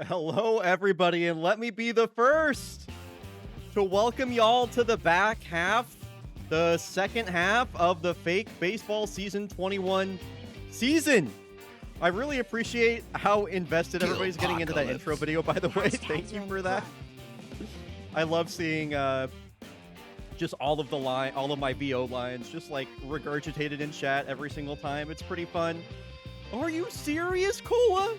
Hello, everybody, and let me be the first to welcome y'all to the back half, the second half of the Fake Baseball Season 21 season. I really appreciate how invested everybody's getting into that intro video, by the way. Thank you for that. I love seeing just all of my VO lines just like regurgitated in chat every single time. It's pretty fun. Are you serious, Cola?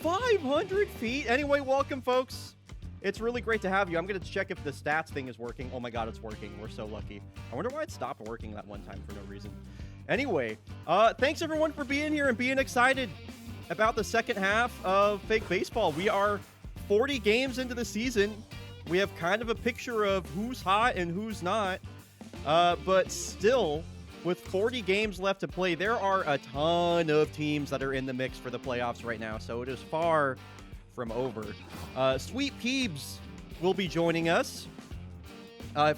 500 feet? Anyway, welcome, folks. It's really great to have you. I'm going to check if the stats thing is working. Oh my god, it's working. We're so lucky. I wonder why it stopped working that one time for no reason. Anyway, thanks everyone for being here and being excited about the second half of Fake Baseball. We are 40 games into the season. We have kind of a picture of who's hot and who's not. But still, with 40 games left to play, there are a ton of teams that are in the mix for the playoffs right now, so it is far from over. sweetpeebs will be joining us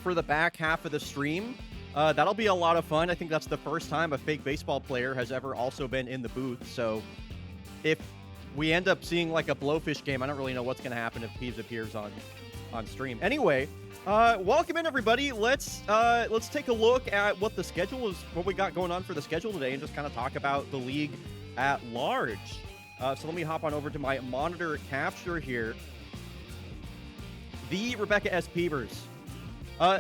for the back half of the stream. That'll be a lot of fun. I think that's the first time a Fake Baseball player has ever also been in the booth, so if we end up seeing like a Blowfish game, I don't really know what's going to happen if Peebs appears on stream. Anyway, welcome in, everybody. Let's take a look at what the schedule is, what we got going on for the schedule today, and just kind of talk about the league at large. So let me hop on over to my monitor capture here. The Rebecca S. Peebers.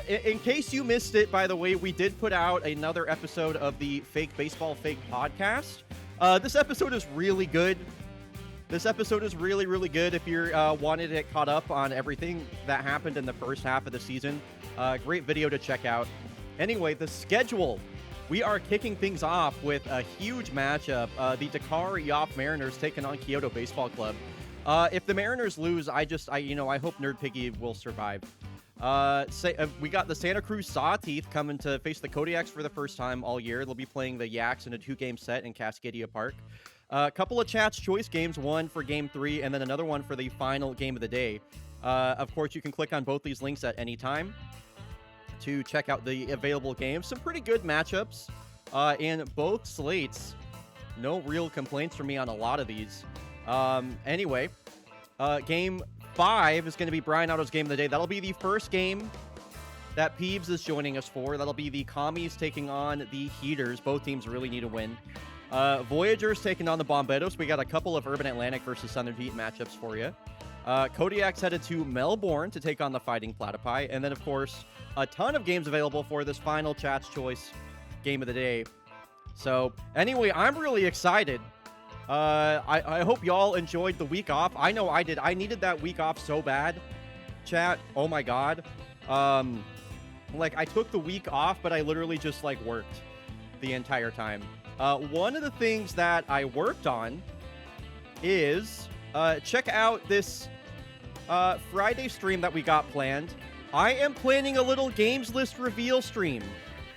In case you missed it, by the way, we did put out another episode of the Fake Baseball Fake podcast. This episode is really good. This episode is really, really good if you're wanting to get caught up on everything that happened in the first half of the season. Great video to check out. Anyway, the schedule. We are kicking things off with a huge matchup. The Dakar Yoff Mariners taking on Kyoto Baseball Club. If the Mariners lose, I hope Nerd Piggy will survive. We got the Santa Cruz Sawteeth coming to face the Kodiaks for the first time all year. They'll be playing the Yaks in a 2-game set in Cascadia Park. A couple of Chat's Choice games, one for Game 3 and then another one for the final game of the day. Of course, you can click on both these links at any time to check out the available games. Some pretty good matchups in both slates. No real complaints from me on a lot of these. Anyway, Game 5 is going to be Bryonato's game of the day. That'll be the first game that Peebs is joining us for. That'll be the Commies taking on the Heaters. Both teams really need a win. Voyagers taking on the Bombetos. We got a couple of Urban Atlantic versus Southern Heat matchups for you. Kodiak's headed to Melbourne to take on the Fighting Platypi. And then, of course, a ton of games available for this final Chat's Choice game of the day. So, anyway, I'm really excited. I hope y'all enjoyed the week off. I know I did. I needed that week off so bad. Chat, oh my god. I took the week off, but I literally just, worked the entire time. One of the things that I worked on is check out this Friday stream that we got planned. I am planning a little games list reveal stream.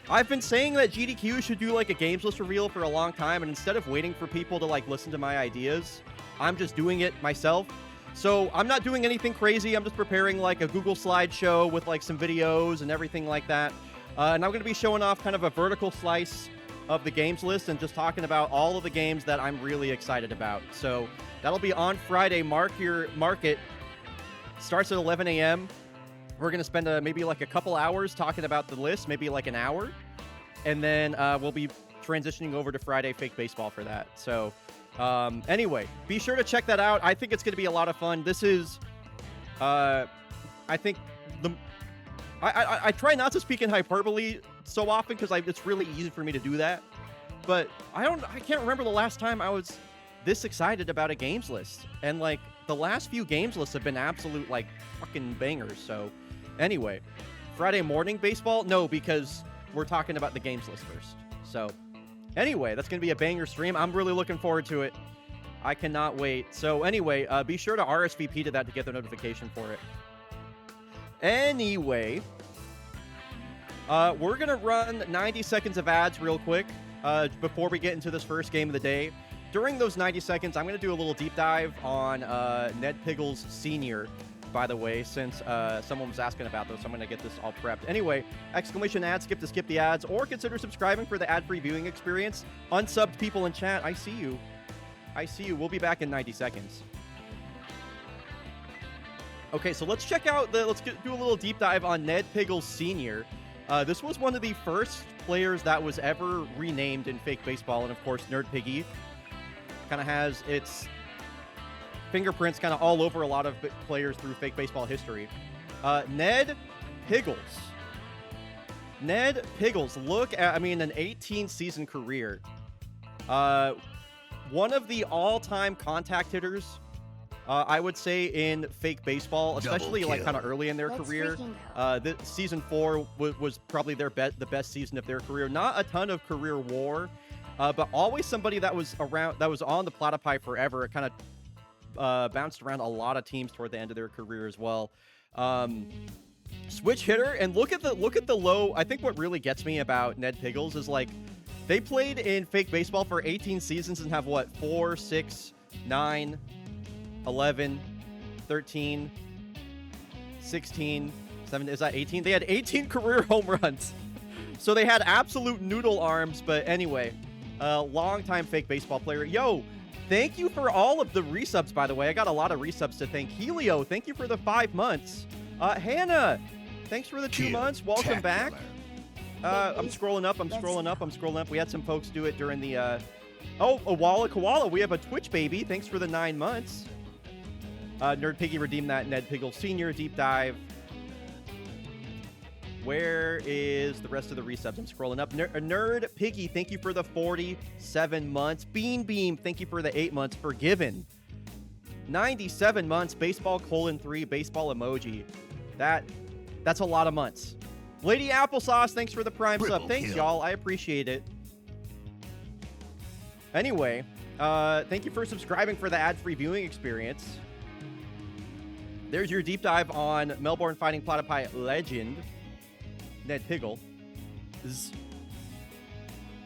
I've been saying that GDQ should do a games list reveal for a long time, and instead of waiting for people to listen to my ideas, I'm just doing it myself. So I'm not doing anything crazy. I'm just preparing a Google slideshow with some videos and everything like that. And I'm going to be showing off kind of a vertical slice of the games list and just talking about all of the games that I'm really excited about. So that'll be on Friday. Mark it. Starts at 11 a.m. We're going to spend maybe a couple hours talking about the list, maybe an hour. And then we'll be transitioning over to Friday Fake Baseball for that. So anyway, be sure to check that out. I think it's going to be a lot of fun. This is, I think, I try not to speak in hyperbole so often because it's really easy for me to do that. But I can't remember the last time I was this excited about a games list. And the last few games lists have been absolute fucking bangers. So anyway, Friday morning baseball? No, because we're talking about the games list first. So anyway, that's going to be a banger stream. I'm really looking forward to it. I cannot wait. So anyway, be sure to RSVP to that to get the notification for it. Anyway, we're going to run 90 seconds of ads real quick before we get into this first game of the day. During those 90 seconds, I'm going to do a little deep dive on Ned Piggles Sr., by the way, since someone was asking about those. So I'm going to get this all prepped. Anyway, exclamation ad, skip to skip the ads, or consider subscribing for the ad-free viewing experience. Unsubbed people in chat, I see you. We'll be back in 90 seconds. Okay, so let's check out do a little deep dive on Ned Piggles Sr. This was one of the first players that was ever renamed in fake baseball, and of course, Nerd Piggy kind of has its fingerprints kind of all over a lot of players through fake baseball history. Ned Piggles. Ned Piggles, look at, an 18-season career. One of the all-time contact hitters, I would say, in fake baseball, especially like kind of early in their career. Season 4 was probably the best season of their career. Not a ton of career WAR, but always somebody that was around, that was on the platypi forever. It kind of bounced around a lot of teams toward the end of their career as well. Switch hitter, and look at the low. I think what really gets me about Ned Piggles is like they played in fake baseball for 18 seasons and have what, 4, 6, 9, 11, 13, 16, 7, is that 18? They had 18 career home runs. So they had absolute noodle arms, but anyway, long-time fake baseball player. Yo, thank you for all of the resubs, by the way. I got a lot of resubs to thank. Helio, thank you for the 5 months. Hannah, thanks for the 2 months. Welcome back. I'm scrolling up. We had some folks do it during the... Awala Koala, we have a Twitch baby. Thanks for the 9 months. Nerd Piggy redeemed that Ned Piggles Sr. deep dive. Where is the rest of the resubs? I'm scrolling up. Nerd Piggy, thank you for the 47 months. Beam, thank you for the 8 months. Forgiven. 97 months. Baseball :3. Baseball emoji. That's a lot of months. Lady Applesauce, thanks for the prime sub. Thanks, y'all. I appreciate it. Anyway, thank you for subscribing for the ad-free viewing experience. There's your deep dive on Melbourne Fighting Platypi legend, Ned Piggles.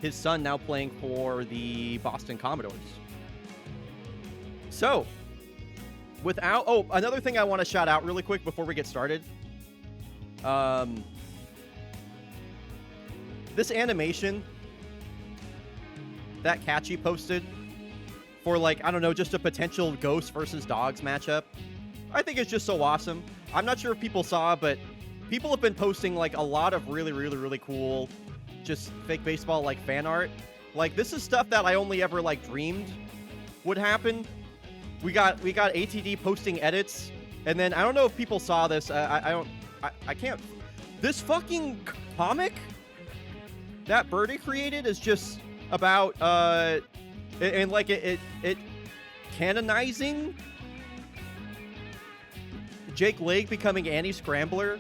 His son now playing for the Boston Commodores. So, another thing I want to shout out really quick before we get started. This animation that Catchy posted for, like, I don't know, just a potential ghosts versus dogs matchup, I think it's just so awesome. I'm not sure if people saw, but people have been posting, like, a lot of really cool just fake baseball, like, fan art. Like, this is stuff that I only ever, like, dreamed would happen. We got ATD posting edits, and then I don't know if people saw this. I can't. This fucking comic that Birdie created is just about and like it canonizing Jake Lake becoming Annie Scrambler.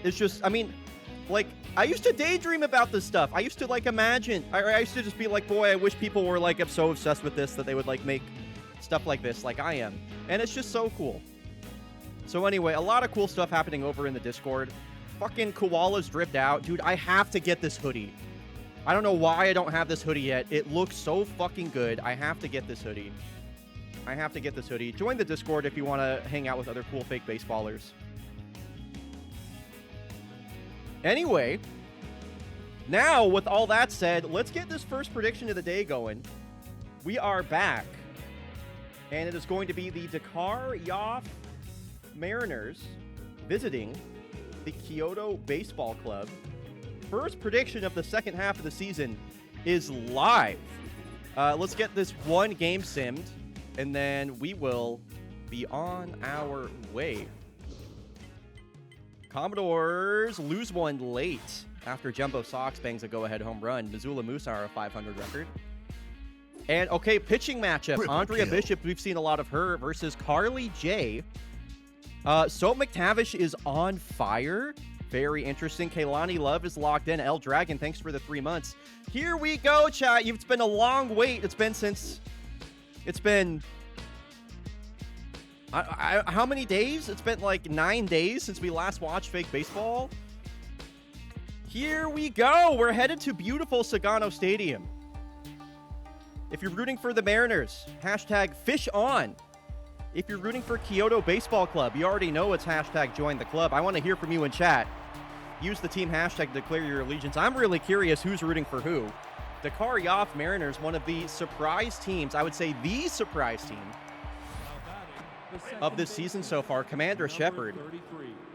It's just, like, I used to daydream about this stuff. I used to, like, imagine. I used to just be like, boy, I wish people were, like, so obsessed with this that they would, like, make stuff like this like I am. And it's just so cool. So anyway, a lot of cool stuff happening over in the Discord. Fucking koalas dripped out. Dude, I have to get this hoodie. I don't know why I don't have this hoodie yet. It looks so fucking good. I have to get this hoodie. Join the Discord if you want to hang out with other cool fake baseballers. Anyway, now with all that said, let's get this first prediction of the day going. We are back, and it is going to be the Dakar Yoff Mariners visiting the Kyoto Baseball Club. First prediction of the second half of the season is live. Let's get this one game simmed, and then we will be on our way. Commodores lose one late after Jumbo Sox bangs a go-ahead home run. Missoula Moose are a 500 record. And, okay, pitching matchup. Andrea Bishop, we've seen a lot of her, versus Carly J. So McTavish is on fire. Very interesting. Kaylani Love is locked in. L Dragon, thanks for the 3 months. Here we go, chat. It's been a long wait. It's been how many days? It's been like 9 days since we last watched fake baseball. Here we go. We're headed to beautiful Sagano Stadium. If you're rooting for the Mariners, hashtag fish on. If you're rooting for Kyoto Baseball Club, you already know it's hashtag join the club. I want to hear from you in chat. Use the team hashtag to declare your allegiance. I'm really curious who's rooting for who. Dakar Yoff Mariners, one of the surprise teams. I would say the surprise team of this season so far, Commander Shepard,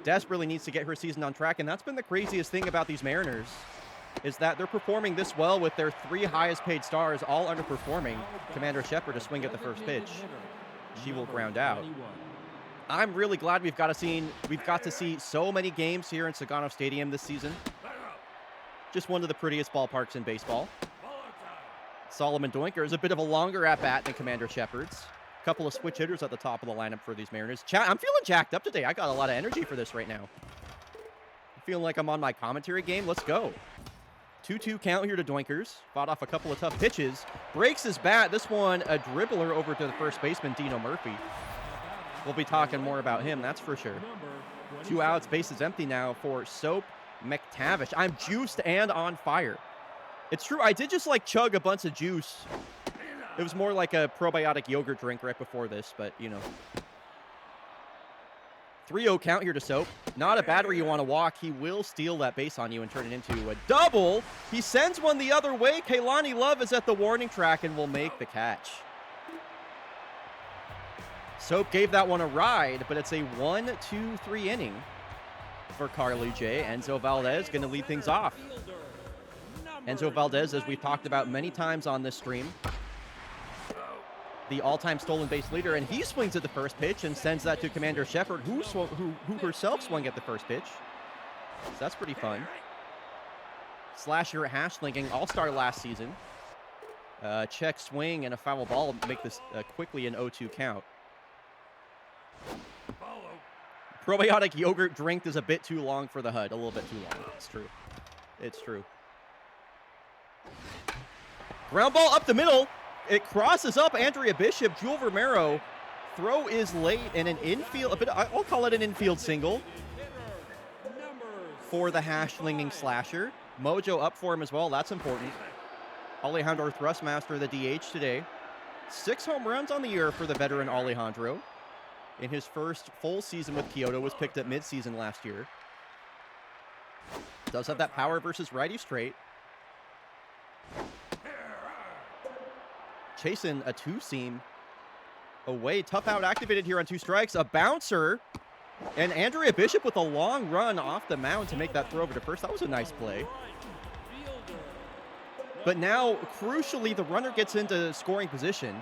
desperately needs to get her season on track, and that's been the craziest thing about these Mariners, is that they're performing this well with their 3 highest paid stars all underperforming Commander Shepard to swing at the first pitch. She will ground out. I'm really glad we've got to see so many games here in Sagano Stadium this season. Just one of the prettiest ballparks in baseball. Solomon Doinker is a bit of a longer at-bat than Commander Shepard's. A couple of switch hitters at the top of the lineup for these Mariners. I'm feeling jacked up today. I got a lot of energy for this right now. I'm feeling like I'm on my commentary game. Let's go. 2-2 count here to Doinkers. Fought off a couple of tough pitches. Breaks his bat. This one, a dribbler over to the first baseman, Dino Murphy. We'll be talking more about him, that's for sure. 2 outs, bases empty now for Soap McTavish. I'm juiced and on fire. It's true, I did just like chug a bunch of juice. It was more like a probiotic yogurt drink right before this, but you know. 3-0 count here to Soap. Not a batter you want to walk. He will steal that base on you and turn it into a double. He sends one the other way. Kaylani Love is at the warning track and will make the catch. Soap gave that one a ride, but it's a 1-2-3 inning for Carly J. Enzo Valdez going to lead things off. Enzo Valdez, as we've talked about many times on this stream, the all-time stolen base leader, and he swings at the first pitch and sends that to Commander Shepard, who herself swung at the first pitch. So that's pretty fun. Slasher Hashlinking, all-star last season. Check swing and a foul ball make this quickly an 0-2 count. Probiotic yogurt drink is a bit too long for the HUD. A little bit too long. It's true. It's true. Ground ball up the middle. It crosses up Andrea Bishop. Jewel Romero. Throw is late and an infield. I'll call it an infield single for the Hashling slasher. Mojo up for him as well. That's important. Alejandro Thrustmaster, the DH today. 6 home runs on the year for the veteran Alejandro. In his first full season with Kyoto, was picked up midseason last year. Does have that power versus righty straight. Chasing a 2-seam away. Tough out activated here on 2 strikes. A bouncer. And Andrea Bishop with a long run off the mound to make that throw over to first. That was a nice play. But now, crucially, the runner gets into scoring position,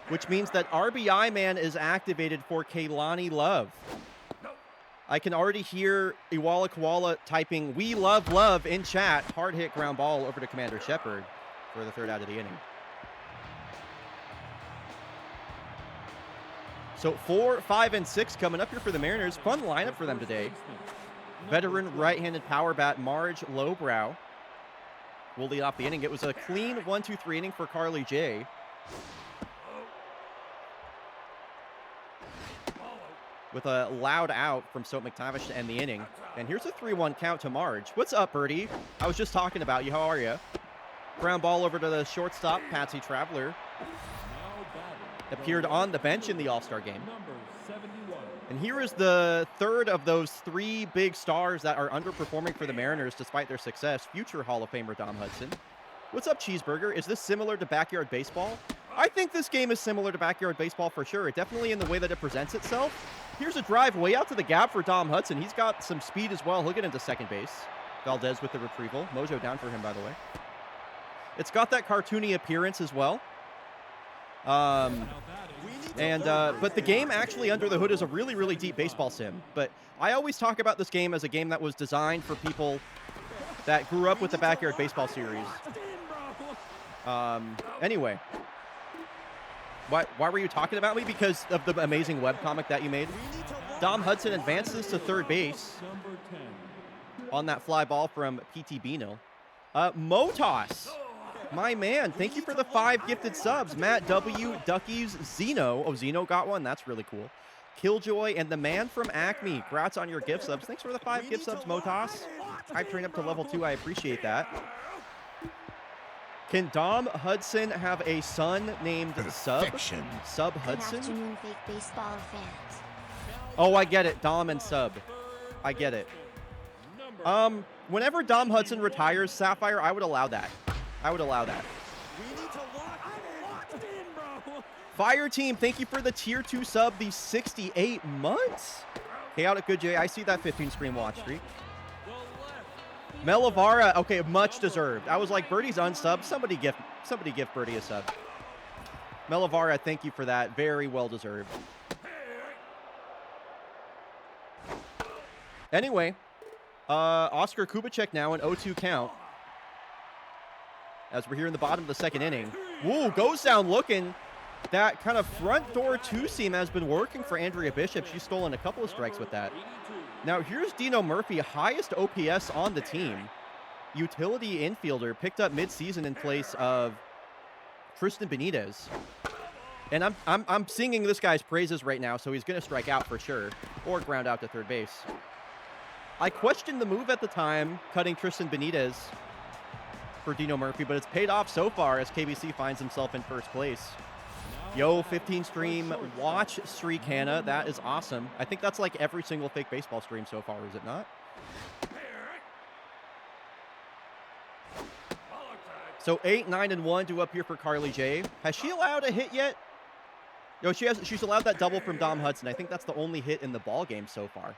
which means that RBI man is activated for Kaylani Love. I can already hear Iwala Koala typing, "We love love" in chat. Hard hit ground ball over to Commander Shepard for the 3rd out of the inning. So 4, 5, and 6 coming up here for the Mariners. Fun lineup for them today. Veteran right-handed power bat Marge Lowbrow will lead off the inning. It was a clean 1-2-3 inning for Carly J. With a loud out from Soap McTavish to end the inning. And here's a 3-1 count to Marge. What's up, Birdie? I was just talking about you. How are you? Ground ball over to the shortstop, Patsy Traveler. Appeared on the bench in the All-Star game. And here is the 3rd of those 3 big stars that are underperforming for the Mariners despite their success. Future Hall of Famer Dom Hudson. What's up, Cheeseburger? Is this similar to backyard baseball? I think this game is similar to backyard baseball for sure. Definitely in the way that it presents itself. Here's a drive way out to the gap for Dom Hudson. He's got some speed as well. He'll get into second base. Valdez with the retrieval. Mojo down for him, by the way. It's got that cartoony appearance as well. But the game actually under the hood is a really, really deep baseball sim. But I always talk about this game as a game that was designed for people that grew up with the backyard baseball series. Anyway. Why were you talking about me? Because of the amazing webcomic that you made. Dom Hudson advances to 3rd base on that fly ball from PT Bino. Motos. My man, thank you for the 5 gifted subs. Matt W, Duckies, Zeno. Oh, Zeno got one. That's really cool. Killjoy and the man from Acme. Congrats on your gift subs. Thanks for the 5 gift subs, Motos. I trained up to level 2. I appreciate that. Can Dom Hudson have a son named Perfection. Sub Hudson? Good afternoon, fake baseball fans. Oh, I get it. Dom and Sub. I get it. Whenever Dom Hudson retires, Sapphire, I would allow that. I would allow that. Fire Team, thank you for the tier 2 sub, the 68 months. Chaotic Good Jay, I see that 15 stream watch streak. Melavara, okay, much deserved. I was like, Birdie's unsub. Somebody give Birdie a sub. Melavara, thank you for that. Very well deserved. Anyway, Oscar Kubicek now an 0-2 count. As we're here in the bottom of the second inning. Woo, goes down looking. That kind of front door two-seam has been working for Andrea Bishop. She's stolen a couple of strikes with that. Now here's Dino Murphy, highest OPS on the team. Utility infielder, picked up mid-season in place of Tristan Benitez. And I'm singing this guy's praises right now, so he's going to strike out for sure. Or ground out to third base. I questioned the move at the time, cutting Tristan Benitez for Dino Murphy, but it's paid off so far as KBC finds himself in first place. Yo, 15 stream watch streak, Hannah. That is awesome. I think that's like every single fake baseball stream so far, is it not? So 8, 9, and 1 due up here for Carly J. Has she allowed a hit yet? No, she's allowed that double from Dom Hudson. I think that's the only hit in the ball game so far.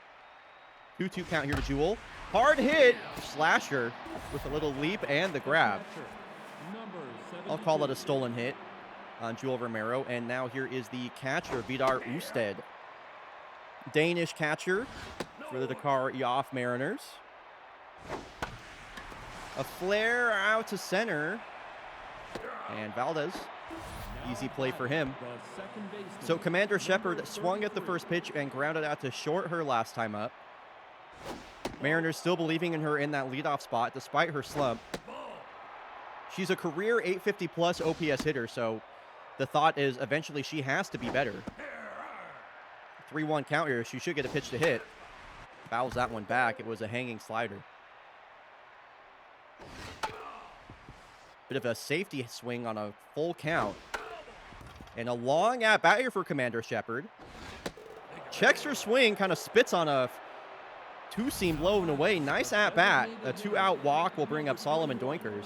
2-2 count here to Jewel. Hard hit. Slasher with a little leap and the grab. I'll call it a stolen hit on Jewel Romero. And now here is the catcher, Vidar Usted. Danish catcher for the Dakar Yoff Mariners. A flare out to center. And Valdez. Easy play for him. So Commander Shepard swung at the first pitch and grounded out to short her last time up. Mariners still believing in her in that leadoff spot despite her slump. She's a career 850 plus OPS hitter, so the thought is eventually she has to be better. 3-1 count here. She should get a pitch to hit. Fouls that one back. It was a hanging slider. Bit of a safety swing on a full count. And a long at-bat here for Commander Shepard. Checks her swing, kind of spits on a two-seam low and away. Nice at-bat. A two-out walk will bring up Solomon Doinkers.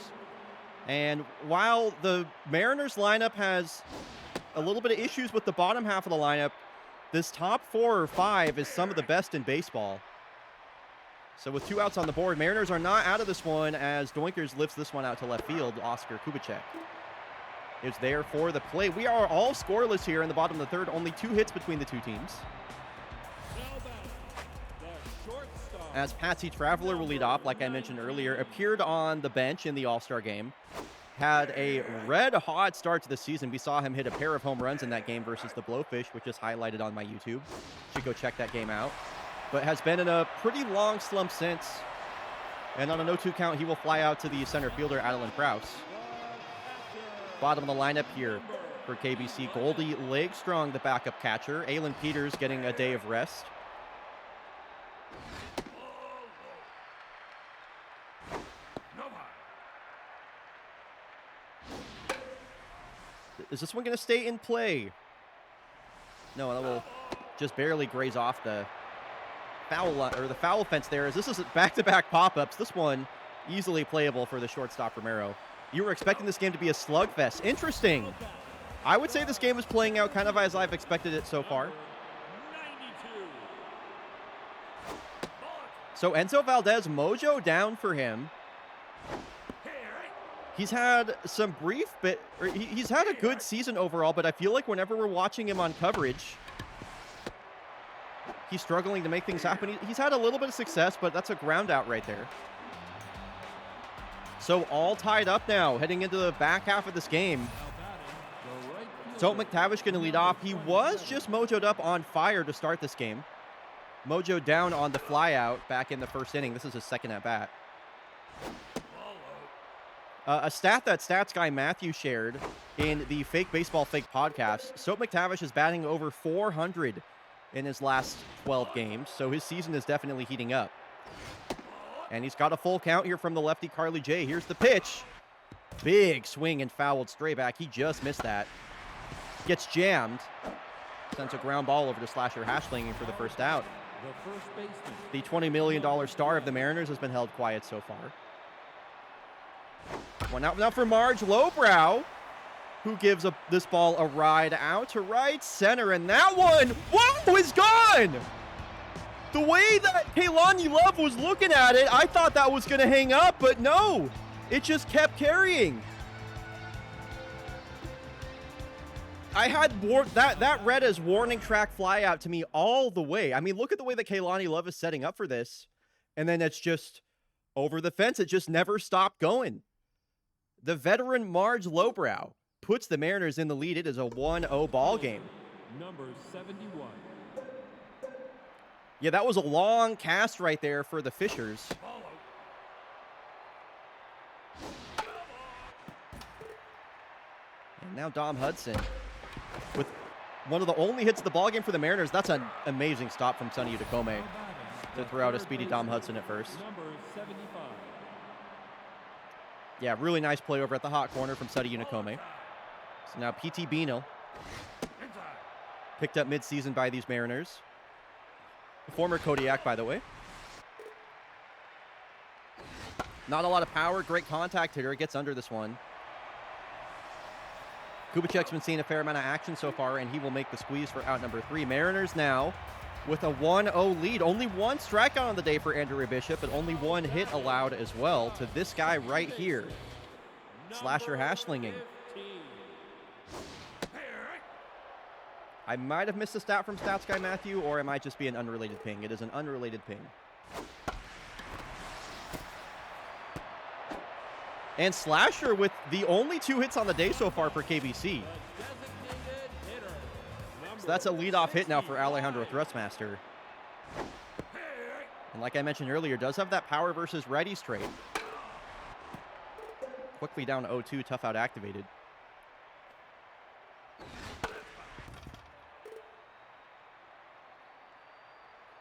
And while the Mariners lineup has a little bit of issues with the bottom half of the lineup, this top 4 or 5 is some of the best in baseball. So with 2 outs on the board, Mariners are not out of this one as Doinkers lifts this one out to left field. Oscar Kubicek is there for the play. We are all scoreless here in the bottom of the third. Only 2 hits between the two teams. As Patsy Traveler will lead off, like I mentioned earlier, appeared on the bench in the All-Star game. Had a red-hot start to the season. We saw him hit a pair of home runs in that game versus the Blowfish, which is highlighted on my YouTube. Should go check that game out. But has been in a pretty long slump since. And on a 0-2 count, he will fly out to the center fielder, Adeline Krause. Bottom of the lineup here for KBC. Goldie Legstrong, the backup catcher. Aylin Peters getting a day of rest. Is this one going to stay in play? No, that will just barely graze off the foul line, or the foul fence there. As this is back-to-back pop-ups. This one easily playable for the shortstop Romero. You were expecting this game to be a slugfest. Interesting. I would say this game is playing out kind of as I've expected it so far. So Enzo Valdez, mojo down for him. He's had some brief, but he's had a good season overall, but I feel like whenever we're watching him on coverage, he's struggling to make things happen. He's had a little bit of success, but that's a ground out right there. So all tied up now, heading into the back half of this game. So McTavish going to lead off. He was just mojoed up on fire to start this game. Mojo down on the flyout back in the first inning. This is his second at-bat. A stat that Stats Guy Matthew shared in the Fake Baseball Fake podcast. Soap McTavish is batting over 400 in his last 12 games, so his season is definitely heating up. And he's got a full count here from the lefty Carly J. Here's the pitch. Big swing and fouled straight back. He just missed that. Gets jammed. Sends a ground ball over to Slasher Hashling for the first out. The $20 million star of the Mariners has been held quiet so far. One out now for Marge Lowbrow. who gives this ball a ride out to right center, and that one, whoa, is gone! The way that Kehlani Love was looking at it, I thought that was going to hang up, but no, it just kept carrying. I had that read as warning track fly out to me all the way. I mean, look at the way that Kehlani Love is setting up for this, and then it's just over the fence. It just never stopped going. The veteran Marge Lowbrow puts the Mariners in the lead. It is a 1-0 ball game. Number 71. Yeah, that was a long cast right there for the Fishers. And now Dom Hudson with one of the only hits of the ball game for the Mariners. That's an amazing stop from Sonny Udakome to throw out a speedy Dom Hudson at first. Number 75. Yeah, really nice play over at the hot corner from Sonny Udakome. So now P.T. Bino, picked up midseason by these Mariners. Former Kodiak, by the way. Not a lot of power, great contact hitter. It gets under this one. Kubicek's been seeing a fair amount of action so far, and he will make the squeeze for out number 3. Mariners now with a 1-0 lead. Only one strikeout on the day for Andrea Bishop, but only one hit allowed as well to this guy right here, Slasher Hashlinging. I might have missed a stat from Stats Guy Matthew, or it might just be an unrelated ping. It is an unrelated ping. And Slasher with the only 2 hits on the day so far for KBC. So that's a leadoff hit now for Alejandro Thrustmaster. And like I mentioned earlier, does have that power versus righty straight. Quickly down 0-2, tough out activated.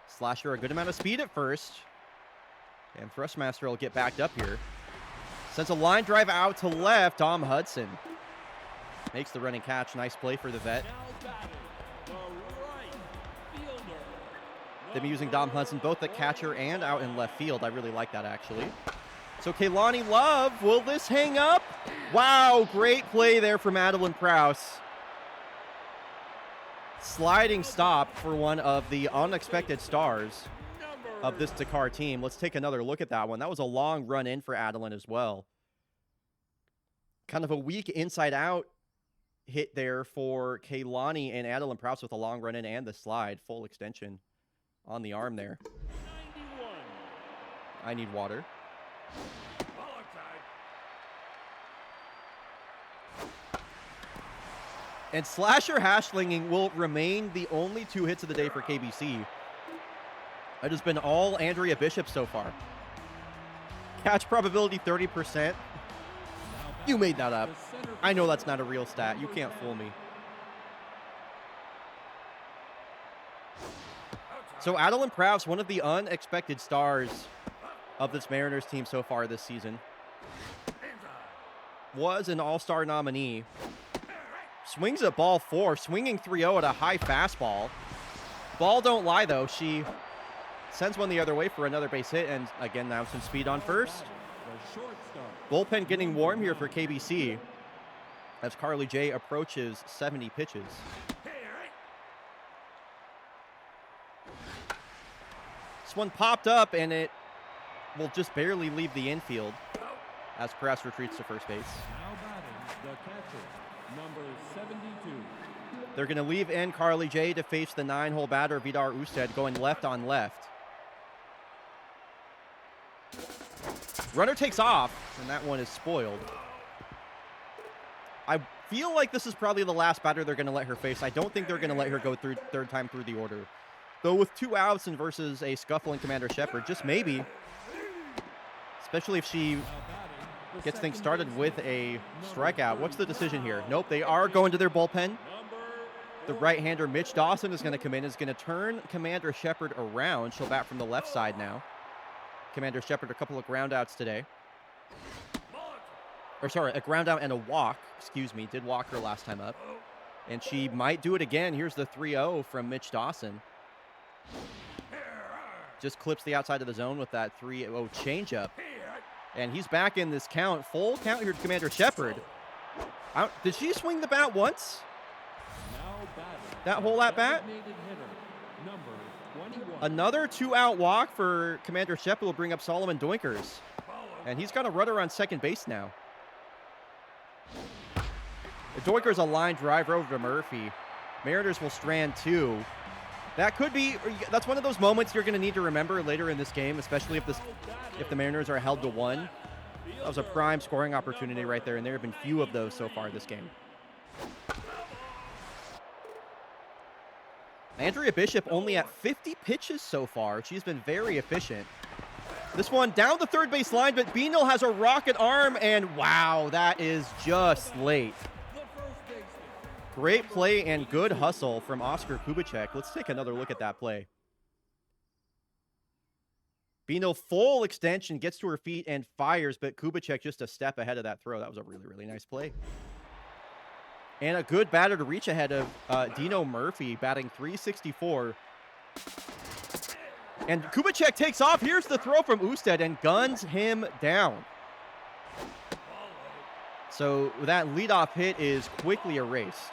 Slasher a good amount of speed at first. And Thrustmaster will get backed up here. Sends a line drive out to left. Dom Hudson makes the running catch. Nice play for the vet. They've been using Dom Hudson both at catcher and out in left field. I really like that, actually. So Kehlani Love, will this hang up? Wow, great play there from Madeline Prowse. Sliding stop for one of the unexpected stars of this Dakar team. Let's take another look at that one. That was a long run in for Adeline as well. Kind of a weak inside-out hit there for Kehlani and Adeline Prowse with a long run in and the slide. Full extension on the arm there. 91. I need water. And Slasher Hashlinging will remain the only 2 hits of the day for KBC. It has been all Andrea Bishop so far. Catch probability 30%. You made that up. I know that's not a real stat. You can't fool me. So Adeline Prowse, one of the unexpected stars of this Mariners team so far this season, was an all-star nominee. Swings at ball 4, swinging 3-0 at a high fastball. Ball don't lie, though. She sends one the other way for another base hit, and again, now some speed on first. Bullpen getting warm here for KBC as Carly J approaches 70 pitches. This one popped up, and it will just barely leave the infield as Press retreats to first base. Now batting, the catcher, number 72. They're going to leave in Carly J to face the 9-hole batter, Vidar Usted, going left on left. Runner takes off, and that one is spoiled. I feel like this is probably the last batter they're going to let her face. I don't think they're going to let her go through third time through the order. Though with 2 outs and versus a scuffling Commander Shepard, just maybe, especially if she gets things started with a strikeout. What's the decision here? Nope, they are going to their bullpen. The right-hander Mitch Dawson is going to come in, is going to turn Commander Shepard around. She'll bat from the left side now. Commander Shepard, a couple of ground outs today. Or sorry, a ground out and a walk. Excuse me, did walk her last time up. And she might do it again. Here's the 3-0 from Mitch Dawson. Just clips the outside of the zone with that 3-0 changeup. And he's back in this count. Full count here to Commander Shepard. Did she swing the bat once? Now batting, That whole at bat? designated hitter, number 21. Another 2-out walk for Commander Shep will bring up Solomon Doinkers. And he's got a runner on second base now. Doinkers a line drive over to Murphy. Mariners will strand 2. That could be, that's one of those moments you're going to need to remember later in this game, especially if the Mariners are held to 1. That was a prime scoring opportunity right there, and there have been few of those so far this game. Andrea Bishop only at 50 pitches so far. She's been very efficient. This one down the third base line, but Beanel has a rocket arm, and wow, that is just late. Great play and good hustle from Oscar Kubicek. Let's take another look at that play. Beanel full extension, gets to her feet and fires, but Kubicek just a step ahead of that throw. That was a really, really nice play. And a good batter to reach ahead of Dino Murphy, batting .364. And Kubicek takes off. Here's the throw from Usted and guns him down. So that leadoff hit is quickly erased.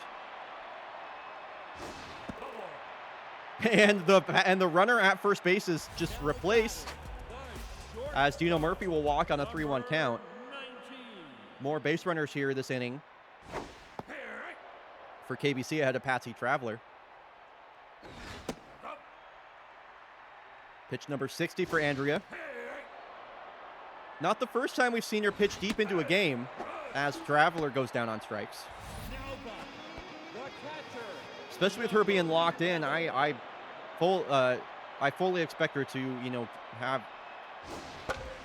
And the runner at first base is just replaced as Dino Murphy will walk on a 3-1 count. More base runners here this inning for KBC ahead of Patsy Traveler. Pitch number 60 for Andrea. Not the first time we've seen her pitch deep into a game as Traveler goes down on strikes. Especially with her being locked in, I fully expect her to, you know, have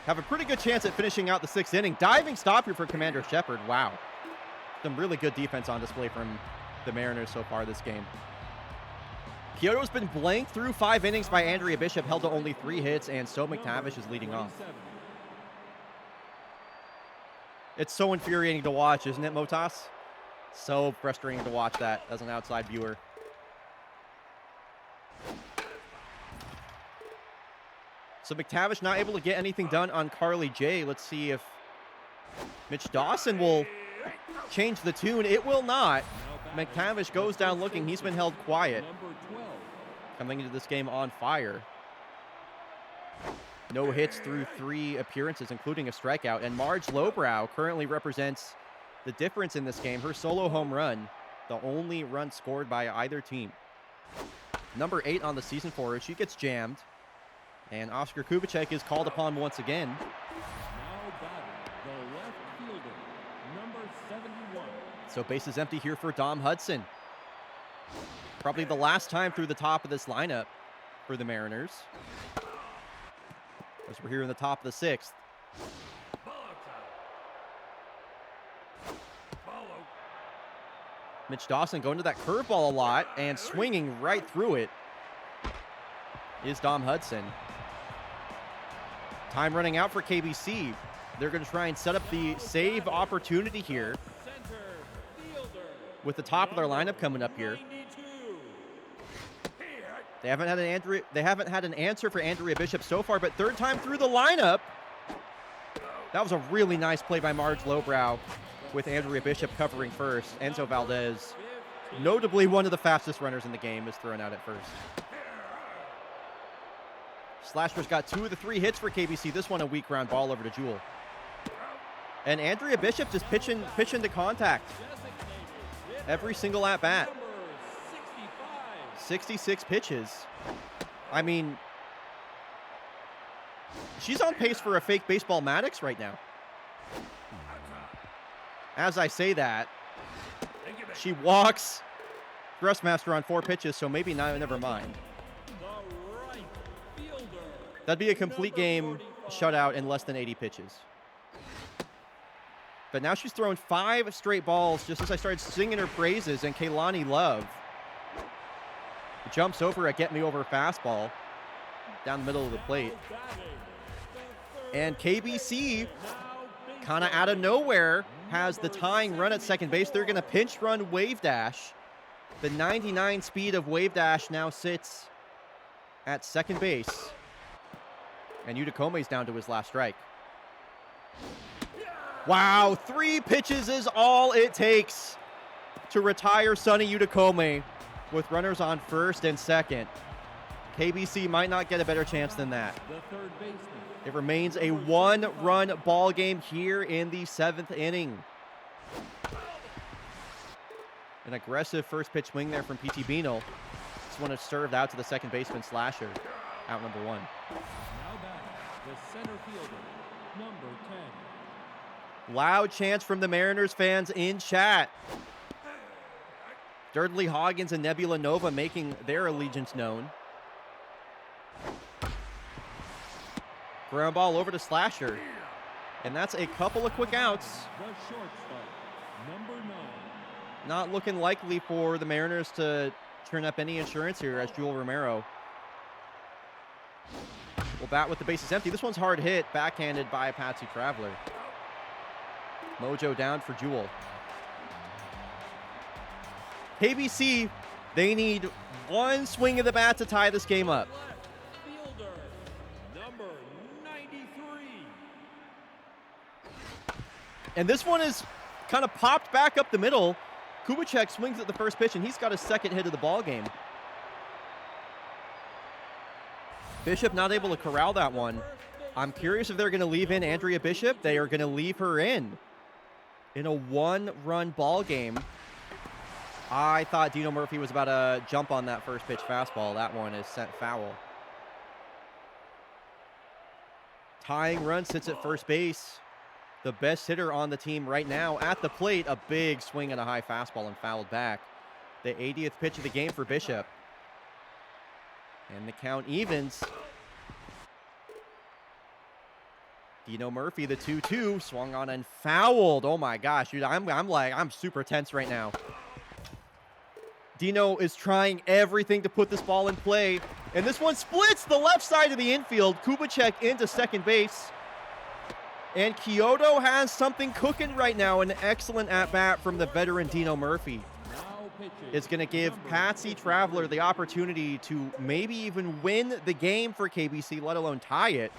a pretty good chance at finishing out the 6th inning. Diving stop here for Commander Shepard. Wow. Some really good defense on display from the Mariners so far this game. Kyoto's been blanked through 5 innings by Andrea Bishop, held to only 3 hits, and So McTavish is leading off. It's so infuriating to watch, isn't it, Motas? So frustrating to watch that as an outside viewer. So McTavish not able to get anything done on Carly J. Let's see if Mitch Dawson will change the tune. It will not. McTavish goes down looking. He's been held quiet. Coming into this game on fire. No hits through 3 appearances, including a strikeout. And Marge Lowbrow currently represents the difference in this game. Her solo home run, the only run scored by either team. Number 8 on the season for her. She gets jammed. And Oscar Kubicek is called upon once again. Now batting, the left fielder, number 71. So bases empty here for Dom Hudson. Probably the last time through the top of this lineup for the Mariners. As we're here in the top of the 6th. Mitch Dawson going to that curveball a lot and swinging right through it is Dom Hudson. Time running out for KBC. They're going to try and set up the save opportunity here with the top of their lineup coming up here. They haven't had an answer for Andrea Bishop so far, but 3rd time through the lineup. That was a really nice play by Marge Lowbrow with Andrea Bishop covering first. Enzo Valdez, notably one of the fastest runners in the game, is thrown out at first. Slasher's got 2 of the 3 hits for KBC. This one a weak ground ball over to Jewel. And Andrea Bishop just pitching to contact every single at bat. 66 pitches. I mean, she's on pace for a fake baseball Maddox right now. As I say that, she walks Thrustmaster on 4 pitches, so maybe not, never mind. That'd be a complete game shutout in less than 80 pitches. But now she's thrown 5 straight balls just as I started singing her praises, and Kaylani Love jumps over a get-me-over fastball down the middle of the plate. And KBC, kind of out of nowhere, has the tying run at second base. They're going to pinch run Wave Dash. The 99 speed of Wave Dash now sits at second base. And Utikome's down to his last strike. Wow, 3 pitches is all it takes to retire Sonny Utakome with runners on first and second. KBC might not get a better chance than that. The third baseman. It remains a 1-run ball game here in the 7th inning. An aggressive first pitch swing there from P.T. Beanel. This one is served out to the second baseman, Slasher. Out number 1. Now back, the center fielder, number 10. Loud chants from the Mariners fans in chat. Dudley Hoggins and Nebula Nova making their allegiance known. Ground ball over to Slasher. And that's a couple of quick outs. The shortstop, number 9. Not looking likely for the Mariners to turn up any insurance here as Jewel Romero will bat with the bases empty. This one's hard hit, backhanded by Patsy Traveler. Mojo down for Jewel. KBC, they need one swing of the bat to tie this game up. Left fielder, number 93. And this one is kind of popped back up the middle. Kubicek swings at the first pitch, and he's got his second hit of the ball game. Bishop not able to corral that one. I'm curious if they're going to leave in Andrea Bishop. They are going to leave her in a 1-run ball game. I thought Dino Murphy was about to jump on that first pitch fastball. That one is sent foul. Tying run sits at first base. The best hitter on the team right now at the plate. A big swing and a high fastball and fouled back. The 80th pitch of the game for Bishop. And the count evens. Dino Murphy, the 2-2, swung on and fouled. Oh my gosh, dude, I'm super tense right now. Dino is trying everything to put this ball in play. And this one splits the left side of the infield. Kubicek into second base. And Kyoto has something cooking right now. An excellent at-bat from the veteran Dino Murphy. It's going to give Patsy Traveler the opportunity to maybe even win the game for KBC, let alone tie it.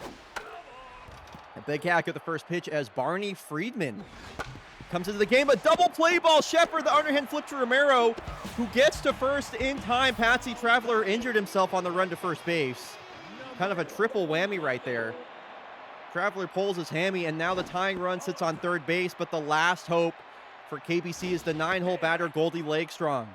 A big hack at the first pitch as Barney Friedman comes into the game. A double play ball. Shepard, the underhand flip to Romero, who gets to first in time. Patsy Traveler injured himself on the run to first base. Kind of a triple whammy right there. Traveler pulls his hammy, and now the tying run sits on third base, but the last hope for KBC is the 9-hole batter, Goldie Legstrong.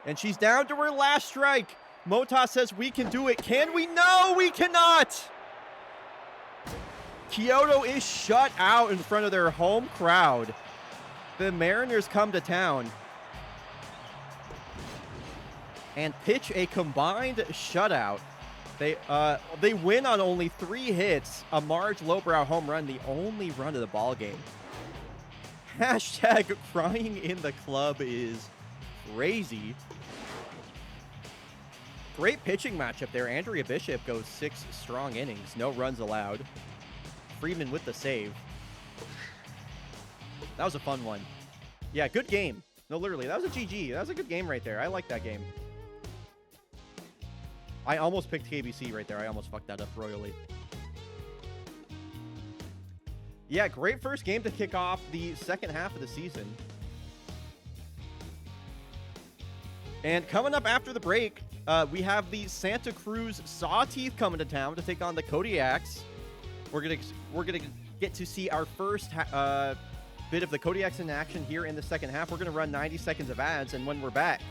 And she's down to her last strike. Mota says we can do it. Can we? No, we cannot. Kyoto is shut out in front of their home crowd. The Mariners come to town and pitch a combined shutout. They win on only 3 hits, a Marge Lowbrow home run, the only run of the ball game. Hashtag crying in the club is crazy. Great pitching matchup there. Andrea Bishop goes 6 strong innings, no runs allowed. Friedman with the save. That was a fun one. Yeah, good game. No, literally, that was a GG. That was a good game right there. I like that game. I almost picked KBC right there. I almost fucked that up royally. Yeah, great first game to kick off the second half of the season. And coming up after the break, we have the Santa Cruz Sawteeth coming to town to take on the Kodiaks. We're gonna get to see our first bit of the Kodiaks in action here in the second half. We're gonna run 90 seconds of ads, and when we're back,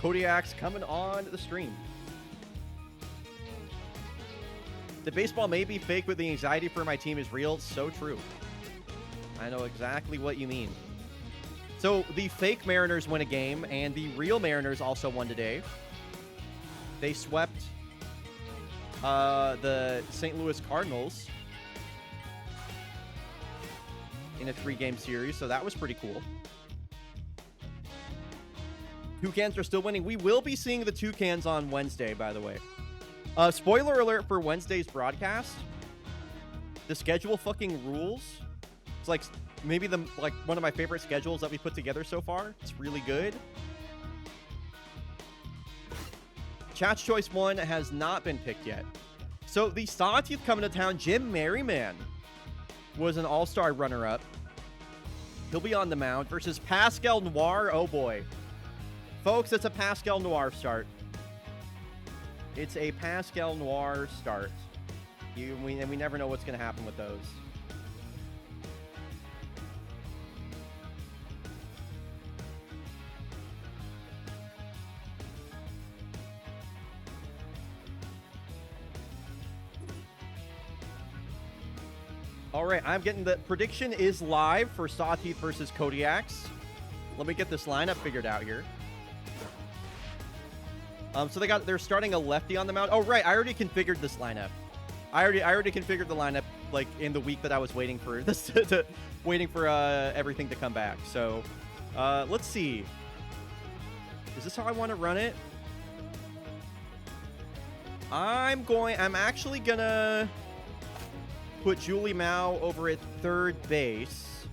Kodiaks coming on the stream. The baseball may be fake, but the anxiety for my team is real. So true. I know exactly what you mean. So the fake Mariners win a game, and the real Mariners also won today. They swept the St. Louis Cardinals in a 3-game series, so that was pretty cool. Toucans are still winning. We will be seeing the Toucans on Wednesday, by the way. Spoiler alert for Wednesday's broadcast. The schedule fucking rules. It's like maybe one of my favorite schedules that we put together so far. It's really good. Chat's Choice 1 has not been picked yet. So the Sawtooth coming to town, Jim Merriman was an all-star runner-up. He'll be on the mound versus Pascal Noir. Oh boy. Folks, it's a Pascal Noir start. It's a Pascal Noir start. And we never know what's going to happen with those. All right, I'm getting the prediction is live for Sawtooth versus Kodiaks. Let me get this lineup figured out here. So they're starting a lefty on the mound. Oh right, I already configured this lineup. I already configured the lineup like in the week that I was waiting for this waiting for everything to come back. So let's see. Is this how I want to run it? I'm actually gonna put Julie Mao over at third base.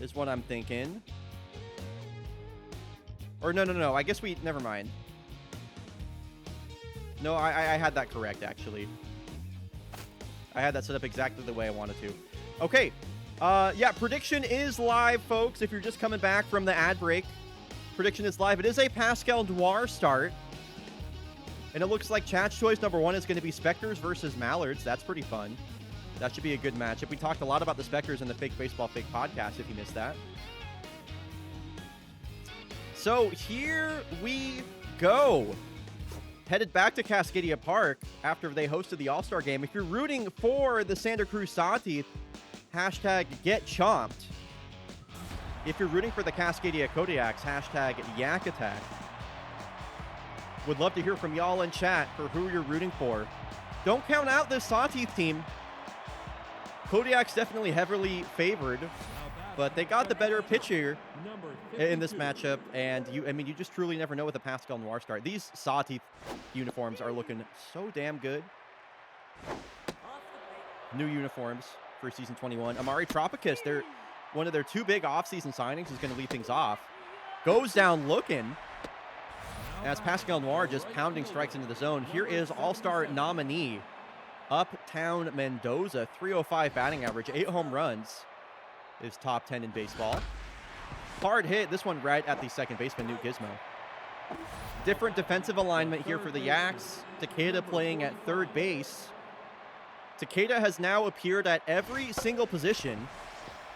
Is what I'm thinking. Or no. I guess never mind. No, I had that correct, actually. I had that set up exactly the way I wanted to. Okay. Yeah, prediction is live, folks. If you're just coming back from the ad break, prediction is live. It is a Pascal Noir start. And it looks like chat's choice number 1 is going to be Spectres versus Mallards. That's pretty fun. That should be a good matchup. We talked a lot about the Spectres in the Fake Baseball Fake podcast, if you missed that. So here we go. Headed back to Cascadia Park after they hosted the All-Star Game. If you're rooting for the Santa Cruz Sawtooth, hashtag get chomped. If you're rooting for the Cascadia Kodiaks, hashtag yak attack. Would love to hear from y'all in chat for who you're rooting for. Don't count out this Sawtooth team. Kodiak's definitely heavily favored, but they got the better pitcher in this matchup, and you just truly never know with a Pascal Noir start. These Sawtooth uniforms are looking so damn good. New uniforms for season 21. Amari Tropicus, one of their 2 big offseason signings, is going to lead things off. Goes down looking as Pascal Noir just pounding strikes into the zone. Here is All-Star nominee Uptown Mendoza, 305 batting average, 8 home runs. Is top 10 in baseball. Hard hit, this one right at the second baseman, Newt Gizmo. Different defensive alignment here for the Yaks. Takeda playing at third base. Takeda has now appeared at every single position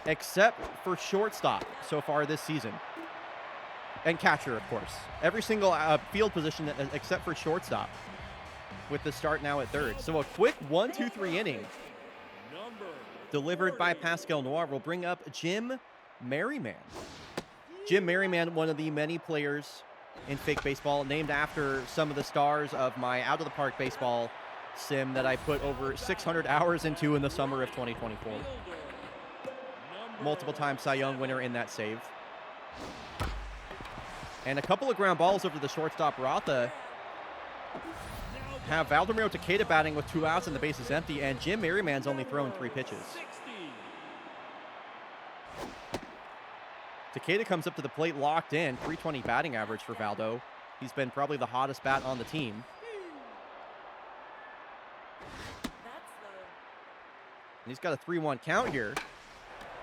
except for shortstop so far this season. And catcher, of course. Every single field position except for shortstop, with the start now at third. So a quick 1-2-3 inning delivered by Pascal Noir will bring up Jim Merriman. Jim Merriman, one of the many players in Fake Baseball, named after some of the stars of my Out of the Park baseball sim that I put over 600 hours into in the summer of 2024. Multiple time Cy Young winner in that save. And a couple of ground balls over the shortstop, Rotha. Have Valdemiro Takeda batting with 2 outs and the base is empty, and Jim Merriman's only thrown 3 pitches. Takeda comes up to the plate locked in, 320 batting average for Valdo. He's been probably the hottest bat on the team. And he's got a 3-1 count here.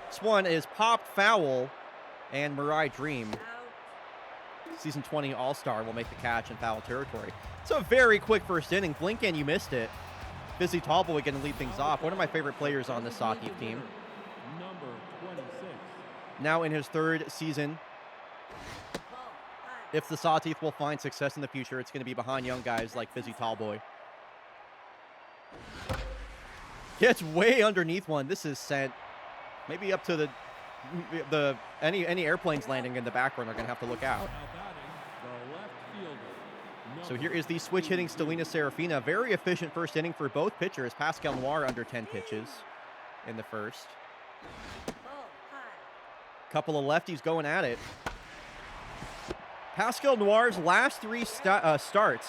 This one is popped foul, and Mirai Dream, season 20 All-Star, will make the catch in foul territory. It's a very quick first inning. Blink and you missed it. Busy Tallboy going to lead things off. One of my favorite players on this Sawtooth team. Number 26. Now in his 3rd season. If the Sawtooth will find success in the future, it's going to be behind young guys like Busy Tallboy. Gets way underneath one. This is sent maybe up to any airplanes landing in the background are going to have to look out. So here is the switch hitting Stelina Serafina. Very efficient first inning for both pitchers. Pascal Noir under 10 pitches in the first. Couple of lefties going at it. Pascal Noir's last 3 starts.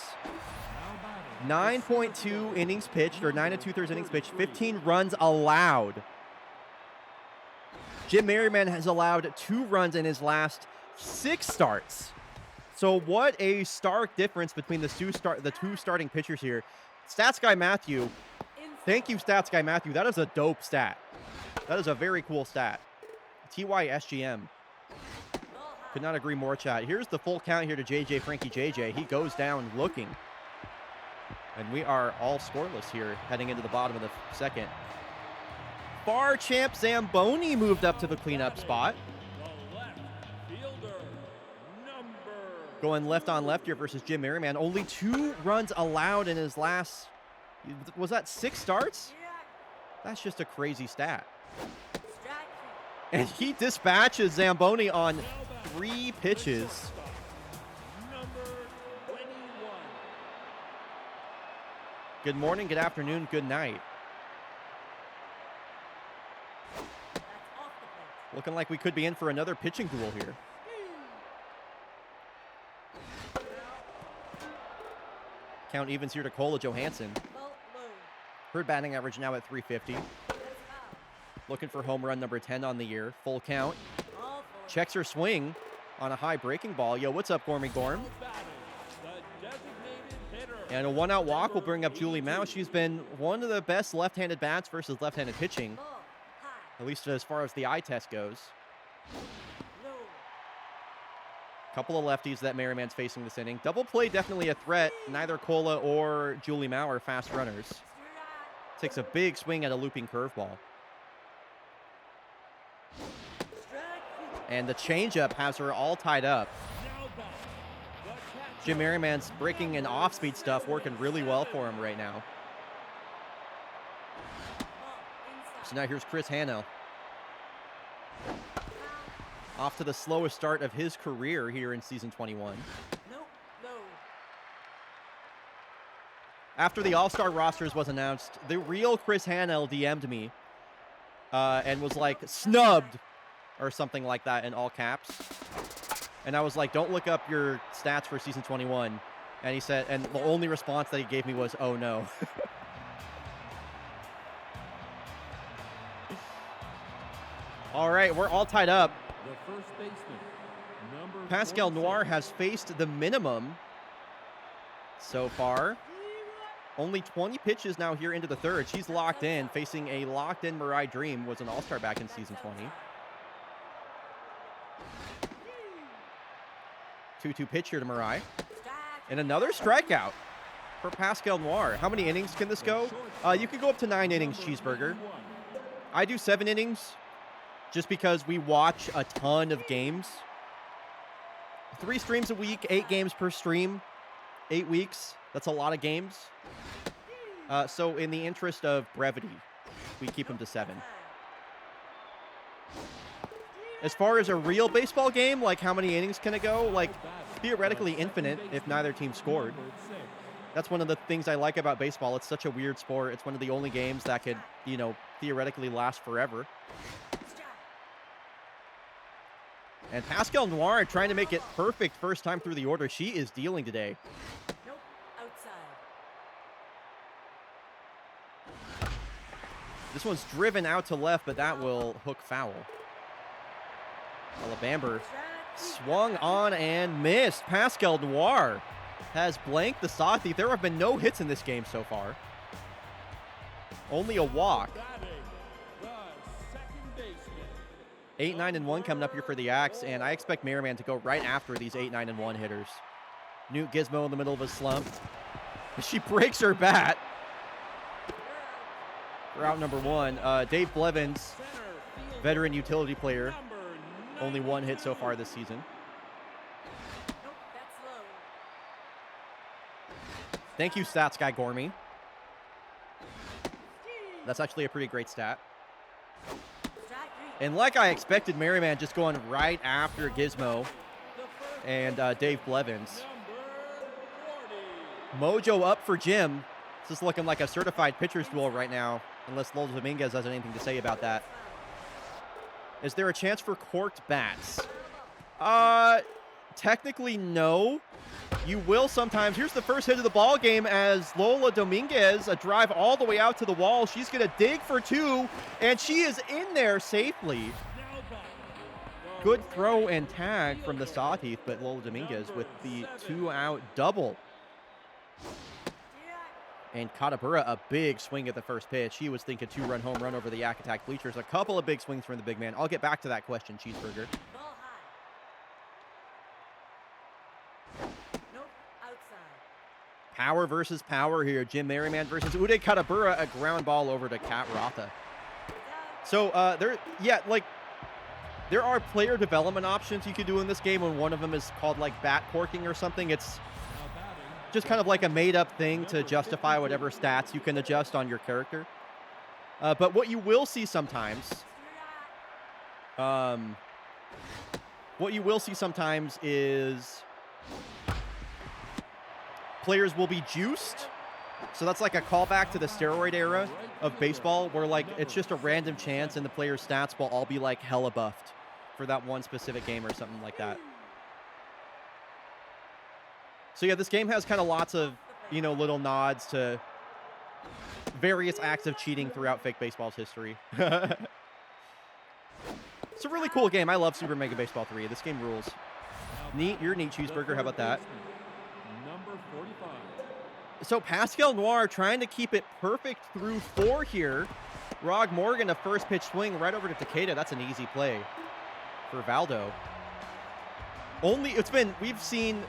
9.2 innings pitched, or 9 2/3 innings pitched, 15 runs allowed. Jim Merriman has allowed 2 runs in his last 6 starts. So what a stark difference between the 2 starting pitchers here. Stats Guy Matthew. Thank you, Stats Guy Matthew. That is a dope stat. That is a very cool stat. TYSGM. Could not agree more, chat. Here's the full count here to JJ Frankie JJ. He goes down looking. And we are all scoreless here heading into the bottom of the second. Far champ Zamboni moved up to the cleanup spot. Going left on left here versus Jim Merriman. Only 2 runs allowed in his last, was that 6 starts? That's just a crazy stat. And he dispatches Zamboni on 3 pitches. Good morning, good afternoon, good night. Looking like we could be in for another pitching duel here. Count evens here to Cola Johansson. Her batting average now at 350. Looking for home run number 10 on the year. Full count. Checks her swing on a high breaking ball. Yo, what's up, Gormy Gorm? And a 1-out walk will bring up Julie Mao. She's been one of the best left-handed bats versus left-handed pitching, at least as far as the eye test goes. Couple of lefties that Merriman's facing this inning. Double play definitely a threat. Neither Cola or Julie Mao are fast runners. Takes a big swing at a looping curveball. And the changeup has her all tied up. Jim Merriman's breaking and off-speed stuff working really well for him right now. So now here's Chris Hanno. Off to the slowest start of his career here in season 21. After the All-Star rosters was announced, the real Chris Hanel DM'd me and was like, snubbed, or something like that in all caps. And I was like, don't look up your stats for season 21. And he said, and the only response that he gave me was, oh no. All right, we're all tied up. The first baseman, number Pascal 26. Noir has faced the minimum so far. Only 20 pitches now here into the third. She's locked in, facing a locked-in Mariah Dream, was an all-star back in season 20. 2-2 pitch here to Mariah. And another strikeout for Pascal Noir. How many innings can this go? You can go up to 9 innings, Cheeseburger. I do 7 innings just because we watch a ton of games. 3 streams a week, 8 games per stream, 8 weeks. That's a lot of games. So in the interest of brevity, we keep them to 7. As far as a real baseball game, like how many innings can it go? Like theoretically infinite if neither team scored. That's one of the things I like about baseball. It's such a weird sport. It's one of the only games that could, you know, theoretically last forever. And Pascal Noir trying to make it perfect first time through the order. She is dealing today. This one's driven out to left, but that will hook foul. Alabama swung on and missed. Pascal Noir has blanked the saw thief. There have been no hits in this game so far. Only a walk. 8, 9, and 1 coming up here for the Axe, and I expect Merriman to go right after these 8, 9, and 1 hitters. Newt Gizmo in the middle of a slump. She breaks her bat. For out number 1, Dave Blevins, veteran utility player. Only 1 hit so far this season. Thank you, Stats Guy Gormy. That's actually a pretty great stat. And like I expected, Merriman just going right after Gizmo and Dave Blevins. Mojo up for Jim. This is looking like a certified pitcher's duel right now, unless Lolo Dominguez has anything to say about that. Is there a chance for corked bats? Technically, no. You will sometimes. Here's the first hit of the ball game as Lola Dominguez, a drive all the way out to the wall. She's going to dig for 2, and she is in there safely. Good throw and tag from the Sawteeth, but Lola Dominguez with the 2-out double. And Katabura, a big swing at the first pitch. He was thinking 2-run home run over the Yak Attack bleachers. A couple of big swings from the big man. I'll get back to that question, Cheeseburger. Ball high. Nope, outside. Power versus power here. Jim Merriman versus Uday Katabura. A ground ball over to Kat Rotha. So, there are player development options you could do in this game, and one of them is called, like, bat corking or something. It's just kind of like a made-up thing to justify whatever stats you can adjust on your character. But what you will see sometimes, is players will be juiced. So that's like a callback to the steroid era of baseball, where like it's just a random chance and the player's stats will all be like hella buffed for that one specific game or something like that. So yeah, this game has kind of lots of, you know, little nods to various acts of cheating throughout fake baseball's history. It's a really cool game. I love Super Mega Baseball 3. This game rules. Neat. You're a neat, Cheeseburger. How about that? Number 45. So Pascal Noir trying to keep it perfect through 4 here. Rog Morgan, a first pitch swing right over to Takeda. That's an easy play for Valdo. We've seen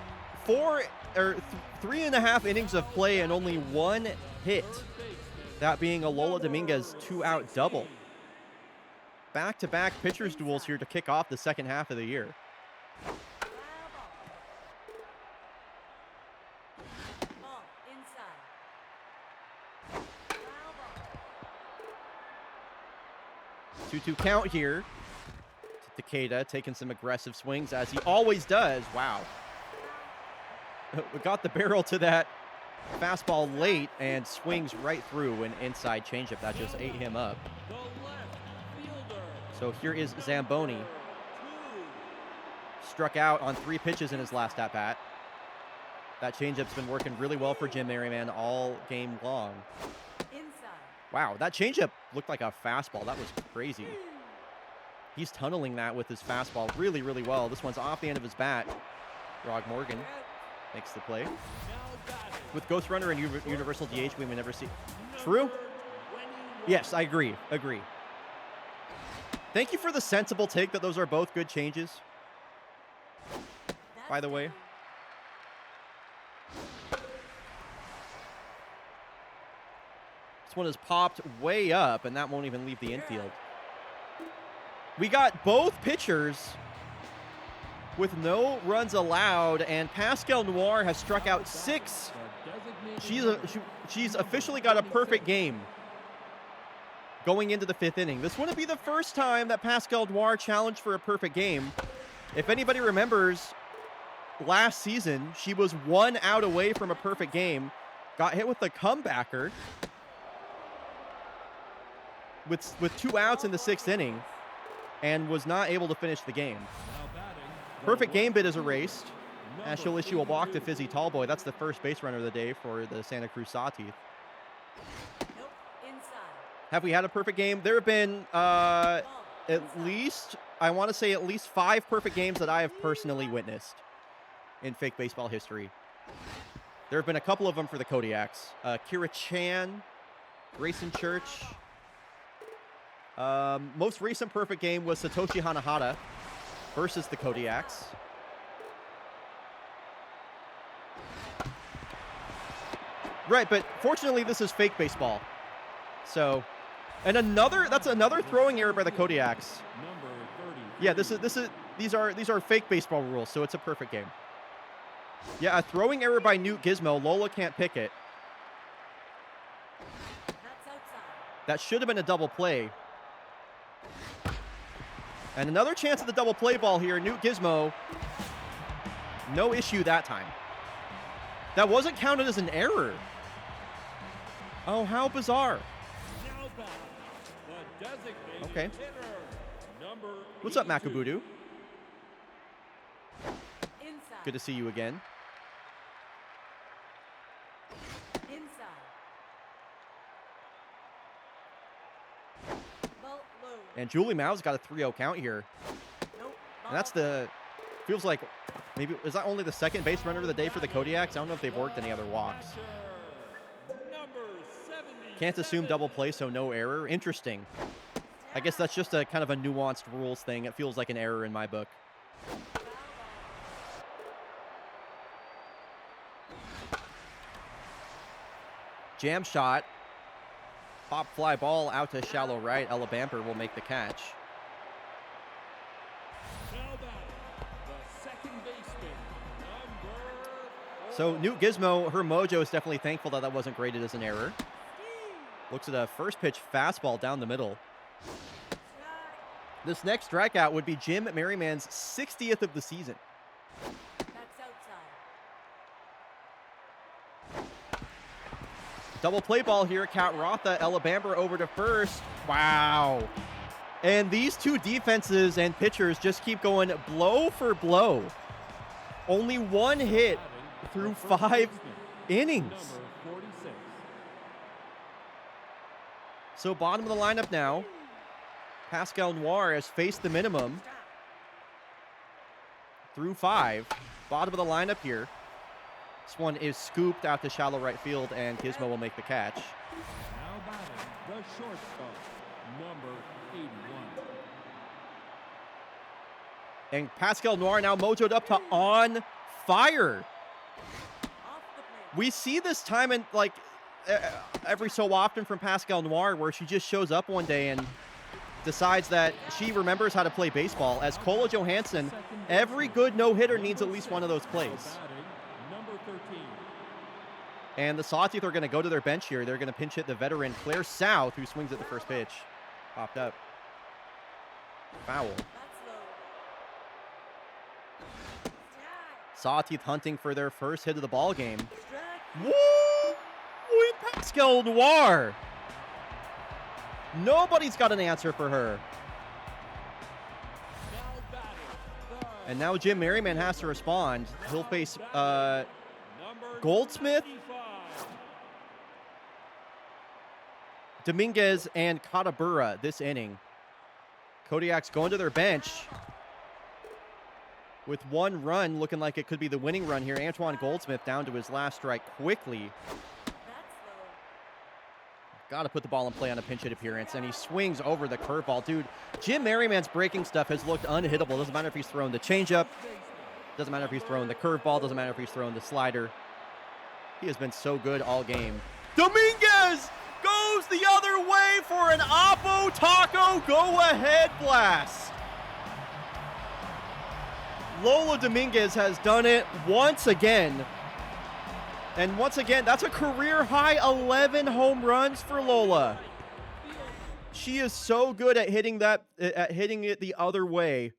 3.5 innings of play and only 1 hit. That being a Lola Dominguez 2-out double. Back-to-back pitchers duels here to kick off the second half of the year. Ball inside. 2-2 count here to Takeda, taking some aggressive swings as he always does. Wow. We got the barrel to that fastball late and swings right through an inside changeup that just ate him up. The left fielder. So here is Zamboni. Struck out on 3 pitches in his last at-bat. That changeup's been working really well for Jim Merriman all game long. Inside. Wow, that changeup looked like a fastball. That was crazy. He's tunneling that with his fastball really, really well. This one's off the end of his bat. Rog Morgan makes the play. With Ghost Runner and Universal DH, we may never see. True? Yes, I agree. Thank you for the sensible take that those are both good changes, by the way. This one is popped way up, and that won't even leave the infield. We got both pitchers with no runs allowed, and Pascal Noir has struck out 6. She's officially got a perfect game going into the 5th inning. This wouldn't be the first time that Pascal Noir challenged for a perfect game. If anybody remembers, last season, she was 1 out away from a perfect game, got hit with a comebacker with 2 outs in the 6th inning, and was not able to finish the game. Perfect game bid is erased, as she'll issue a walk to Fizzy Tallboy. That's the first base runner of the day for the Santa Cruz Sawteeth. Nope, inside. Have we had a perfect game? There have been at least 5 perfect games that I have personally witnessed in fake baseball history. There have been a couple of them for the Kodiaks. Kira Chan, Grayson Church. Most recent perfect game was Satoshi Hanahata versus the Kodiaks. Right, but fortunately this is fake baseball. So, and that's another throwing error by the Kodiaks. Yeah, these are fake baseball rules, so it's a perfect game. Yeah, a throwing error by Newt Gizmo. Lola can't pick it. That's outside. That should have been a double play. And another chance at the double play ball here. Newt Gizmo, no issue that time. That wasn't counted as an error. Oh, how bizarre. Okay. What's up, Makabudu? Inside. Good to see you again. Inside. Ball low. And Julie Mao's got a 3-0 count here. Nope. And that's feels like, maybe, is that only the second base runner of the day for the Kodiaks? I don't know if they've worked any other walks. Number Can't assume double play, so no error. Interesting. I guess that's just a kind of a nuanced rules thing. It feels like an error in my book. Jam shot. Pop fly ball out to shallow right. Ella Bamper will make the catch. So Newt Gizmo, her mojo is definitely thankful that that wasn't graded as an error. Looks at a first pitch fastball down the middle. This next strikeout would be Jim Merriman's 60th of the season. That's outside. Double play ball here. Kat Rotha, Ella Bamber over to first. Wow. And these two defenses and pitchers just keep going blow for blow. Only one hit through 5 innings. So bottom of the lineup now. Pascal Noir has faced the minimum through 5. Bottom of the lineup here. This one is scooped out to shallow right field, and Gizmo will make the catch. Now batting, the shortstop, number 81. And Pascal Noir now mojoed up to on fire. Off the plate. We see this time in like every so often from Pascal Noir, where she just shows up one day and decides that she remembers how to play baseball. As Kola Johansson, every good no-hitter needs at least one of those plays. Batting, number 13. And the Sawtooth are going to go to their bench here. They're going to pinch hit the veteran Claire South, who swings at the first pitch. Popped up. Foul. That's low. Sawtooth hunting for their first hit of the ball game. Strike. Woo! With Pascal Noir. Nobody's got an answer for her. Now batting, the And now Jim Merriman has to respond. He'll face number Goldsmith, 95. Dominguez, and Katabura this inning. Kodiak's going to their bench with one run, looking like it could be the winning run here. Antoine Goldsmith down to his last strike quickly. That's low. Got to put the ball in play on a pinch hit appearance, and he swings over the curveball. Dude, Jim Merriman's breaking stuff has looked unhittable. Doesn't matter if he's throwing the changeup. Doesn't matter if he's throwing the curveball. Doesn't matter if he's throwing the slider. He has been so good all game. Dominguez goes the other way for an Oppo Taco go-ahead blast. Lola Dominguez has done it once again. And once again, that's a career-high 11 home runs for Lola. She is so good at hitting it the other way.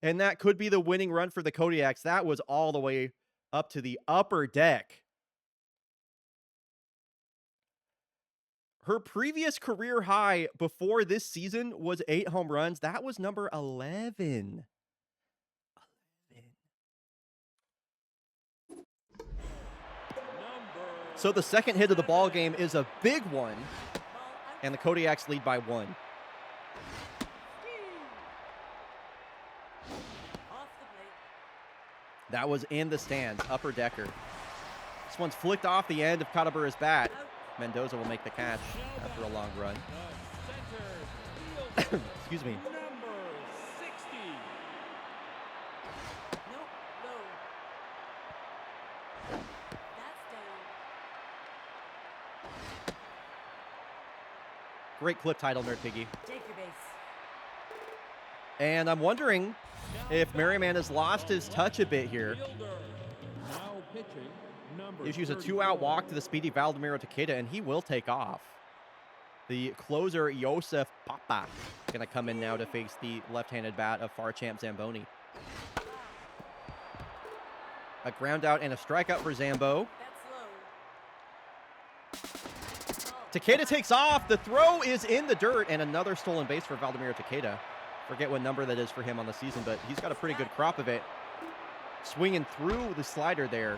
And that could be the winning run for the Kodiaks. That was all the way up to the upper deck. Her previous career high before this season was 8 home runs. That was number 11. So the second hit of the ball game is a big one, and the Kodiaks lead by 1. Off the plate. That was in the stands, upper decker. This one's flicked off the end of Katabura's bat. Mendoza will make the catch after a long run. The center fielder, Excuse me. number 60. Nope. Low. That's down. Great clip title, Nerd Piggy. Take your base. And I'm wondering if Merriman has lost his touch a bit here. Fielder, now pitching, number He issues a 34. 2-out walk to the speedy Valdemiro Takeda, and he will take off. The closer, Yosef Papa, going to come in now to face the left-handed bat of far champ Zamboni. A ground out and a strikeout for Zambo. That's low. Takeda takes off. The throw is in the dirt, and another stolen base for Valdemiro Takeda. Forget what number that is for him on the season, but he's got a pretty good crop of it. Swinging through the slider there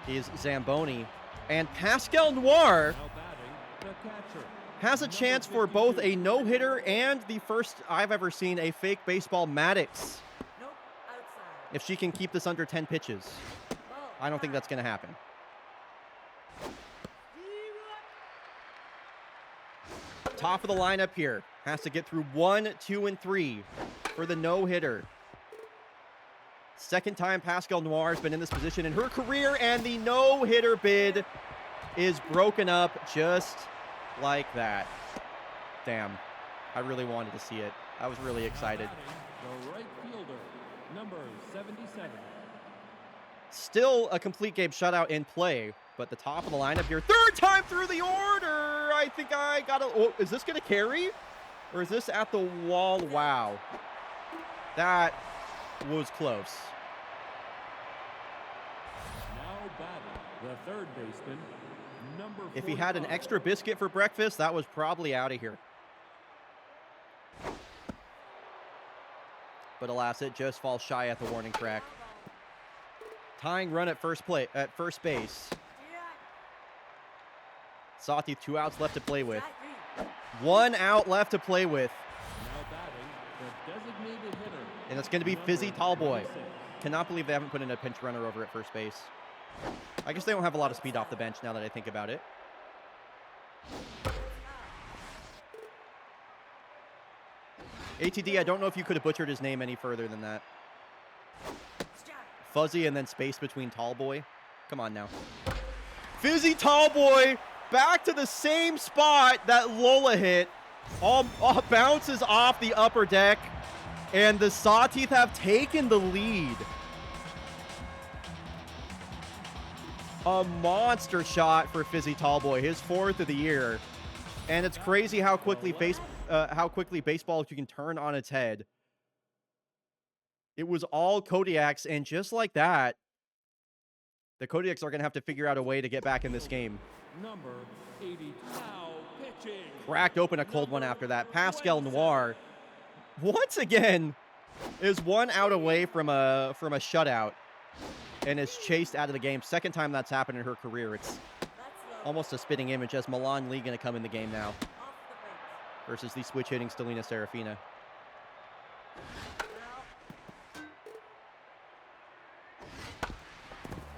is Zamboni. And Pascal Noir Now batting, the catcher. has a chance for both a no-hitter and the first I've ever seen a fake baseball Maddox Nope. Outside. if she can keep this under 10 pitches. Ball. I don't think that's going to happen. Top of the lineup here. Has to get through 1, 2, and 3 for the no-hitter. Second time Pascal Noir has been in this position in her career, and the no-hitter bid is broken up just like that. Damn. I really wanted to see it. I was really excited. The right fielder, number 77. Still a complete game shutout in play, but the top of the lineup here. Third time through the order. I think I got to... Oh, is this going to carry? Or is this at the wall? Wow. That was close. Now batting, the third baseman, number 45. If he had an extra biscuit for breakfast, that was probably out of here. But alas, it just falls shy at the warning track. Tying run at first base. Sawteeth, 2 outs left to play with. 1 out left to play with. Now batting, the designated hitter. And it's going to be Fizzy number Tallboy. 26. Cannot believe they haven't put in a pinch runner over at first base. I guess they don't have a lot of speed off the bench now that I think about it. ATD, I don't know if you could have butchered his name any further than that. Fuzzy and then space between Tallboy. Come on now. Fizzy Tallboy back to the same spot that Lola hit. All bounces off the upper deck. And the Sawteeth have taken the lead. A monster shot for Fizzy Tallboy, his 4th of the year. And it's crazy how quickly baseball you can turn on its head. It was all Kodiaks, and just like that, the Kodiaks are going to have to figure out a way to get back in this game. Number 82. Now pitching. Cracked open a cold one after that. Pascal Noir, once again, is 1 out away from a shutout and is chased out of the game. Second time that's happened in her career. It's almost a spitting image as Milan Lee going to come in the game now versus the switch-hitting Stelina Serafina.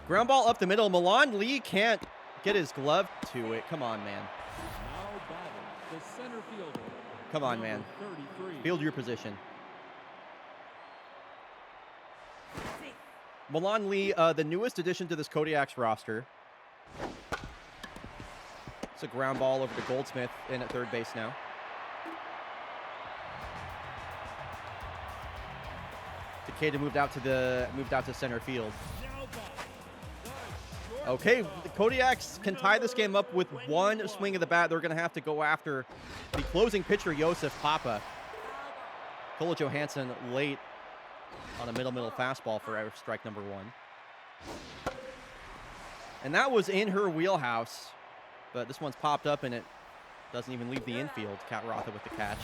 Ground ball up the middle. Milan Lee can't get his glove to it. Come on, man. Now batting, the center fielder. Come on, man. number 33. Field your position. Milan Lee, the newest addition to this Kodiaks roster. It's a ground ball over to Goldsmith in at third base now. Takeda moved out to center field. Okay, the Kodiaks can tie this game up with 1 swing of the bat. They're going to have to go after the closing pitcher, Josef Papa. Kola Johansson late on a middle fastball for strike number 1. And that was in her wheelhouse, but this one's popped up and it doesn't even leave the infield. Kat Rotha with the catch.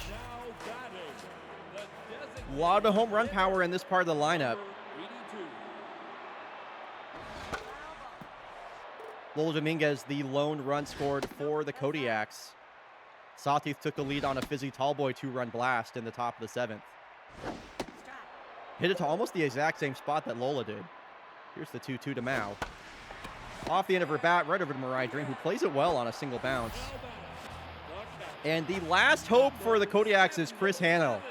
A lot of home run power in this part of the lineup. Lola Dominguez, the lone run scored for the Kodiaks. Sawteeth took the lead on a Fizzy Tallboy 2-run blast in the top of the 7th. Hit it to almost the exact same spot that Lola did. Here's the 2-2 to Mao. Off the end of her bat, right over to Mariah Dream, who plays it well on a single bounce. And the last hope for the Kodiaks is Chris Hanno.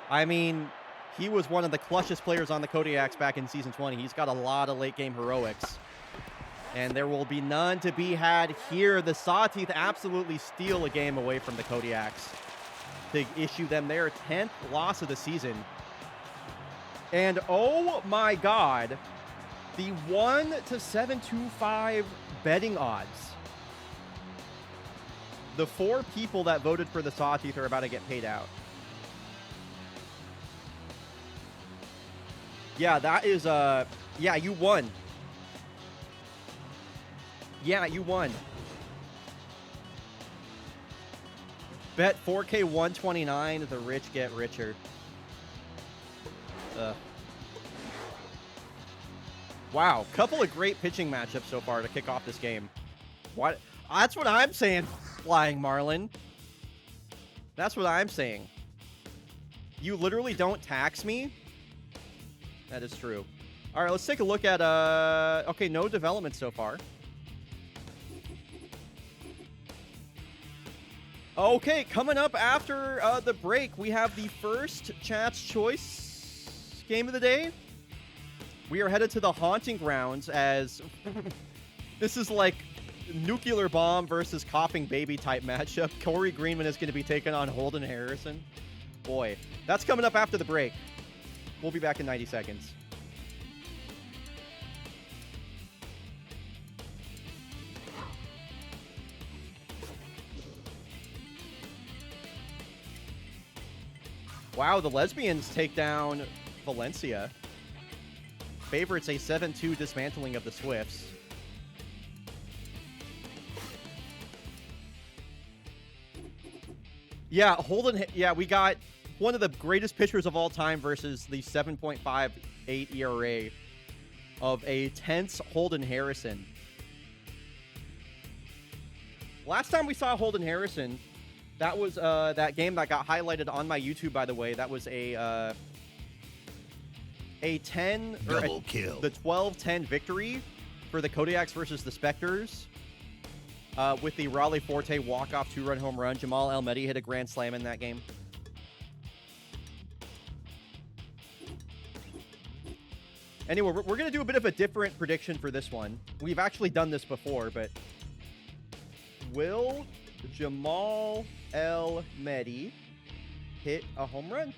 I mean, he was one of the clutchest players on the Kodiaks back in Season 20. He's got a lot of late-game heroics. And there will be none to be had here. The Sawteeth absolutely steal a game away from the Kodiaks to issue them their 10th loss of the season. And oh my God, the 1 to 725 betting odds. The 4 people that voted for the Sawteeth are about to get paid out. Yeah, that is, yeah, you won. Yeah, you won. Bet 4K 129, the rich get richer. Wow, couple of great pitching matchups so far to kick off this game. What? That's what I'm saying, Flying Marlin. That's what I'm saying. You literally don't tax me? That is true. All right, let's take a look at, okay, no development so far. Okay, coming up after the break, we have the first Chat's Choice game of the day. We are headed to the Haunting Grounds as this is like nuclear bomb versus coughing baby type matchup. Corey Greenman is going to be taking on Holden Harrison. Boy, that's coming up after the break. We'll be back in 90 seconds. Wow, the Lesbians take down Valencia. Favorites a 7-2 dismantling of the Swifts. Yeah, Holden. Yeah, we got one of the greatest pitchers of all time versus the 7.58 ERA of a tense Holden Harrison. Last time we saw Holden Harrison, that was that game that got highlighted on my YouTube, by the way. That was a 10 double kill. The 12-10 victory for the Kodiaks versus the Spectres. With the Raleigh Forte walk-off 2-run home run. Jamal Almedi hit a grand slam in that game. Anyway, we're going to do a bit of a different prediction for this one. We've actually done this before, but will Jamal Almedi hit a home run?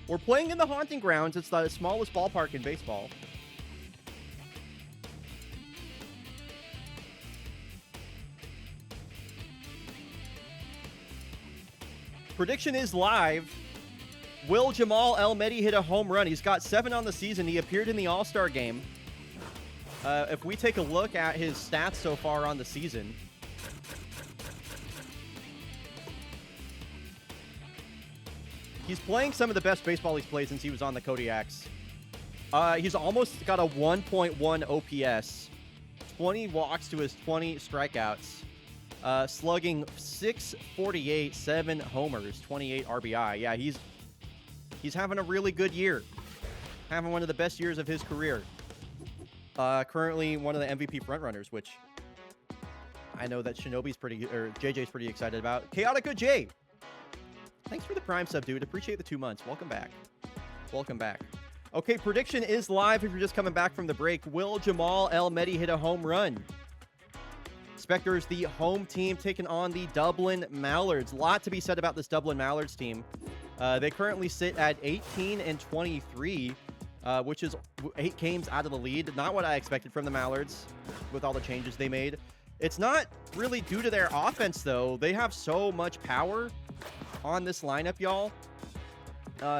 We're playing in the Haunting Grounds. It's the smallest ballpark in baseball. Prediction is live. Will Jamal Almedi hit a home run? He's got 7 on the season. He appeared in the All-Star game. If we take a look at his stats so far on the season, he's playing some of the best baseball he's played since he was on the Kodiaks. He's almost got a 1.1 OPS, 20 walks to his 20 strikeouts. Slugging .648, 7 homers, 28 RBI. Yeah, he's having a really good year. Having one of the best years of his career. Currently one of the MVP frontrunners, which I know that JJ's pretty excited about. Chaotica J, thanks for the Prime sub, dude. Appreciate the 2 months. Welcome back. Welcome back. Okay, prediction is live if you're just coming back from the break. Will Jamal Almedi hit a home run? Spectres, the home team, taking on the Dublin Mallards. A lot to be said about this Dublin Mallards team. They currently sit at 18-23, which is 8 games out of the lead. Not what I expected from the Mallards with all the changes they made. It's not really due to their offense, though. They have so much power on this lineup, y'all.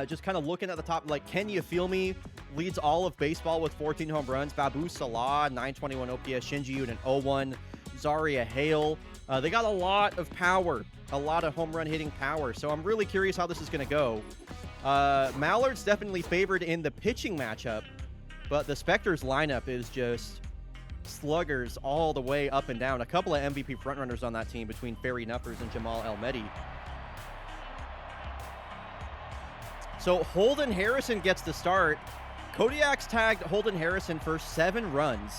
Just kind of looking at the top, like, Can You Feel Me leads all of baseball with 14 home runs. Babu Salah, 921 OPS. Shinji Yuden, 0-1. Zaria Hale. They got a lot of power, a lot of home run hitting power. So I'm really curious how this is going to go. Mallard's definitely favored in the pitching matchup, but the Spectres lineup is just sluggers all the way up and down. A couple of MVP frontrunners on that team between Ferry Nuffers and Jamal Almedi. So Holden Harrison gets the start. Kodiaks tagged Holden Harrison for 7 runs.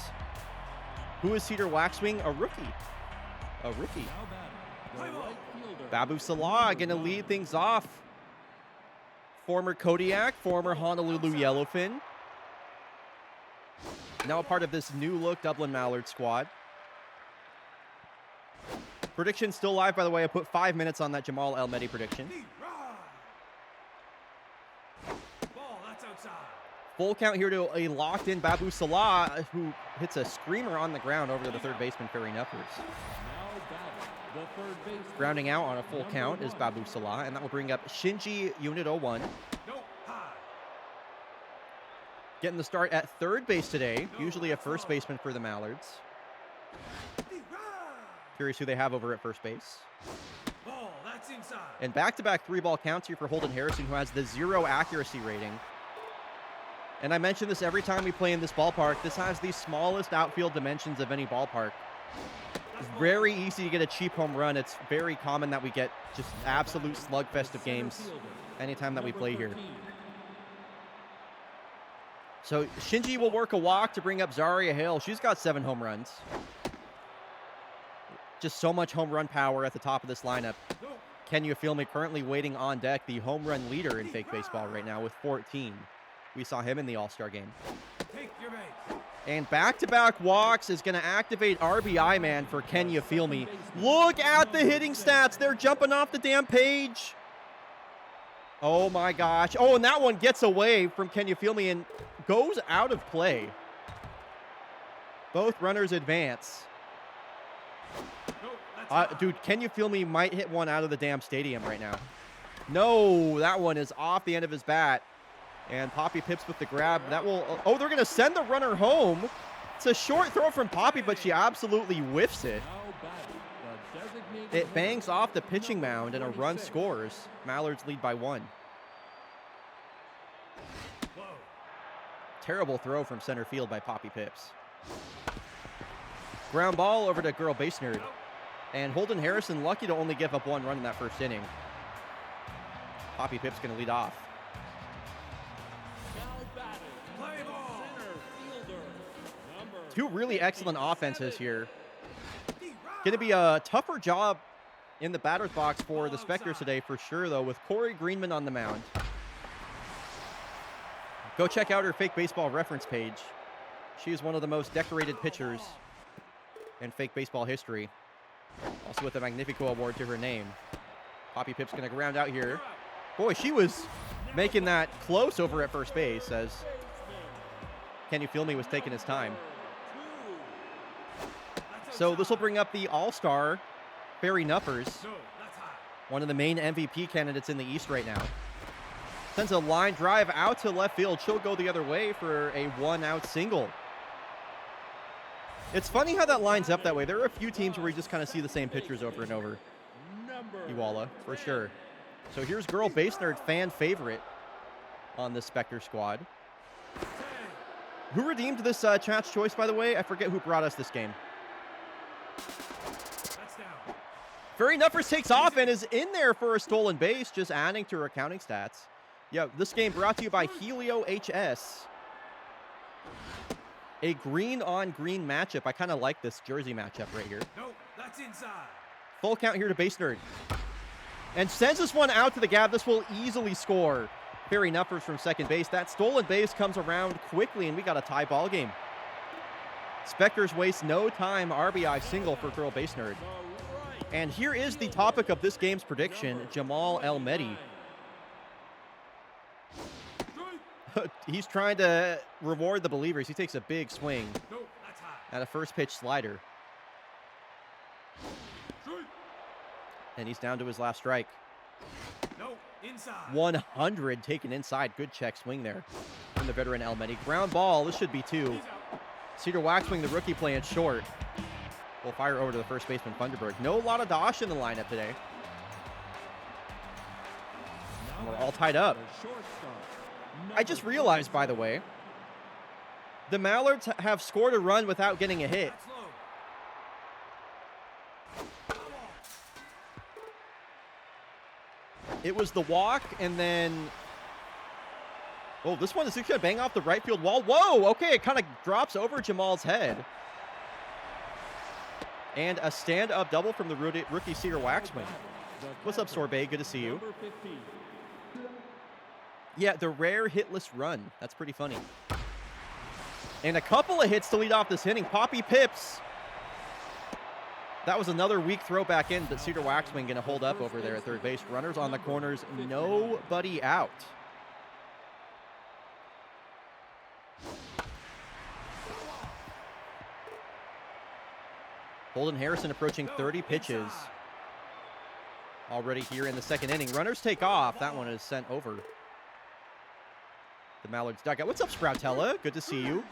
Who is Cedar Waxwing? A rookie. A rookie. Babu Salah going to lead things off. Former Kodiak, former Honolulu Yellowfin. Now a part of this new look Dublin Mallard squad. Prediction still live, by the way. I put 5 minutes on that Jamal Almedi prediction. Full count here to a locked-in Babu Salah, who hits a screamer on the ground over to the third baseman, Ferry Nuffers. Grounding out on a full count is Babu Salah, and that will bring up Shinji Unit 01. Getting the start at third base today, usually a first baseman for the Mallards. Curious who they have over at first base. And back-to-back 3-ball counts here for Holden Harrison, who has the 0 accuracy rating. And I mention this every time we play in this ballpark. This has the smallest outfield dimensions of any ballpark. It's very easy to get a cheap home run. It's very common that we get just absolute slugfest of games anytime that we play here. So Shinji will work a walk to bring up Zaria Hale. She's got 7 home runs. Just so much home run power at the top of this lineup. Can you feel me? Currently waiting on deck, the home run leader in fake baseball right now with 14. We saw him in the All-Star game. Take your base. And back-to-back walks is going to activate RBI man for Can You Feel Me. Look at the hitting stats. They're jumping off the damn page. Oh, my gosh. Oh, and that one gets away from Can You Feel Me and goes out of play. Both runners advance. Dude, Can You Feel Me might hit one out of the damn stadium right now. No, that one is off the end of his bat. And Poppy Pips with the grab. That will... Oh, they're going to send the runner home. It's a short throw from Poppy, but she absolutely whiffs it. It bangs off the pitching mound, and a run scores. Mallards lead by 1. Terrible throw from center field by Poppy Pips. Ground ball over to Girl Base Nerd. And Holden Harrison lucky to only give up 1 run in that first inning. Poppy Pips going to lead off. Two really excellent offenses here. Going to be a tougher job in the batter's box for the Spectres today for sure, though, with Corey Greenman on the mound. Go check out her fake baseball reference page. She is one of the most decorated pitchers in fake baseball history. Also with a Magnifico award to her name. Poppy Pips going to ground out here. Boy, she was making that close over at first base as Can You Feel Me was taking his time. So this will bring up the All-Star, Barry Nuppers, one of the main MVP candidates in the East right now. Sends a line drive out to left field. She'll go the other way for a 1-out single. It's funny how that lines up that way. There are a few teams where we just kind of see the same pitchers over and over. Iwala, for sure. So here's Girl Base Nerd, fan favorite on the Spectre squad. Who redeemed this chat's choice, by the way? I forget who brought us this game. Barry Nuppers takes off and is in there for a stolen base, just adding to her counting stats. Yeah, this game brought to you by Helio HS. A green-on-green matchup. I kind of like this jersey matchup right here. No, that's inside. Full count here to Base Nerd. And sends this one out to the gap. This will easily score. Barry Nuppers from second base. That stolen base comes around quickly, and we got a tie ball game. Spectres waste no time. RBI single for Girl Base Nerd. And here is the topic of this game's prediction, Jamal El-Mehdi. He's trying to reward the believers. He takes a big swing at a first pitch slider. And he's down to his last strike. 100 taken inside. Good check swing there from the veteran El-Mehdi. Ground ball. This should be 2. Cedar Waxwing, the rookie, playing short. Will fire over to the first baseman, Funderburg. No lot of Dosh in the lineup today. And we're all tied up. I just realized, by the way, the Mallards have scored a run without getting a hit. It was the walk, and then... Oh, this one is going to bang off the right field wall. Whoa, okay, it kind of drops over Jamal's head. And a stand-up double from the rookie Cedar Waxwing. What's up, Sorbet? Good to see you. Yeah, the rare hitless run. That's pretty funny. And a couple of hits to lead off this inning. Poppy Pips. That was another weak throw back in, but Cedar Waxwing going to hold up over there at third base. Runners on the corners, nobody out. Holden Harrison approaching 30 pitches already here in the second inning. Runners take off. That one is sent over the Mallards dugout. What's up, Sproutella? Good to see you.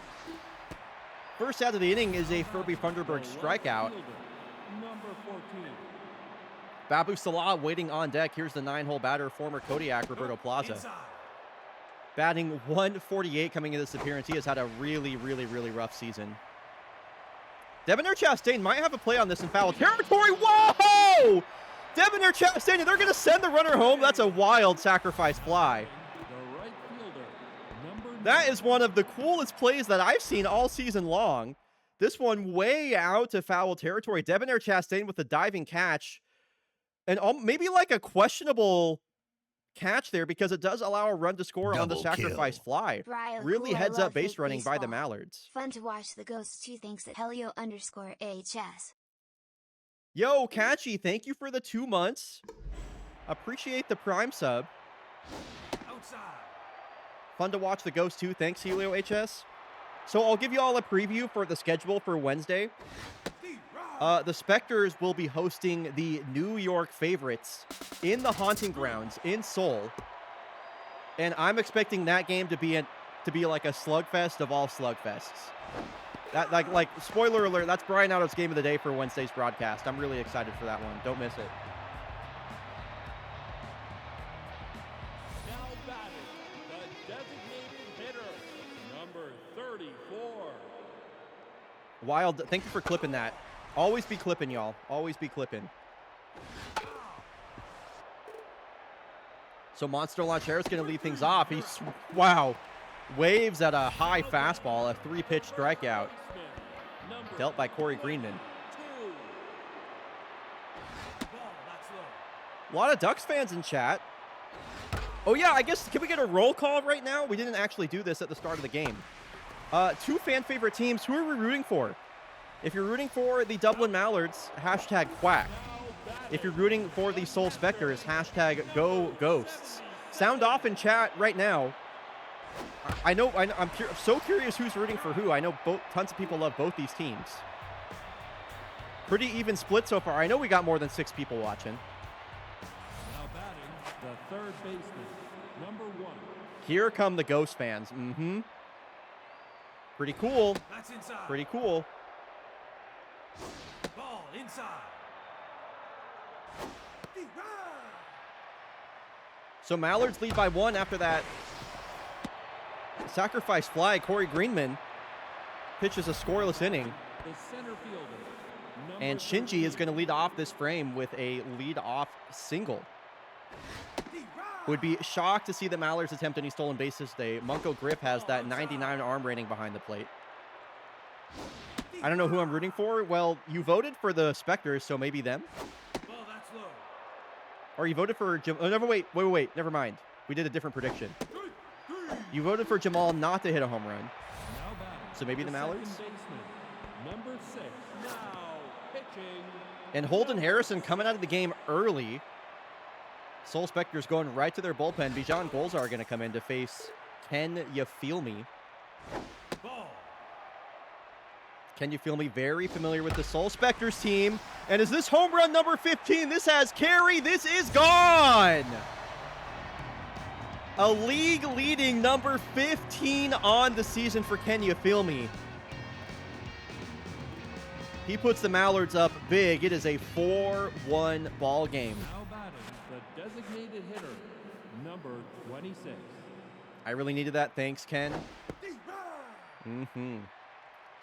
First out of the inning is a Furby Funderburg strikeout. Babu Salah waiting on deck. Here's the 9-hole batter, former Kodiak, Roberto Plaza. Batting 148 coming into this appearance. He has had a really, really, really rough season. Debonair Chastain might have a play on this in foul territory. Whoa! Debonair Chastain, they're going to send the runner home. That's a wild sacrifice fly. That is one of the coolest plays that I've seen all season long. This one way out to foul territory. Debonair Chastain with the diving catch. maybe like a questionable catch there because it does allow a run to score on the Double sacrifice kill. fly. Bryo, Really cool, I heads love up base fake running by the baseball. Mallards. Fun to watch the ghosts too. Thanks at Helio_HS. Yo, Catchy, thank you for the 2 months. Appreciate the Prime sub. Outside. Fun to watch the Ghost too. Thanks, Helio HS. So I'll give you all a preview for the schedule for Wednesday. The Spectres will be hosting the New York Favorites in the Haunting Grounds in Seoul. And I'm expecting that game to be like a slugfest of all slugfests. That like spoiler alert, that's Bryonato's game of the day for Wednesday's broadcast. I'm really excited for that one. Don't miss it. Now batting, the designated hitter, number 34. Wild, thank you for clipping that. Always be clipping, y'all. Always be clipping. So Monster Launcher is going to lead things off. He's, wow, waves at a high fastball, a 3-pitch strikeout. Dealt by Corey Greenman. A lot of Ducks fans in chat. Oh yeah, I guess, can we get a roll call right now? We didn't actually do this at the start of the game. 2 fan favorite teams, who are we rooting for? If you're rooting for the Dublin Mallards, hashtag quack. If you're rooting for the Seoul Spectres, hashtag go Ghosts. Sound off in chat right now. I'm so curious who's rooting for who. I know tons of people love both these teams. Pretty even split so far. I know we got more than 6 people watching. Now batting, the third baseman, number 1. Here come the Ghost fans. Pretty cool. That's inside. Pretty cool. Ball inside. So Mallards lead by 1 after that sacrifice fly. Corey Greenman pitches a scoreless inning. The center fielder, number And Shinji is 38. going to lead off this frame with a lead-off single. Would be shocked to see the Mallards attempt any stolen bases today. Munko Griff has that 99 arm rating behind the plate. I don't know who I'm rooting for. Well, you voted for the Spectres, so maybe them. Ball that's low. Or you voted for Jim. Oh, never wait. Never mind. We did a different prediction. You voted for Jamal not to hit a home run. Now batting, So maybe the Mallards? second baseman, number 6. Now pitching. And Holden Harrison coming out of the game early. Seoul Spectres going right to their bullpen. Bijan Golzar going to come in to face Can You Feel Me? Ball. Can You Feel Me? Very familiar with the Seoul Spectres team. And is this home run number 15? This has carry. This is gone. A league-leading number 15 on the season for Can You Feel Me? He puts the Mallards up big. It is a 4-1 ball game. Now batting, the designated hitter, number 26. I really needed that. Thanks, Ken.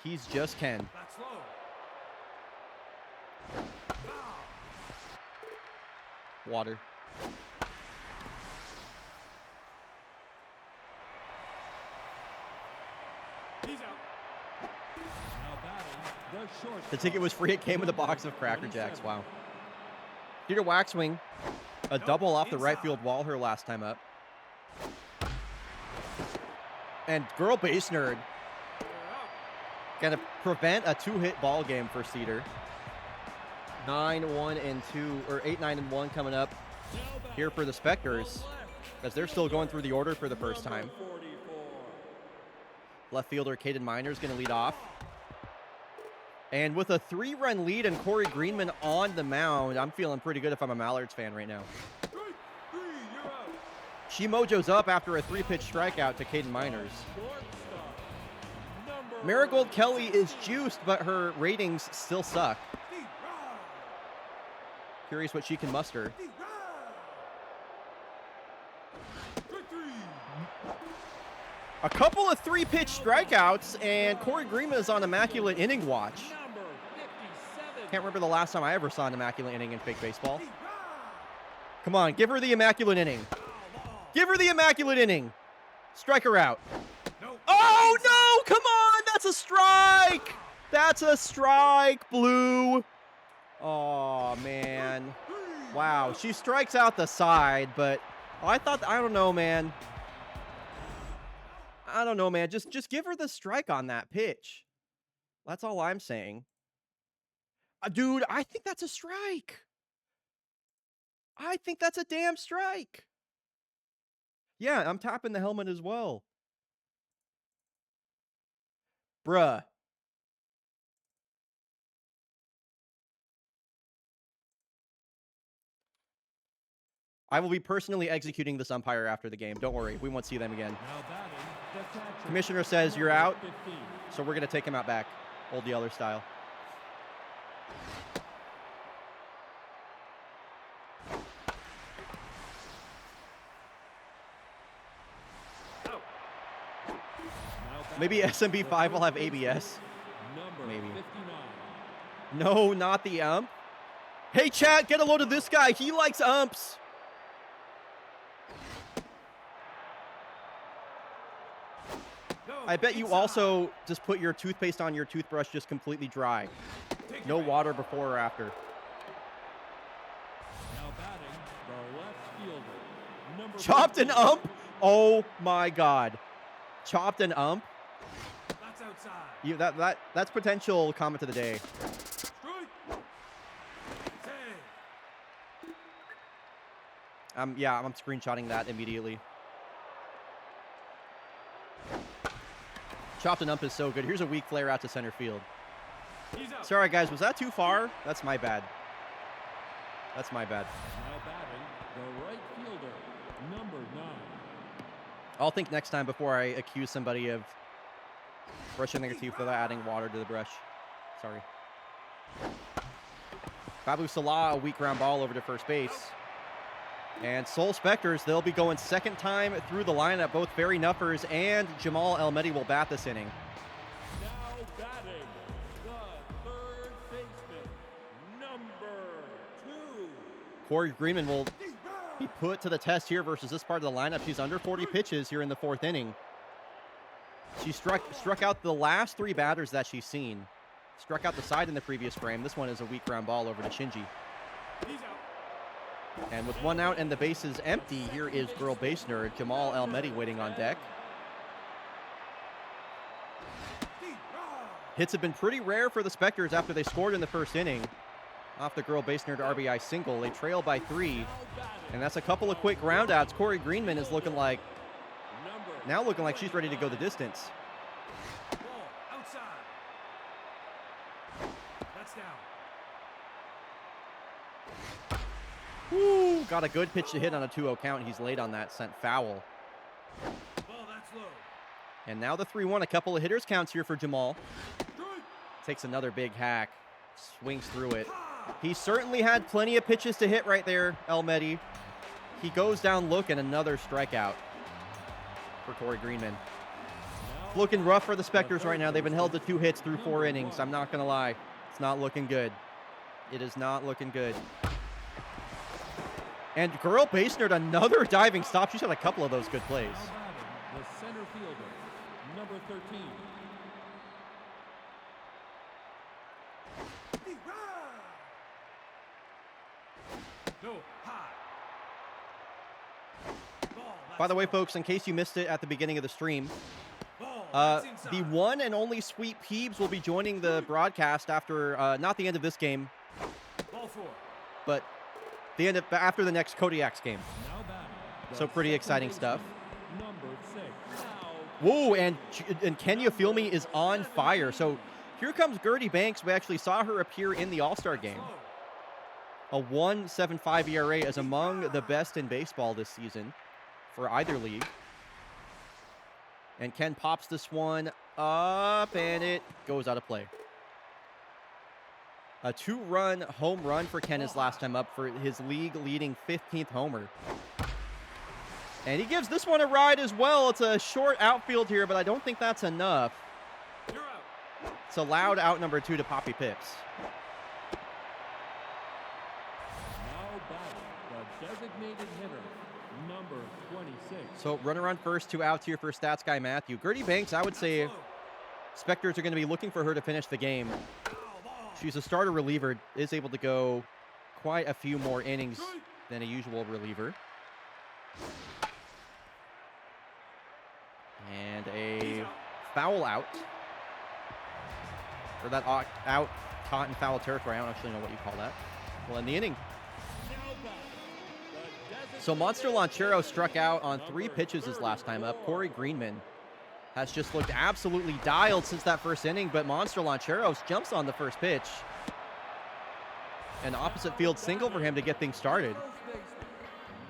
He's just Ken. That's low. Water. He's out. Now batting, the short. The ticket was free. It came with a box of Cracker Jacks. Wow. Peter Waxwing, a double off the right field wall her last time up. And Girl Base Nerd gonna prevent a 2-hit ball game for Cedar. 9-1-2 or 8-9-1 coming up here for the Spectres, as they're still going through the order for the first time. Left fielder Caden Miner's going to lead off. And with a 3-run lead and Corey Greenman on the mound, I'm feeling pretty good if I'm a Mallards fan right now. She mojo's up after a 3-pitch strikeout to Caden Miners. Marigold Kelly is juiced, but her ratings still suck. Curious what she can muster. A couple of 3-pitch strikeouts, and Corey Greenman is on immaculate inning watch. Can't remember the last time I ever saw an immaculate inning in fake baseball. Come on, give her the immaculate inning. Give her the immaculate inning. Strike her out. Oh, no! Come on! That's a strike! That's a strike, Blue. Oh, man. Wow, she strikes out the side, but I don't know, man. I don't know, man. Just give her the strike on that pitch. That's all I'm saying. Dude, I think that's a strike. I think that's a damn strike. Yeah, I'm tapping the helmet as well. Bruh. I will be personally executing this umpire after the game. Don't worry. We won't see them again. Now batting, the catcher, Commissioner says you're out, 15. so we're going to take him out back. Old Yeller style. Out. Now Maybe batting, SMB5 the will have third baseman, ABS. Number Maybe. 59. No, not the ump. Hey, chat, get a load of this guy. He likes umps. I bet you also just put your toothpaste on your toothbrush just completely dry. No water before or after. Now batting, the left fielder. Number Chopped an 15. ump? Oh my god. Chopped an ump? That's outside. That's potential comment of the day. Strike. Save. Yeah, I'm screenshotting that immediately. Chopped and ump is so good. Here's a weak flare out to center field. He's out. Sorry, guys. Was that too far? That's my bad. That's my bad. Now batting, the right fielder. Number 9. I'll think next time before I accuse somebody of brushing their teeth without adding water to the brush. Sorry. Babu Salah, a weak ground ball over to first base. And Soul Spectres, they'll be going second time through the lineup. Both Barry Nuffers and Jamal Elmedi will bat this inning. Now batting, the third baseman. Number 2. Corey Greenman will be put to the test here versus this part of the lineup. She's under 40 pitches here in the fourth inning. She struck out the last 3 batters that she's seen. Struck out the side in the previous frame. This one is a weak ground ball over to Shinji. He's out. And with 1 out and the bases empty, here is girl base nerd Jamal Elmedi waiting on deck. Hits have been pretty rare for the Spectres after they scored in the first inning. Off the girl base nerd RBI single, they trail by 3. And that's a couple of quick groundouts. Corey Greenman is looking like she's ready to go the distance. Ball outside. That's down. Woo, got a good pitch to hit on a 2-0 count. He's late on that, sent foul. Ball that's low. And now the 3-1, a couple of hitters counts here for Jamal. Strike. Takes another big hack, swings through it. He certainly had plenty of pitches to hit right there, Elmedi. He goes down looking, another strikeout for Corey Greenman. Looking rough for the Spectres right now. They've been held to 2 hits through 4 innings. I'm not going to lie. It's not looking good. It is not looking good. And girl base nerd, another diving stop. She's had a couple of those good plays. Now batting, the center fielder. Number 13. Go high. Ball By the way, that's folks, in case you missed it at the beginning of the stream, low. Ball that's the inside. one and only Sweet Peebs will be joining the broadcast after, not the end of this game, Ball 4. but after the next Kodiak's game. Now batting, the So pretty second exciting baseman, stuff. Number 6. Now Whoa, and Kenya Feel Me is on fire. So here comes Gertie Banks. We actually saw her appear in the All-Star game. A 1.75 ERA is among the best in baseball this season for either league. And Ken pops this one up, and it goes out of play. A 2-run home run for Ken his last time up for his league-leading 15th homer. And he gives this one a ride as well. It's a short outfield here, but I don't think that's enough. you're out. It's a loud out number 2 to Poppy Pips. Now batting, the designated hitter. Number 26. So runner on first, 2 outs here for stats guy Matthew. Gertie Banks, I would say Spectres are going to be looking for her to finish the game. She's a starter reliever, is able to go quite a few more innings than a usual reliever. And a foul out. Or that out caught in foul territory. I don't actually know what you call that. Well, in the inning. So Monster Lanchero struck out on 3 pitches his last time up. Corey Greenman has just looked absolutely dialed since that first inning, but Monster Lancheros jumps on the first pitch. An opposite field single for him to get things started.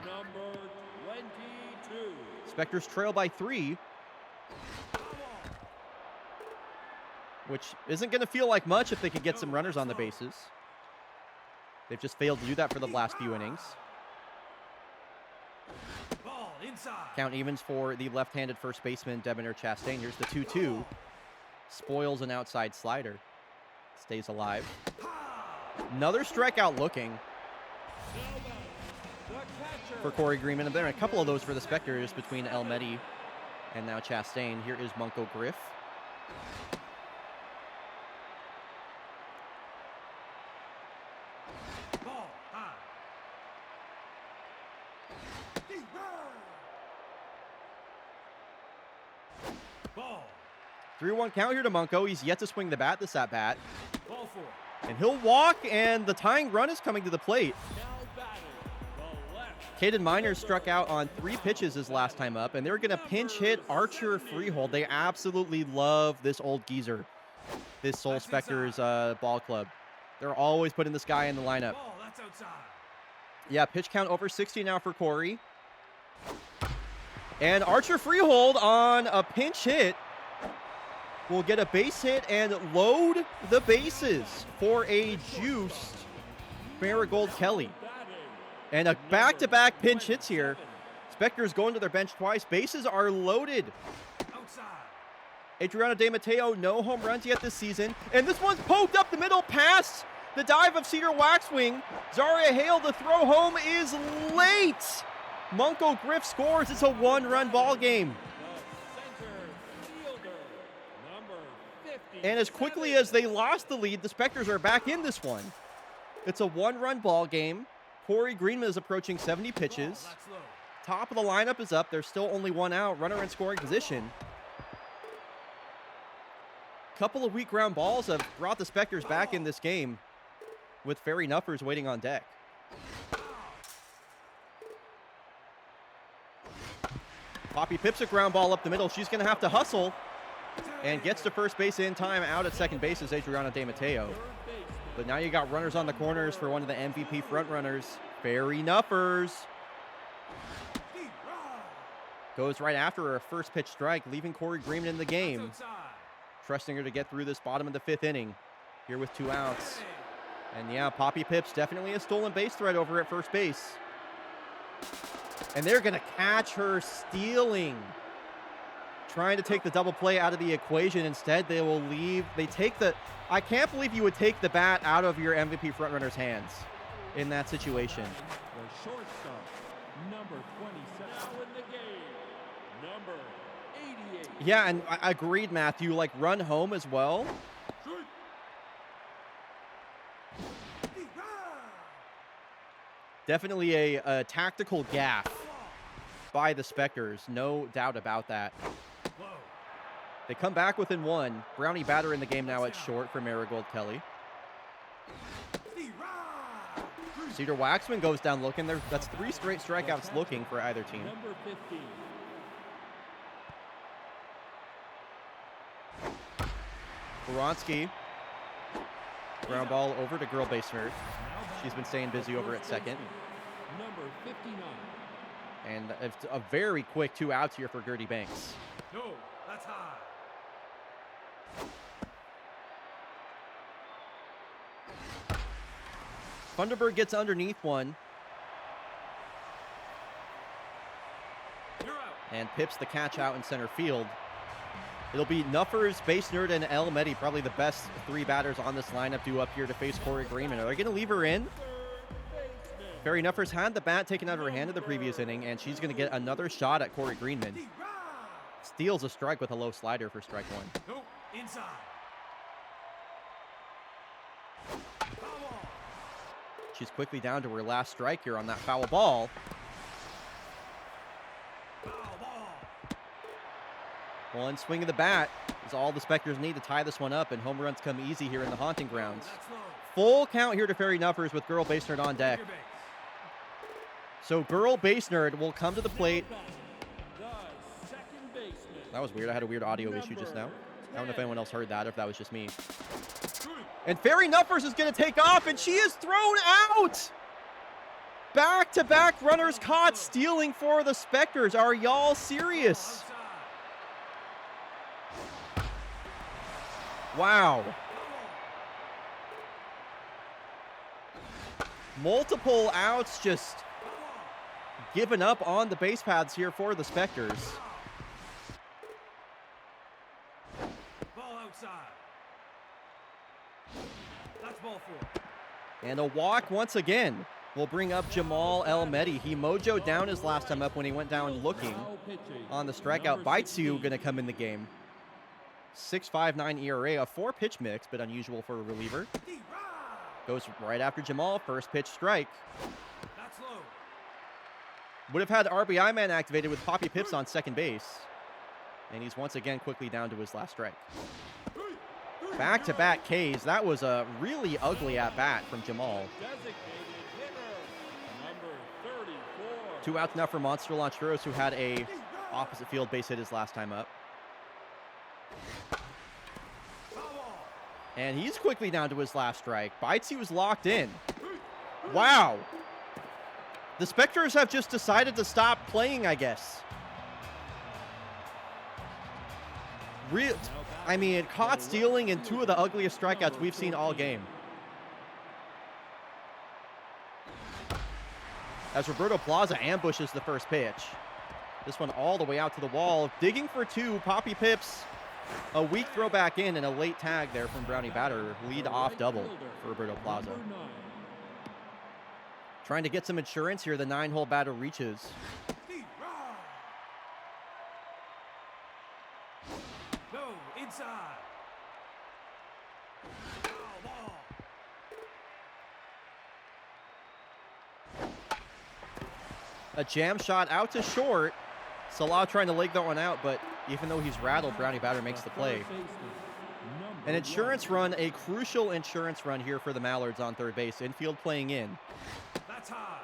Number 22. Specters trail by 3, which isn't going to feel like much if they could get some runners on the bases. They've just failed to do that for the last few innings. Ball inside. Count evens for the left-handed first baseman, Debonair Chastain. Here's the 2-2. Spoils an outside slider. Stays alive. Another strikeout looking for Corey Greenman. And there are a couple of those for the Specters between Elmedi and now Chastain. Here is Munko Griff. Ball high. 3-1 count here to Munko. He's yet to swing the bat this at-bat. Ball 4. And he'll walk, and the tying run is coming to the plate. Caden Miners struck out on 3 pitches his last time up, and they're going to pinch hit Archer Freehold. They absolutely love this old geezer, this Soul Specters ball club. They're always putting this guy in the lineup. Ball, that's outside. Yeah, pitch count over 60 now for Corey. And Archer Freehold on a pinch hit will get a base hit and load the bases for a juiced Marigold Kelly. And a back-to-back pinch hits here. Specters going to their bench twice. Bases are loaded. Outside. Adriano De Matteo, no home runs yet this season. And this one's poked up the middle past the dive of Cedar Waxwing. Zaria Hale, the throw home is late. Munko Griff scores. It's a 1-run ball game. And as quickly as they lost the lead, the Specters are back in this one. It's a 1-run ball game. Corey Greenman is approaching 70 pitches. Ball, that's low. Top of the lineup is up. There's still only 1 out. Runner in scoring position. Couple of weak ground balls have brought the Specters back in this game with Ferry Nuffers waiting on deck. Poppy pips a ground ball up the middle. She's going to have to hustle and gets to first base in time. Out at second base is Adriana De Matteo. But now you got runners on the corners for one of the MVP frontrunners, Ferry Nuffers. Goes right after her first pitch strike, leaving Corey Greenman in the game. Outside. Trusting her to get through this bottom of the 5th inning here with 2 outs. And yeah, Poppy Pips definitely a stolen base threat over at first base. And they're going to catch her stealing. Trying to take the double play out of the equation. Instead, they will leave. They take the... I can't believe you would take the bat out of your MVP frontrunner's hands in that situation. The shortstop, number 27, now in the game, number 88. Yeah, and I agreed, Matthew. Like, run home as well. Definitely a tactical gaffe by the Specters. No doubt about that. They come back within 1. Brownie batter in the game now at short for Marigold Kelly. Cedar Waxman goes down looking. That's 3 straight strikeouts looking for either team. Number 15. Boronsky. Ground ball over to girl base nerd. She's been staying busy over at second. Number 59. And it's a very quick 2 outs here for Gertie Banks. No, that's high. Funderburg gets underneath one You're out. and pips the catch out in center field. It'll be Nuffers, Base Nerd, and El Medi, probably the best 3 batters on this lineup due up here to face Corey Greenman. Are they going to leave her in? Ferry Nuffers had the bat taken out of her hand in the previous inning, and she's going to get another shot at Corey Greenman. Steals a strike with a low slider for strike 1. No, inside. She's quickly down to her last strike here on that foul ball. Foul ball. One swing of the bat is all the Spectres need to tie this one up, and home runs come easy here in the Haunting Grounds. That's low. Full count here to Fairy Nuffers with Girl Base Nerd on deck. Take your base. So Girl Base Nerd will come to the plate. The second baseman. That was weird. I had a weird audio issue just now. I don't know if anyone else heard that or if that was just me. And Fairy Nuffers is going to take off, and she is thrown out! Back-to-back runners caught stealing for the Spectres. Are y'all serious? Outside. Wow. Multiple outs just given up on the base paths here for the Spectres. Ball outside. That's ball 4. And a walk once again will bring up Jamal El-Mehdi. He mojoed down his last time up when he went down looking Now pitching, on the strikeout. number Baitsu 16. going to come in the game. 6.59 ERA, a 4-pitch mix, but unusual for a reliever. D-Rod. Goes right after Jamal, first pitch strike. That's low. Would have had RBI man activated with Poppy Pips on second base. And he's once again quickly down to his last strike. Back-to-back Ks. That was a really ugly at-bat from Jamal. Designated hitter, number 34. 2 outs now for Monster Lancheros, who had a opposite field base hit his last time up. Foul ball. And he's quickly down to his last strike. Baitsu was locked in. Wow. The Spectres have just decided to stop playing, I guess. I mean, caught stealing in 2 of the ugliest strikeouts we've seen all game. As Roberto Plaza ambushes the first pitch. This one all the way out to the wall. Digging for 2, Poppy Pips. A weak throw back in and a late tag there from Brownie Batter. Lead off double for Roberto Plaza. Number 9. Trying to get some insurance here. The 9-hole batter reaches. D-Rod. No, inside. Foul ball. A jam shot out to short. Salah trying to leg that one out, but even though he's rattled, Brownie Batter makes the play. An insurance run, a crucial insurance run here for the Mallards on third base. Infield playing in. That's high.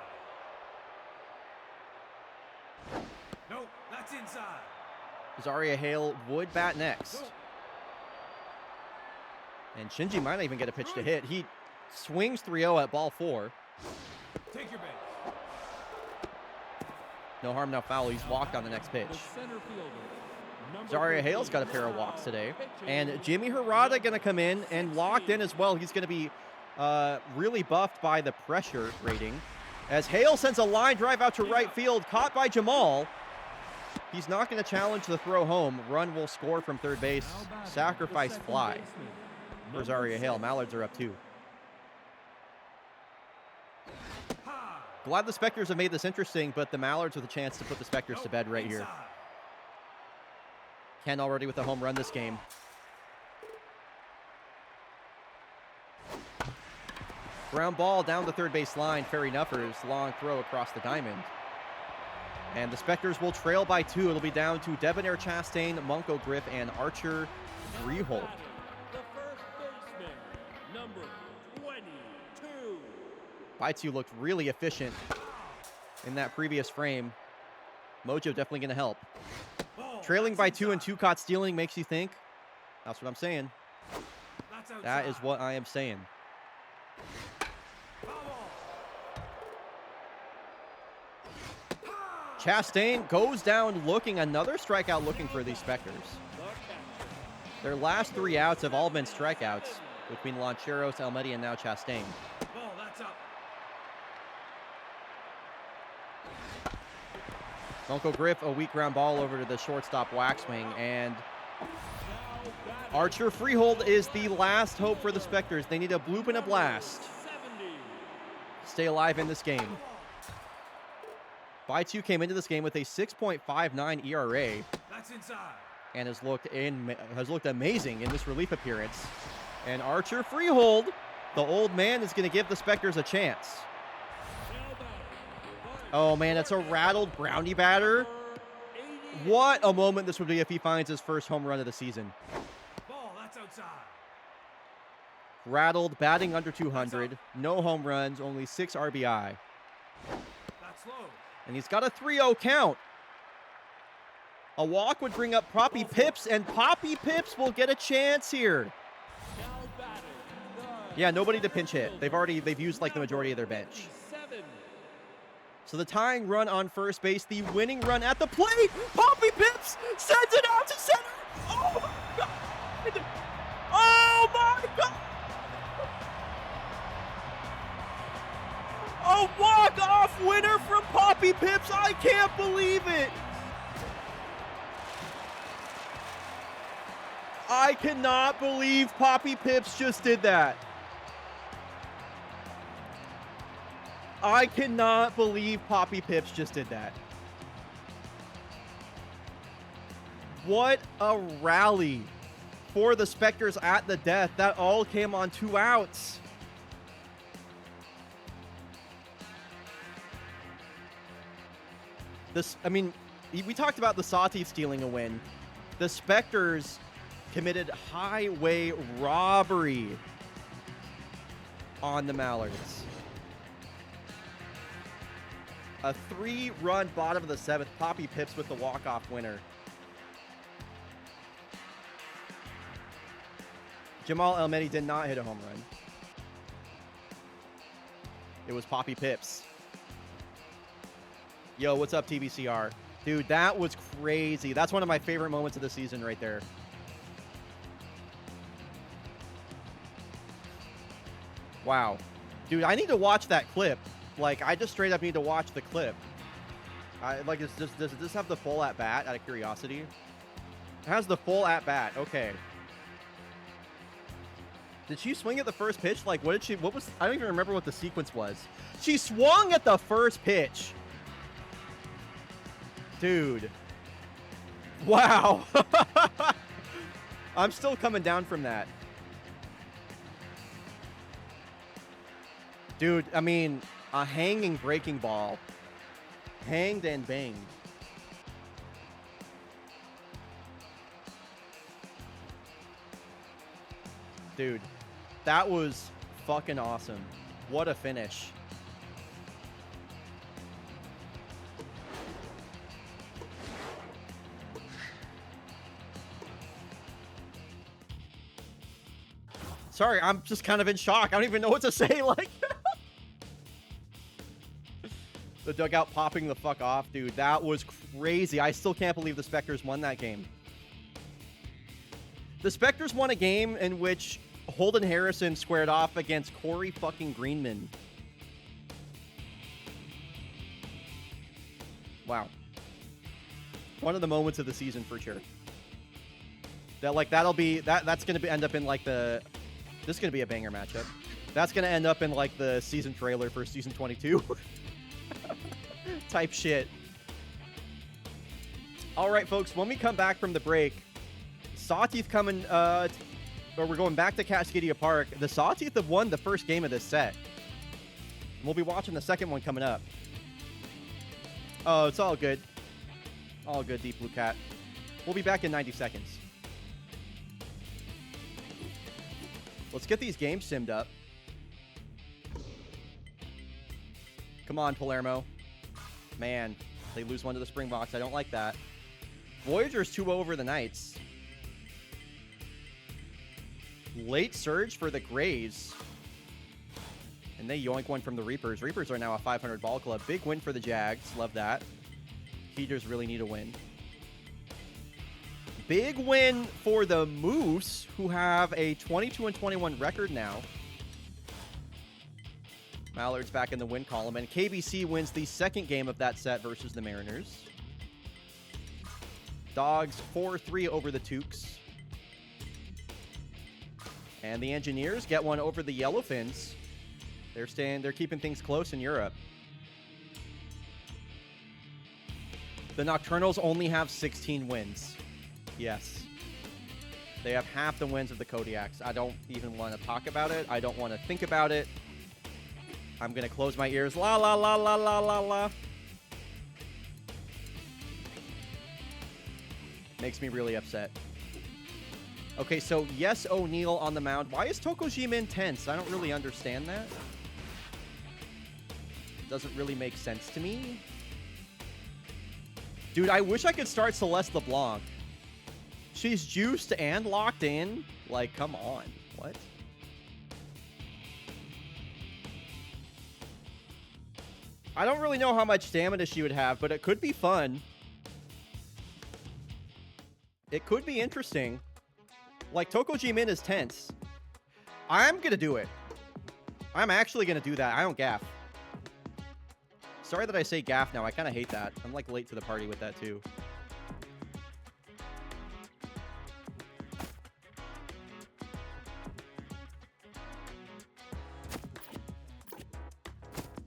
Nope, that's inside. Zaria Hale would bat next. And Shinji might not even get a pitch to hit. He swings 3-0 at ball 4. Take your base. No harm, no foul. He's walked on the next pitch. The center fielder, number Zaria 13. Hale's got a pair of walks today. And Jimmy Harada going to come in and locked in as well. He's going to be really buffed by the pressure rating. As Hale sends a line drive out to right field, caught by Jamal. He's not going to challenge the throw home. Run will score from third base. Now batting, Sacrifice the second fly baseman, for number Zaria Hale. 7. Mallards are up 2. High. Glad the Spectres have made this interesting, but the Mallards with a chance to put the Spectres to bed right here. Inside. Ken already with a home run this game. Ground ball down the third base line. Fairy Nuffers, long throw across the diamond. And the Spectres will trail by 2. It'll be down to Debonair Chastain, Munko Griff, and Archer Freehold. The first baseman, number 22. Baitsu looked really efficient in that previous frame. Mojo definitely going to help. Ball, Trailing that's by 2 and inside. 2 caught stealing makes you think. That's what I'm saying. That's outside. That is what I am saying. Foul ball. Chastain goes down looking, another strikeout looking for these Spectres. The catcher, Their last 3 outs have all been strikeouts between Lancheros, El-Mehdi, and now Chastain. Ball, that's up. Uncle Griff, a weak ground ball over to the shortstop Waxwing, and now batting, Archer Freehold is the last hope for the Spectres. They need a bloop and a blast. 70. Stay alive in this game. Baitsu came into this game with a 6.59 ERA That's inside. and has looked amazing in this relief appearance. And Archer Freehold The old man is going to give the Spectres a chance. Oh, man, it's a rattled brownie batter. What a moment this would be if he finds his first home run of the season. Ball, that's outside. Rattled, batting under 200. No home runs, only 6 RBI. That's low. And he's got a 3-0 count. A walk would bring up Poppy Pips, and Poppy Pips will get a chance here. Yeah, nobody to pinch hit. They've used like the majority of their bench. So the tying run on first base, the winning run at the plate. Poppy Pips sends it out to center. Oh my God! Oh my God! A walk-off winner from Poppy Pips. I can't believe it. I cannot believe Poppy Pips just did that. I cannot believe Poppy Pips just did that. What a rally for the Spectres at the death. That all came on 2 outs. We talked about the Sawteeth stealing a win. The Spectres committed highway robbery on the Mallards. A 3-run bottom of the 7th. Poppy Pips with the walk-off winner. Jamal Elmedi did not hit a home run. It was Poppy Pips. Yo, what's up, TBCR? Dude, that was crazy. That's one of my favorite moments of the season right there. Wow. Dude, I need to watch that clip. Like, I just straight up need to watch the clip. Does this have the full at-bat, out of curiosity? It has the full at-bat. Okay. Did she swing at the first pitch? Like, what was... I don't even remember what the sequence was. She swung at the first pitch. Dude. Wow. I'm still coming down from that. Dude, I mean... A hanging breaking ball. Hanged and banged. Dude, that was fucking awesome. What a finish. Sorry, I'm just kind of in shock. I don't even know what to say. Like... The dugout popping the fuck off, dude. That was crazy. I still can't believe the Spectres won that game. The Spectres won a game in which Holden Harrison squared off against Corey fucking Greenman. Wow. One of the moments of the season for sure. That's gonna end up in like this is gonna be a banger matchup. That's gonna end up in like the season trailer for season 22. Type shit. All right, folks. When we come back from the break, Sawteeth coming. Or we're going back to Cascadia Park. The Sawteeth have won the first game of this set. We'll be watching the second one coming up. Oh, it's all good. All good, Deep Blue Cat. We'll be back in 90 seconds. Let's get these games simmed up. Come on, Palermo. Man, they lose one to the Springboks. I don't like that. Voyagers 2-0 over the Knights. Late surge for the Grays. And they yoink one from the Reapers. Reapers are now a 500 ball club. Big win for the Jags. Love that. Heaters really need a win. Big win for the Moose, who have a 22-21 record now. Mallard's back in the win column, and KBC wins the second game of that set versus the Mariners. Dogs 4-3 over the Tukes. And the Engineers get one over the Yellowfins. They're keeping things close in Europe. The Nocturnals only have 16 wins. Yes. They have half the wins of the Kodiaks. I don't even want to talk about it. I don't want to think about it. I'm going to close my ears. La, la, la, la, la, la, la. Makes me really upset. Okay, so yes, O'Neal on the mound. Why is Tokojimin tense? I don't really understand that. Doesn't really make sense to me. Dude, I wish I could start Celeste LeBlanc. She's juiced and locked in. Like, come on. What? I don't really know how much stamina she would have, but it could be fun. It could be interesting. Like, Tokojimin is tense. I'm going to do it. I'm actually going to do that. I don't gaff. Sorry that I say gaff now. I kind of hate that. I'm, like, late to the party with that, too.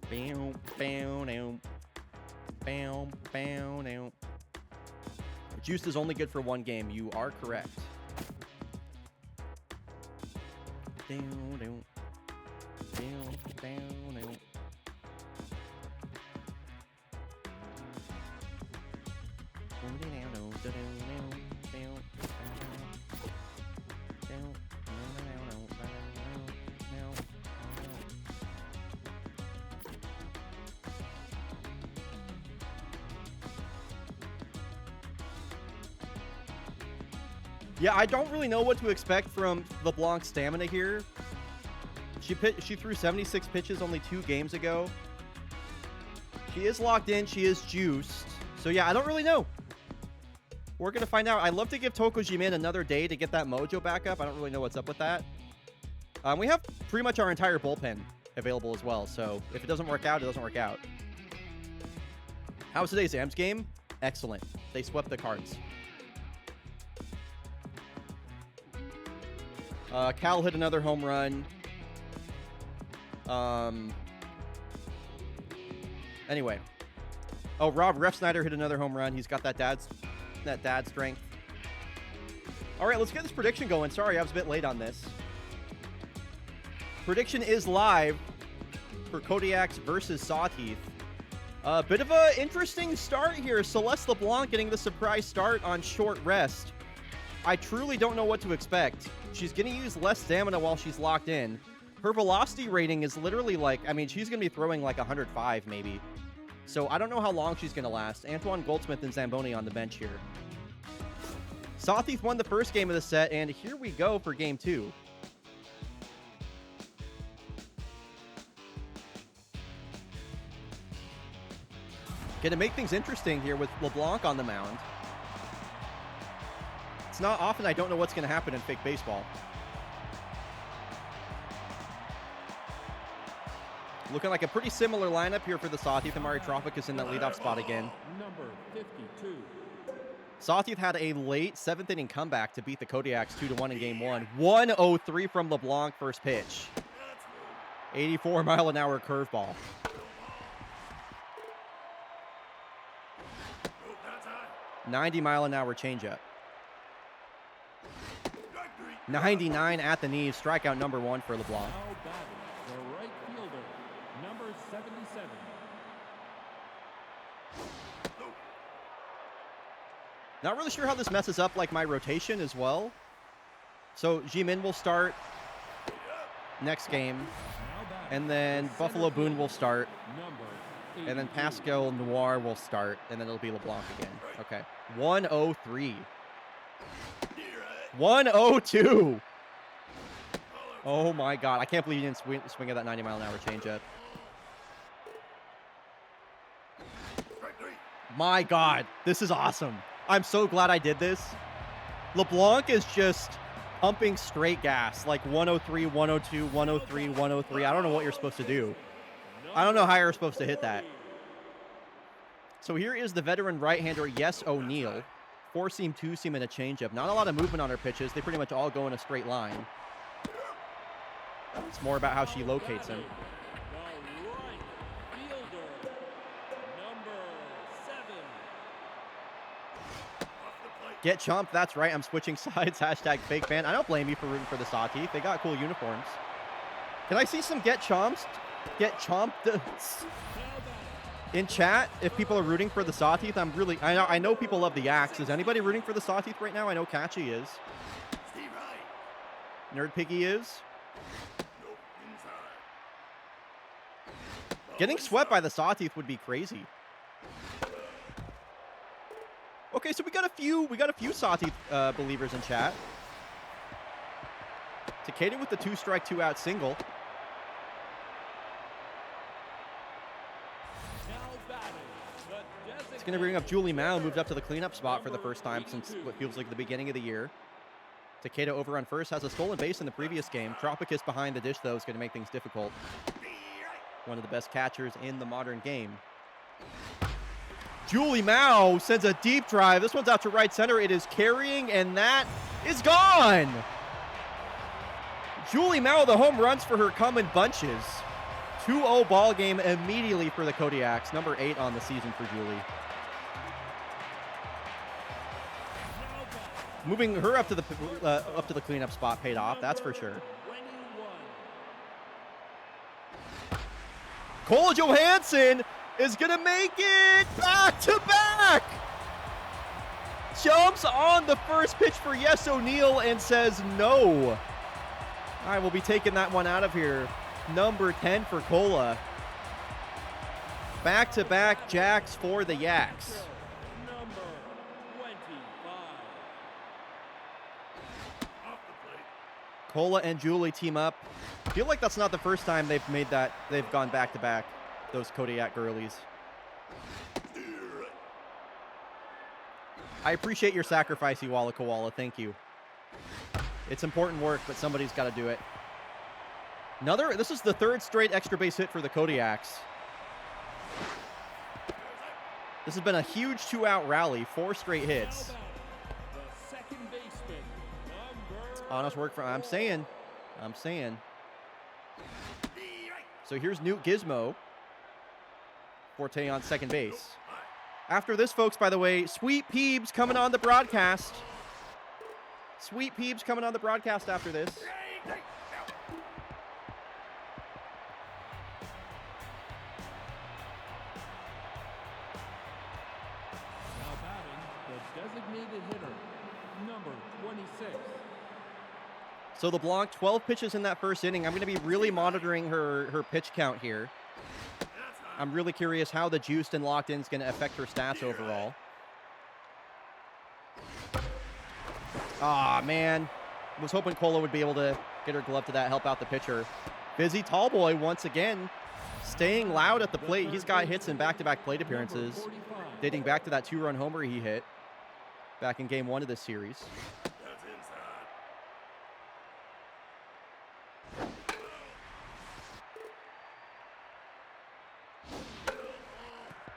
Bow, bow, now. Bow, bow, now. Juice is only good for one game. You are correct. Down, down. Down, down, down. Yeah, I don't really know what to expect from LeBlanc's stamina here. She threw 76 pitches only 2 games ago. She is locked in. She is juiced. So, yeah, I don't really know. We're going to find out. I'd love to give Tokojimin another day to get that mojo back up. I don't really know what's up with that. We have pretty much our entire bullpen available as well. So, if it doesn't work out, it doesn't work out. How was today's Ams game? Excellent. They swept the Cards. Cal hit another home run. Anyway. Oh, Ref Snyder hit another home run. He's got that dad strength. All right, let's get this prediction going. Sorry, I was a bit late on this. Prediction is live for Kodiaks versus Sawteeth. A bit of an interesting start here. Celeste LeBlanc getting the surprise start on short rest. I truly don't know what to expect. She's going to use less stamina while she's locked in. Her velocity rating is literally like, I mean, she's going to be throwing like 105 maybe. So I don't know how long she's going to last. Antoine Goldsmith and Zamboni on the bench here. Sawteeth won the first game of the set, and here we go for game 2. Going to make things interesting here with LeBlanc on the mound. It's not often I don't know what's going to happen in fake baseball. Looking like a pretty similar lineup here for the Sawteeth. Amari Tropic is in that leadoff spot again. Number 52. Sawteeth had a late 7th inning comeback to beat the Kodiaks 2-1 in game 1. 1-0-3 from LeBlanc first pitch. 84-mile-an-hour curveball. That's high. 90-mile-an-hour changeup. 99 at the knees. Strikeout number 1 for LeBlanc. Now batting, the right fielder, number 77. Not really sure how this messes up like my rotation as well. So Jimin will start next game, Now batting, and then the Buffalo center Boone fielder, will start, number and then 82. Pascal Noir will start, and then it'll be LeBlanc again. Okay. 103. 102. Oh my God. I can't believe he didn't swing at that 90-mile-an-hour changeup. My God. This is awesome. I'm so glad I did this. LeBlanc is just pumping straight gas, like 103, 102, 103, 103. I don't know what you're supposed to do. I don't know how you're supposed to hit that. So here is the veteran right-hander, Yes O'Neal. 4-seam, 2-seam, and a changeup. Not a lot of movement on her pitches. They pretty much all go in a straight line. It's more about how she locates him. The right fielder, number 7. Off the plate. Get chomped. That's right. I'm switching sides. Hashtag fake fan. I don't blame you for rooting for the Sawteeth. They got cool uniforms. Can I see some get chomped in chat if people are rooting for the Sawteeth? I know people love the Yaks. Is anybody rooting for the Sawteeth right now? I know Catchy is. Nerd Piggy is. Getting swept by the Sawteeth would be crazy. Okay, so we got a few Sawteeth believers in chat. Takeda with the 2-strike, 2-out single. It's going to bring up Julie Mao, moved up to the cleanup spot for the first time since what feels like the beginning of the year. Takeda over on first, has a stolen base in the previous game. Tropicus behind the dish, though, is going to make things difficult. One of the best catchers in the modern game. Julie Mao sends a deep drive. This one's out to right center. It is carrying, and that is gone. Julie Mao, the home runs for her come in bunches. 2-0 ball game immediately for the Kodiaks. Number 8 on the season for Julie. Moving her up to the cleanup spot paid off. That's for sure. Cole Johansson is going to make it back-to-back. Jumps on the first pitch for Yes O'Neal and says no. All right, we'll be taking that one out of here. Number 10 for Cola. Back-to-back jacks for the Yaks. Number 25. Cola and Julie team up. I feel like that's not the first time they've gone back-to-back, those Kodiak girlies. I appreciate your sacrifice, Iwala Koala. Thank you. It's important work, but somebody's got to do it. This is the 3rd straight extra base hit for the Kodiaks. This has been a huge 2-out rally, 4 straight hits. The second baseman, number Honest work I'm saying. So here's Newt Gizmo. Forte on second base. After this, folks, by the way, sweetpeebs coming on the broadcast. Sweetpeebs coming on the broadcast after this. now batting, the designated hitter, number 26. So LeBlanc, 12 pitches in that first inning. I'm going to be really monitoring her pitch count here. I'm really curious how the juiced and locked in is going to affect her stats overall. Ah, man. Was hoping Cola would be able to get her glove to that, help out the pitcher. Busy Tallboy once again staying loud at the plate. He's got hits in back-to-back plate appearances, dating back to that 2-run homer he hit back in game 1 of this series.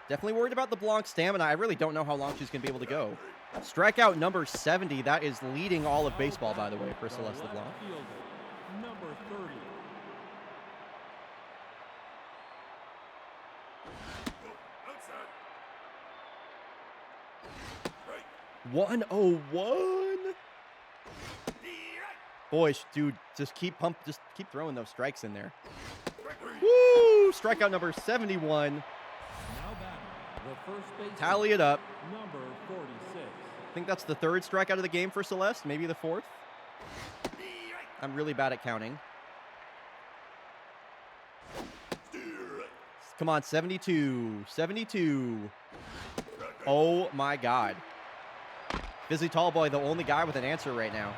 Definitely worried about the Blanc's stamina. I really don't know how long she's going to be able to go. Strikeout number 70. That is leading all of baseball, by the way, for Celeste LeBlanc. Number 30. 101. Boys, dude, just keep throwing those strikes in there. Woo! Strikeout number 71. Now batting, the first baseman, Tally it up. number 46. I think that's the 3rd strikeout of the game for Celeste, maybe the 4th. I'm really bad at counting. Come on, 72. 72. Oh my God. Busy Tallboy, the only guy with an answer right now.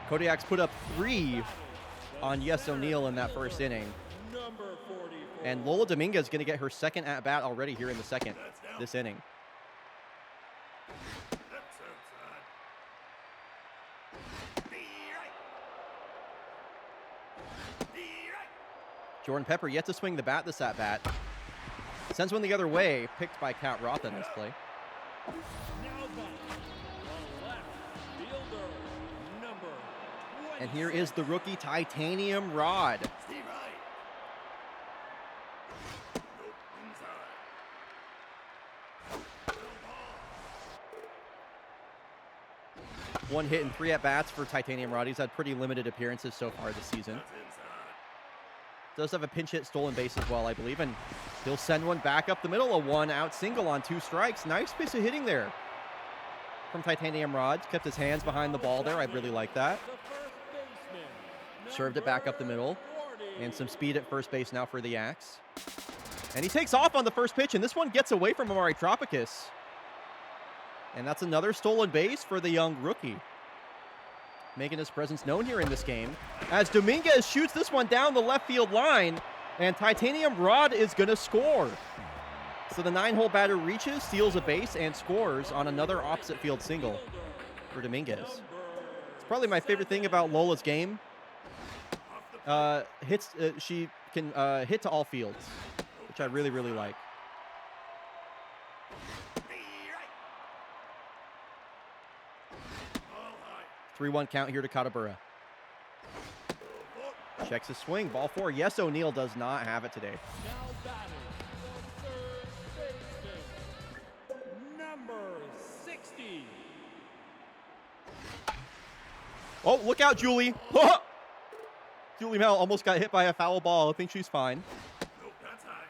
Kodiaks put up 3 on Yes O'Neal in that first inning. Number 44. And Lola Dominguez is going to get her 2nd at-bat already here in the 2nd this inning. Jordan Pepper yet to swing the bat this at-bat. Sends one the other way, picked by Kat Roth in this play. Now batting, the left fielder, number 20. And here is the rookie Titanium Rod. 1 hit and 3 at-bats for Titanium Rod. He's had pretty limited appearances so far this season. Does have a pinch hit stolen base as well, I believe, and he'll send one back up the middle. A 1-out single on 2 strikes. Nice piece of hitting there from Titanium Rod. Kept his hands behind the ball there. I really like that. Served it back up the middle. And some speed at first base now for the Axe. And he takes off on the first pitch, and this one gets away from Amari Tropicus. And that's another stolen base for the young rookie, making his presence known here in this game. As Dominguez shoots this one down the left field line, and Titanium Rod is going to score. So the 9-hole batter reaches, steals a base, and scores on another opposite field single for Dominguez. It's probably my favorite thing about Lola's game. She can hit to all fields, which I really, really like. Three 3-1 count here to Katabura. Checks his swing. Ball 4. Yes, O'Neal does not have it today. Now batting, the third baseman, number 60. Oh, look out, Julie. Julie Mel almost got hit by a foul ball. I think she's fine. Nope, that's high.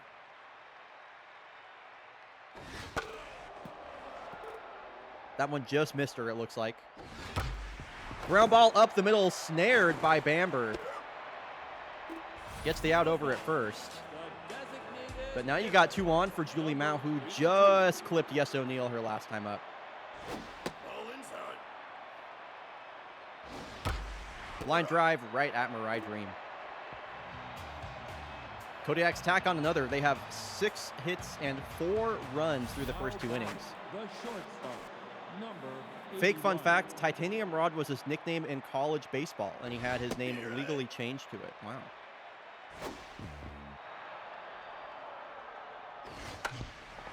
That one just missed her, it looks like. Ground ball up the middle, snared by Bamber. Gets the out over at first. But now you got 2 on for Julie Mao, who just clipped Yes O'Neal her last time up. Ball inside. Line drive right at Mirai Dream. Kodiak's tack on another. They have 6 hits and 4 runs through the first 2 innings. The shortstop, number Fake fun 81. fact, Titanium Rod was his nickname in college baseball, and he had his name legally changed to it. Wow.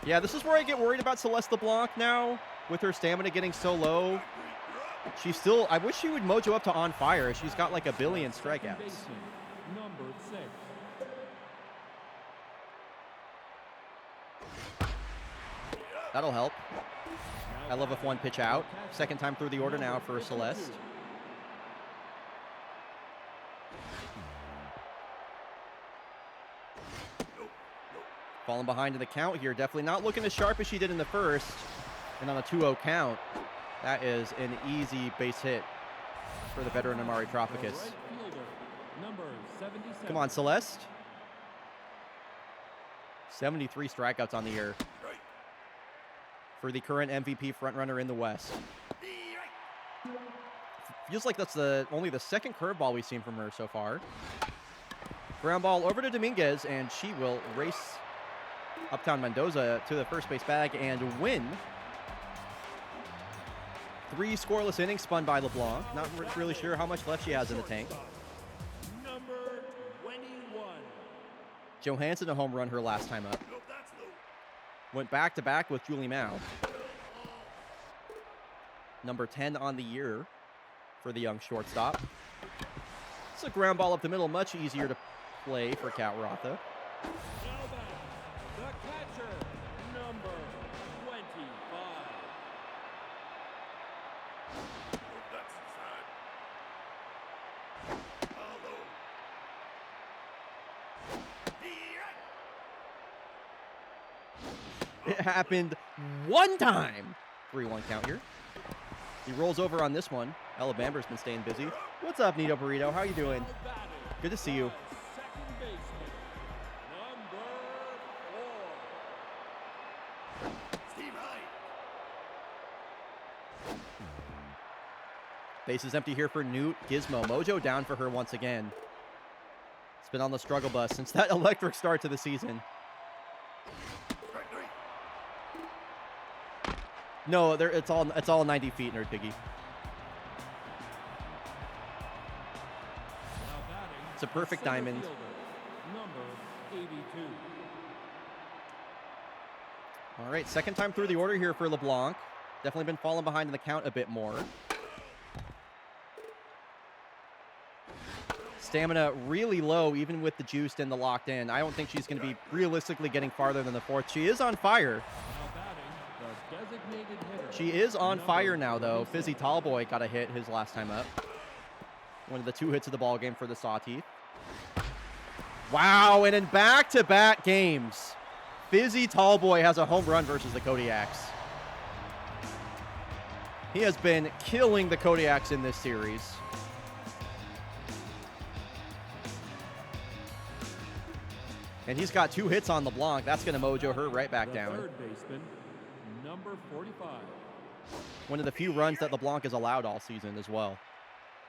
Yeah, this is where I get worried about Celeste LeBlanc now, with her stamina getting so low. She's still, I wish she would mojo up to on fire. She's got like 1 billion Second strikeouts. baseman, number 6. That'll help. I love if 1 pitch out. Second time through the order now for Celeste. Falling behind in the count here. Definitely not looking as sharp as she did in the first. And on a 2-0 count, that is an easy base hit for the veteran Amari The Tropicus. right fielder, number 77. Come on, Celeste. 73 strikeouts on the year for the current MVP frontrunner in the West. Feels like that's only the second curveball we've seen from her so far. Ground ball over to Dominguez, and she will race Uptown Mendoza to the first base bag and win. 3 scoreless innings spun by LeBlanc. Not really sure how much left she has in the tank. Number 21. Johansson a home run her last time up. Nope, that's low. Went back-to-back with Julie Mao. Number 10 on the year for the young shortstop. It's a ground ball up the middle, much easier to play for Kat Rotha. Now back, the catcher, number 25. Nope, that's inside. Ball low. It happened 1 time. 3-1 count here. He rolls over on this one. Ella Bamber's been staying busy. What's up, Nito Burrito? How you doing? Now batting, Good to see you. the second baseman, number 4. Steve High. Base is empty here for Newt Gizmo. Mojo down for her once again. It's been on the struggle bus since that electric start to the season. Strike 3. No, it's all 90 feet, Nerd Piggy. Now batting, It's a perfect center diamond. fielder, number 82. All right, second time through the order here for LeBlanc. Definitely been falling behind in the count a bit more. Stamina really low, even with the juiced and the locked in. I don't think she's going to be realistically getting farther than the 4th. She is on fire. Now batting, the designated hitter, She is on fire now, though. Fizzy Tallboy got a hit his last time up. One of the 2 hits of the ball game for the Sawteeth. Wow, and in back-to-back games, Fizzy Tallboy has a home run versus the Kodiaks. He has been killing the Kodiaks in this series. And he's got 2 hits on LeBlanc. That's going to mojo her right back down. Third baseman, number 45. One of the few runs that LeBlanc has allowed all season as well.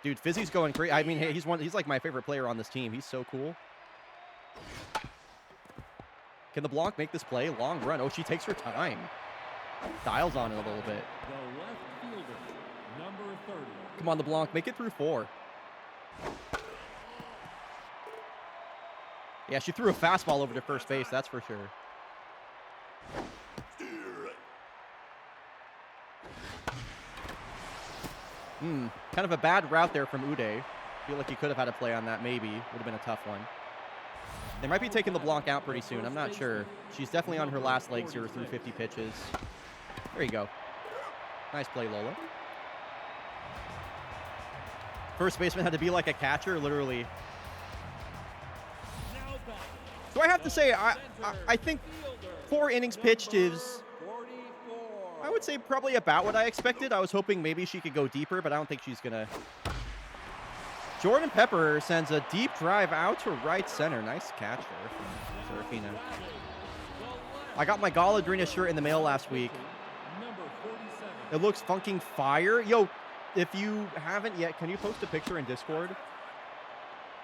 Dude, Fizzy's going crazy. I mean, hey, he's like my favorite player on this team. He's so cool. Can LeBlanc make this play? Long run. Oh, she takes her time. Dials on it a little bit. The left fielder, number 30. Come on, LeBlanc. Make it through 4. Yeah, she threw a fastball over to first base. That's for sure. Steer right. Kind of a bad route there from Uday. Feel like he could have had a play on that, maybe. Would have been a tough one. They might be taking LeBlanc out pretty soon. I'm not sure. She's definitely on her last legs here through 50 pitches. There you go. Nice play, Lola. First baseman had to be like a catcher, literally. So I have to say, I think 4 innings pitched is, I would say, probably about what I expected. I was hoping maybe she could go deeper, but I don't think she's going to. Jordan Pepper sends a deep drive out to right center. Nice catch there from Serafina. I got my Galadrina shirt in the mail last week. It looks funking fire. Yo, if you haven't yet, can you post a picture in Discord?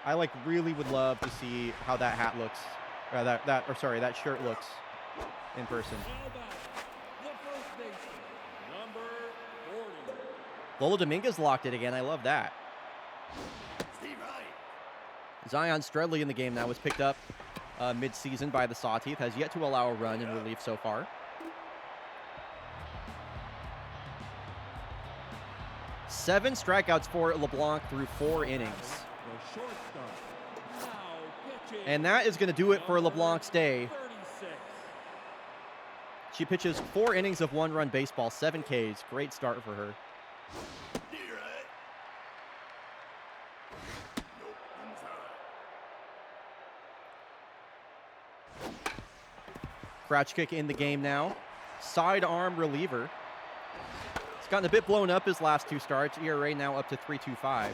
I really would love to see how that hat looks. That shirt looks in person. Lola Dominguez locked it again. I love that. Zion Strudley in the game now was picked up mid-season by the Sawteeth. Has yet to allow a run in relief so far. 7 strikeouts for LeBlanc through 4 innings. And that is going to do it for LeBlanc's day. She pitches 4 innings of 1-run baseball, 7 Ks. Great start for her. Crouch kick in the game now. Sidearm reliever. He's gotten a bit blown up his last 2 starts. ERA now up to 3.25.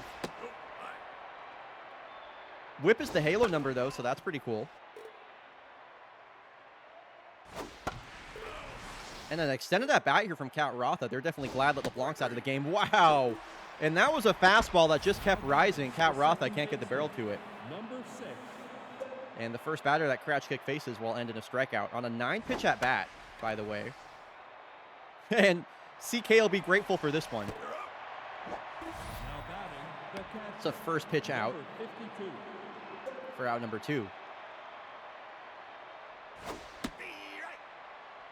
Whip is the halo number, though, so that's pretty cool. And then extended that bat here from Kat Rotha. They're definitely glad that LeBlanc's out of the game. Wow! And that was a fastball that just kept rising. Kat Rotha can't get the barrel to it. Number 6. And the first batter that crouch kick faces will end in a strikeout on a 9-pitch at bat, by the way. And CK will be grateful for this one. It's a first pitch out for out number 2.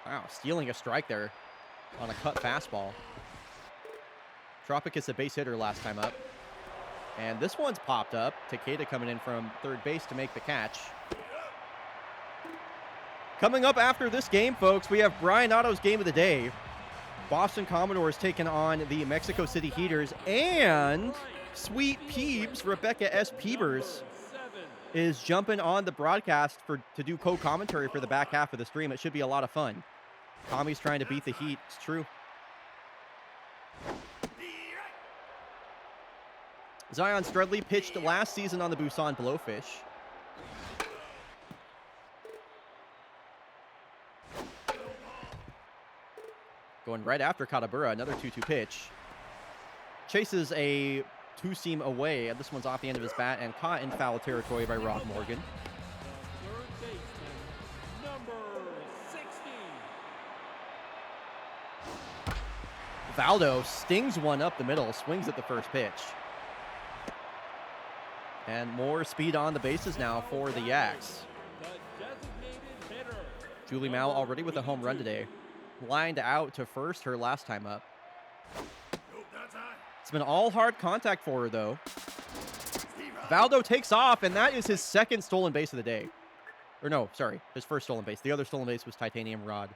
Wow, stealing a strike there on a cut fastball. Tropic is a base hitter last time up. And this one's popped up. Takeda coming in from third base to make the catch. Coming up after this game, folks, we have Bryonato's game of the day. Boston Commodores taking on the Mexico City Heaters, and Sweet Peebs, Rebecca S. Peebers, is jumping on the broadcast to do co-commentary for the back half of the stream. It should be a lot of fun. Tommy's trying to beat the Heat. It's true. Zion Strudley pitched last season on the Busan Blowfish. Going right after Katabura, another 2-2 pitch. Chases a 2-seam away. This one's off the end of his bat and caught in foul territory by Rob Morgan. Third baseman, number 16. Valdo stings one up the middle, swings at the first pitch. And more speed on the bases now for the Yaks. The designated hitter. Julie Mao already with a home run today. Lined out to first her last time up. It's been all hard contact for her, though. Valdo takes off, and that is his second stolen base of the day. Or no, sorry, his first stolen base. The other stolen base was Titanium Rod.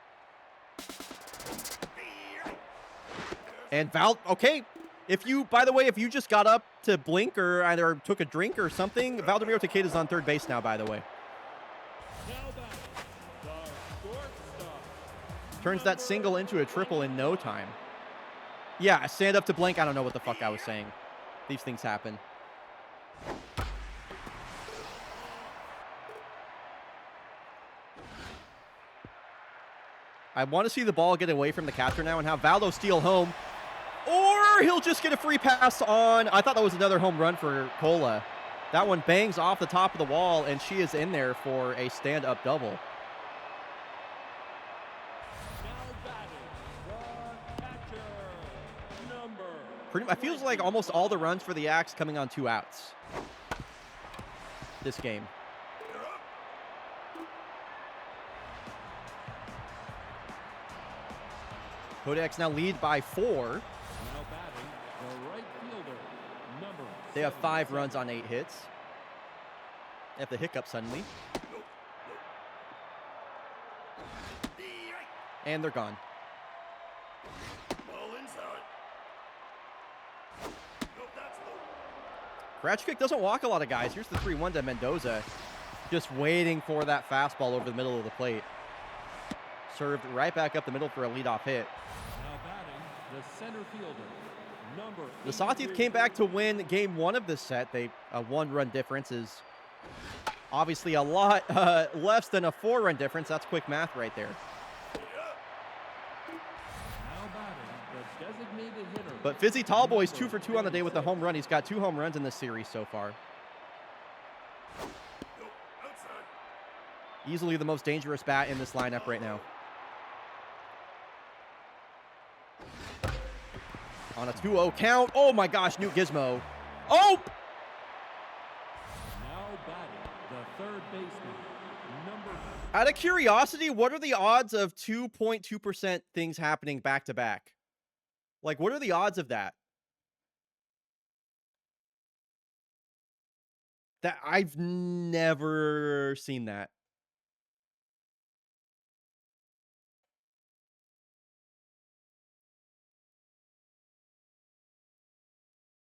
And Val, okay. If you, by the way, if you just got up to blink or either took a drink or something, Valdomiro Takeda's on third base now, by the way. Now batting, the shortstop. Turns that single into a triple in no time. Yeah, stand up to blink. I don't know what the fuck I was saying. These things happen. I want to see the ball get away from the catcher now and have Valdo steal home. Or he'll just get a free pass on. I thought that was another home run for Cola. That one bangs off the top of the wall, and she is in there for a stand-up double. Now batting, the catcher. Number. It feels like almost all the runs for the Axe coming on 2 outs this game. You're up. Kodak's now lead by 4. Now batting, the right fielder. Number. They have 5 77. runs on 8 hits. They have the hiccup suddenly, The right. and they're gone. Ball inside. Nope, that's low. Scratch kick doesn't walk a lot of guys. Here's the 3-1 to Mendoza. Just waiting for that fastball over the middle of the plate. Served right back up the middle for a leadoff hit. Now batting, the center fielder. Number. The Sawtooth 83. came back to win game 1 of this set. A 1-run difference is obviously a lot less than a 4-run difference. That's quick math right there. Now batting, the designated hitter. But Fizzy Tallboy's 2 for 2 on the day with the home run. He's got 2 home runs in this series so far. Nope, outside. Easily the most dangerous bat in this lineup right now. On a 2-0 count. Oh my gosh, Newt Gizmo. Oh! Now batting, the third baseman. Number. Out of curiosity, what are the odds of 2.2% things happening back to back? Like, what are the odds of that? That I've never seen that.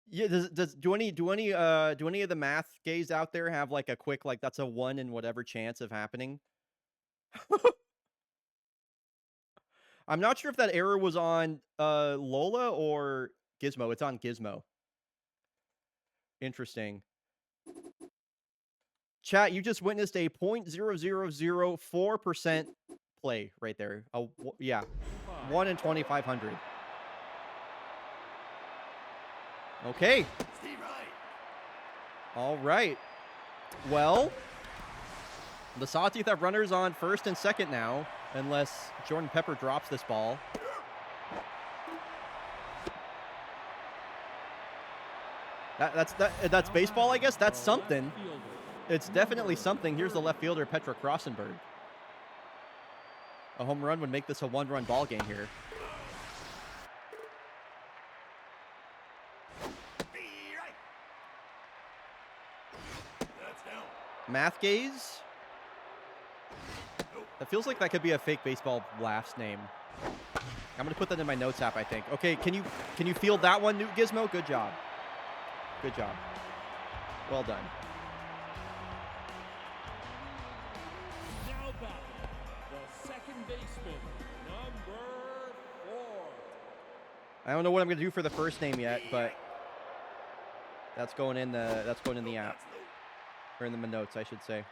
Yeah, do any of the math gays out there have like a quick, like, that's a 1 in whatever chance of happening? I'm not sure if that error was on Lola or Gizmo. It's on Gizmo. Interesting. Chat, you just witnessed a 0.0004% play right there. Yeah, 1 in 2,500. Okay. Steve right. All right. Well, the Sawtooth have runners on first and second now, unless Jordan Pepper drops this ball. That's baseball, I guess. That's something. It's definitely something. Here's the left fielder, Petra Krossenberg. A home run would make this a 1-run ball game here. The right. That's down. Math gaze. That feels like that could be a fake baseball last name. I'm gonna put that in my notes app, I think. Okay, can you field that one, Newt Gizmo? Good job. Good job. Well done. Now batting, the second baseman. Number 4. I don't know what I'm gonna do for the first name yet, but that's going in the app, That's low. or in the notes, I should say.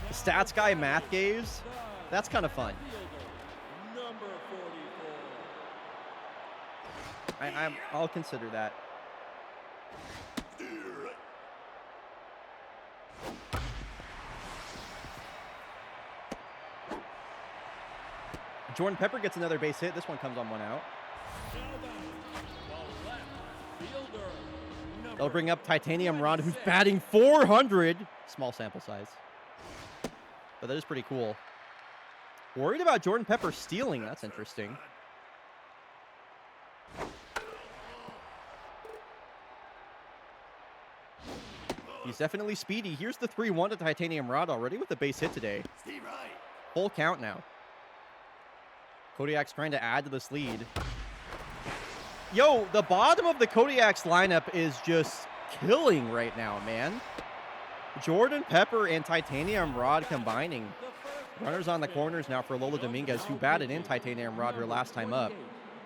The stats guy math gaze. That's kind of fun. Number 44. I'll consider that. Steer right. Jordan Pepper gets another base hit. This one comes on 1 out. Now batting, the left fielder. Number. They'll bring up Titanium Ron, who's batting 400. Small sample size. But that is pretty cool. Worried about Jordan Pepper stealing. That's interesting. He's definitely speedy. Here's the 3-1 to Titanium Rod already with the base hit today. Steve right. Full count now. Kodiak's trying to add to this lead. Yo, the bottom of the Kodiak's lineup is just killing right now, man. Jordan Pepper and Titanium Rod combining. Runners on the corners now for Lola Dominguez, who batted in Titanium Rod her last time up.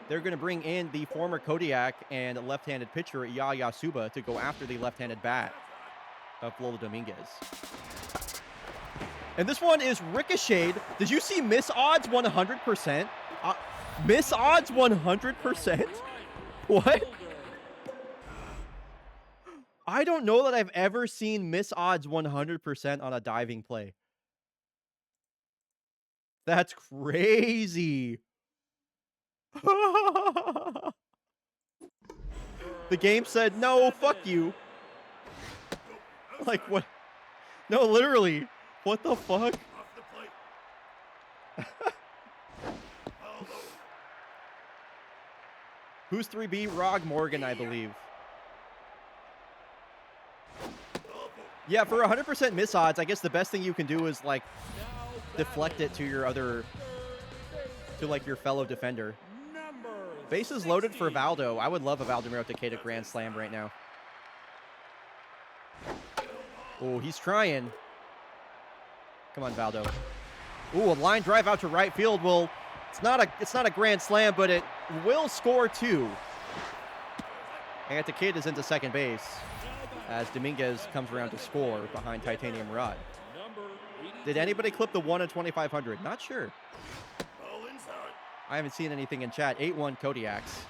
They're going to bring in the former Kodiak and left-handed pitcher Yaya Suba to go after the left-handed bat of Lola Dominguez. And this one is ricocheted. Did you see miss odds 100%? Miss odds 100%? What? I don't know that I've ever seen miss odds 100% on a diving play. That's crazy. The game said, no, fuck you. Like, what? No, literally. What the fuck? Off the plate. Foul low. Who's 3B? Rog Morgan, I believe. Yeah, for 100% miss odds, I guess the best thing you can do is, like, deflect it to your other, to, like, your fellow defender. Bases loaded for Valdo. I would love a Valdemiro Takeda grand slam right now. Oh, he's trying. Come on, Valdo. Ooh, a line drive out to right field. Well, it's not a grand slam, but it will score 2. And Takeda's into second base as Dominguez comes around to score behind Titanium Rod. Did anybody clip the 1 in 2,500? Not sure. Ball inside. I haven't seen anything in chat. 8-1 Kodiaks.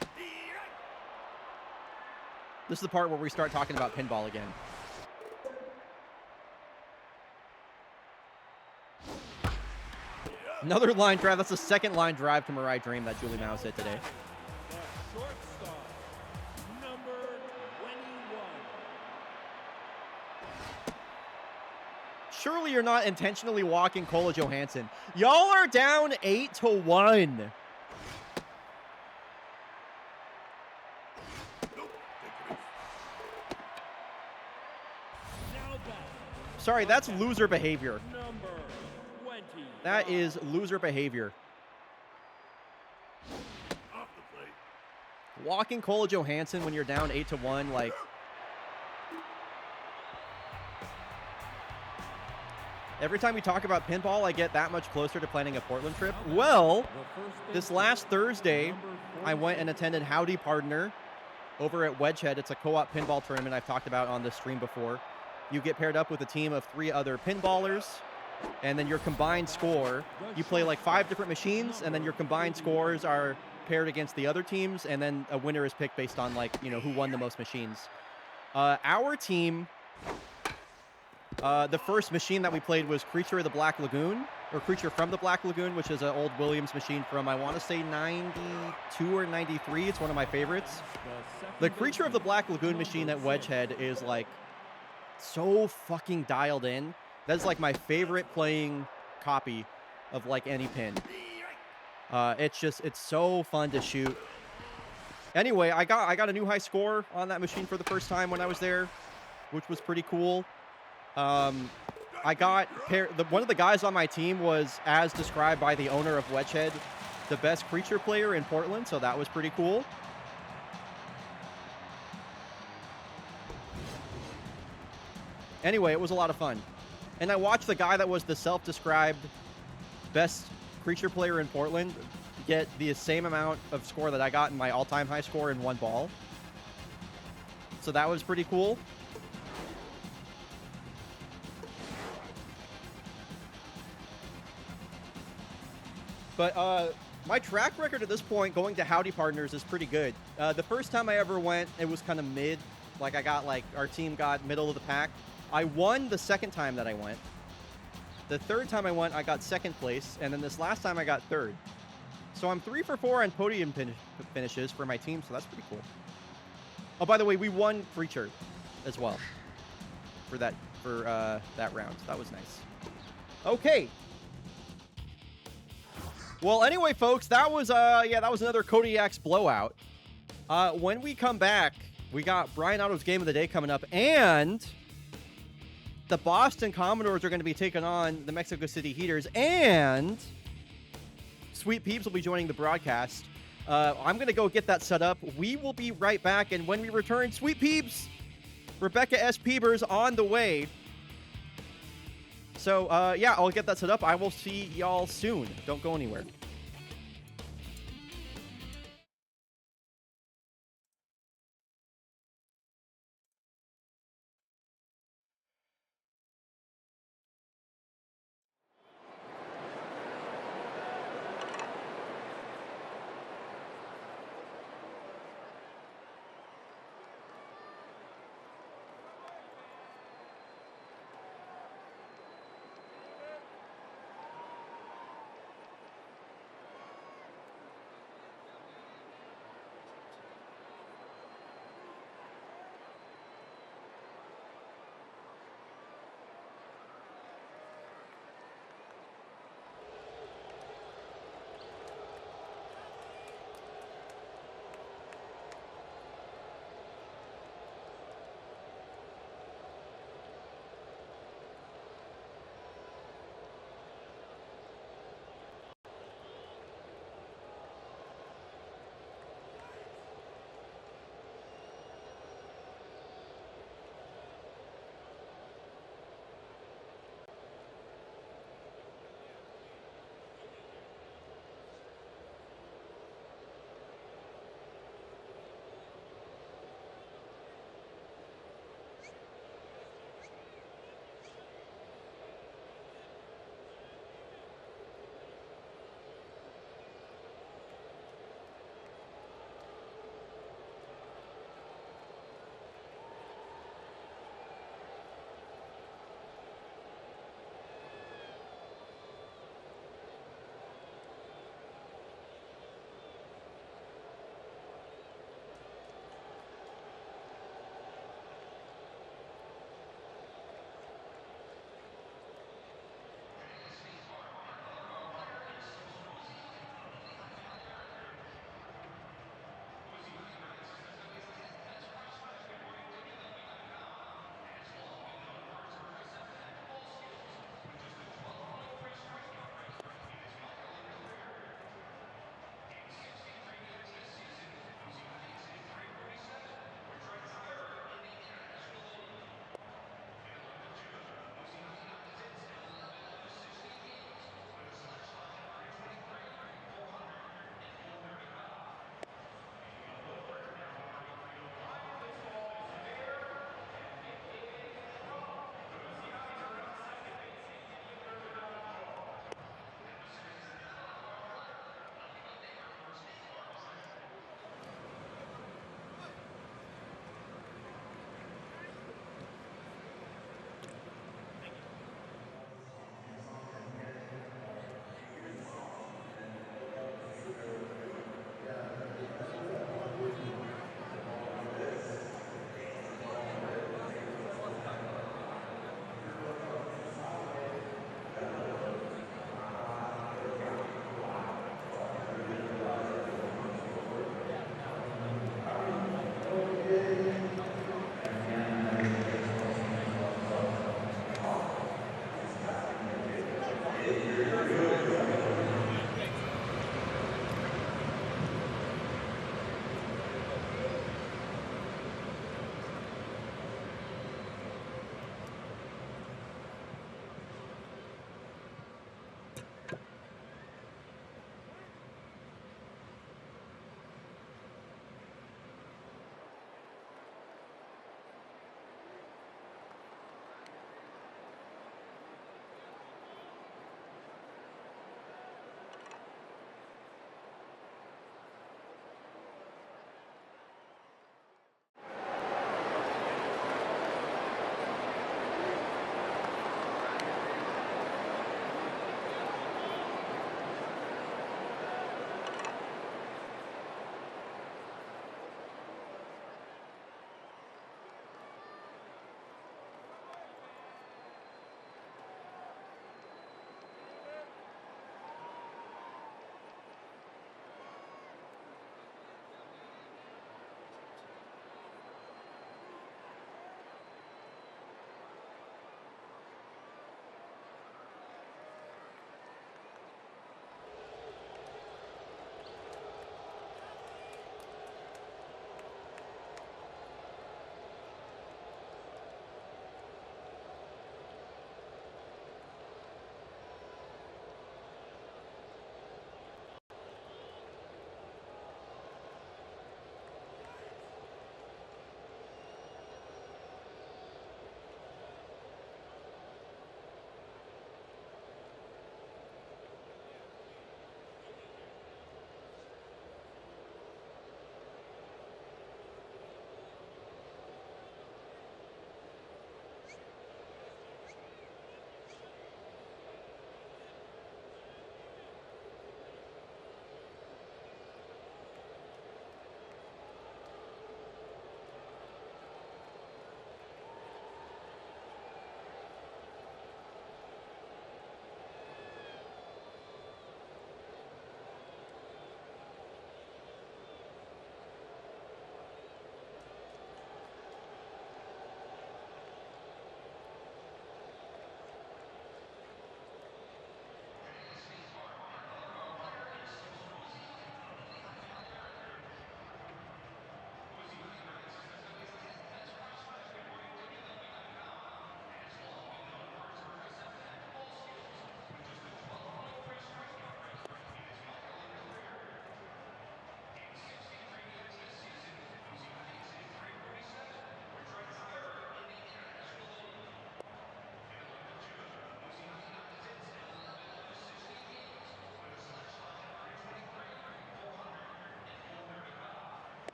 This is the part where we start talking about pinball again. Another line drive. That's the second line drive to Mirai Dream that Julie Mouse hit today. Shortstop, number 21. Surely you're not intentionally walking Kola Johansson. Y'all are down 8-1. Now back. Sorry, that's loser behavior. Number 20. That is loser behavior. Off the plate. Walking Kola Johansson when you're down 8-1, like... Every time we talk about pinball, I get that much closer to planning a Portland trip. Well, this last Thursday, I went and attended Howdy Partner over at Wedgehead. It's a co-op pinball tournament I've talked about on the stream before. You get paired up with a team of 3 other pinballers, and then your combined score, you play like 5 different machines, and then your combined scores are paired against the other teams, and then a winner is picked based on, like, you know, who won the most machines. Our team... the first machine that we played was Creature of the Black Lagoon, or Creature from the Black Lagoon, which is an old Williams machine from, I want to say, 92 or 93. It's one of my favorites. The Creature of the Black Lagoon machine at Wedgehead is, like, so fucking dialed in. That's, like, my favorite playing copy of, like, any pin. It's so fun to shoot. Anyway, I got a new high score on that machine for the first time when I was there, which was pretty cool. I got one of the guys on my team was, as described by the owner of Wedgehead, the best Creature player in Portland, so that was pretty cool. Anyway, it was a lot of fun. And I watched the guy that was the self-described best Creature player in Portland get the same amount of score that I got in my all-time high score in one ball. So that was pretty cool. But my track record at this point going to Howdy Partners is pretty good. The first time I ever went, it was kind of mid. Like, our team got middle of the pack. I won the second time that I went. The third time I went, I got second place. And then this last time I got third. So I'm 3 for 4 on podium finishes for my team, so that's pretty cool. Oh, by the way, we won Creature as well for that round. So that was nice. Okay. Well, anyway, folks, that was another Kodiak's blowout. When we come back, we got Bryonato's Game of the Day coming up, and the Boston Commodores are going to be taking on the Mexico City Heaters, and Sweet Peebs will be joining the broadcast. I'm going to go get that set up. We will be right back, and when we return, Sweet Peebs, Rebecca S. Peebers on the way. So, yeah, I'll get that set up. I will see y'all soon. Don't go anywhere.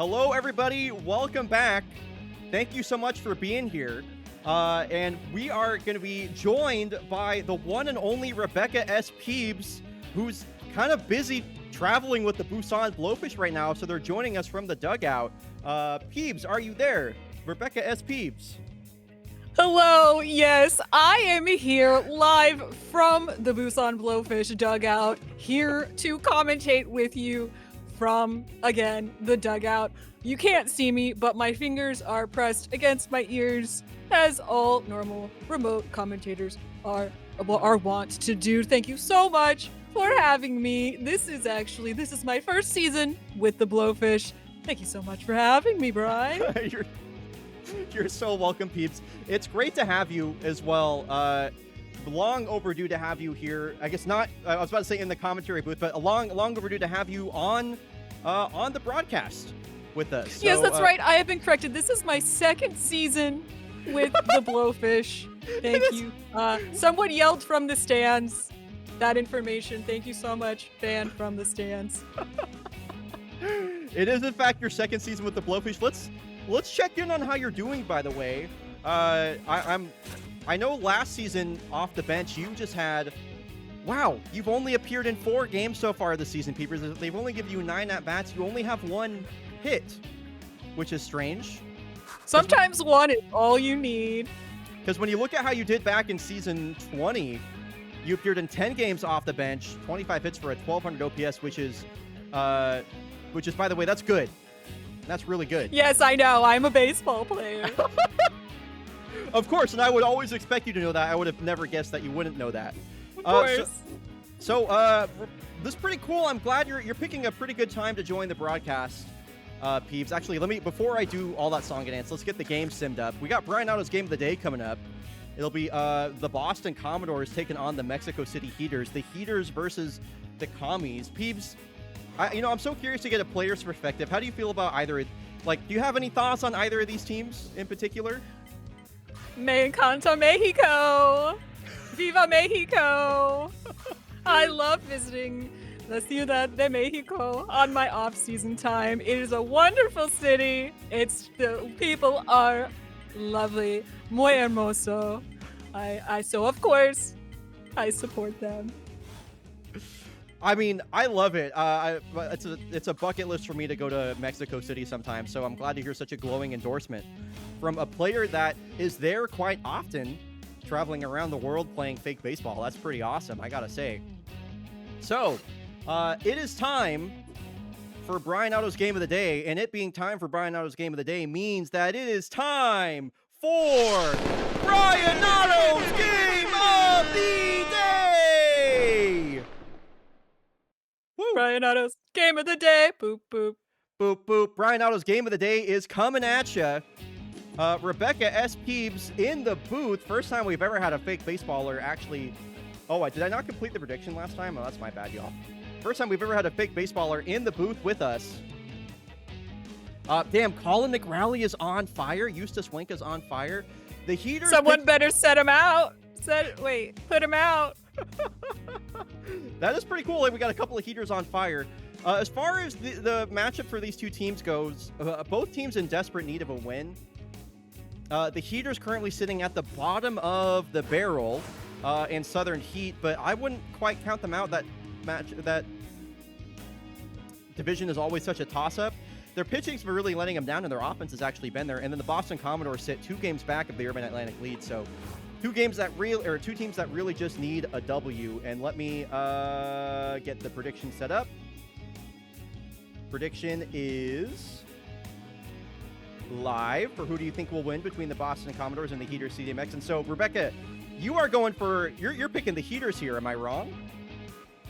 Hello, everybody. Welcome back. Thank you so much for being here. And we are going to be joined by the one and only Rebecca S. Peebs, who's kind of busy traveling with the Busan Blowfish right now, so they're joining us from the dugout. Peebs, are you there? Rebecca S. Peebs. Hello, yes, I am here live from the Busan Blowfish dugout, here to commentate with you from, again, the dugout. You can't see me, but my fingers are pressed against my ears, as all normal remote commentators are wont to do. Thank you so much for having me. This is my first season with the Blowfish. Thank you so much for having me, Brian. You're so welcome, Peebs. It's great to have you as well. Long overdue to have you here. I guess not. I was about to say in the commentary booth, but long overdue to have you on the broadcast with us. So, yes, that's right. I have been corrected. This is my second season with the Blowfish. Thank you. Someone yelled from the stands that information. Thank you so much, fan from the stands. It is in fact your second season with the Blowfish. Let's check in on how you're doing, by the way. I know last season off the bench you just had, wow, you've only appeared in 4 games so far this season, Peepers. They've only given you 9 at-bats. You only have 1 hit, which is strange. Sometimes 1 is all you need. Because when you look at how you did back in season 20, you appeared in 10 games off the bench, 25 hits for a 1200 OPS, which is, by the way, that's good. That's really good. Yes, I know. I'm a baseball player. Of course, and I would always expect you to know that. I would have never guessed that you wouldn't know that. Of course. So, this is pretty cool. I'm glad you're picking a pretty good time to join the broadcast, Peebs. Actually, before I do all that song and dance, let's get the game simmed up. We got Bryonato's Game of the Day coming up. It'll be the Boston Commodores taking on the Mexico City Heaters. The Heaters versus the Commies. Peebs, I'm so curious to get a player's perspective. How do you feel about either? Like, do you have any thoughts on either of these teams in particular? Me encanta Mexico! Viva Mexico! I love visiting the Ciudad de Mexico on my off-season time. It is a wonderful city. The people are lovely, muy hermoso. So of course, I support them. I mean, I love it. It's a bucket list for me to go to Mexico City sometime, so I'm glad to hear such a glowing endorsement from a player that is there quite often, traveling around the world playing fake baseball. That's pretty awesome, I gotta say. So, it is time for Bryonato's Game of the Day, and it being time for Bryonato's Game of the Day means that it is time for Bryonato's Game of the Day! Bryonato's Game of the Day. Boop, boop. Boop, boop. Bryonato's Game of the Day is coming at you. Rebecca S. Peebs in the booth. First time we've ever had a fake baseballer actually... Oh, did I not complete the prediction last time? Oh, that's my bad, y'all. First time we've ever had a fake baseballer in the booth with us. Damn, Colin McRowley is on fire. Eustace Wink is on fire. The Heaters... Someone better set him out. Put him out. That is pretty cool. We got a couple of Heaters on fire. As far as the matchup for these two teams goes, both teams in desperate need of a win. The Heaters currently sitting at the bottom of the barrel in Southern Heat, but I wouldn't quite count them out. That division is always such a toss-up. Their pitching's been really letting them down, and their offense has actually been there. And then the Boston Commodores sit 2 games back of the Urban Atlantic lead, so two teams that really just need a W. And let me get the prediction set up. Prediction is live for who do you think will win between the Boston Commodores and the Heaters CDMX. And so, Rebecca, you are going for you're picking the Heaters here. Am I wrong?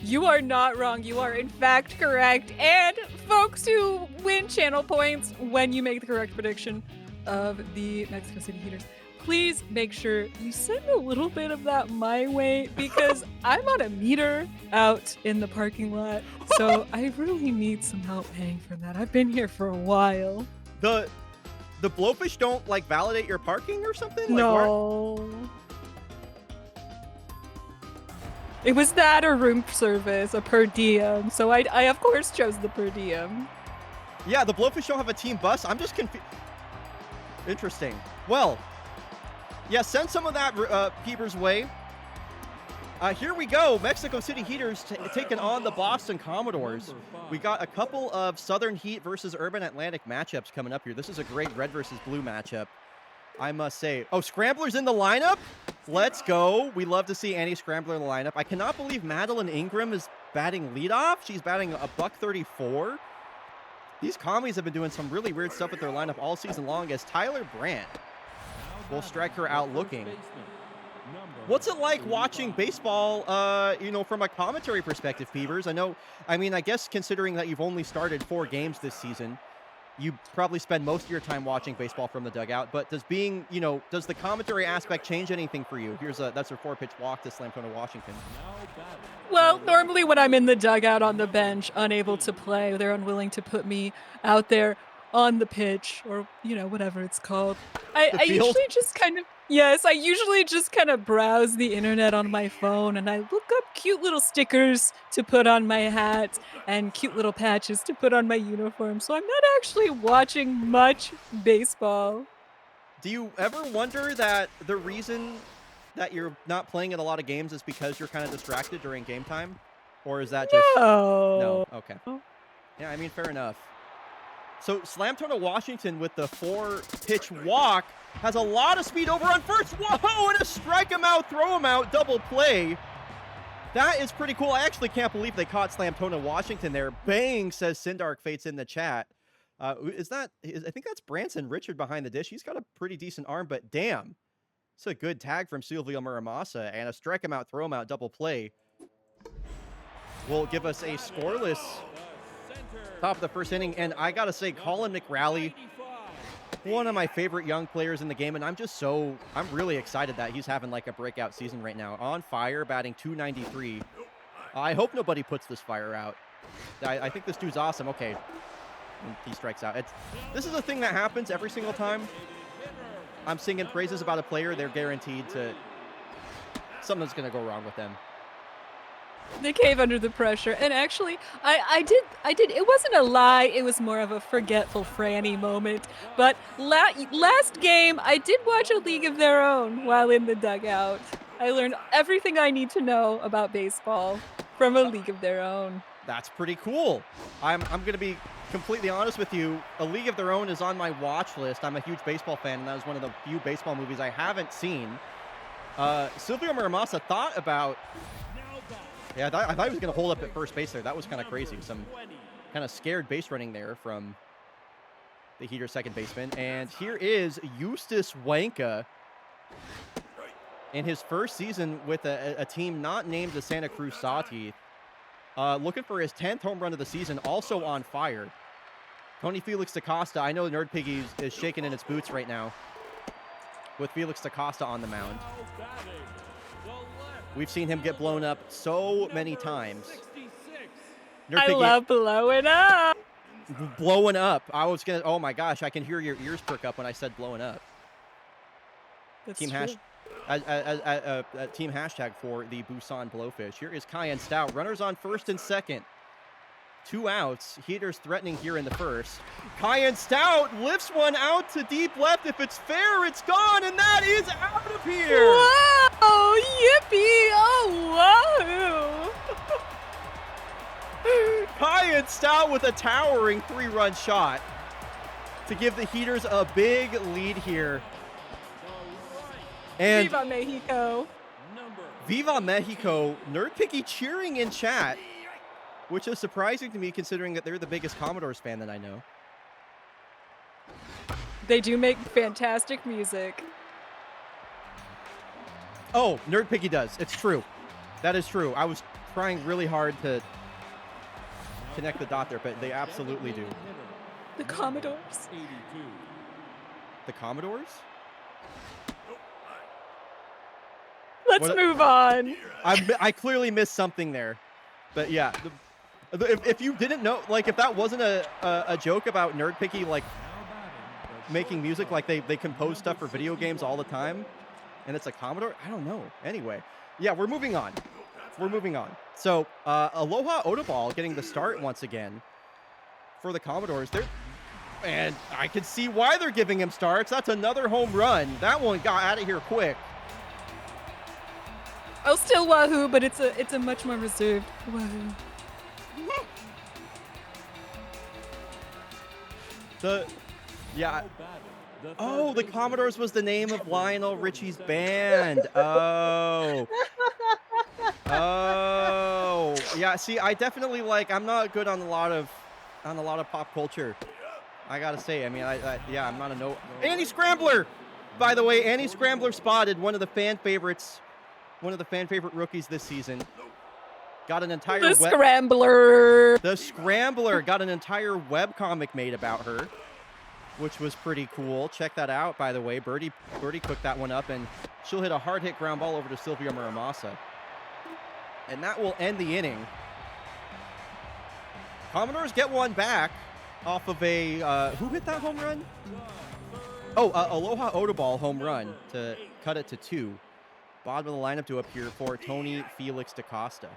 You are not wrong. You are in fact correct. And folks who win channel points when you make the correct prediction of the Mexico City Heaters, please make sure you send a little bit of that my way, because I'm on a meter out in the parking lot. So I really need some help paying for that. I've been here for a while. The Blowfish don't like validate your parking or something? No. It was that or room service, a per diem. So I of course chose the per diem. Yeah, the Blowfish don't have a team bus. I'm just confused. Interesting. Well, yeah, send some of that Peeber's way. Here we go. Mexico City Heaters taking on the Boston Commodores. We got a couple of Southern Heat versus Urban Atlantic matchups coming up here. This is a great red versus blue matchup, I must say. Oh, Scrambler's in the lineup? Let's go. We love to see Annie Scrambler in the lineup. I cannot believe Madeline Ingram is batting leadoff. She's batting a $134. These commies have been doing some really weird stuff with their lineup all season long as Tyler Brandt will strike her out looking. What's it like watching baseball, from a commentary perspective, Peevers? I guess considering that you've only started 4 games this season, you probably spend most of your time watching baseball from the dugout, but does the commentary aspect change anything for you? That's a 4-pitch walk to Slamtona Washington. Well, normally when I'm in the dugout on the bench, unable to play, they're unwilling to put me out there on the pitch or, whatever it's called. I usually just kind of browse the internet on my phone and I look up cute little stickers to put on my hat and cute little patches to put on my uniform. So I'm not actually watching much baseball. Do you ever wonder that the reason that you're not playing in a lot of games is because you're kind of distracted during game time? Or is that just... No. Okay. Yeah, fair enough. So Slamtona Washington with the 4-pitch walk has a lot of speed over on first. Whoa, and a strike him out, throw him out, double play. That is pretty cool. I actually can't believe they caught Slamtona Washington there. Bang, says Sindark Fates in the chat. I think that's Branson Richard behind the dish. He's got a pretty decent arm, but damn. It's a good tag from Silvio Muramasa, and a strike him out, throw him out, double play will give us a scoreless top of the first inning. And I gotta say, Colin McRally, one of my favorite young players in the game, and I'm really excited that he's having like a breakout season right now. On fire, batting .293. I hope nobody puts this fire out. I think this dude's awesome. Okay, and he strikes out. This is a thing that happens every single time I'm singing praises about a player. They're guaranteed to something's gonna go wrong with them. They cave under the pressure. And actually, I did, it wasn't a lie, it was more of a forgetful Franny moment. But last game, I did watch A League of Their Own while in the dugout. I learned everything I need to know about baseball from A League of Their Own. That's pretty cool. I'm going to be completely honest with you. A League of Their Own is on my watch list. I'm a huge baseball fan, and that was one of the few baseball movies I haven't seen. Silvio Muramasa thought about... Yeah, I thought he was going to hold up at first base there. That was kind of crazy. Some kind of scared base running there from the Heater second baseman. And here is Eustace Wanka in his first season with a team not named the Santa Cruz Sawteeth. Looking for his 10th home run of the season, also on fire. Tony Felix DaCosta, I know Nerd Piggy is shaking in its boots right now with Felix DaCosta on the mound. We've seen him get blown up so many times. I love blowing up. Blowing up. Oh my gosh, I can hear your ears perk up when I said blowing up. That's team true. Team hashtag for the Busan Blowfish. Here is Kyan Stout. Runners on first and second. 2 outs. Heaters threatening here in the first. Kyan Stout lifts one out to deep left. If it's fair, it's gone, and that is out of here. Whoa! Yippee! Oh, wow! Kyan Stout with a towering 3-run shot to give the Heaters a big lead here. And Viva Mexico! Viva Mexico! Nerd Picky cheering in chat, which is surprising to me considering that they're the biggest Commodores fan that I know. They do make fantastic music. Oh, Nerd Piggy does. It's true. That is true. I was trying really hard to connect the dot there, but they absolutely do. The Commodores. The Commodores? Let's move on. I clearly missed something there. But yeah, if you didn't know, like if that wasn't a joke about Nerd Picky, like making music, like they compose stuff for video games all the time, and it's a Commodore, I don't know. Anyway, yeah, we're moving on. So Aloha Odubal getting the start once again. for the Commodores. And I can see why they're giving him starts. That's another home run. That one got out of here quick. Oh, still Wahoo, but it's a much more reserved Wahoo. Oh, the Commodores was the name of Lionel Richie's band. Oh. Oh. Yeah, see, I definitely I'm not good on a lot of pop culture. I got to say, I mean, yeah, I'm not a no. Andy Scrambler. By the way, Andy Scrambler spotted one of the fan favorite rookies this season. Got an entire The Scrambler. The Scrambler got an entire webcomic made about her, which was pretty cool. Check that out, by the way. Birdie cooked that one up, and she'll hit a hard hit ground ball over to Sylvia Muramasa. And that will end the inning. Commodores get one back off of a, who hit that home run? Oh, Aloha Odubal home run to cut it to 2. Bottom of the lineup to appear for Tony Felix DaCosta.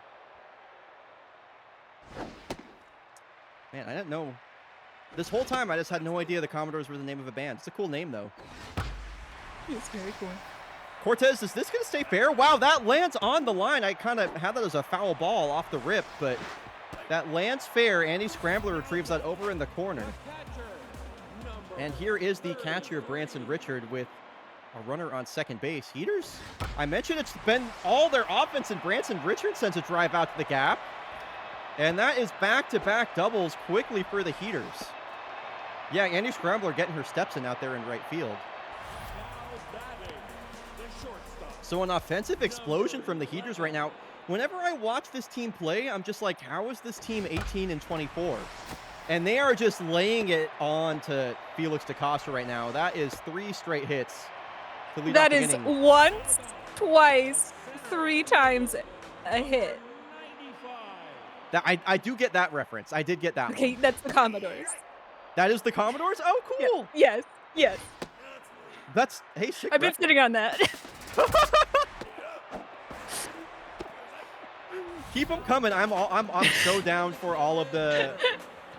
Man, I didn't know. This whole time, I just had no idea the Commodores were the name of a band. It's a cool name, though. It's very cool. Cortez, is this going to stay fair? Wow, that lands on the line. I kind of had that as a foul ball off the rip, but that lands fair. Andy Scrambler retrieves that over in the corner. And here is the catcher, Branson Richard, with a runner on second base. Heaters, I mentioned it's been all their offense, and Branson Richard sends a drive out to the gap. And that is back-to-back doubles quickly for the Heaters. Yeah, Andy Scrambler getting her steps in out there in right field. So an offensive explosion from the Heaters right now. Whenever I watch this team play, I'm just like, how is this team 18-24? And they are just laying it on to Felix DaCosta right now. That is 3 straight hits to lead off the inning. That is once, twice, 3 times a hit. I do get that reference. I did get that one. Okay, that's the Commodores. That is the Commodores? Oh, cool. Yeah. Yes. That's, hey, shit. I've been sitting on that. Keep them coming. I'm so down for all of the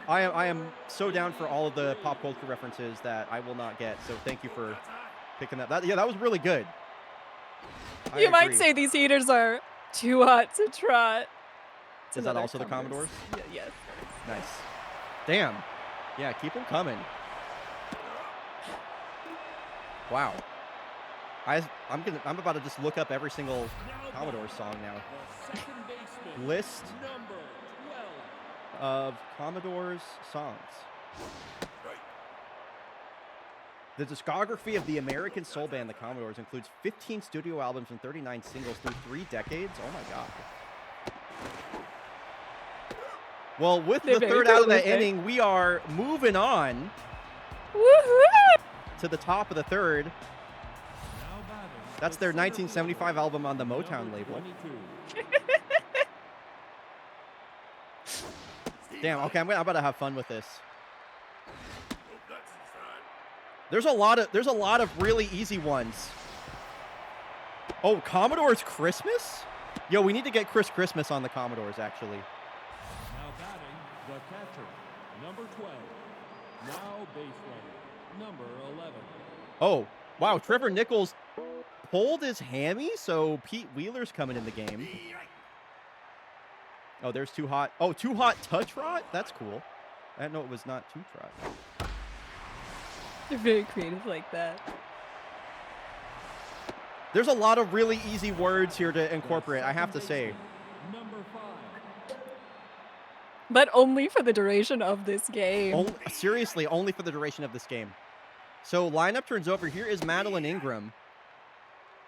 I am so down for all of the pop culture references that I will not get. So thank you for picking that. That was really good. You might say these Heaters are too hot to trot. Is that also the Commodores? Yes. Nice. Damn. Yeah, keep them coming. Wow. I'm about to just look up every single Commodore song now. List of Commodore's songs. The discography of the American soul band, the Commodores, includes 15 studio albums and 39 singles through 3 decades. Oh my God. Well, with the third out of that inning, we are moving on to the top of the third. That's their 1975 album on the Motown label. Damn, okay, I'm about to have fun with this. There's a lot of really easy ones. Oh, Commodore's Christmas? Yo, we need to get Chris Christmas on the Commodores, actually. Now batting, the catcher, number 12. Now base runner, number 11. Oh, wow, Trevor Nichols pulled his hammy, so Pete Wheeler's coming in the game. Oh, there's Too Hot. Oh, Too Hot Touch Rot? That's cool. I didn't know it was not Too Trot. They're very creative like that. There's a lot of really easy words here to incorporate, I have to say. Number 5. But only for the duration of this game. Seriously, only for the duration of this game. So lineup turns over. Here is Madeline Ingram.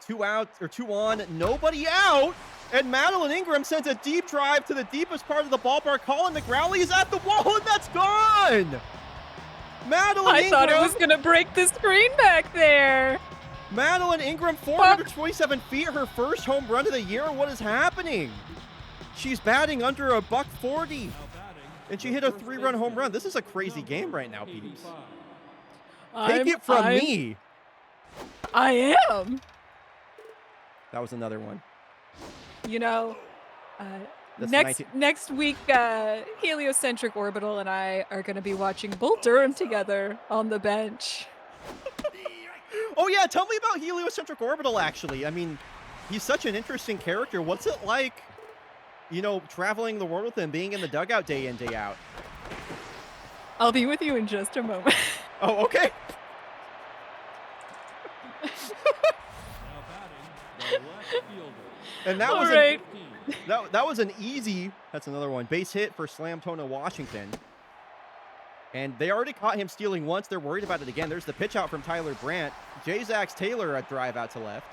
2 out, or 2 on, nobody out. And Madeline Ingram sends a deep drive to the deepest part of the ballpark. Colin McRowley is at the wall, and that's gone. Madeline Ingram. I thought it was going to break the screen back there. Madeline Ingram, 427 feet, her first home run of the year. What is happening? She's batting under a $140, and she hit a 3-run home run. This is a crazy game right now, peeps. Take it from me. I am. That was another one. You know, That's Next week, Heliocentric Orbital and I are going to be watching Bull Durham together on the bench. Oh yeah, tell me about Heliocentric Orbital, actually. I mean, he's such an interesting character. What's it like, you know, traveling the world with him, being in the dugout day in, day out? I'll be with you in just a moment. Oh, okay. Now batting, the left fielder. And that All was right. that was an easy, that's another one, base hit for Slamtona Washington. And they already caught him stealing once. They're worried about it again. There's the pitch out from Tyler Brandt. J-Zax Taylor a drive out to left.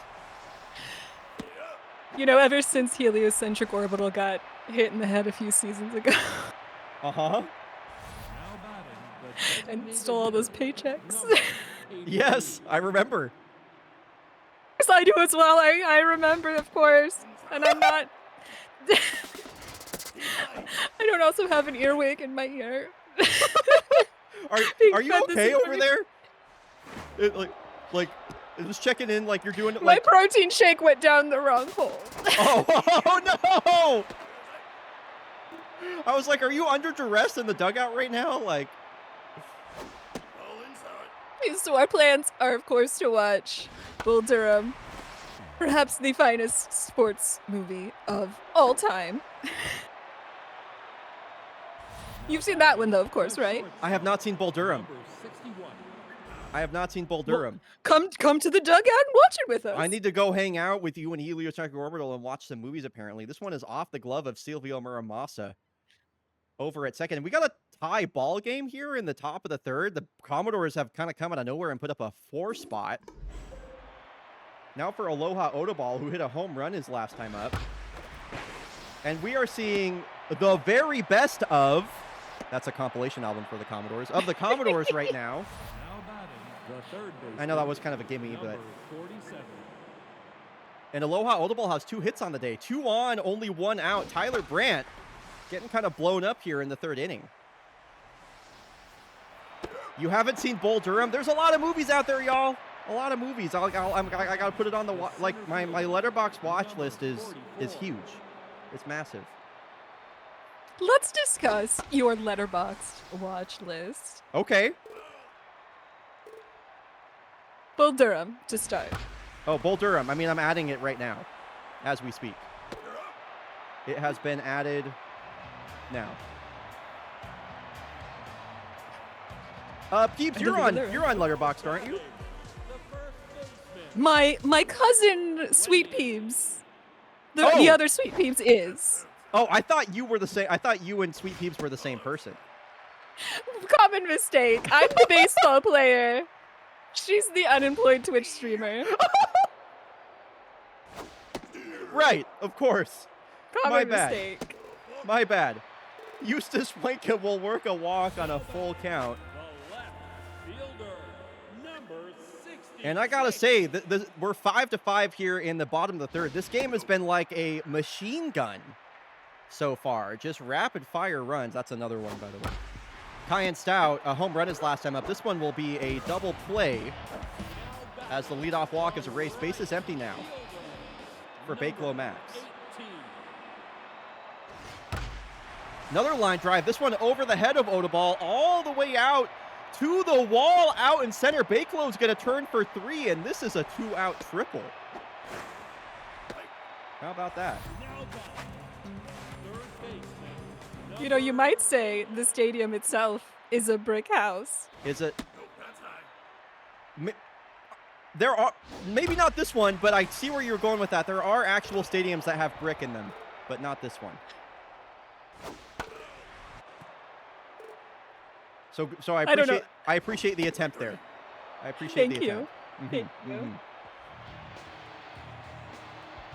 You know, ever since Heliocentric Orbital got hit in the head a few seasons ago Uh-huh. Now batting, the and stole all those paychecks. number 88. Yes, I remember. Yes, I do as well. I remember, of course. And I'm not... I don't also have an earwig in my ear. Are you Because this okay is over very- there? Like, just checking in like you're doing it My like... protein shake went down the wrong hole. Oh, no! I was like, are you under duress in the dugout right now? Like, Ball inside. So our plans are, of course, to watch Bull Durham, perhaps the finest sports movie of all time. You've seen that one, though, of course, right? I have not seen Bull Durham. Number 61. I have not seen Bull Durham. Come to the dugout and watch it with us. I need to go hang out with you and Heliocentric Orbital and watch some movies, apparently. This one is off the glove of Silvio Muramasa over at second. And we got a tie ball game here in the top of the third. The Commodores have kind of come out of nowhere and put up a 4 spot. Now for Aloha Odoball, who hit a home run his last time up. And we are seeing the very best of... That's a compilation album for the Commodores. Of the Commodores right now. Now batting, the third baseman. I know that was kind of a gimme, but... Number 47. And Aloha Odoball has 2 hits on the day. 2 on, only 1 out. Tyler Brandt getting kind of blown up here in the third inning. You haven't seen Bull Durham? There's a lot of movies out there, y'all. A lot of movies. I gotta put it on the like my Letterboxd watch list is huge. It's massive. Let's discuss your Letterboxd watch list. Okay. Bull Durham, to start. Oh, Bull Durham. I mean, I'm adding it right now, as we speak. It has been added now. Peeps, you're on Letterboxd, aren't you? My cousin sweetpeebs. The other sweetpeebs is. Oh, I thought you were the same. I thought you and sweetpeebs were the same person. Common mistake. I'm the baseball player. She's the unemployed Twitch streamer. Right, of course. Common My bad. mistake. My bad. Eustace Wanka will work a walk on a full count. The left fielder, number 60. And I gotta say, we're 5-5 here in the bottom of the third. This game has been like a machine gun so far. Just rapid fire runs. That's another one, by the way. Kyan Stout, a home run his last time up. This one will be a double play as the leadoff walk is erased. Base is empty now for Bakelo Max. 18. Another line drive. This one over the head of Odoball, all the way out to the wall, out in center. Bakelo's going to turn for 3, and this is a 2-out triple. How about that? Now batting, third baseman. You know, you might say the stadium itself is a brick house. Is it? Nope, that's high. There are, maybe not this one, but I see where you're going with that. There are actual stadiums that have brick in them, but not this one. So I don't know. appreciate the attempt there. I appreciate Thank the you. attempt. Thank you.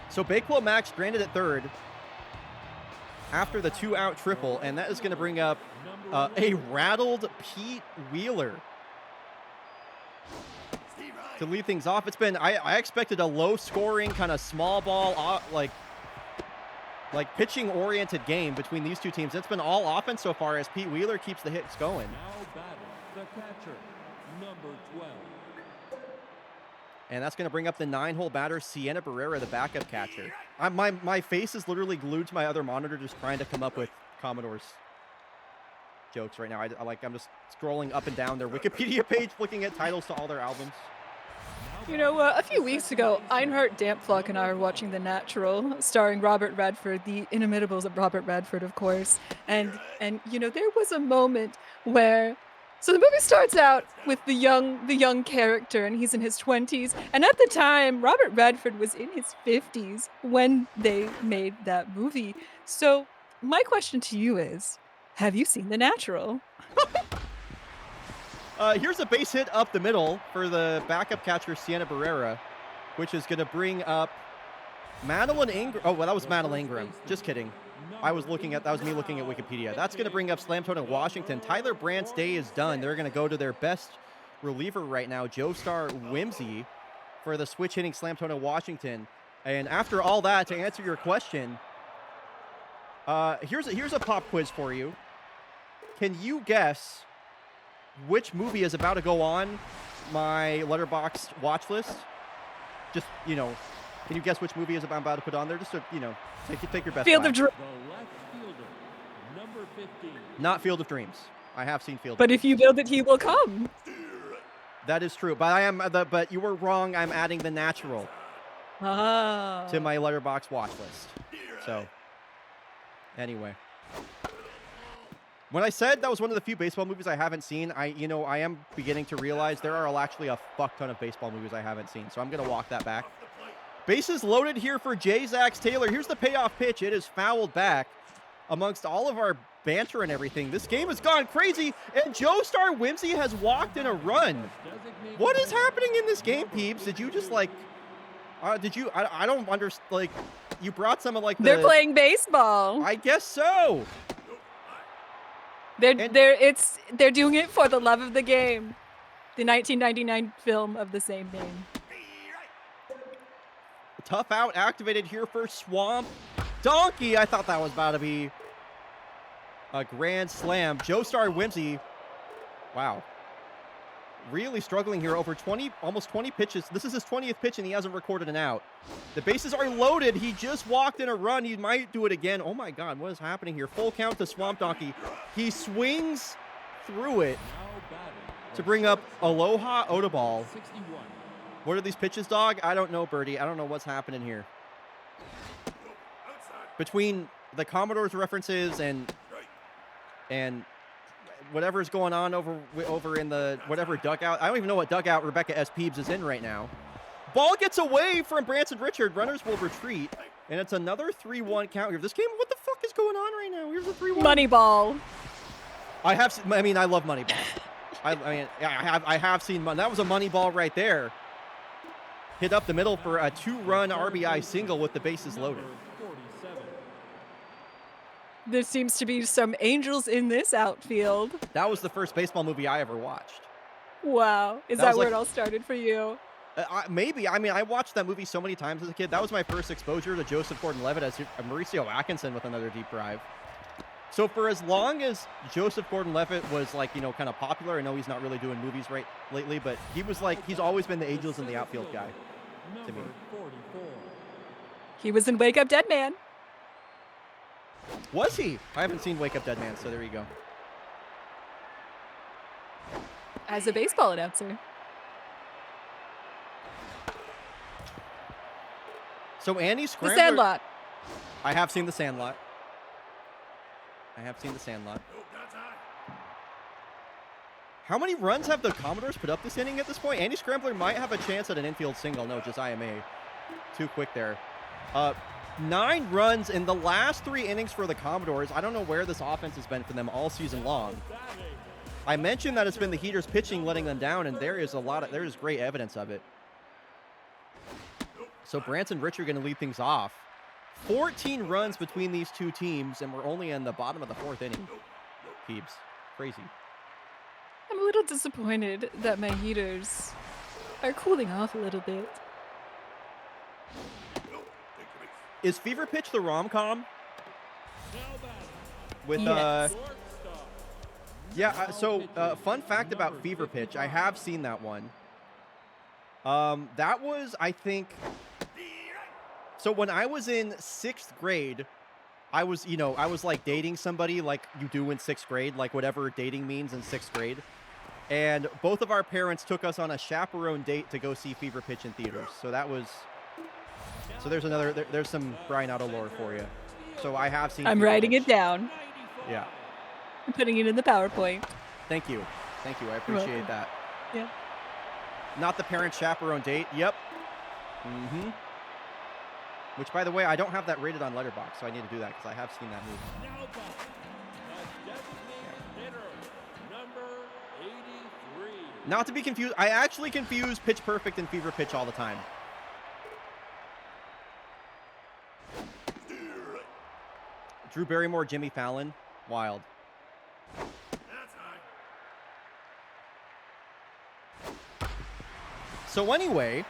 So Bakelo Max stranded at third after the 2-out triple, and that is going to bring up a rattled Pete Wheeler Steve Ryan. to lead things off. It's been I expected a low-scoring kind of small ball like pitching-oriented game between these two teams. It's been all offense so far as Pete Wheeler keeps the hits going. Now batting, the catcher, number 12. And that's going to bring up the 9-hole batter, Sienna Barrera, the backup catcher. My face is literally glued to my other monitor just trying to come up with Commodore's jokes right now. I'm just scrolling up and down their Wikipedia page, looking at titles to all their albums. You know, a few weeks ago, Einhard Dampflock and I were watching The Natural, starring Robert Redford, the inimitables of Robert Redford, of course. And you know, there was a moment where, so the movie starts out with the young character, and he's in his 20s. And at the time, Robert Redford was in his 50s when they made that movie. So my question to you is, have you seen The Natural? Here's a base hit up the middle for the backup catcher, Sienna Barrera, which is going to bring up Madeline Ingram. Oh, well, that was Madeline Ingram. Just kidding. That was me looking at Wikipedia. That's going to bring up Slamtown in Washington. Tyler Brandt's day is done. They're going to go to their best reliever right now, Joestar Whimsy, for the switch hitting Slamtown in Washington. And after all that, to answer your question, here's a pop quiz for you. Can you guess which movie is about to go on my Letterboxd watch list? Just, you know, can you guess which movie is about to put on there? Just to, you know, take your best Field of Dreams. The left fielder, number 15. Not Field of Dreams. I have seen Field of But Dreams. if you build it, he will come. That is true. But but you were wrong. I'm adding The Natural to my Letterboxd watch list. So, anyway. When I said that was one of the few baseball movies I haven't seen, I am beginning to realize there are actually a fuck ton of baseball movies I haven't seen. So I'm going to walk that back. Bases loaded here for J. Zax Taylor. Here's the payoff pitch. It is fouled back. Amongst all of our banter and everything, this game has gone crazy, and Joestar Whimsy has walked in a run. What is happening in this game, Peeps? Did you just like... I don't understand. Like, you brought some of like the... They're playing baseball. I guess so. They're doing it for the love of the game. The 1999 film of the same name. Tough out activated here for Swamp Donkey. I thought that was about to be a grand slam. Joestar Whimsy, wow, really struggling here. Over almost 20 pitches. This is his 20th pitch, and he hasn't recorded an out. The bases are loaded. He just walked in a run. He might do it again. Oh my God, what is happening here? Full count to Swamp Donkey. He swings through it to bring up Aloha Odubal. 61. What are these pitches, dog? I don't know, Birdie. I don't know what's happening here. Between the Commodore's references and whatever's going on over in the whatever dugout. I don't even know what dugout Rebecca S. Peebs is in right now. Ball gets away from Branson Richard. Runners will retreat. And it's another 3-1 count here. This game, what the fuck is going on right now? Here's a 3-1. Moneyball. I love Moneyball. I have seen Moneyball. That was a Moneyball right there. Hit up the middle for a 2-run RBI single with the bases loaded. 47. There seems to be some angels in this outfield. That was the first baseball movie I ever watched. Wow. Is That that was where like- it all started for you? Maybe. I mean, I watched that movie so many times as a kid. That was my first exposure to Joseph Gordon-Levitt as Mauricio Atkinson with another deep drive. So for as long as Joseph Gordon-Levitt was like, you know, kind of popular, I know he's not really doing movies right lately, but he was like, he's always been the Angels in the outfield guy to me. Number 44. He was in Wake Up Dead Man. Was he? I haven't seen Wake Up Dead Man, so there you go. As a baseball announcer. So Annie The Scrambler. Sandlot. I have seen The Sandlot. How many runs have the Commodores put up this inning at this point? Andy Scrambler might have a chance at an infield single. No, Josiah May. Too quick there. 9 runs in the last 3 innings for the Commodores. I don't know where this offense has been for them all season long. I mentioned that it's been the Heaters pitching letting them down, and there is great evidence of it. So Branson Richard going to lead things off. 14 runs between these two teams, and we're only in the bottom of the 4th inning. Peeps. Crazy. I'm a little disappointed that my Heaters are cooling off a little bit. Is Fever Pitch the rom-com? With, Yes. yeah, so fun fact about Fever Pitch. I have seen that one. That was, I think... So when I was in 6th grade, I was like dating somebody like you do in 6th grade, like whatever dating means in 6th grade. And both of our parents took us on a chaperone date to go see Fever Pitch in theaters. So that was... So there's some bryonato lore for you. So I have seen... I'm Fever writing Pitch. it down. Yeah. I'm putting it in the PowerPoint. Thank you. Thank you. I appreciate that. Yeah. Not the parent chaperone date. Yep. Mm-hmm. Which, by the way, I don't have that rated on Letterboxd, so I need to do that because I have seen that movie. Now back, the designated hitter, number 83. Not to be confused, I actually confuse Pitch Perfect and Fever Pitch all the time. Drew Barrymore, Jimmy Fallon, wild. That's high. So anyway,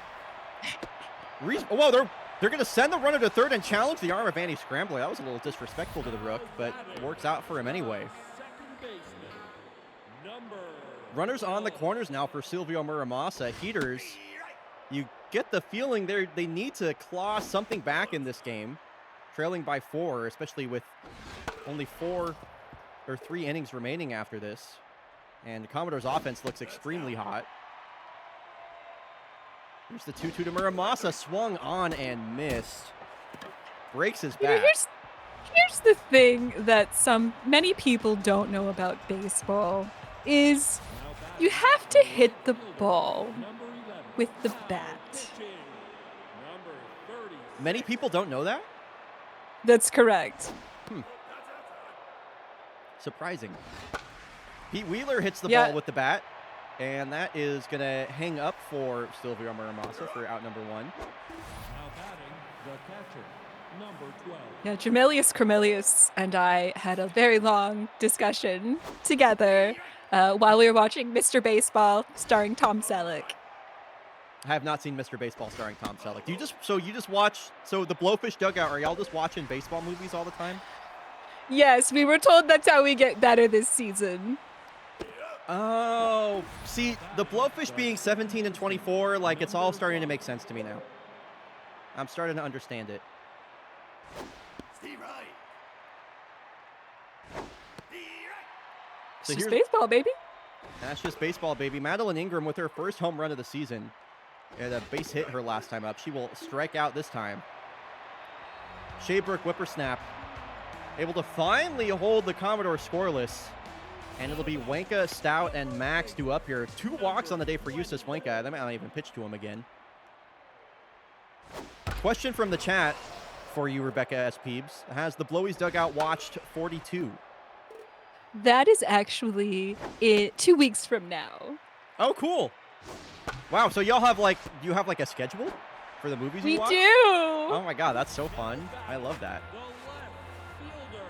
whoa, they're going to send the runner to third and challenge the arm of Andy Scrambler. That was a little disrespectful to the Rook, but it works out for him anyway. Second baseman, number Runners on the corners now for Silvio Muramasa. Heaters, you get the feeling they need to claw something back in this game. Trailing by 4, especially with only 3 innings remaining after this. And Commodore's offense looks extremely hot. Here's the 2-2 to Muramasa. Swung on and missed. Breaks his You know, back. here's the thing that many people don't know about baseball is you have to hit the ball number 11. with the bat. Pitching, number 30. Many people don't know that? That's correct. Surprising. Pete Wheeler hits the Yeah. ball with the bat. And that is going to hang up for Silvio Muramasa for out number 1. Now batting, the catcher, number 12. Yeah, Jamelius Cremelius and I had a very long discussion together while we were watching Mr. Baseball starring Tom Selleck. I have not seen Mr. Baseball starring Tom Selleck. You just watch the Blowfish Dugout, are y'all just watching baseball movies all the time? Yes, we were told that's how we get better this season. Oh, see, the Blowfish being 17 and 24, like, it's all starting to make sense to me now. I'm starting to understand it. Steve right. It's So just here's- baseball, baby. That's just baseball, baby. Madeline Ingram with her first home run of the season. And a base hit her last time up. She will strike out this time. Shaybrook whippersnap. Able to finally hold the Commodore scoreless. And it'll be Wenka, Stout, and Max due up here. 2 walks on the day for Eustace Wenka. They might not even pitch to him again. Question from the chat for you, Rebecca S. Peebs. Has the Blowies dugout watched 42? That is actually 2 weeks from now. Oh, cool. Wow, so y'all have you have a schedule for the movies you We watch? do. Oh my god, that's so fun. I love that. The left fielder,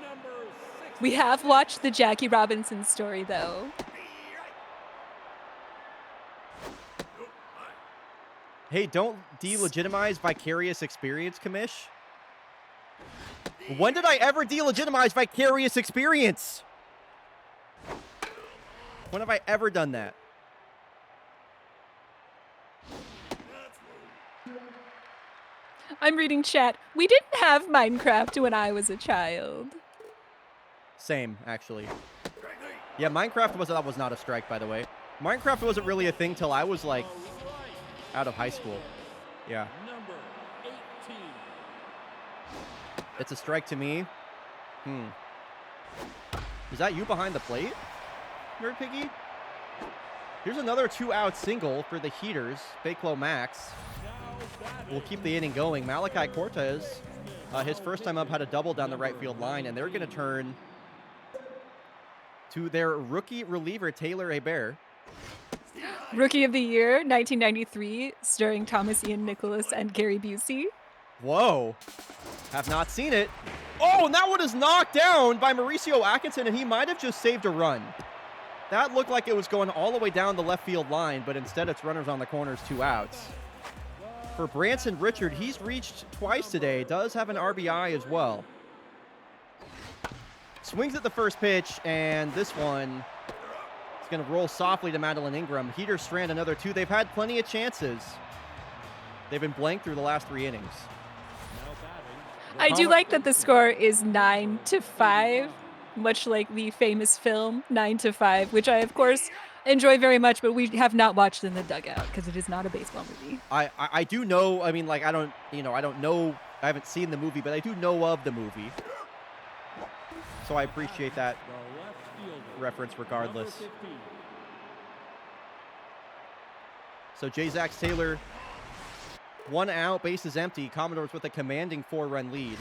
number 6. We have watched the Jackie Robinson story, though. Hey, don't delegitimize vicarious experience, Commish. When did I ever delegitimize vicarious experience? When have I ever done that? I'm reading chat. We didn't have Minecraft when I was a child. Same, actually. Yeah, Minecraft was not a strike, by the way. Minecraft wasn't really a thing till I was out of high school. Yeah. Number 18. It's a strike to me. Is that you behind the plate, Nerd Piggy? Here's another 2-out single for the Heaters. Bakelo Max will keep the inning going. Malachi Cortez, his first time up, had a double down the right field line, and they're going to turn to their rookie reliever, Taylor Hebert. Rookie of the Year, 1993, starring Thomas Ian Nicholas and Gary Busey. Whoa. Have not seen it. Oh, and that one is knocked down by Mauricio Atkinson, and he might have just saved a run. That looked like it was going all the way down the left field line, but instead it's runners on the corners, 2 outs. For Branson Richard, he's reached twice today, does have an RBI as well. Swings at the first pitch, and this one It's going to roll softly to Madeline Ingram. Heaters strand another 2. They've had plenty of chances. They've been blanked through the last 3 innings. I do like that the score is 9-5, much like the famous film 9-5, which I, of course, enjoy very much, but we have not watched in the dugout because it is not a baseball movie. I do know, I mean, like, I don't know, I haven't seen the movie, but I do know of the movie. So I appreciate that reference regardless. So J-Zax Taylor, 1 out, bases empty. Commodores with a commanding 4-run lead.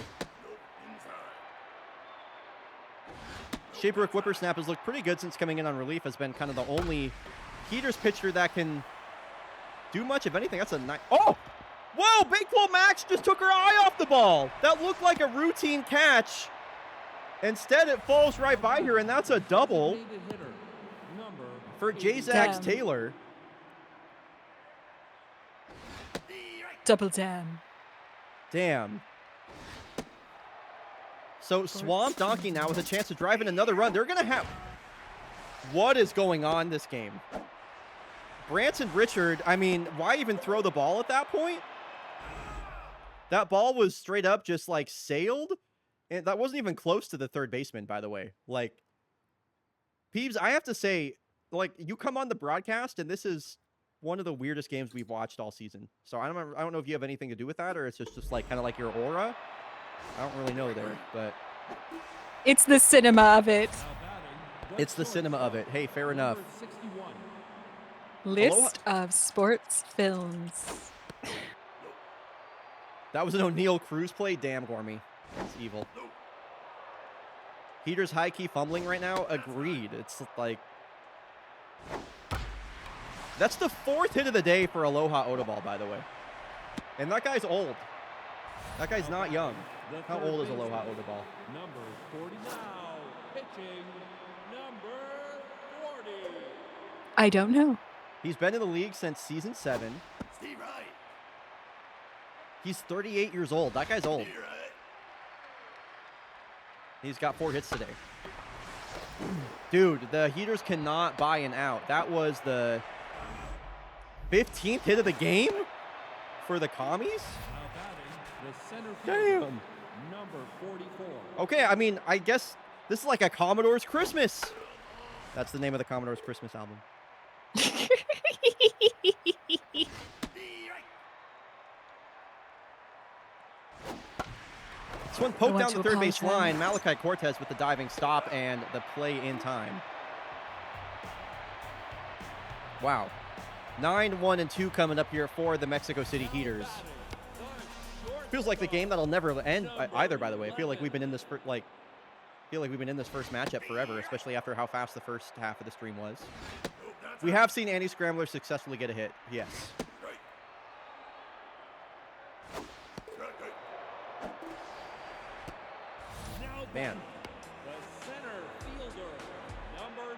Shaybrook Whippersnap has looked pretty good since coming in on relief. Has been kind of the only Heaters pitcher that can do much of anything. That's a nice. Oh! Whoa! Big Pull Max just took her eye off the ball. That looked like a routine catch. Instead, it falls right by her, and that's a double for J-Zax Taylor. Double damn. Damn. So Swamp Donkey now with a chance to drive in another run. They're going to have... What is going on this game? Branson Richard, I mean, why even throw the ball at that point? That ball was straight up just like sailed. And that wasn't even close to the third baseman, by the way. Like, Peebs, I have to say, like, you come on the broadcast and this is one of the weirdest games we've watched all season. So I don't know if you have anything to do with that or it's just like kind of like your aura. I don't really know there, but it's the cinema of it. It's the cinema of it. Hey, fair enough. List of sports films. That was an O'Neal Cruz play. Damn, Gormy. That's evil. Heaters high-key fumbling right now. Agreed. It's like... That's the 4th hit of the day for Aloha Odubel, by the way. And that guy's old. That guy's not young. How old is Aloha Odubel? Number 40 now. Pitching number 40. I don't know. He's been in the league since season 7. Steve Wright. He's 38 years old. That guy's old. Steve Wright. He's got 4 hits today. Dude, the Heaters cannot buy an out. That was the 15th hit of the game for the Commies? Now batting, the center Damn. fielder, number 44. Okay, I mean, I guess this is like a Commodore's Christmas. That's the name of the Commodore's Christmas album. This one poked down the third base line. Malachi Cortez with the diving stop and the play in time. Wow. 9-1-2 coming up here for the Mexico City Heaters. Feels like the game that'll never end either, by the way. I feel like we've been in this first matchup forever, especially after how fast the first half of the stream was. We have seen Andy Scrambler successfully get a hit. Yes. Man. The center fielder, number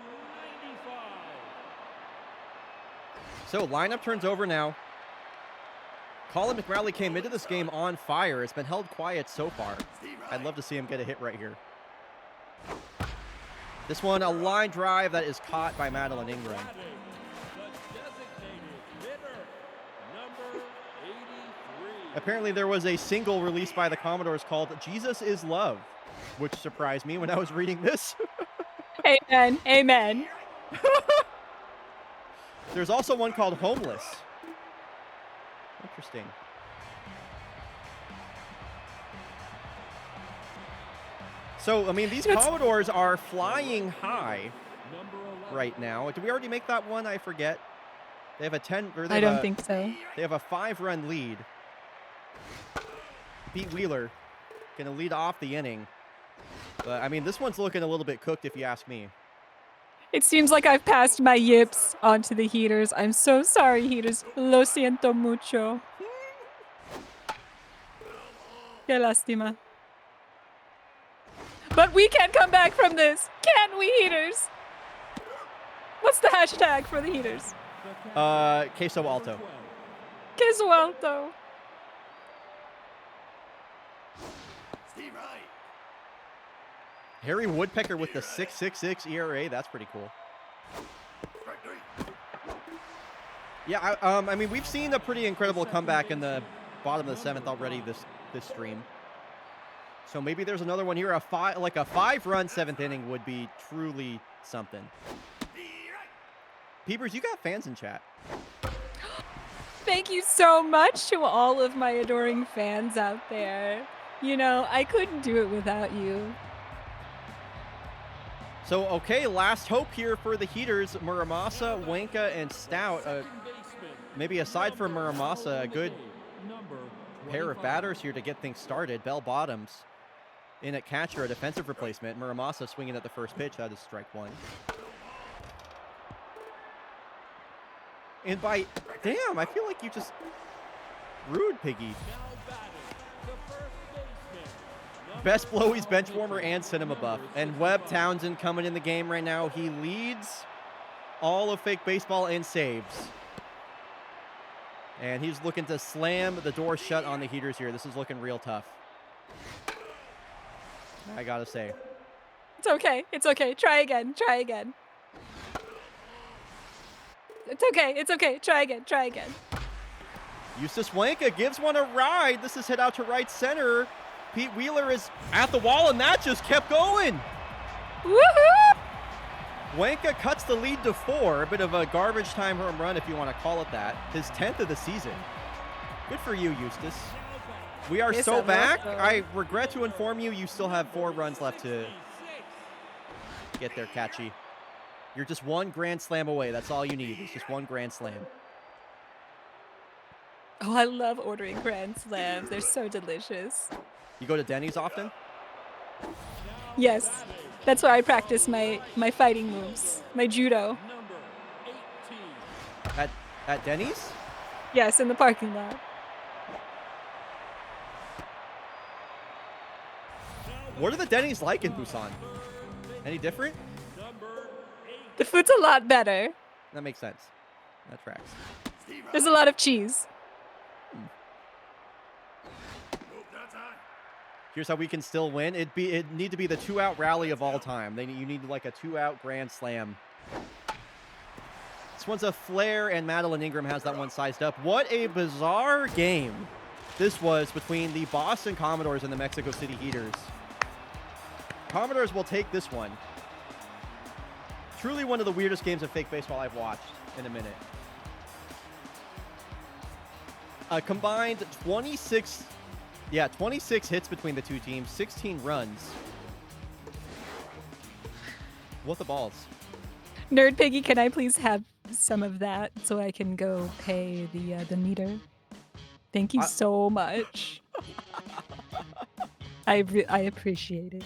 95. So lineup turns over now. Colin McRally came into this game on fire. It's been held quiet so far. I'd love to see him get a hit right here. This one, a line drive that is caught by Madeline Ingram. The designated hitter, number 83. Apparently there was a single released by the Commodores called Jesus is Love, which surprised me when I was reading this. Amen. Amen. There's also one called Homeless. Interesting. So, I mean, these Commodores are flying high right now. Did we already make that one? I forget. They have a 10. Or they I have don't think so. They have a 5-run lead. Pete Wheeler going to lead off the inning. But, I mean, this one's looking a little bit cooked if you ask me. It seems like I've passed my yips onto the Heaters. I'm so sorry, Heaters. Lo siento mucho. Qué lástima. But we can come back from this. Can we, Heaters? What's the hashtag for the Heaters? Queso Alto. Queso alto. Steve Wright. Harry Woodpecker with the 6.66 ERA. That's pretty cool. Yeah, I mean, we've seen a pretty incredible comeback in the bottom of the 7th already this stream. So maybe there's another one here. A 5-run 7th inning would be truly something. Peepers, you got fans in chat. Thank you so much to all of my adoring fans out there. You know, I couldn't do it without you. So, okay, last hope here for the Heaters. Muramasa, Wenka, and Stout. Maybe aside from Muramasa, a good pair of batters here to get things started. Bell Bottoms in at catcher, a defensive replacement. Muramasa swinging at the first pitch. That is strike one. And by, damn, I feel like you just rude, Piggy. Best Blowies, bench warmer, and cinema buff. And Webb Townsend coming in the game right now. He leads all of fake baseball in saves. And he's looking to slam the door shut on the Heaters here. This is looking real tough, I gotta say. It's okay. It's okay. Try again. Try again. It's okay. It's okay. Try again. Try again. Eustace Wanka gives one a ride. This is hit out to right center. Pete Wheeler is at the wall, and that just kept going. Woohoo! Wanka cuts the lead to 4. A bit of a garbage time home run, if you want to call it that. His 10th of the season. Good for you, Eustace. We are Yes, so I back. love I regret to inform you, you still have 4 runs left to get there, Catchy. You're just one grand slam away. That's all you need. It's just one grand slam. Oh, I love ordering Grand Slams. They're so delicious. You go to Denny's often? Yes. That's where I practice my fighting moves, my judo. At Denny's? Yes, in the parking lot. What are the Denny's like in Busan? Any different? The food's a lot better. That makes sense. That tracks. There's a lot of cheese. Here's how we can still win. It'd need to be the 2-out rally of all time. You need like a 2-out grand slam. This one's a flare, and Madeline Ingram has that one sized up. What a bizarre game this was between the Boston Commodores and the Mexico City Heaters. Commodores will take this one. Truly one of the weirdest games of fake baseball I've watched in a minute. A combined 26 hits between the two teams, 16 runs. What the balls? Nerd Piggy, can I please have some of that so I can go pay the meter? Thank you so much. I appreciate it.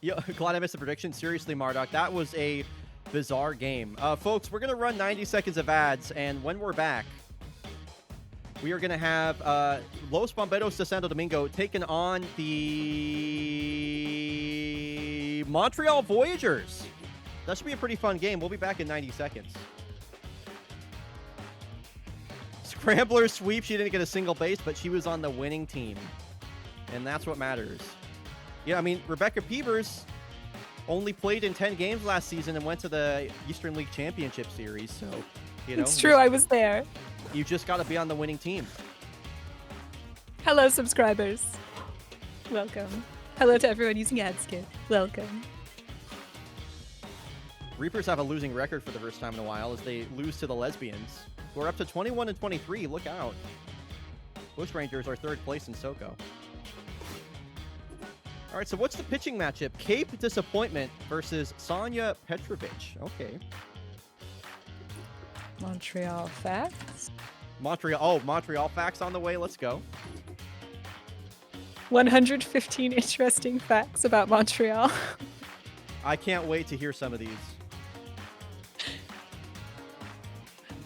Yeah, glad I missed the prediction. Seriously, Marduk, that was a bizarre game. Folks, we're going to run 90 seconds of ads, and when we're back, we are going to have Los Bomberos de Santo Domingo taking on the Montreal Voyagers. That should be a pretty fun game. We'll be back in 90 seconds. Scrambler sweep. She didn't get a single base, but she was on the winning team. And that's what matters. Yeah, I mean, Rebecca Peevers only played in 10 games last season and went to the Eastern League Championship Series. So, you know. It's true. I was there. You just got to be on the winning team. Hello, subscribers. Welcome. Hello to everyone using AdSkit. Welcome. Reapers have a losing record for the first time in a while as they lose to the Lesbians, who are up to 21-23. Look out. Bushrangers are 3rd place in SoCo. All right, so what's the pitching matchup? Cape Disappointment versus Sonia Petrovich. Okay. Montreal facts. Montreal facts on the way. Let's go. 115 interesting facts about Montreal. I can't wait to hear some of these.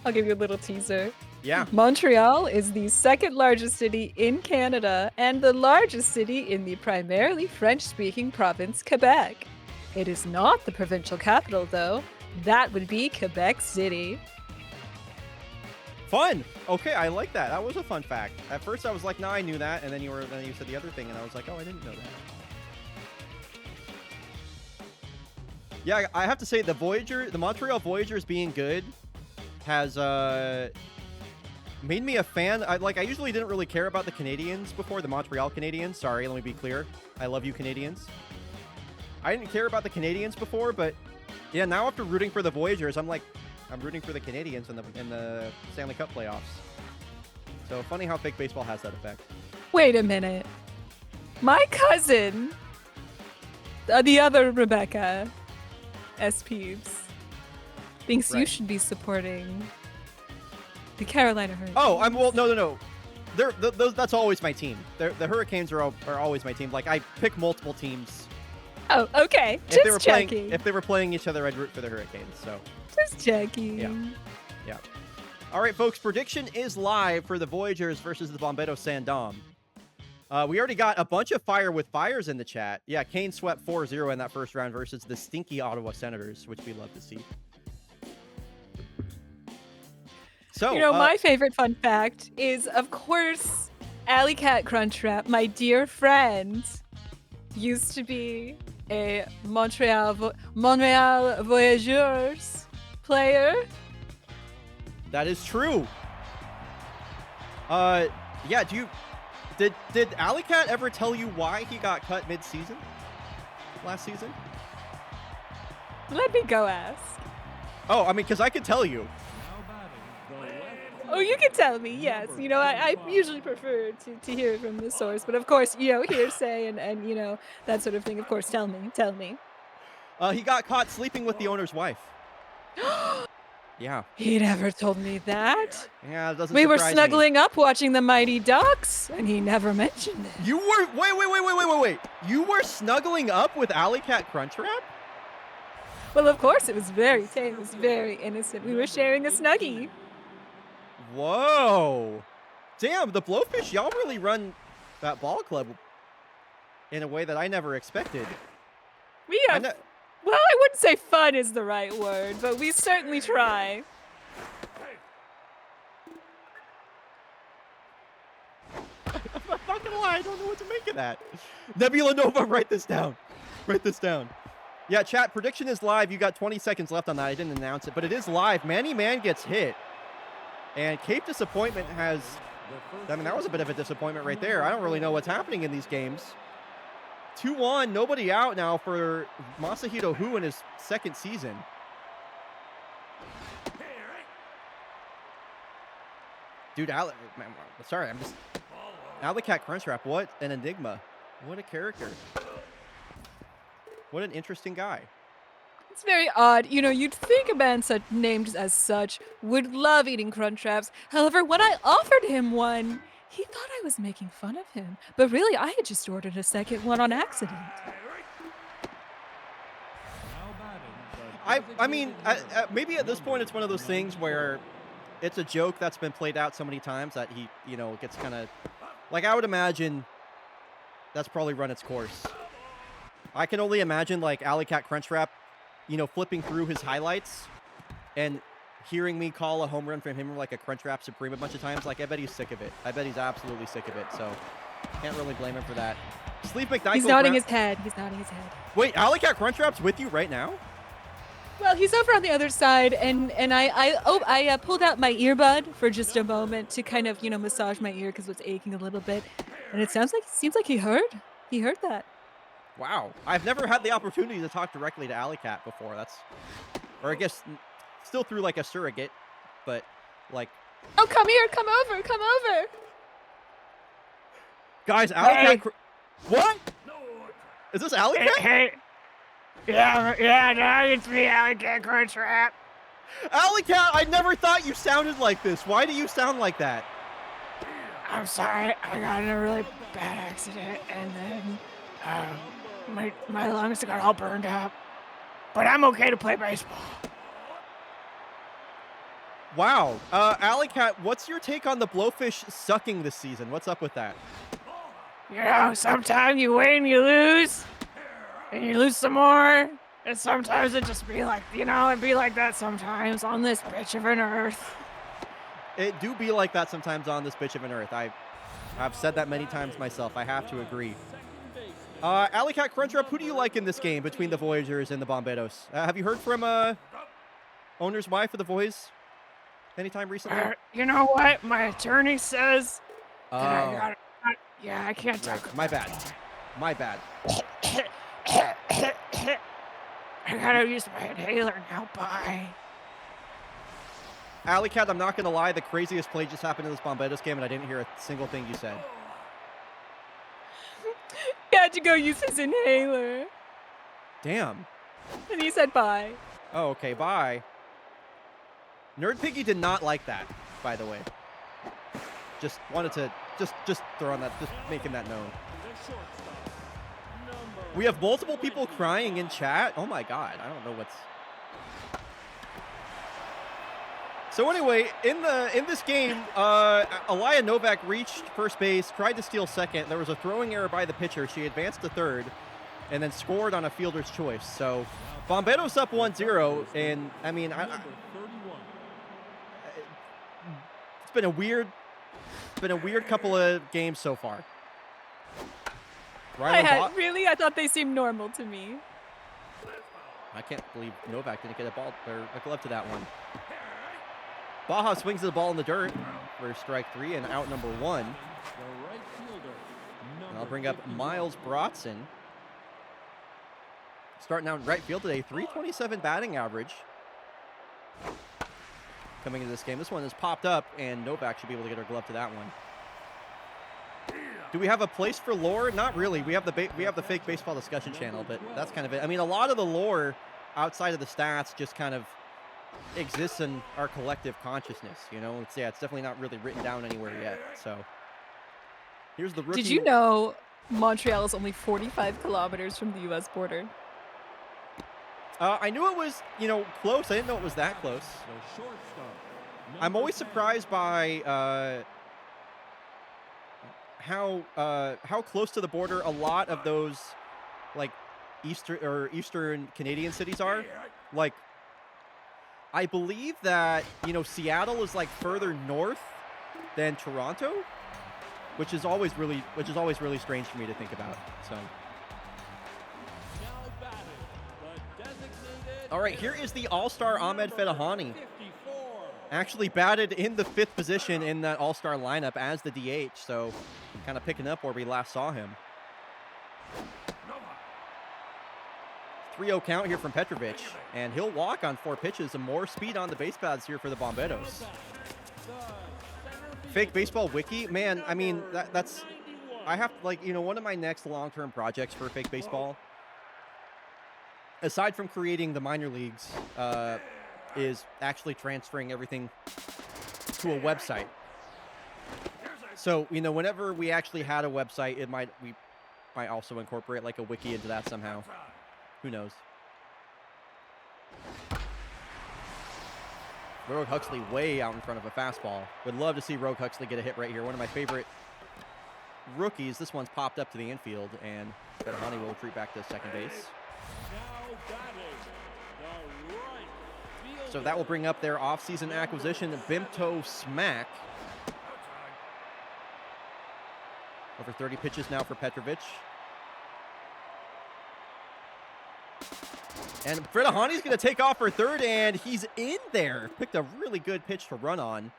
I'll give you a little teaser. Yeah. Montreal is the 2nd largest city in Canada and the largest city in the primarily French-speaking province, Quebec. It is not the provincial capital, though. That would be Quebec City. Fun. Okay, I like that. That was a fun fact. At first, I was like, "No, I knew that," and then you said the other thing, and I was like, "Oh, I didn't know that." Yeah, I have to say the Montreal Voyagers being good has made me a fan. I usually didn't really care about the Canadians before, the Montreal Canadiens. Sorry, let me be clear. I love you, Canadians. I didn't care about the Canadians before, but yeah, now after rooting for the Voyagers, I'm rooting for the Canadians in the Stanley Cup playoffs. So funny how fake baseball has that effect. Wait a minute. My cousin, the other Rebecca, sweetpeebs, thinks you Right. should be supporting the Carolina Hurricanes. Oh, no. That's always my team. The Hurricanes are always my team. Like, I pick multiple teams. Oh, okay. If they were Just checking. if they were playing each other, I'd root for the Hurricanes. So Just checking. yeah. All right, folks. Prediction is live for the Voyagers versus the Bomberos Sandom. We already got a bunch of fire with fires in the chat. Yeah, Kane swept 4-0 in that first round versus the stinky Ottawa Senators, which we love to see. So, You know, my favorite fun fact is, of course, Alley Cat Crunchwrap, my dear friend, used to be a Montreal Voyageurs player. that is true. Yeah. Did Alley Cat ever tell you why he got cut mid-season last season? Let me go ask. Oh, I mean, because I could tell you. Now batting, the left Oh, you can tell me, yes. You know, I usually prefer to hear it from the source, but of course, you know, hearsay and you know, that sort of thing. Of course, tell me. He got caught sleeping with the owner's wife. Yeah. He never told me that. Yeah, it doesn't We were surprise me. snuggling up watching the Mighty Ducks, and he never mentioned it. You were wait. You were snuggling up with Alley Cat Crunchwrap? Well, of course, it was very tame. It was very innocent. We were sharing a snuggie. Whoa. Damn, the Blowfish, y'all really run that ball club in a way that I never expected. We have, well, I wouldn't say fun is the right word, but we certainly try. I'm not gonna lie, I don't know what to make of that. Nebula Nova, write this down. Write this down. Yeah, chat, prediction is live. You got 20 seconds left on that. I didn't announce it, but it is live. Manny Man gets hit. And Cape Disappointment has... I mean, that was a bit of a disappointment right there. I don't really know what's happening in these games. 2-1, nobody out now for Masahito Hu in his second season. Dude, sorry, I'm just... Alley Cat Crunchwrap, what an enigma. What a character. What an interesting guy. It's very odd. You know, you'd think a man such named as such would love eating Crunchwraps. However, when I offered him one, he thought I was making fun of him. But really, I had just ordered a second one on accident. I mean, maybe at this point it's one of those things where it's a joke that's been played out so many times that he, you know, gets kind of... Like, I would imagine that's probably run its course. I can only imagine, like, Alley Cat Crunchwrap, you know, flipping through his highlights and hearing me call a home run from him like a Crunchwrap Supreme a bunch of times. Like, I bet he's sick of it. I bet he's absolutely sick of it, so can't really blame him for that. Sleep McDyke. He's nodding his head. He's nodding his head. Wait, Alley Cat Crunchwrap's with you right now? Well, he's over on the other side, and I pulled out my earbud for just a moment to kind of, you know, massage my ear because it was aching a little bit, and it seems like he heard that. Wow, I've never had the opportunity to talk directly to Alley Cat before. Or I guess still through like a surrogate, but like. Oh, come here, come over. Guys, Alley Cat. What? Is this Alley Cat? Hey. Yeah, no, it's me, Alley Cat Crunchwrap. Alley Cat, I never thought you sounded like this. Why do you sound like that? I'm sorry, I got in a really bad accident, and then my lungs got all burned up. But I'm okay to play baseball. Wow. Alley Cat, what's your take on the Blowfish sucking this season? What's up with that? You know, sometimes you win, you lose, and you lose some more. And sometimes it just be like, you know, it be like that sometimes on this bitch of an earth. It do be like that sometimes on this bitch of an earth. I've said that many times myself. I have to agree. Alley Cat Crunchwrap, who do you like in this game between the Voyagers and the Bomberos? Have you heard from owner's wife of the Voys? anytime recently? You know what? My attorney says Oh, that yeah, I can't talk. right. My bad. My bad. I gotta use my inhaler now. Bye. Alley Cat, I'm not going to lie. The craziest play just happened in this Bombetos game, and I didn't hear a single thing you said. He had to go use his inhaler. Damn. And he said bye. Oh, okay. Bye. Nerd Piggy did not like that, by the way. Just wanted to just throw on that, just making that known. The shortstop, number We have multiple people crying in chat. Oh my god, I don't know what's. So anyway, in this game, Aliyah Novak reached first base, tried to steal second. There was a throwing error by the pitcher. She advanced to third, and then scored on a fielder's choice. So Bombetos up 1-0, and I mean, number 31. it's been a weird couple of games so far. Really? I thought they seemed normal to me. I can't believe Novak didn't get a ball or a glove to that one. Baja swings the ball in the dirt for strike 3 and out number 1. The right fielder, And I'll bring up 51. Miles Brotson. Starting out in right field today, 327 batting average. Coming into this game, this one has popped up, and Novak should be able to get her glove to that one. Do we have a place for lore? Not really. We have the fake baseball discussion channel, but that's kind of it. I mean, a lot of the lore outside of the stats just kind of exists in our collective consciousness. You know, it's definitely not really written down anywhere yet. So here's the rookie. Did you know Montreal is only 45 kilometers from the U.S. border? I knew it was, close. I didn't know it was that close. The shortstop, I'm number always 10. surprised by how close to the border a lot of those like Eastern Canadian cities are. Like, I believe that Seattle is like further north than Toronto, which is always really strange for me to think about. So. Now batting, the designated All right, here is the All-Star Ahmed Fedahani. 54. Actually batted in the 5th position in that All-Star lineup as the DH, so kind of picking up where we last saw him. 3-0 count here from Petrovic, and he'll walk on 4 pitches and more speed on the base paths here for the Bombetos. Fake baseball wiki, man. I mean, that's I have one of my next long-term projects for fake baseball, aside from creating the minor leagues, is actually transferring everything to a website. So, whenever we actually had a website, we might also incorporate like a wiki into that somehow. Who knows? Rogue Huxley way out in front of a fastball. Would love to see Rogue Huxley get a hit right here. One of my favorite rookies. This one's popped up to the infield, and Fedahani will retreat back to second base. Now batting, the right fielder. So that will bring up their offseason acquisition, Bimto Smack. Over 30 pitches now for Petrovic. And Fedahani's going to take off for third, and he's in there. Picked a really good pitch to run on.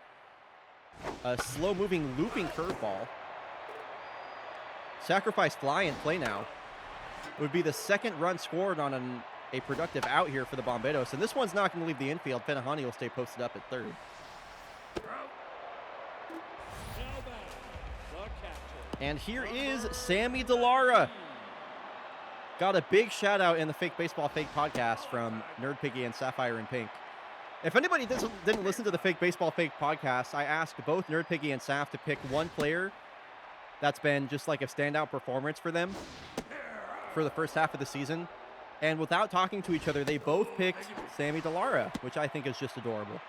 A slow-moving, looping curveball. Sacrifice fly in play now. It would be the second run scored on a productive out here for the Bombetos. And this one's not going to leave the infield. Fedahani will stay posted up at third. Now batting, the catcher. And here is Sammy Delara. Got a big shout out in the Fake Baseball Fake podcast from Nerd Piggy and Sapphire and Pink. If anybody didn't listen to the Fake Baseball Fake podcast, I asked both Nerd Piggy and Saf to pick one player that's been just like a standout performance for them for the first half of the season. And without talking to each other, they both picked Sammy Delara, which I think is just adorable.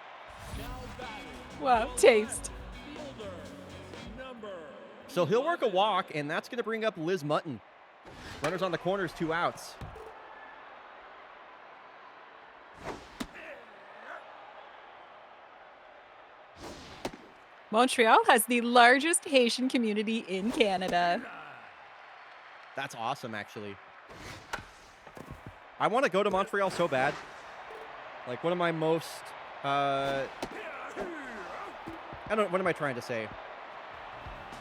Now batting, Wow, taste. fielder, number So he'll work a walk, and that's going to bring up Liz Mutton. Runners on the corners, 2 outs. Montreal has the largest Haitian community in Canada. That's awesome, actually. I want to go to Montreal so bad. Like, one of my most What am I trying to say?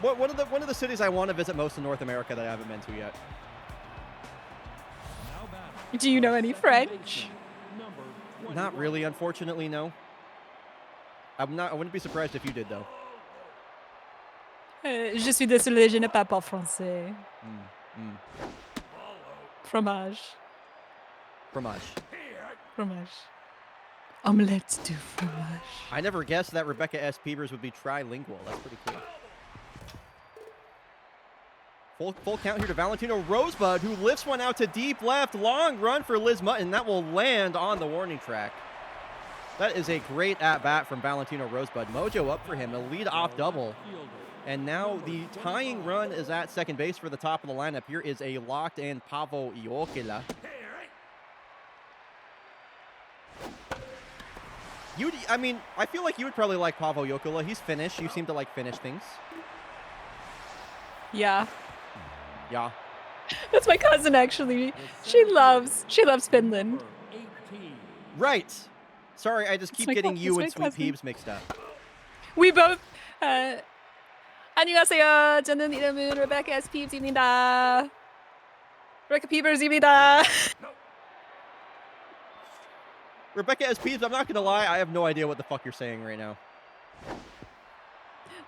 One of the cities I want to visit most in North America that I haven't been to yet. Now batting. Do you know any Second French? baseman, number Not 21. really, unfortunately, no. I wouldn't be surprised if you did, though. Je suis désolé, je ne parle pas français. Fromage. Fromage. Fromage. Omelette du fromage. I never guessed that Rebecca S. Peebers would be trilingual. That's pretty cool. Full count here to Valentino Rosebud, who lifts one out to deep left. Long run for Liz Mutton. That will land on the warning track. That is a great at-bat from Valentino Rosebud. Mojo up for him. A lead-off double. Fielder. And now the tying run is at second base for the top of the lineup. Here is a locked-in Pavo Iokela. I mean, I feel like you would probably like Pavo Iokela. He's Finnish. You seem to like Finnish things. Yeah. Yeah. That's my cousin actually. She loves Finland. Number 18. Right. Sorry, I just It's keep my getting cou- you it's and Sweet my cousin. Peebs mixed up. We both 안녕하세요. 저는 이름은 Rebecca S. Peebs입니다. Rebecca Peebers입니다. Rebecca S. Peebs, I'm not going to lie, I have no idea what the fuck you're saying right now.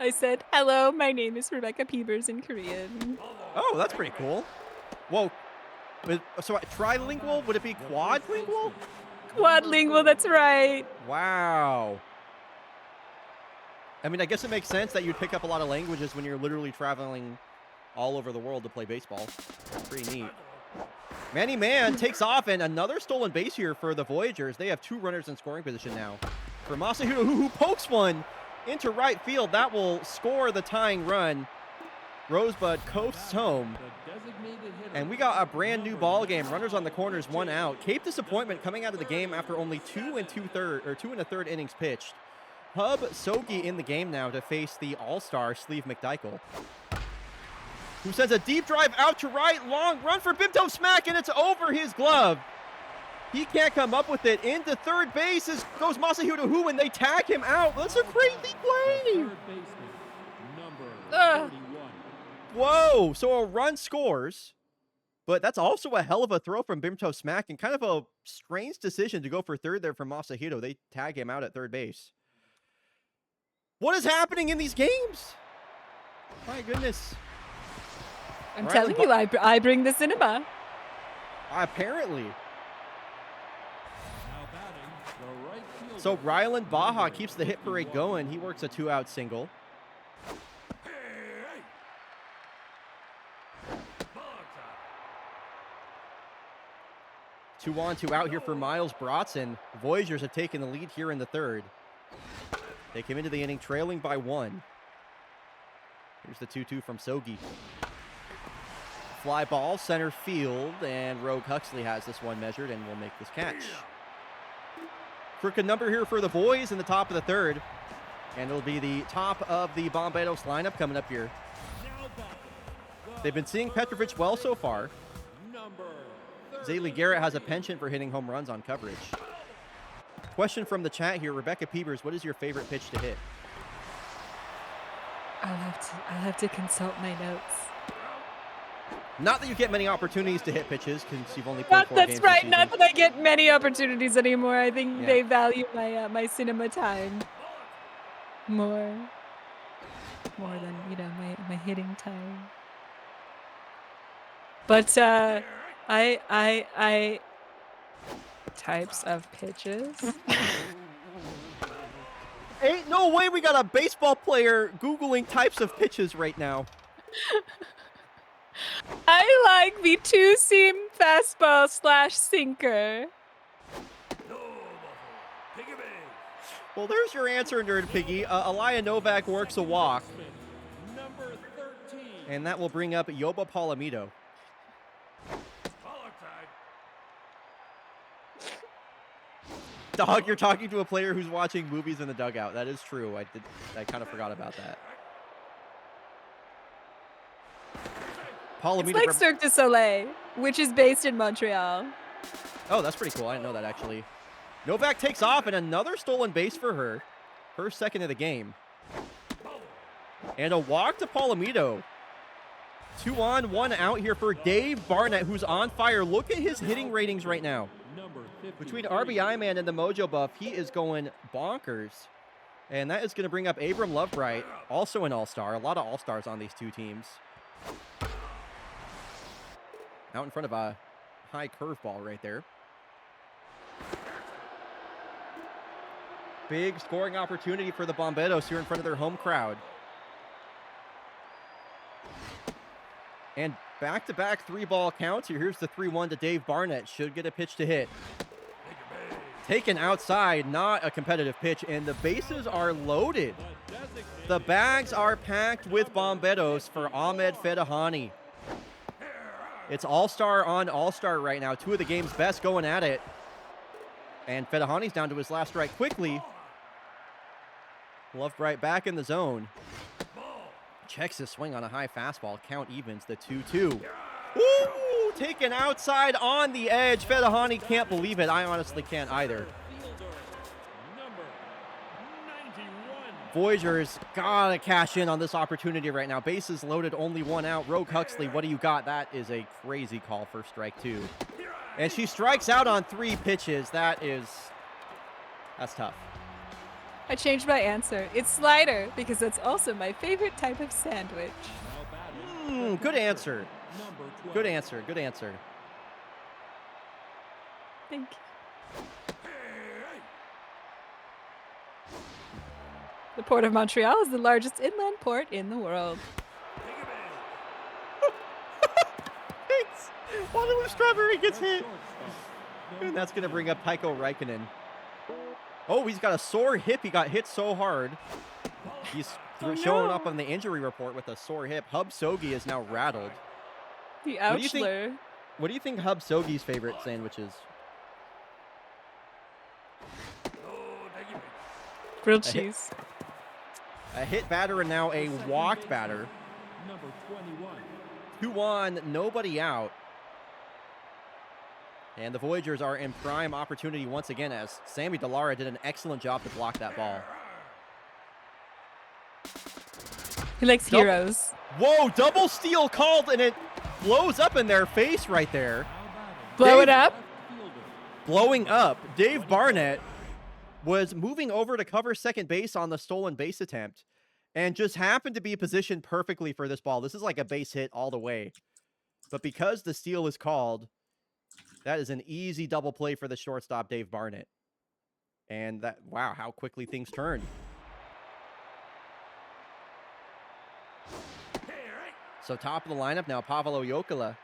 I said, hello, my name is Rebecca Peebers in Korean. Oh, that's pretty cool. Whoa. So trilingual? Would it be quadlingual? Quadlingual, that's right. Wow. I mean, I guess it makes sense that you'd pick up a lot of languages when you're literally traveling all over the world to play baseball. Pretty neat. Manny Man takes off, and another stolen base here for the Voyagers. They have 2 runners in scoring position now. For Masahiro, who pokes one into right field. That will score the tying run. Rosebud coasts home. The designated hitter. And we got a brand new ball game. Runners on the corners, 1 out. Cape Disappointment coming out of the game after only 2 1/3 innings pitched. Hub Sogi in the game now to face the all-star Sleeve McDykel, who sends a deep drive out to right. Long run for Bimto Smack, and it's over his glove. He can't come up with it. Into third base goes Masahiro Hu, and they tag him out. That's a crazy play. Third baseman, number 31. Whoa, so a run scores, but that's also a hell of a throw from Bimto Smack, and kind of a strange decision to go for third there from Masahiro. They tag him out at third base. What is happening in these games? My goodness. I'm All right, telling you, I bring the cinema. Apparently. Now batting, the right fielder. So Ryland Baja keeps the hit parade going. He works a 2-out single. 2 on, 2 out here for Miles Brodson. Voyagers have taken the lead here in the third. They came into the inning trailing by 1. Here's the 2-2 from Sogi. Fly ball, center field, and Rogue Huxley has this one measured and will make this catch. Crooked number here for the boys in the top of the third. And it'll be the top of the Bombados lineup coming up here. Now batting, They've been seeing Petrovic well so far. number Zaylee Garrett has a penchant for hitting home runs on coverage. Question from the chat here. Rebecca Peebers, what is your favorite pitch to hit? I'll have to consult my notes. Not that you get many opportunities to hit pitches, because you've only played 4 games That's this right. season. Not that I get many opportunities anymore. I think Yeah. they value my my cinema time more than my hitting time. But I types of pitches. Ain't no way we got a baseball player Googling types of pitches right now. I like the 2-seam fastball / sinker. Well, there's your answer, Nerd Piggy. Alaya Novak works a walk, number 13. and that will bring up Yoba Palomito. Dog, you're talking to a player who's watching movies in the dugout. That is true. I kind of forgot about that. Palomito. It's like Cirque du Soleil, which is based in Montreal. Oh, that's pretty cool. I didn't know that, actually. Novak takes off, and another stolen base for her. Her second of the game. And a walk to Palomito. 2 on, 1 out here for Dave Barnett, who's on fire. Look at his hitting ratings right now. Number 53. Between RBI Man and the Mojo Buff, he is going bonkers. And that is going to bring up Abram Lovebright, also an all-star. A lot of all-stars on these two teams. Out in front of a high curveball right there. Big scoring opportunity for the Bomberos here in front of their home crowd. And back-to-back 3-ball counts here. Here's the 3-1 to Dave Barnett. Should get a pitch to hit. Taken outside, not a competitive pitch, and the bases are loaded. The bags are packed with Bomberos for Ahmed Fedahani. It's all-star on all-star right now. 2 of the game's best going at it. And Fedahani's down to his last strike quickly. Lovebright back in the zone. Checks his swing on a high fastball. Count evens the 2-2. Ooh, taken outside on the edge. Fedahani can't believe it. I honestly can't either. Number 91. Voyager's gotta cash in on this opportunity right now. Bases loaded, only 1 out. Rogue Huxley, what do you got? That is a crazy call for strike 2. And she strikes out on 3 pitches. That's tough. I changed my answer. It's slider because that's also my favorite type of sandwich. Now batting. Good answer. Number 12. Good answer. Good answer. Thank you. The Port of Montreal is the largest inland port in the world. Thanks. Waterloo Strawberry gets hit. Shortstop. And that's going to bring up Heiko Raikkonen. Oh, he's got a sore hip. He got hit so hard. He's showing up on the injury report with a sore hip. Hub Sogi is now rattled. The What do you think- Ouchler. What do you think Hub Sogi's favorite sandwich is? Grilled I hit- cheese. A hit batter and now a walked batter. Number 21. 2 on, nobody out. And the Voyagers are in prime opportunity once again as Sammy Delara did an excellent job to block that ball. He likes Double- heroes. Whoa, double steal called and it blows up in their face right there. Now batting. Blow it Dave- up. Left fielder. Blowing up. Dave Barnett was moving over to cover second base on the stolen base attempt and just happened to be positioned perfectly for this ball. This is like a base hit all the way. But because the steal is called, that is an easy double play for the shortstop, Dave Barnett. And that, wow, how quickly things turned. So top of the lineup now, Pavlo Jokela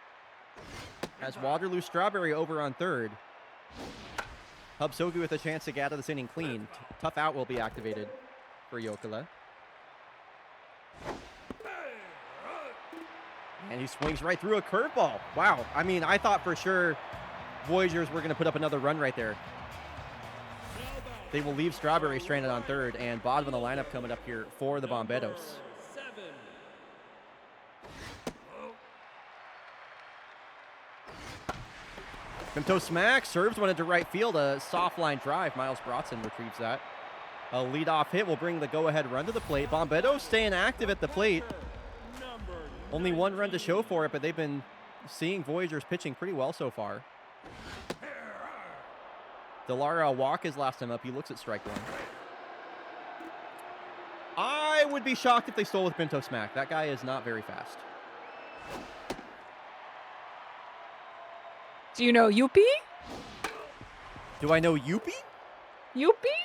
has Waterloo Strawberry over on third. Hub Sogi with a chance to get out of this inning clean. Tough out will be activated for Jokela. And he swings right through a curveball. Wow. I mean, I thought for sure Voyagers were going to put up another run right there. They will leave Strawberry stranded on third, and bottom of the lineup coming up here for the Bomberos. 7. Pinto Smack serves one into right field. A soft line drive. Miles Brodson retrieves that. A leadoff hit will bring the go-ahead run to the plate. Bomberos staying active at the plate. Number Only 1 run to show for it, but they've been seeing Voyagers pitching pretty well so far. Delara, a walk his last time up. He looks at strike 1. I would be shocked if they stole with Pinto Smack. That guy is not very fast. Do you know Yuppie? Do I know Yuppie? Yuppie?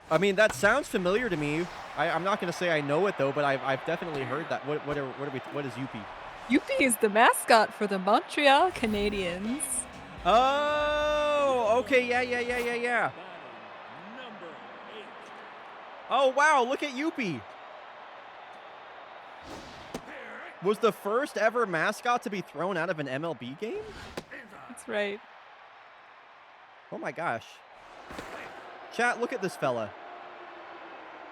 I mean, that sounds familiar to me. I'm not going to say I know it, though, but I've definitely heard that. What is Yuppie? Yuppie is the mascot for the Montreal Canadiens. Oh, okay, yeah. batting. Number 8. Oh, wow, look at Yuppie. Was the first ever mascot to be thrown out of an MLB game? That's right. Oh my gosh. Chat, look at this fella.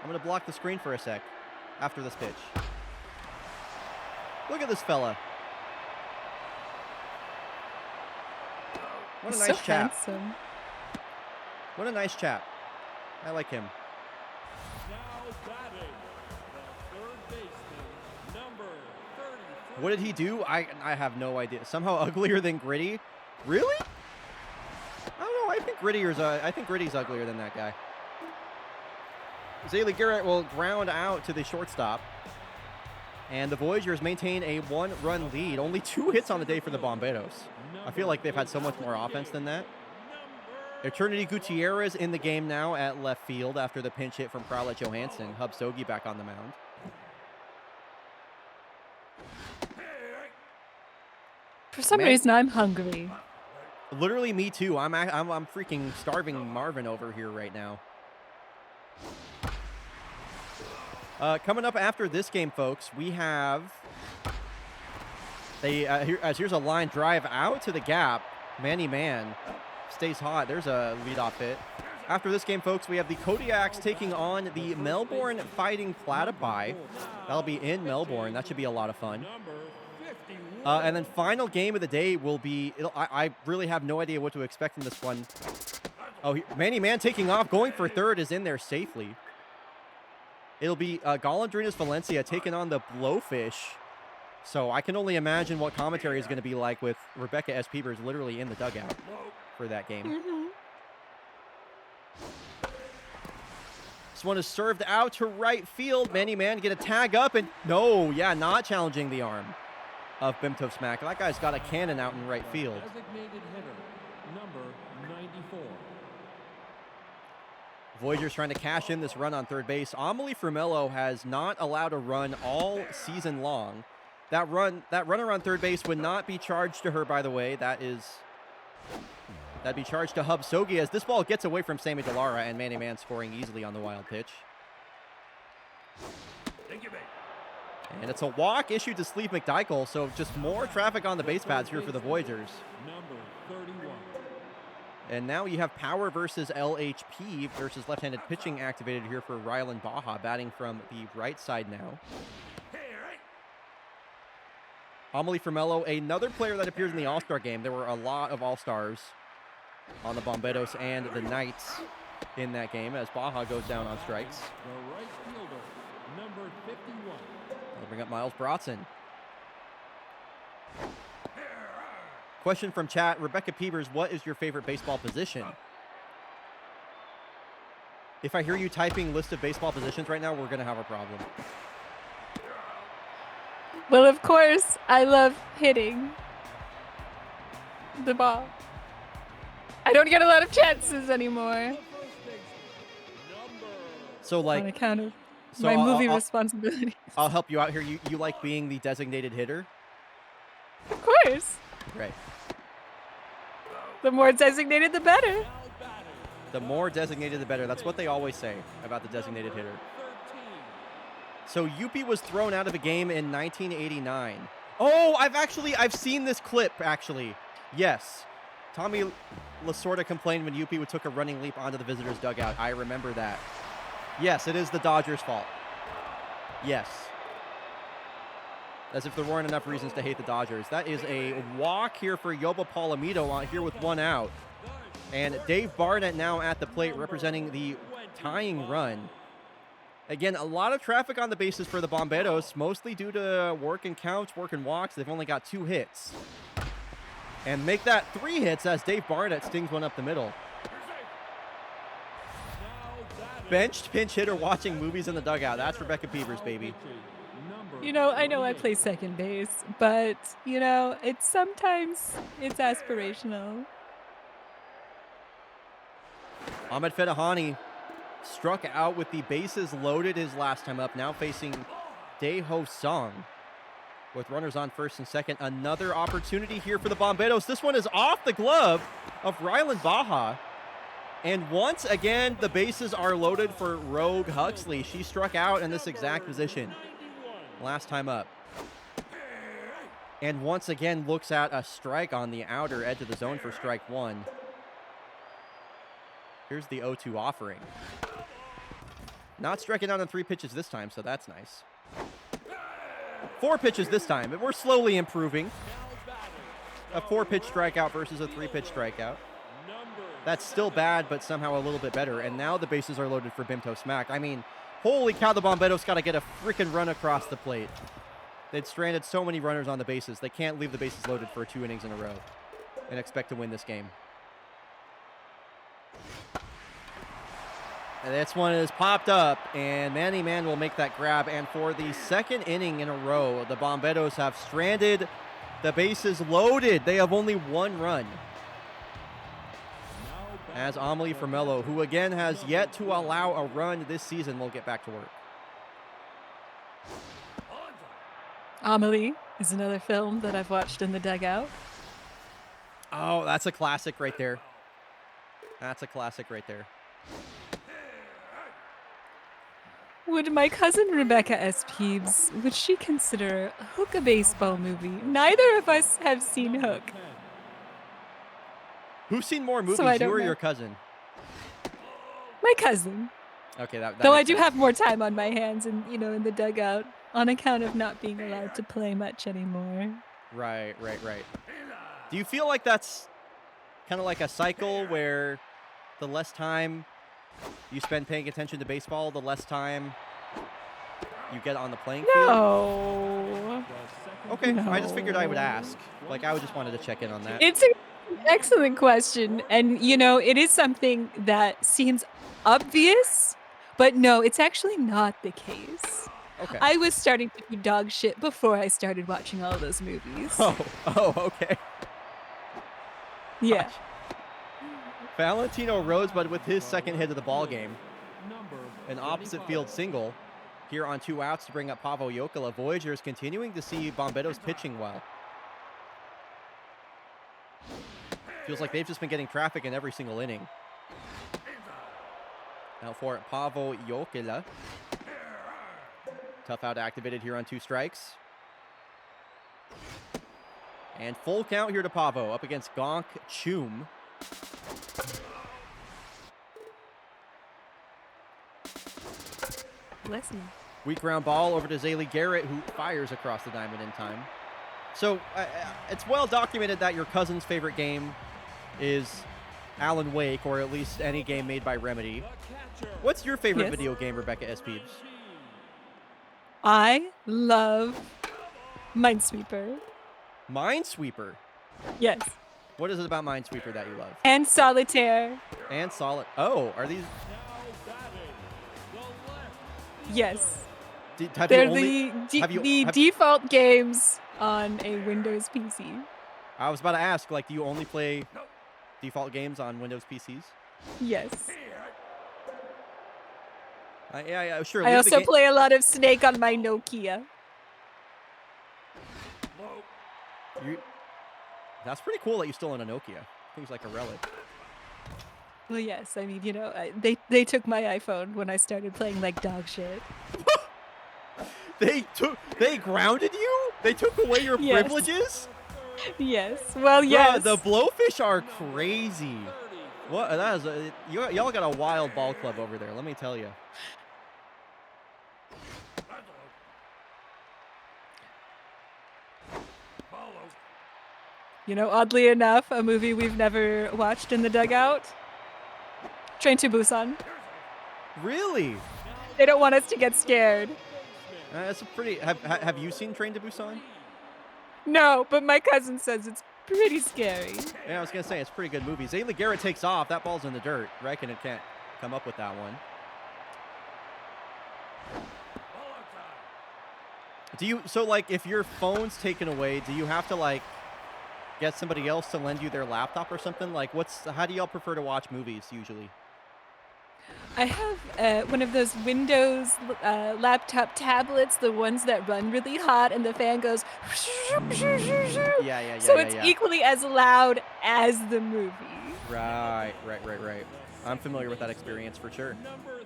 I'm going to block the screen for a sec after this pitch. Look at this fella. What a He's nice so chap. handsome. What a nice chap. I like him. Now batting. What did he do? I have no idea. Somehow uglier than Gritty? Really? I don't know. I think Gritty's uglier than that guy. Zaylee Garrett will ground out to the shortstop. And the Voyagers maintain a 1-run lead. Only 2 hits on the day for the Bomberos. I feel like they've had so much more offense than that. Eternity Gutierrez in the game now at left field after the pinch hit from Carlett Johansson. Hub Sogi back on the mound. For some reason, I'm hungry. Literally me too. I'm freaking starving Marvin over here right now. Coming up after this game, folks, we have here's a line drive out to the gap. Manny Man stays hot. There's a leadoff hit. After this game, folks, we have the Kodiaks taking on the Melbourne Fighting Platypi. That'll be in Melbourne. That should be a lot of fun. And then final game of the day will be, I really have no idea what to expect from this one. Oh, Manny Man taking off, going for third, is in there safely. It'll be Golondrinas Valencia taking on the Blowfish. So I can only imagine what commentary is going to be like with Rebecca S. Peebers literally in the dugout for that game. Mm-hmm. This one is served out to right field. Manny Man get a tag up and no, yeah, not challenging the arm of Bimtov Smack. That guy's got a cannon out in right field. Designated hitter, number 94. Voyagers trying to cash in this run on third base. Amelie Frumello has not allowed a run all season long. That runner on third base would not be charged to her, by the way. That'd be charged to Hub Sogi as this ball gets away from Sammy Delara and Manny Man scoring easily on the wild pitch. Thank you, mate. And it's a walk issued to Sleeve McDykel, so just more traffic on the base paths here for the Voyagers. Number 31. And now you have power versus LHP versus left-handed pitching activated here for Rylan Baja, batting from the right side now. Amelie Frumello, another player that appears in the All-Star game. There were a lot of All-Stars on the Bomberos and the Knights in that game as Baja goes down on strikes. The right fielder, number 51. They'll bring up Miles Brodson. Question from chat, Rebecca Peebers, what is your favorite baseball position? If I hear you typing list of baseball positions right now, we're going to have a problem. Well, of course, I love hitting the ball. I don't get a lot of chances anymore So, on like, account of so my movie I'll responsibilities. I'll help you out here. You like being the designated hitter? Of course. Great. The more designated, the better. The more designated, the better. That's what they always say about the designated hitter. So UP was thrown out of a game in 1989. Oh, I've seen this clip, actually. Yes. Tommy Lasorda complained when UP took a running leap onto the visitors' dugout. I remember that. Yes, it is the Dodgers' fault. Yes. As if there weren't enough reasons to hate the Dodgers. That is a walk here for Yoba Palomito on here with one out. And Dave Barnett now at the plate representing the tying run. Again, a lot of traffic on the bases for the Bomberos, mostly due to working counts, working walks. They've only got 2 hits. And make that 3 hits as Dave Barnett stings one up the middle. Benched pinch hitter watching movies in the dugout. That's Rebecca Peebers, baby. You know, I know I play second base, but, you know, sometimes it's aspirational. Ahmed Fedahani struck out with the bases loaded his last time up, now facing Dae-Ho Sung. With runners on first and second, another opportunity here for the Bomberos. This one is off the glove of Rylan Baja. And once again, the bases are loaded for Rogue Huxley. She struck out in this exact position last time up. And once again looks at a strike on the outer edge of the zone for strike 1. Here's the 0-2 offering. Not striking out on 3 pitches this time, so that's nice. 4 pitches this time, but we're slowly improving. A 4-pitch strikeout versus a 3-pitch strikeout. That's still bad, but somehow a little bit better. And now the bases are loaded for Bimto Smack. I mean, holy cow, the Bomberos got to get a freaking run across the plate. They'd stranded so many runners on the bases. They can't leave the bases loaded for 2 innings in a row and expect to win this game. And this one is popped up, and Manny Man will make that grab. And for the 2nd inning in a row, the Bomberos have stranded the bases loaded. They have only 1 run. As Amelie Formello, who again has yet to allow a run this season, will get back to work. Amelie is another film that I've watched in the dugout. Oh, that's a classic right there. That's a classic right there. Would my cousin Rebecca S. Peebs, would she consider Hook a baseball movie? Neither of us have seen Hook. Who's seen more movies, So I you don't or know. your cousin? My cousin. Okay, that Though I makes do sense. have more time on my hands in, in the dugout on account of not being allowed to play much anymore. Right. Do you feel like that's kind of like a cycle where the less time you spend paying attention to baseball, the less time you get on the playing field? No. Okay, I just figured I would No. ask. Like, I just wanted to check in on that. It's an excellent question. And, it is something that seems obvious, but no, it's actually not the case. Okay. I was starting to do dog shit before I started watching all those movies. Oh, okay. Yeah. Gosh. Valentino Rosebud with his 2nd hit of the ball game. An opposite field single here on 2 outs to bring up Pavo Jokela. Voyagers continuing to see Bomberos pitching well. Feels like they've just been getting traffic in every single inning. Now for Pavo Jokela. Tough out activated here on 2 strikes. And full count here to Pavo up against Gonk Chum. Bless you. Weak ground ball over to Zaylee Garrett, who fires across the diamond in time. So it's well documented that your cousin's favorite game is Alan Wake, or at least any game made by Remedy. What's your favorite Yes. video game, Rebecca S. Peebs? I love Minesweeper. Minesweeper. Yes. What is it about Minesweeper that you love? And Solitaire. And Solid. Oh, are these? Yes. Have you They're only? have you- the have- default games on a Windows PC. I was about to ask, like, do you only play default games on Windows PCs? Yes. Yeah, sure. I leave the also ga- play a lot of Snake on my Nokia. That's pretty cool that you still own a Nokia. Things like a relic. Well, yes. I mean, they took my iPhone when I started playing like dog shit. They grounded you? They took away your Yes. privileges? Yes. Well, Bruh, yes. the Blowfish are crazy. What? That is y'all got a wild ball club over there. Let me tell you. Oddly enough, a movie we've never watched in the dugout. Train to Busan. Really? They don't want us to get scared. That's a pretty. Have you seen Train to Busan? No, but my cousin says it's pretty scary. Yeah, I was gonna say it's a pretty good movie. Zaylee Garrett takes off. That ball's in the dirt. Reckon it can't come up with that one. If your phone's taken away, do you have to like get somebody else to lend you their laptop or something? Like, how do y'all prefer to watch movies usually? I have one of those Windows laptop tablets, the ones that run really hot and the fan goes. Yeah. So it's equally as loud as the movie. Right. I'm familiar with that experience for sure. Number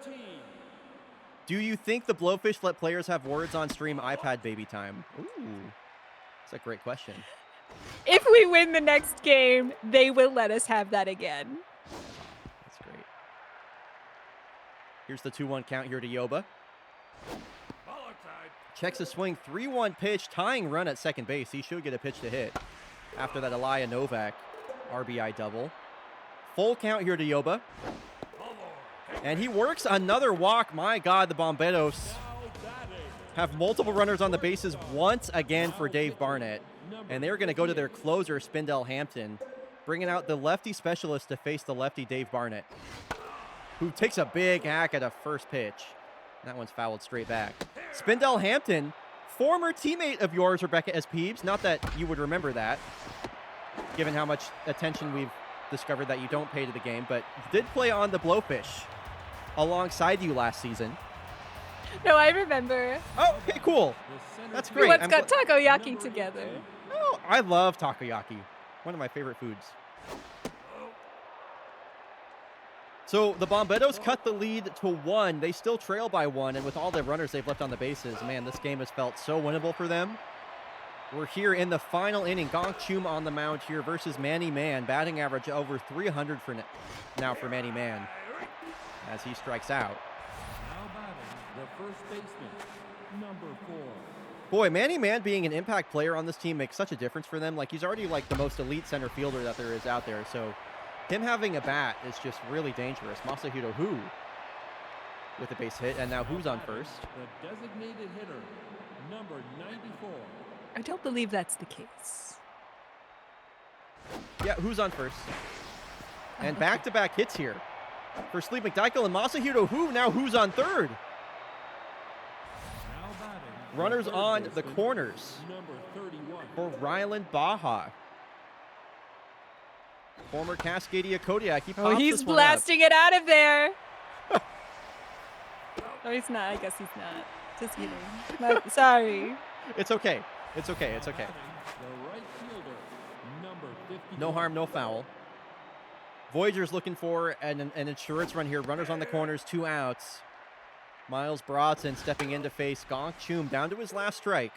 13. Do you think the Blowfish let players have words on stream iPad baby time? Ooh, that's a great question. If we win the next game, they will let us have that again. That's great. Here's the 2-1 count here to Yoba. Checks a swing, 3-1 pitch, tying run at second base. He should get a pitch to hit after that Elia Novak RBI double. Full count here to Yoba. And he works another walk. My God, the Bomberos have multiple runners on the bases once again for Dave Barnett. And they're going to go to their closer, Spindell Hampton, bringing out the lefty specialist to face the lefty Dave Barnett, who takes a big hack at a first pitch. That one's fouled straight back. Spindell Hampton, former teammate of yours, Rebecca S. Peebs. Not that you would remember that, given how much attention we've discovered that you don't pay to the game, but did play on the Blowfish alongside you last season. No, I remember. Oh, okay, cool. That's We great. once got takoyaki together. Oh, I love takoyaki. One of my favorite foods. So the Bombettos cut the lead to 1. They still trail by 1, and with all the runners they've left on the bases, man, this game has felt so winnable for them. We're here in the final inning. Gong Chum on the mound here versus Manny Man. Batting average over 300 for now for Manny Man as he strikes out. Now batting, the first baseman, number 4. Boy, Manny Man being an impact player on this team makes such a difference for them. Like, he's already like the most elite center fielder that there is out there. So him having a bat is just really dangerous. Masahiro Hu with a base hit, and now who's on first? The designated hitter, number 94. I don't believe that's the case. Yeah, who's on first? And back-to-back hits here for Sleep McDykel and Masahiro Hu. Now who's on third? Now batting, Runners third on the baseman, corners number 31. for Ryland Baja. Former Cascadia Kodiak. He Oh, pops he's this one up. blasting it out of there. No, he's not. I guess he's not. Just kidding. Sorry. It's okay. It's okay. It's okay. The right fielder, number 50. No harm, no foul. Voyager's looking for an insurance run here. Runners on the corners, 2 outs. Miles Brodson stepping in to face Gong Chum, down to his last strike.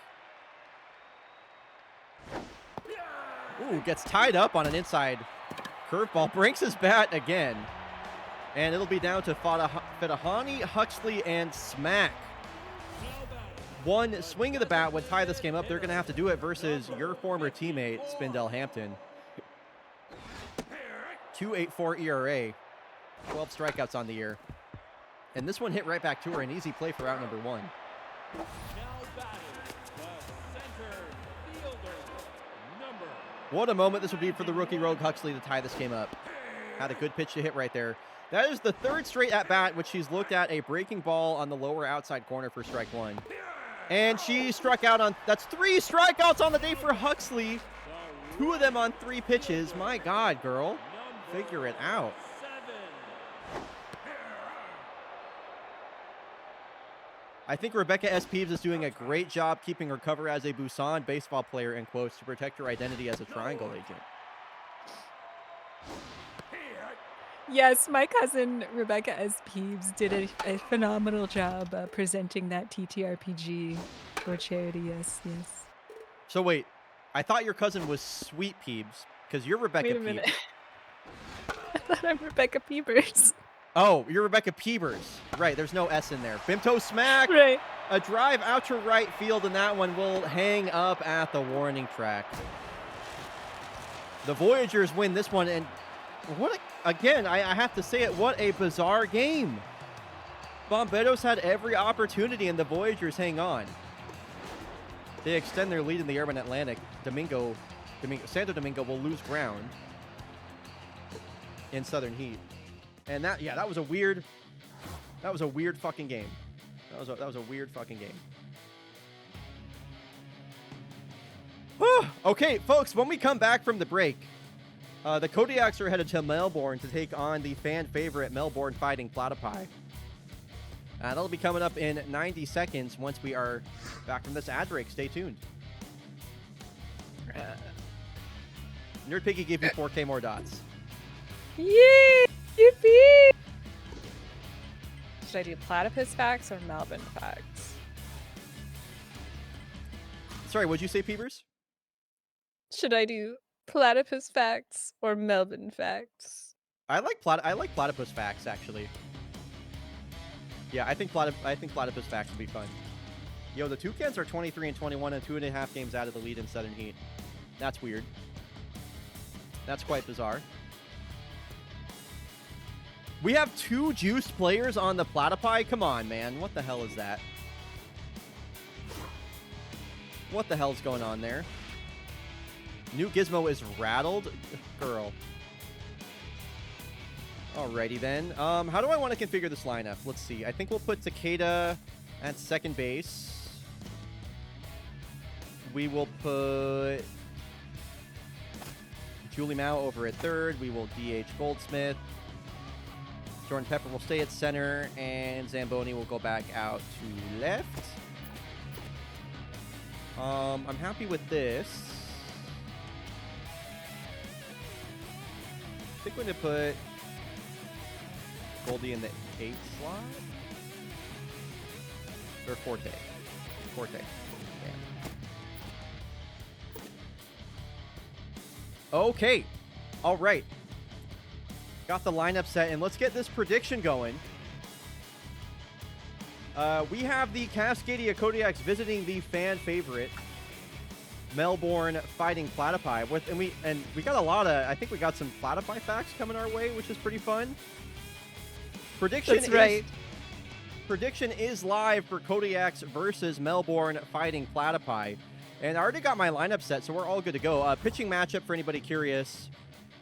Ooh, gets tied up on an inside curveball. Breaks his bat again. And it'll be down to Fedahani, Huxley, and Smack. One swing of the bat would tie this game up. They're going to have to do it versus your former teammate, Spindell Hampton. 2.84 ERA, 12 strikeouts on the year. And this one hit right back to her, an easy play for out number 1. Now batting, the center fielder, number. What a moment this would be for the rookie Rogue Huxley to tie this game up. Had a good pitch to hit right there. That is the 3rd straight at bat, which she's looked at a breaking ball on the lower outside corner for strike 1. And she struck out on, that's 3 strikeouts on the day for Huxley. 2 of them on 3 pitches. My God, girl. Figure it out. 7. I think Rebecca S. Peebs is doing a great job keeping her cover as a Busan baseball player, in quotes, to protect her identity as a triangle agent. Yes, my cousin Rebecca S. Peebs did a phenomenal job presenting that TTRPG for charity. Yes, yes. So wait, I thought your cousin was Sweet Peebs, because you're Rebecca Wait a minute. Peebs. I thought I'm Rebecca Peebers. Oh, you're Rebecca Peebers. Right, there's no S in there. Bimto Smack, Right. a drive out to right field, and that one will hang up at the warning track. The Voyagers win this one, and again, I have to say it, what a bizarre game. Bombettos had every opportunity, and the Voyagers hang on. They extend their lead in the Urban Atlantic. Santo Domingo will lose ground in Southern Heat. And that was a weird fucking game. That was a weird fucking game. Whew. Okay, folks, when we come back from the break, the Kodiaks are headed to Melbourne to take on the fan favorite Melbourne Fighting Platypi. That'll be coming up in 90 seconds once we are back from this ad break. Stay tuned. Nerd Piggy gave me 4K more dots. Yay! Yippee! Should I do platypus facts or Melbourne facts? Sorry, what'd you say, Peebers? Should I do platypus facts or Melbourne facts? I like platypus facts, actually. Yeah, I think platypus facts would be fun. Yo, the Toucans are 23 and 21 and 2.5 games out of the lead in Southern Heat. That's weird. That's quite bizarre. We have 2 juiced players on the Platypi? Come on, man. What the hell is that? What the hell's going on there? New Gizmo is rattled? Girl. Alrighty then. How do I want to configure this lineup? Let's see. I think we'll put Takeda at second base. We will put Julie Mao over at third. We will DH Goldsmith. Jordan Pepper will stay at center, and Zamboni will go back out to left. I'm happy with this. I think we're going to put Goldie in the 8th slot? Or Forte? Forte. Yeah. Okay. All right. Got the lineup set, and let's get this prediction going. We have the Cascadia Kodiaks visiting the fan favorite Melbourne Fighting Platypi. And we got a lot of, I think we got some Platypi facts coming our way, which is pretty fun. Prediction is live for Kodiaks versus Melbourne Fighting Platypi. And I already got my lineup set, so we're all good to go. Pitching matchup for anybody curious.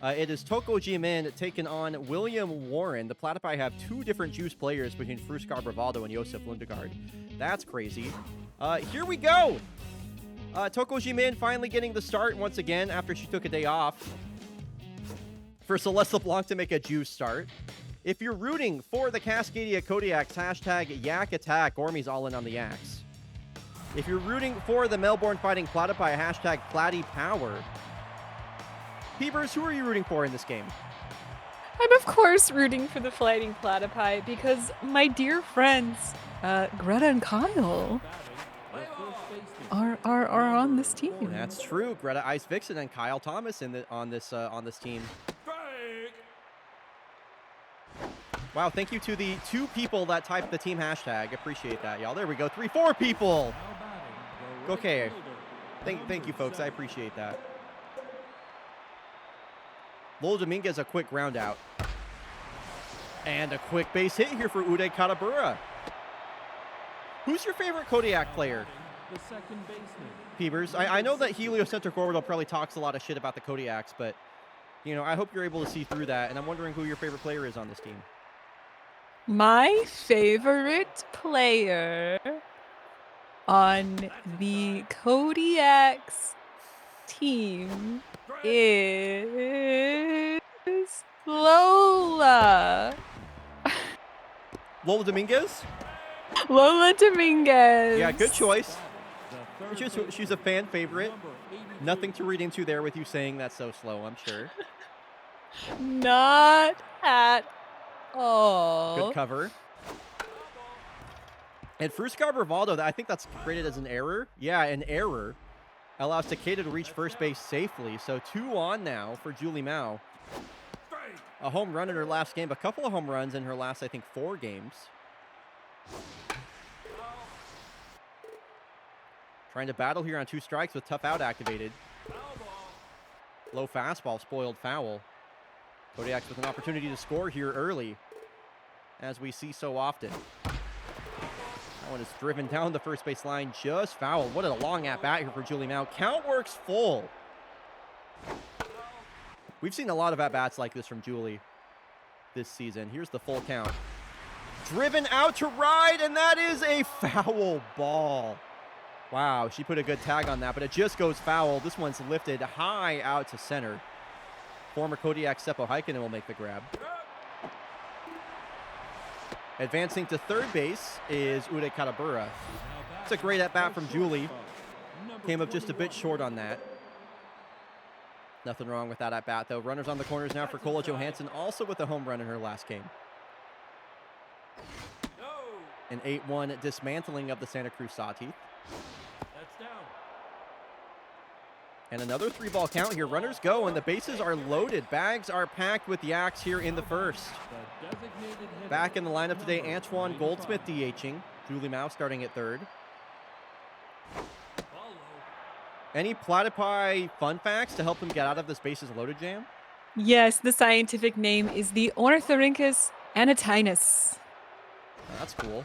It is Toko Jimin taking on William Warren. The Platypi have two different juice players between Fruskar Bravado and Josef Lundegard. That's crazy. Here we go. Toko Jimin finally getting the start once again after she took a day off. For Celeste LeBlanc to make a juice start. If you're rooting for the Cascadia Kodiaks, hashtag Yak Attack. Gormy's all in on the Yaks. If you're rooting for the Melbourne Fighting Platypi, hashtag Platy Power. Peepers, who are you rooting for in this game? I'm of course rooting for the Fighting Platypi because my dear friends, Greta and Kyle, are on this team. That's true. Greta Ice Vixen and Kyle Thomas on this team. Wow, thank you to the 2 people that typed the team hashtag. Appreciate that, y'all. There we go. 4 people. Okay. Thank you, folks. I appreciate that. Lolo Dominguez, a quick ground out. And a quick base hit here for Uday Katabura. Who's your favorite Kodiak player? The second baseman. Peebers. I know that Heliocentric Orbital probably talks a lot of shit about the Kodiaks, but, you know, I hope you're able to see through that, and I'm wondering who your favorite player is on this team. My favorite player on the Kodiaks team is Lola. Lola Dominguez? Lola Dominguez. Yeah, good choice. She's a fan favorite. Nothing to read into there with you saying that's so slow, I'm sure. Not at all. Good cover. And Fruskar Bravado, I think that's rated as an error. Yeah, an error. Allows Takeda to reach first base safely. So 2 on now for Julie Mao. A home run in her last game. A couple of home runs in her last, I think, 4 games. Trying to battle here on 2 strikes with tough out activated. Low fastball, spoiled foul. Kodiaks with an opportunity to score here early, as we see so often. That one is driven down the first base line, just foul. What a long at-bat here for Julie Mao. Count works full. We've seen a lot of at-bats like this from Julie this season. Here's the full count. Driven out to right, and that is a foul ball. Wow, she put a good tag on that, but it just goes foul. This one's lifted high out to center. Former Kodiak Seppo Heikkinen will make the grab. Advancing to third base is Uday Katabura. It's a great at-bat from Julie. Came up just a bit short on that. Nothing wrong with that at-bat, though. Runners on the corners now for Kola Johansson, also with a home run in her last game. An 8-1 dismantling of the Santa Cruz Sawteeth. And another 3-ball count here. Runners go, and the bases are loaded. Bags are packed with Yaks here in the first. Back in the lineup today, Antoine Goldsmith DHing. Julie Mao starting at third. Any Platypi fun facts to help them get out of this bases loaded jam? Yes, the scientific name is the Ornithorhynchus anatinus. Oh, that's cool.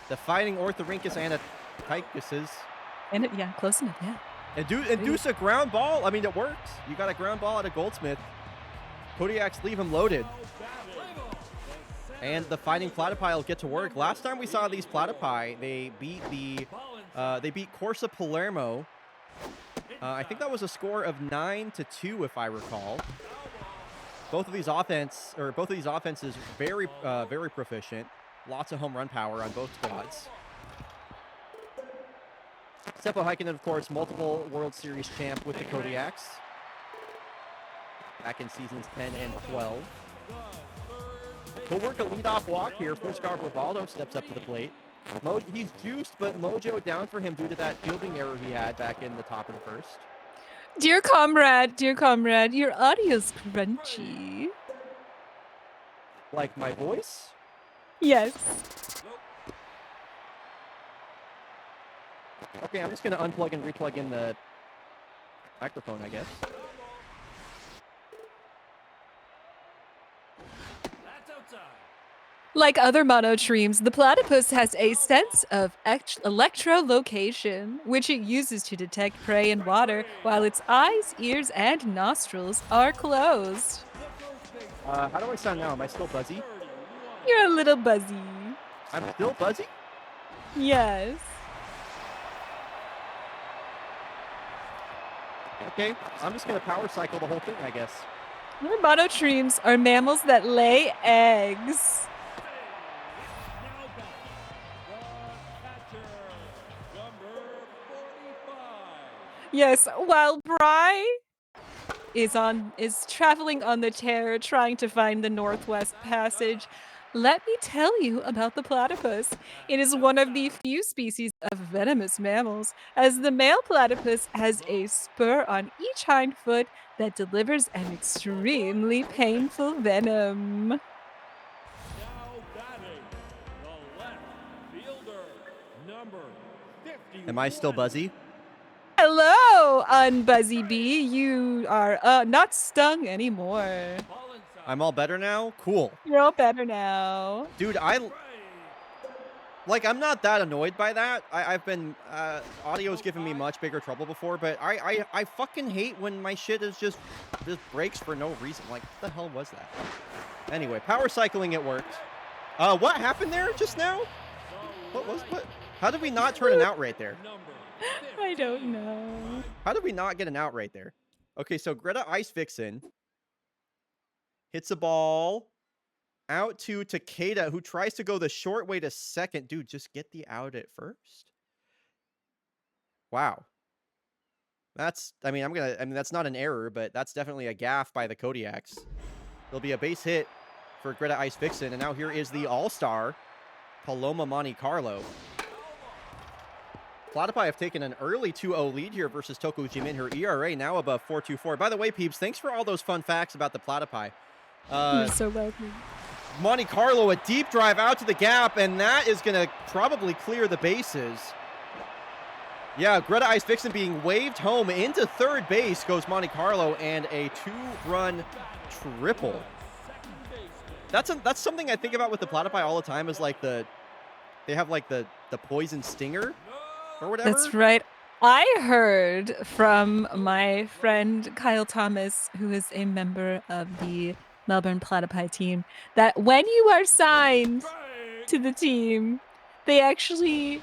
The fighting Ornithorhynchus anatychuses And yeah, close enough. Yeah. Induce a ground ball. I mean, it works. You got a ground ball at a Goldsmith. Kodiaks leave him loaded. And the Fighting Platypi will get to work. Last time we saw these Platypi, they beat Corsa Palermo. I think that was a score of 9-2, if I recall. Both of these offenses very proficient. Lots of home run power on both squads. Seppo Heikkinen, of course, multiple World Series champ with the Kodiaks back in seasons 10 and 12. He'll work a leadoff walk here. Fuscar Rivaldo steps up to the plate. He's juiced, but Mojo down for him due to that fielding error he had back in the top of the first. Dear comrade, your audio's crunchy. Like my voice? Yes. Okay, I'm just going to unplug and replug in the microphone, I guess. Like other monotremes, the platypus has a sense of electrolocation, which it uses to detect prey in water while its eyes, ears, and nostrils are closed. How do I sound now? Am I still buzzy? You're a little buzzy. I'm still buzzy? Yes. Okay, I'm just going to power cycle the whole thing, I guess. Our monotremes are mammals that lay eggs. Yes, while Bry is traveling on the Terror trying to find the Northwest Passage, let me tell you about the platypus. It is one of the few species of venomous mammals, as the male platypus has a spur on each hind foot that delivers an extremely painful venom. Now batting, the left fielder, number 51. Am I still buzzy? Hello, Unbuzzy Bee. You are not stung anymore. I'm all better now? Cool. You're all better now. Dude, I'm not that annoyed by that. I've been, audio's given me much bigger trouble before, but I fucking hate when my shit is just breaks for no reason. Like, what the hell was that? Anyway, power cycling, it worked. What happened there just now? What? How did we not turn an out right there? I don't know. How did we not get an out right there? Okay, so Greta Ice Vixen hits a ball out to Takeda, who tries to go the short way to second. Dude, just get the out at first. Wow. That's not an error, but that's definitely a gaffe by the Kodiaks. There'll be a base hit for Greta Ice Vixen, and now here is the all-star, Paloma Monte Carlo. Platypi have taken an early 2-0 lead here versus Toku Jimin. Her ERA now above 4.24. By the way, peeps, thanks for all those fun facts about the Platypi. You're so welcome. Monte Carlo, a deep drive out to the gap, and that is going to probably clear the bases. Yeah, Greta Ice Vixen being waved home into third base goes Monte Carlo, and a 2-run triple. That's something I think about with the Platypi all the time, is like they have like the poison stinger or whatever. That's right. I heard from my friend Kyle Thomas, who is a member of the Melbourne Platypi team, that when you are signed to the team, they actually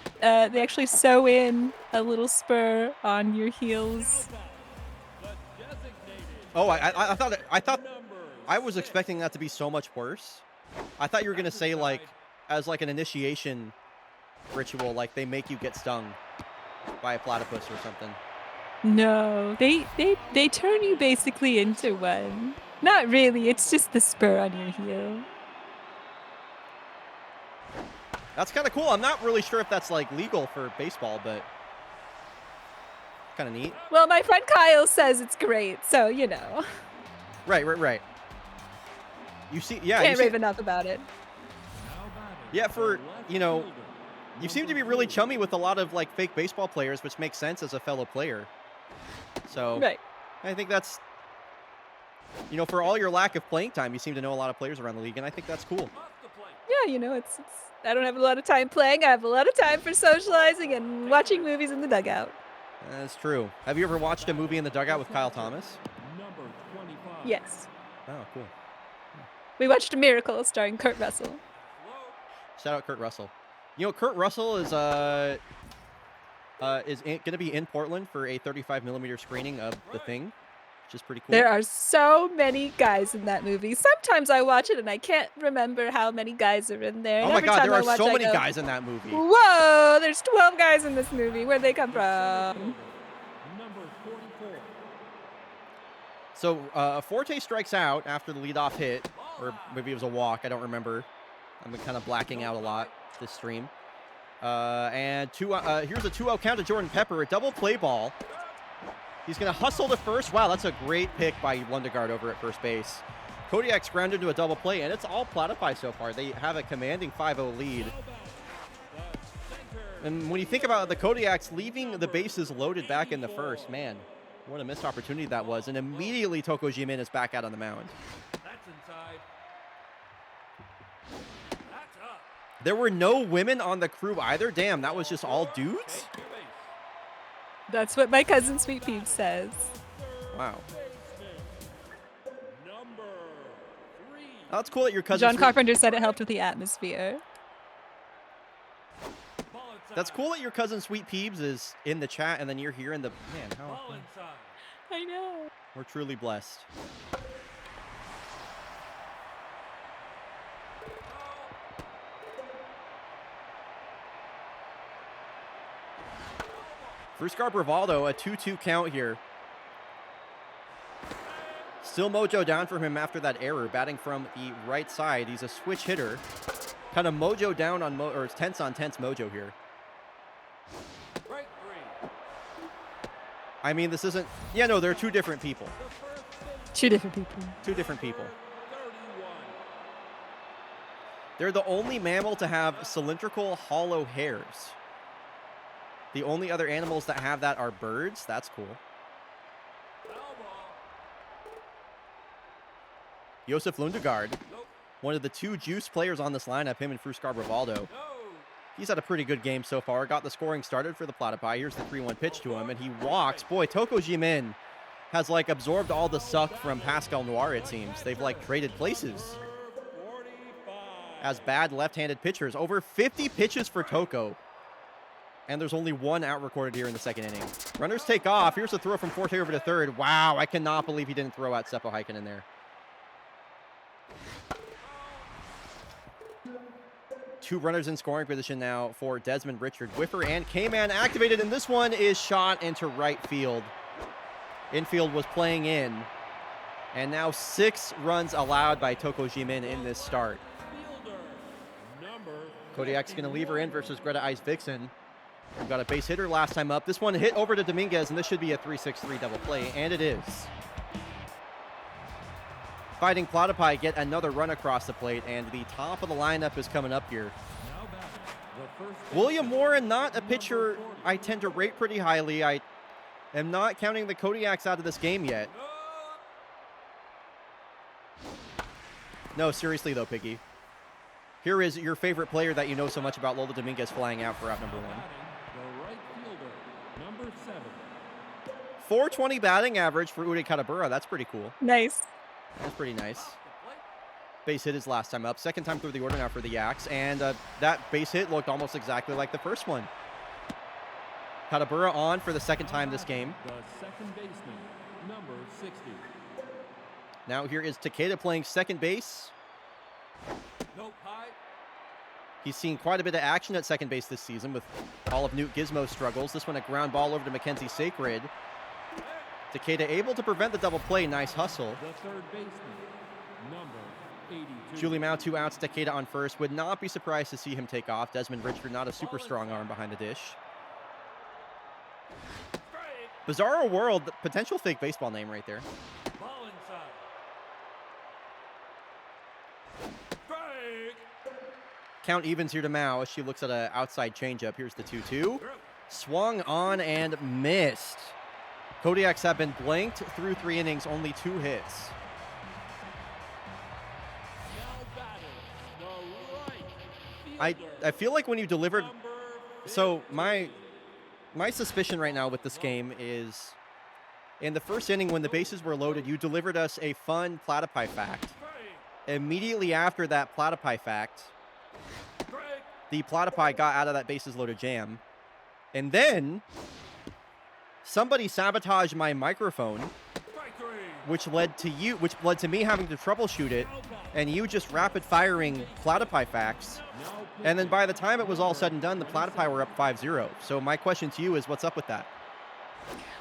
sew in a little spur on your heels. Oh, I thought I was expecting that to be so much worse. I thought you were gonna say, like, as like an initiation ritual, like they make you get stung by a platypus or something. No, they turn you basically into one. Not really. It's just the spur on your heel. That's kind of cool. I'm not really sure if that's like legal for baseball, but kind of neat. Well, my friend Kyle says it's great, so you know. Right. You see, yeah. Can't rave enough about it. Yeah, you seem to be really chummy with a lot of like fake baseball players, which makes sense as a fellow player. So right. I think that's, for all your lack of playing time, you seem to know a lot of players around the league, and I think that's cool. Yeah, it's I don't have a lot of time playing. I have a lot of time for socializing and watching movies in the dugout. That's true. Have you ever watched a movie in the dugout with Kyle Thomas? Number 25. Yes. Oh, cool. We watched A Miracle starring Kurt Russell. Shout out Kurt Russell. You know, Kurt Russell is going to be in Portland for a 35mm screening of The Thing, which is pretty cool. There are so many guys in that movie. Sometimes I watch it and I can't remember how many guys are in there. Oh And my every God, time there I are watch, so I many go, guys in that movie. Whoa, there's 12 guys in this movie. Where'd they come from? Number 44. So Forte strikes out after the leadoff hit, or maybe it was a walk. I don't remember. I'm kind of blacking out a lot this stream. And here's a 2-0 count to Jordan Pepper, a double play ball. He's going to hustle to first. Wow, that's a great pick by Lundegaard over at first base. Kodiak's grounded into a double play, and it's all Platypi so far. They have a commanding 5-0 lead. And when you think about the Kodiaks leaving the bases loaded back in the first, man, what a missed opportunity that was. And immediately Toko Jimin is back out on the mound. That's inside. That's up. There were no women on the crew either. Damn, that was just all dudes? Take your base. That's what my cousin Sweet Peebs says. Wow. Number 3. That's cool that your cousin... John Carpenter said it helped with the atmosphere. Ball inside. That's cool that your cousin Sweet Peebs is in the chat and then you're here in the... Man, how... Ball inside. I know. We're truly blessed. Fruscar Bravado, a 2-2 count here. Still mojo down for him after that error, batting from the right side. He's a switch hitter. Kind of mojo down on, or it's tense on tense mojo here. Break 3. I mean, this isn't... Yeah, no, they're two different people. Two different people. Two different people. 31. They're the only mammal to have cylindrical hollow hairs. The only other animals that have that are birds. That's cool. Foul ball. Josef Lundegaard, Nope. one of the two juice players on this lineup, him and Fruscar Bravado. No. He's had a pretty good game so far. Got the scoring started for the Platypi. Here's the 3-1 pitch to him, and he walks. Boy, Toko Jimin has, like, absorbed all the suck from Pascal Noir, it seems. They've, like, traded places 45. as bad left-handed pitchers. Over 50 pitches for Toko. And there's only one out recorded here in the second inning. Runners take off. Here's a throw from Forte over to third. Wow, I cannot believe he didn't throw out Seppo Heikkinen there. Two runners in scoring position now for Desmond Richard. Whiffer and K-Man activated, and this one is shot into right field. Infield was playing in. And now 6 runs allowed by Toko Jimin in this start. Fielder. Number Kodiak's going to leave her in versus Greta Ice Vixen. We got a base hitter last time up. This one hit over to Dominguez, and this should be a 3-6-3 double play, and it is. Fighting Platypi get another run across the plate, and the top of the lineup is coming up here. now batting. The first William Warren, not a pitcher I tend to rate pretty highly. I am not counting the Kodiaks out of this game yet. No, seriously though, Piggy. Here is your favorite player that you know so much about, Lola Dominguez, flying out for out number 1. batting. The right fielder. Number 7. 420 batting average for Ude Katabura. That's pretty cool. Nice. That's pretty nice. Base hit his last time up. Second time through the order now for the Yaks. And that base hit looked almost exactly like the first one. Katabura on for the second time this game. The second baseman. Number 60. Now here is Takeda playing second base. Nope. High. He's seen quite a bit of action at second base this season with all of Newt Gizmo's struggles. This one a ground ball over to Mackenzie Sacred. Takeda able to prevent the double play. Nice hustle. The third baseman. Number 82. Julie Mao, 2 outs. Takeda on first. Would not be surprised to see him take off. Desmond Richard, not a super strong arm behind the dish. Bizarro World, potential fake baseball name right there. Ball inside. Strike. Count evens here to Mao as she looks at an outside changeup. Here's the 2-2. Swung on and missed. Kodiaks have been blanked through 3 innings, only 2 hits. Now batting. The right I fielder. I feel like when you delivered, Number so my suspicion right now with this game is, in the first inning when the bases were loaded, you delivered us a fun platypi fact. Immediately after that platypi fact, the platypi got out of that bases loaded jam, and then somebody sabotaged my microphone, which led to me having to troubleshoot it, and you just rapid firing platypi facts. And then by the time it was all said and done, the platypi were up 5-0. So my question to you is, what's up with that?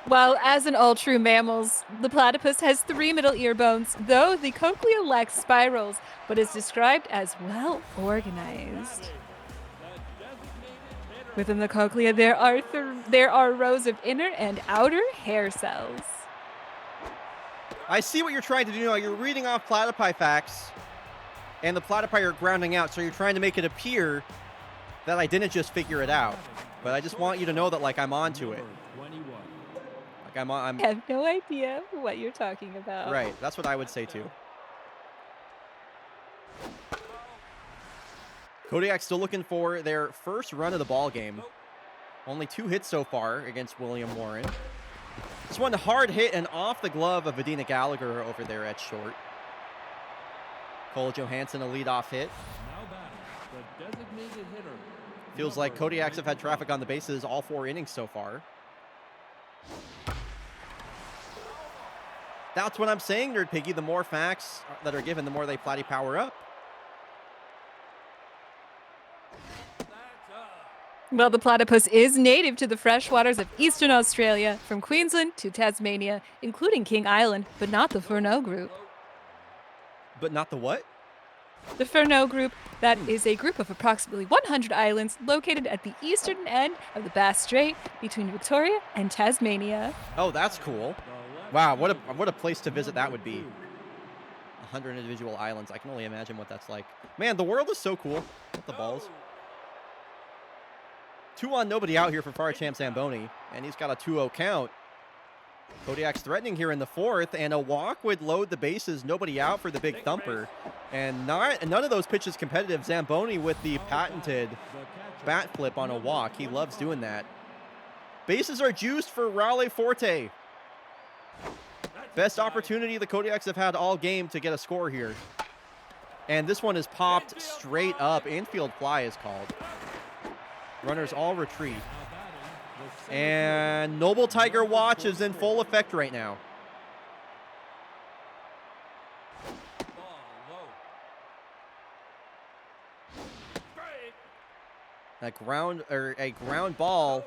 Well, as in all true mammals, the platypus has 3 middle ear bones, though the cochlea lacks spirals, but is described as well organized. Within the cochlea, there are rows of inner and outer hair cells. I see what you're trying to do now. You're reading off platypi facts, and the platypi are grounding out, so you're trying to make it appear that I didn't just figure it out. But I just want you to know that, like, I'm onto it. Like, I'm I have no idea what you're talking about. right. That's what I would say, too. Kodiak still looking for their first run of the ball game. Only 2 hits so far against William Warren. This one hard hit and off the glove of Adina Gallagher over there at short. Cole Johansson a leadoff hit. the designated hitter. Feels like Kodiaks have had traffic on the bases all 4 innings so far. That's what I'm saying, Nerd Piggy. The more facts that are given, the more they platy power up. Well, the platypus is native to the freshwaters of eastern Australia, from Queensland to Tasmania, including King Island, but not the Furneaux group. But not the what? The Furneaux group, that is a group of approximately 100 islands located at the eastern end of the Bass Strait between Victoria and Tasmania. Oh, that's cool. Wow, what a place to visit that would be. 100 individual islands. I can only imagine what that's like. Man, the world is so cool. With the balls. 2 on, nobody out here for Far Champ Zamboni, and he's got a 2-0 count. Kodiak's threatening here in the 4th, and a walk would load the bases. Nobody out for the big thumper. And none of those pitches competitive. Zamboni with the patented bat flip on a walk. He loves doing that. Bases are juiced for Raleigh Forte. Best opportunity the Kodiaks have had all game to get a score here. And this one is popped straight up. Infield fly is called. Runners all retreat. And Noble Tiger Watch is in full effect right now. A ground ball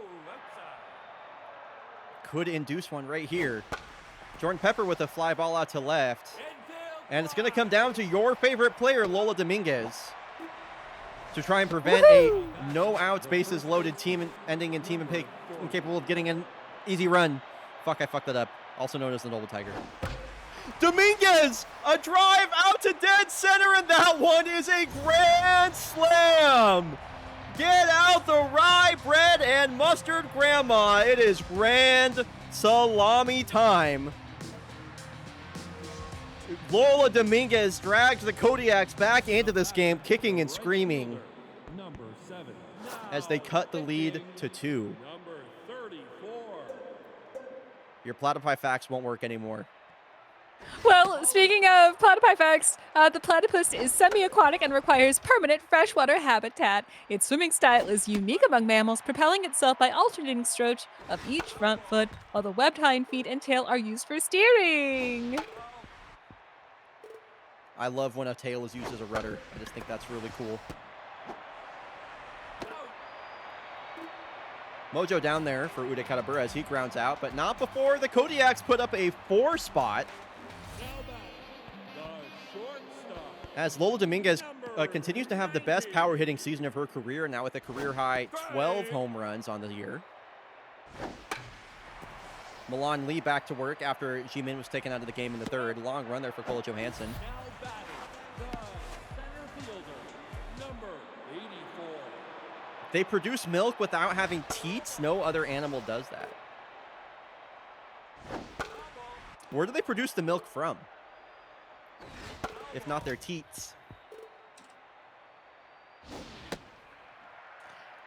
could induce one right here. Jordan Pepper with a fly ball out to left. And it's going to come down to your favorite player, Lola Dominguez, to try and prevent a no-outs bases loaded team ending in team and pig incapable of getting an easy run. Fuck, I fucked that up. Also known as the Noble Tiger. Dominguez, a drive out to dead center, and that one is a grand slam. Get out the rye bread and mustard, Grandma. It is grand salami time. Lola Dominguez drags the Kodiaks back into this game, kicking and screaming as they cut the lead to 2. Your platypi facts won't work anymore. Well, speaking of platypi facts, the platypus is semi-aquatic and requires permanent freshwater habitat. Its swimming style is unique among mammals, propelling itself by alternating strokes of each front foot, while the webbed hind feet and tail are used for steering. I love when a tail is used as a rudder. I just think that's really cool. Mojo down there for Ude Katabura as he grounds out, but not before the Kodiaks put up a 4 spot. As Lola Dominguez continues to have the best power hitting season of her career, now with a career high 12 home runs on the year. Milan Lee back to work after Jimin was taken out of the game in the 3rd. Long run there for Cole Johansson. They produce milk without having teats. No other animal does that. Where do they produce the milk from? If not their teats.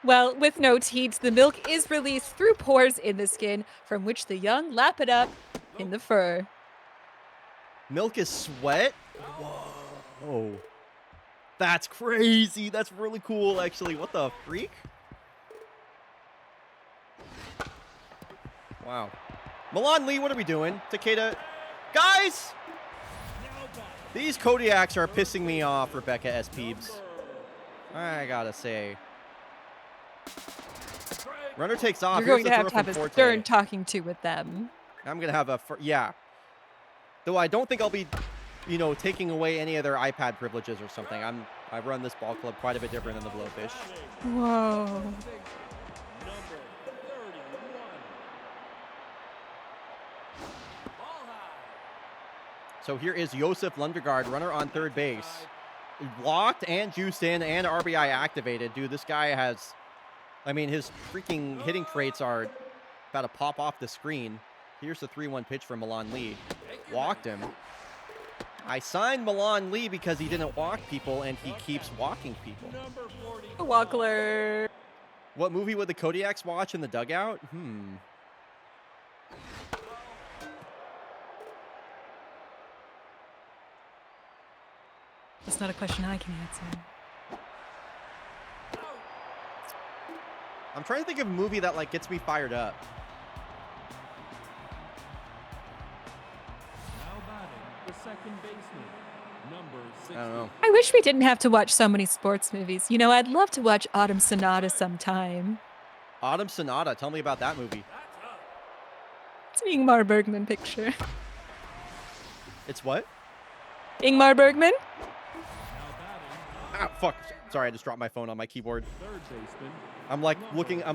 Well, with no teat, the milk is released through pores in the skin, from which the young lap it up in the fur. Milk is sweat? Whoa. That's crazy. That's really cool, actually. What the freak? Wow. Milan Lee, what are we doing? Takeda. Guys! These Kodiaks are pissing me off, Rebecca S. Peebs. I gotta say. Runner takes off. You're going Here's to the have throw a from Forte. stern talking to with them. I'm going to have yeah. Though I don't think I'll be, taking away any of their iPad privileges or something. I run this ball club quite a bit different than the Blowfish. Whoa. So here is Josef Lundegaard, runner on third base. Blocked and juiced in and RBI activated. Dude, this guy has, his freaking hitting traits are about to pop off the screen. Here's the 3-1 pitch from Milan Lee. Walked him. I signed Milan Lee because he didn't walk people, and he keeps walking people. Walkler. What movie would the Kodiaks watch in the dugout? That's not a question I can answer. I'm trying to think of a movie that, gets me fired up. Now batting, the second baseman, number 60. I don't know. I wish we didn't have to watch so many sports movies. I'd love to watch Autumn Sonata sometime. Autumn Sonata. Tell me about that movie. It's an Ingmar Bergman picture. It's what? Ingmar Bergman? Ah, fuck. Sorry, I just dropped my phone on my keyboard. Third baseman, I'm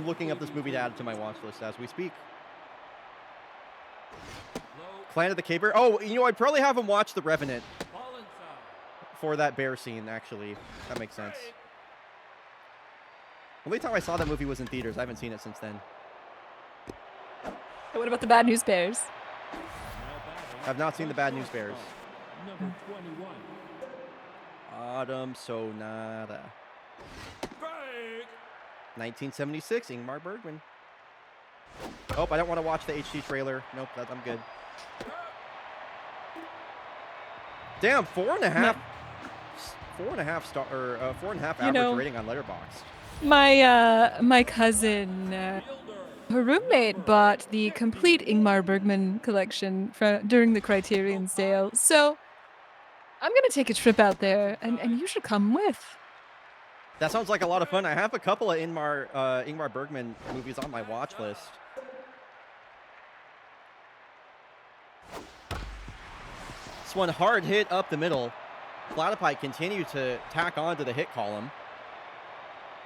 looking up this movie to add to my watch list as we speak. Clan of the Caper. Oh, I'd probably have him watch The Revenant ball inside. for that bear scene, actually. That makes sense. The only time I saw that movie was in theaters. I haven't seen it since then. What about the Bad News Bears? Now batting, I've not seen The Bad News Bears. number 21. Autumn Sonata. Break. 1976, Ingmar Bergman. Oh, I don't want to watch the HD trailer. Nope, I'm good. Damn, 4.5 star or 4.5 average rating on Letterboxd. My cousin, her roommate bought the complete Ingmar Bergman collection during the Criterion sale. So I'm gonna take a trip out there, and you should come with. That sounds like a lot of fun. I have a couple of Ingmar Bergman movies on my watch list. This one hard hit up the middle. Platypi continue to tack on to the hit column.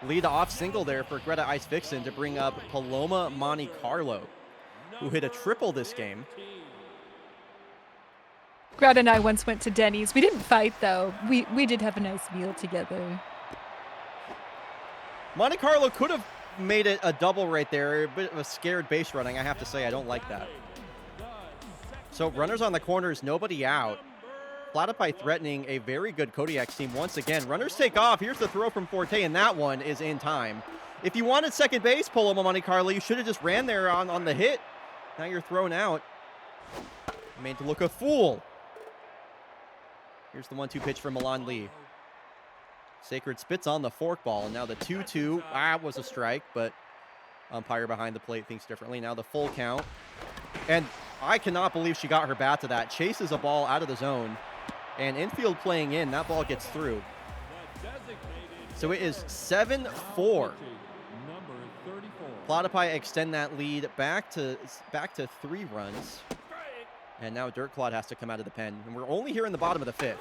Lead off single there for Greta Ice Vixen to bring up Paloma Monte Carlo, who hit a triple this game. Greta and I once went to Denny's. We didn't fight though. We did have a nice meal together. Monte Carlo could have made it a double right there. A bit of a scared base running, I have to say. I don't like that. So runners on the corners, nobody out. Platypi threatening a very good Kodiaks team once again. Runners take off. Here's the throw from Forte, and that one is in time. If you wanted second base, Paloma Monte Carlo, you should have just ran there on the hit. Now you're thrown out. Made to look a fool. Here's the 1-2 pitch from Milan Lee. Sacred spits on the forkball. Now the 2-2. Was a strike, but umpire behind the plate thinks differently. Now the full count. And I cannot believe she got her bat to that. Chases a ball out of the zone. And infield playing in. That ball gets through. So it is 7-4. Number 34. Platypi extend that lead back to 3 runs. And now Dirt Clod has to come out of the pen. And we're only here in the bottom of the 5th.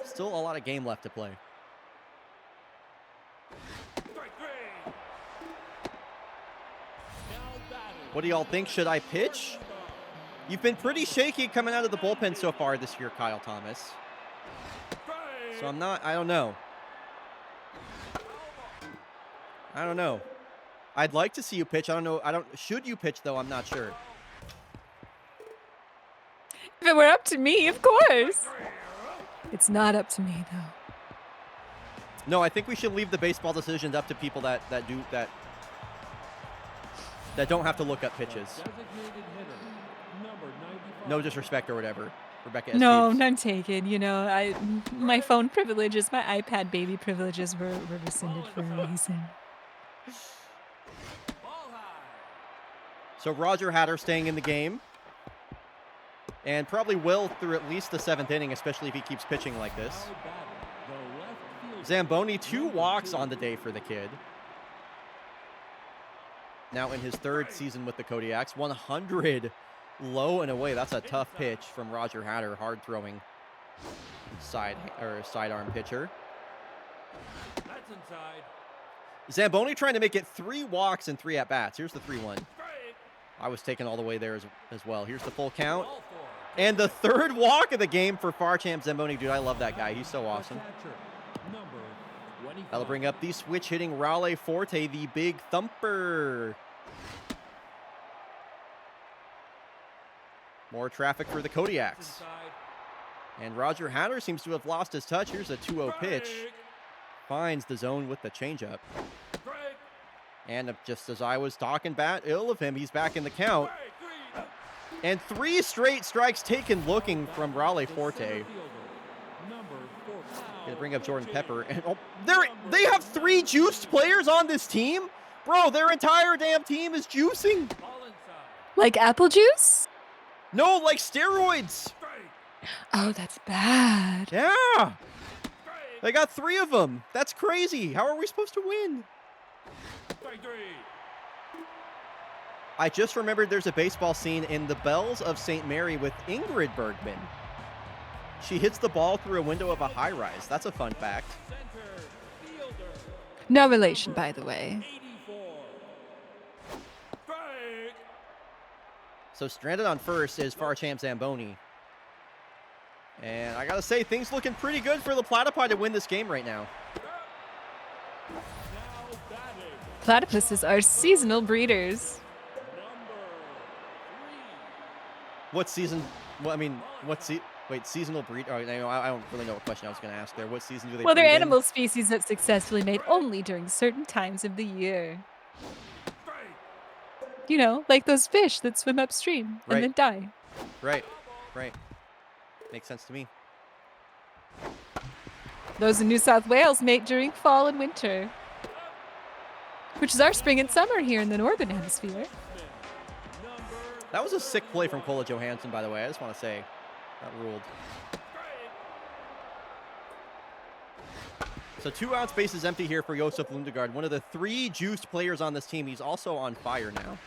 Still a lot of game left to play. What do y'all think? Should I pitch? You've been pretty shaky coming out of the bullpen so far this year, Kyle Thomas. So I don't know. I'd like to see you pitch. I don't know. Should you pitch though? I'm not sure. If it were up to me, of course. It's not up to me though. No, I think we should leave the baseball decisions up to people that don't have to look up pitches. Designated hitter, number 95. No disrespect or whatever. Rebecca S. No, Peeps. none taken. You know, my phone privileges, my iPad baby privileges were rescinded for a reason. Ball high. So Roger Hatter staying in the game. And probably will through at least the 7th inning, especially if he keeps pitching like this. Now batting, the left fielder, Zamboni, 2 number walks 2. on the day for the kid. Now in his 3rd season with the Kodiaks. 100 low and away. That's a tough pitch from Roger Hatter. Hard throwing sidearm pitcher. That's inside. Zamboni trying to make it 3 walks and 3 at-bats. Here's the 3-1. Strike. I was taken all the way there as well. Here's the full count. Ball 4. And the 3rd walk of the game for Farcham Zamboni. Dude, I love that guy. He's so awesome. Catcher, number 25. That'll bring up the switch hitting Raleigh Forte, the big thumper. More traffic for the Kodiaks. Inside. And Roger Hatter seems to have lost his touch. Here's a 2-0 pitch. Strike. Finds the zone with the changeup. Strike. And just as I was talking ill of him, he's back in the count. Strike. 3. And 3 straight strikes taken looking from Raleigh Forte. Center fielder, number 4. Gonna bring up Jordan Pepper. And they have 3 juiced players on this team? Bro, their entire damn team is juicing. Ball inside. Like apple juice? No, like steroids. Strike. Oh, that's bad. Yeah. Strike. They got 3 of them. That's crazy. How are we supposed to win? Strike 3. I just remembered there's a baseball scene in The Bells of St. Mary with Ingrid Bergman. She hits the ball through a window of a high-rise. That's a fun fact. Center fielder, No relation, by the way. 84. Strike. So stranded on first is Farcham Zamboni. And I gotta say, things looking pretty good for the Platypi to win this game right now. Now batting, Platypuses are seasonal breeders. number 3. What season? Well, I mean, wait, seasonal breed? Oh, I don't really know what question I was gonna ask there. What season do they? Well, they're breed in? animal species that successfully mate only during certain times of the year. Strike. You know, like those fish that swim upstream Right. and then die. Right. Makes sense to me. Those in New South Wales mate during fall and winter, which is our spring and summer here in the northern hemisphere. That was a sick play from Kola Johansson, by the way. I just want to say that ruled. So 2 outs, bases empty here for Josef Lundegaard, one of the 3 juiced players on this team. He's also on fire now.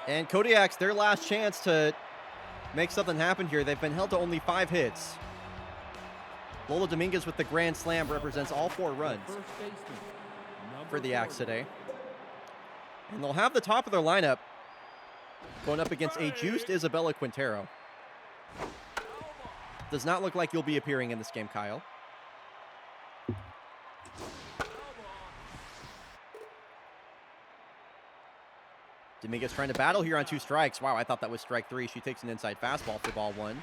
And Kodiaks, their last chance to make something happen here. They've been held to only 5 hits. Lola Dominguez with the grand slam represents all 4 runs First baseman, number for the Axe 40. today. And they'll have the top of their lineup going up against a juiced Isabella Quintero. Does not look like you'll be appearing in this game, Kyle. Dominguez trying to battle here on 2 strikes. Wow, I thought that was strike 3. She takes an inside fastball for ball 1.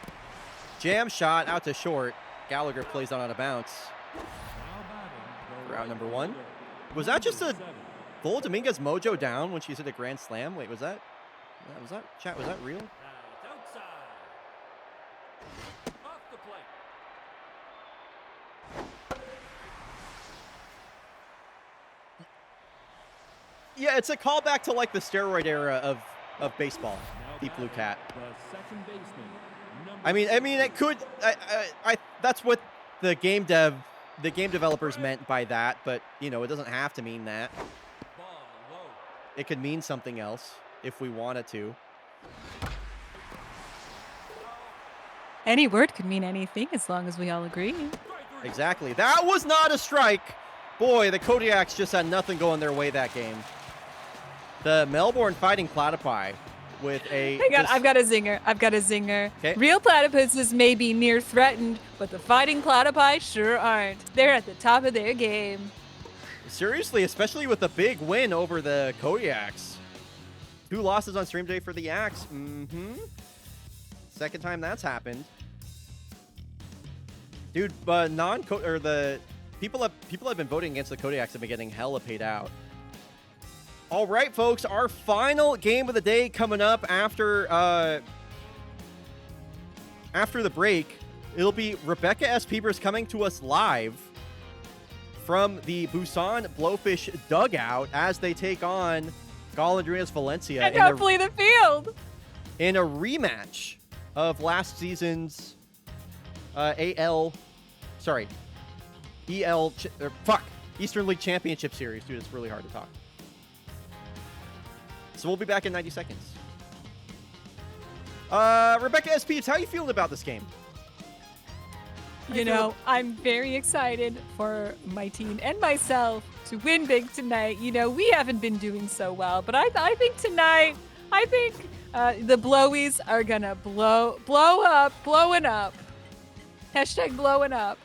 Jam shot out to short. Gallagher plays out of bounds. Now batting, the For out right number 1. fielder, Was that just a number 7. full Dominguez mojo down when she's hit a grand slam? Wait, was that chat? Was that real? Now it's outside. Off the plate. Yeah, it's a callback to like the steroid era of baseball. Now Deep Blue batting, Cat. the second baseman, number I mean, it could. That's what the game developers meant by that. But you know, it doesn't have to mean that. ball low. It could mean something else if we wanted to. Any word could mean anything as long as we all agree. Strike 3. Exactly. That was not a strike. Boy, the Kodiaks just had nothing going their way that game. The Melbourne Fighting Platypi with a. Hang on, I've got a zinger. 'Kay. Real platypuses may be near threatened, but the fighting platypi sure aren't. They're at the top of their game. Seriously, especially with a big win over the Kodiaks. 2 losses on stream day for the Axe. Second time that's happened. Dude, the people have been voting against the Kodiaks have been getting hella paid out. All right, folks, our final game of the day coming up after the break. It'll be Rebecca S. Peebers coming to us live from the Busan Blowfish dugout as they take on Golondrinas Valencia And hopefully the field. in a rematch of last season's Eastern League Championship Series. Dude, it's really hard to talk. So we'll be back in 90 seconds. Rebecca S. Peeps, how are you feeling about this game? You know, I'm very excited for my team and myself to win big tonight. You know, we haven't been doing so well, but I think tonight, the blowies are gonna blowing up. Hashtag blowing up,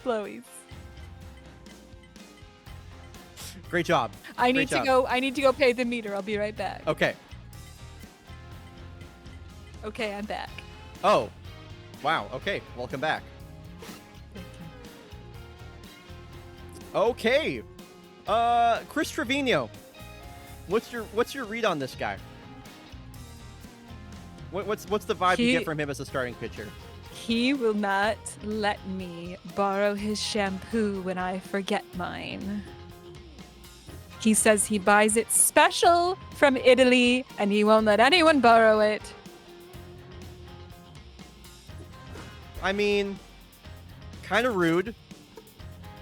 blowies. Great job. I Great need to job. go. I need to go pay the meter. I'll be right back. Okay. Okay, I'm back. Oh. Wow. Okay. Welcome back. Okay. Chris Trevino. What's your read on this guy? What's the vibe you get from him as a starting pitcher? He will not let me borrow his shampoo when I forget mine. He says he buys it special from Italy and he won't let anyone borrow it. I mean, kind of rude,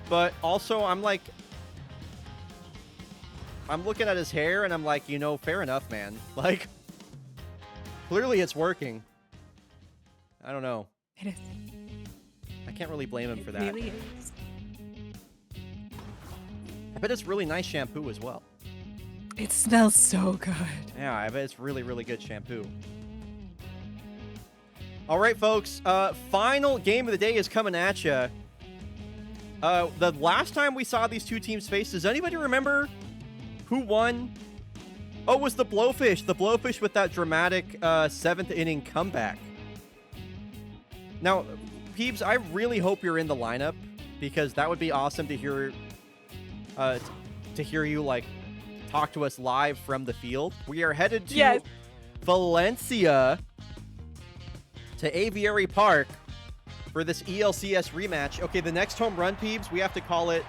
but also I'm looking at his hair and I'm like, you know, fair enough, man. Like, clearly it's working. I don't know. It is. I can't really blame him It for that. really is. I bet it's really nice shampoo as well. It smells so good. Yeah, I bet it's really, really good shampoo. All right, folks. Final game of the day is coming at you. The last time we saw these two teams face, does anybody remember who won? Oh, it was the Blowfish. The Blowfish with that dramatic 7th inning comeback. Now, Peebs, I really hope you're in the lineup because that would be awesome to hear you like talk to us live from the field. We are headed to Valencia, to Aviary Park for this ELCS rematch. Okay, the next home run, Peebs, we have to call it...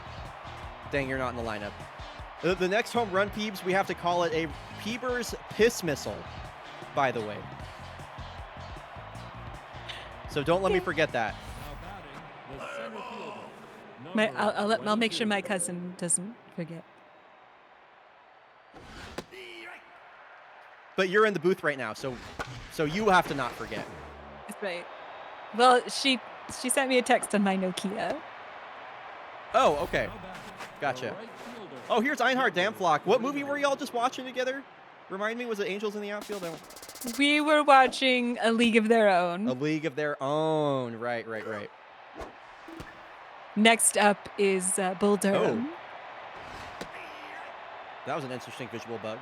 Dang, you're not in the lineup. The next home run, Peebs, we have to call it a Peebers Piss Missile, by the way. So don't let me forget that. Now batting, the center fielder. I'll make sure my cousin doesn't forget. But you're in the booth right now, so you have to not forget. That's right. Well, she sent me a text on my Nokia. Oh, okay. Now batting, Gotcha. the right fielder. Oh, here's Einhard Damflock. What movie were y'all just watching together? Remind me, was it Angels in the Outfield? We were watching A League of Their Own. A League of Their Own. Right. Next up is Bull Durham. That was an interesting visual bug.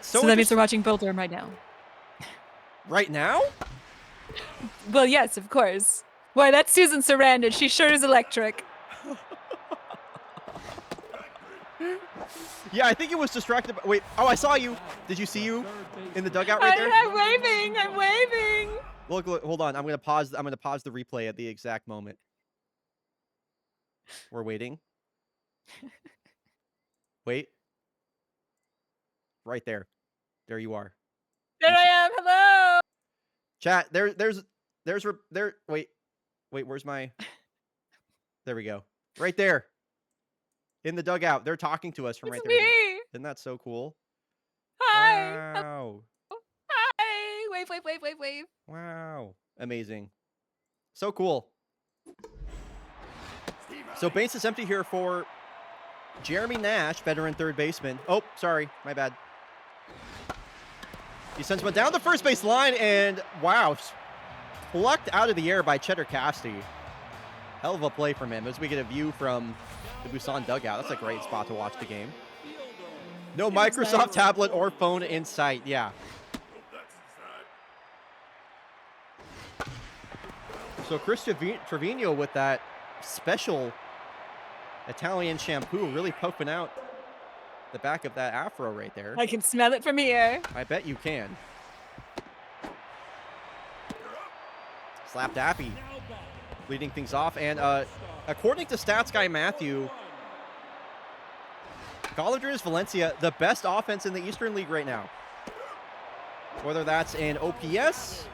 So that means we're watching Bull Durham right now. Right now? Well, yes, of course. Why, that's Susan Sarandon. She sure is electric. Yeah, I think it was distracted. Wait, oh, I saw you. Did you see you in the dugout right there? I'm waving. I'm waving. Look, hold on. I'm gonna pause the replay at the exact moment. We're waiting. Wait. Right there. There you are. There I am. Hello. Chat. Wait, where's my? There we go. Right there. In the dugout. They're talking to us from right It's there. me. Isn't that so cool? Hi. Wow. Hi. Wave. Wow. Amazing. So cool. So base is empty here for Jeremy Nash, veteran third baseman. Oh, sorry. My bad. He sends one down the first base line and wow. Plucked out of the air by Cheddar Casti. Hell of a play from him as we get a view from the Busan dugout. That's a great spot to watch the game. No Microsoft tablet or phone in sight. Yeah. So Chris Trevino with that special Italian shampoo really poking out the back of that afro right there. I can smell it from here. I bet you can. Slap Dappy leading things off. And according to stats guy Matthew, Gollandrinas Valencia, the best offense in the Eastern League right now. Whether that's in OPS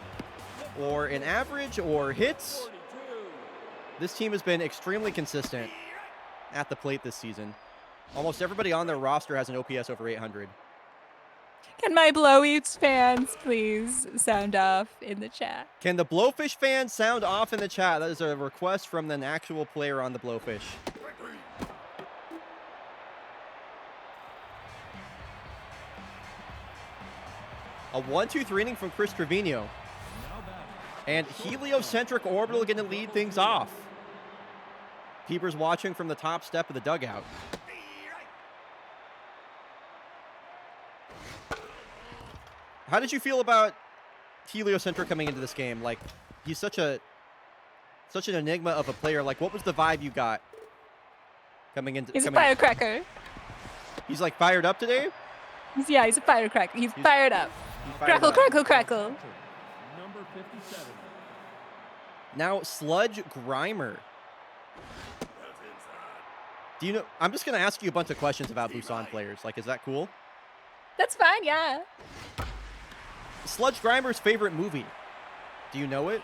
or in average or hits, this team has been extremely consistent at the plate this season. Almost everybody on their roster has an OPS over 800. Can my Bloweats fans please sound off in the chat? Can the Blowfish fans sound off in the chat? That is a request from an actual player on the Blowfish. A 1-2-3 inning from Chris Trevino. And heliocentric orbital going to lead things off. Peepers watching from the top step of the dugout. How did you feel about heliocentric coming into this game? Like, he's such an enigma of a player. Like, what was the vibe you got coming into? He's a firecracker. He's like fired up today. He's a firecracker. He's fired up. Crackle, crackle, crackle. Number 57. Now, Sludge Grimer. Do you know? I'm just gonna ask you a bunch of questions about Busan players. Like, is that cool? That's fine, yeah. Sludge Grimer's favorite movie. Do you know it?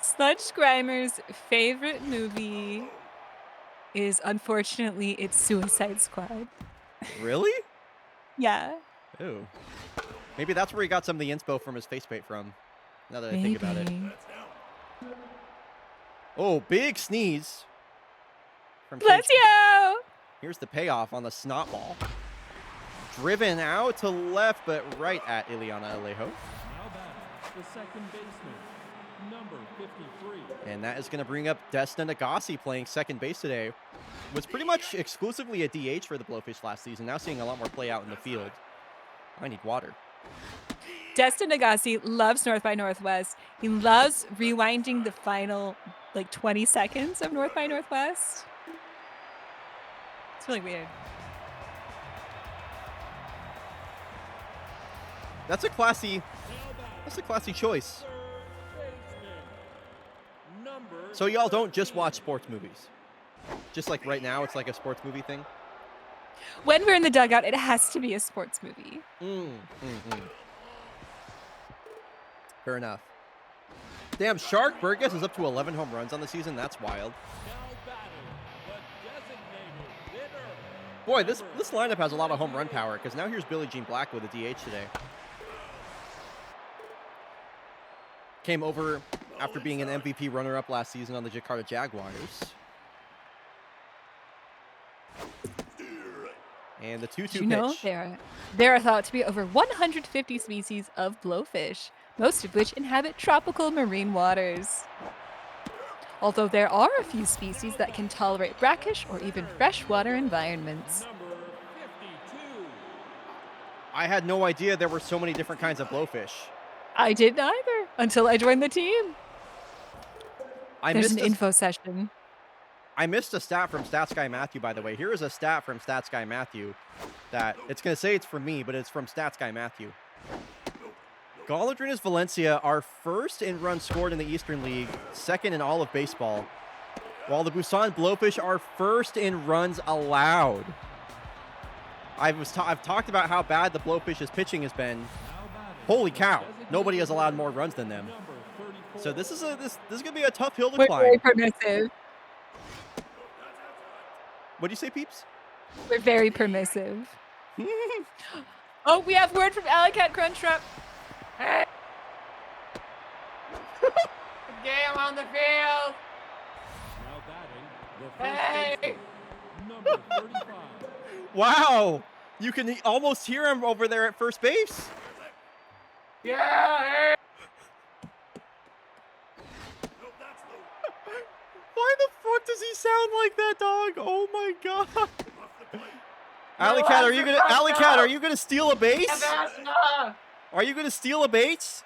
Sludge Grimer's favorite movie is, unfortunately, it's Suicide Squad. Really? Yeah. Ooh. Maybe that's where he got some of the inspo from his face paint from. Now that I think about it. Oh, big sneeze. From Bless you! Here's the payoff on the snot ball. Driven out to left, but right at Ileana Alejo. Now back, the second baseman, number 53. And that is going to bring up Destin Agassi playing second base today. Was pretty much exclusively a DH for the Blowfish last season. Now seeing a lot more play out in the field. I need water. Destin Agassi loves North by Northwest. He loves rewinding the final, 20 seconds of North by Northwest. It's really weird. That's a classy choice. So y'all don't just watch sports movies. Just like right now, it's like a sports movie thing. When we're in the dugout, it has to be a sports movie. Fair enough. Damn, Shark Burgess is up to 11 home runs on the season. That's wild. Boy, this lineup has a lot of home run power, because now here's Billie Jean Black with a DH today. Came over after being an MVP runner-up last season on the Jakarta Jaguars. And the 2-2 pitch. You know, there are thought to be over 150 species of blowfish, most of which inhabit tropical marine waters. Although there are a few species that can tolerate brackish or even freshwater environments. Number 52. I had no idea there were so many different kinds of blowfish. I didn't either until I joined the team. There's an info session. I missed a stat from Stats Guy Matthew, by the way. Here is a stat from Stats Guy Matthew that it's going to say it's from me, but it's from Stats Guy Matthew. Gollandrinas Valencia are first in runs scored in the Eastern League, second in all of baseball, while the Busan Blowfish are first in runs allowed. I've talked about how bad the Blowfish's pitching has been. Holy cow! Nobody has allowed more runs than them. So this is going to be a tough hill to We're climb. very permissive. What do you say, Peeps? We're very permissive. Oh, we have word from Alicat Crunchtrap. Hey! Game on the field! Now batting, the Hey! first baseman, number 35. Wow! You can almost hear him over there at first base. Yeah! Hey! Why the fuck does he sound like that, dog? Oh my god! Alicat, are you gonna steal a base? Sebastian! Are you gonna steal a base?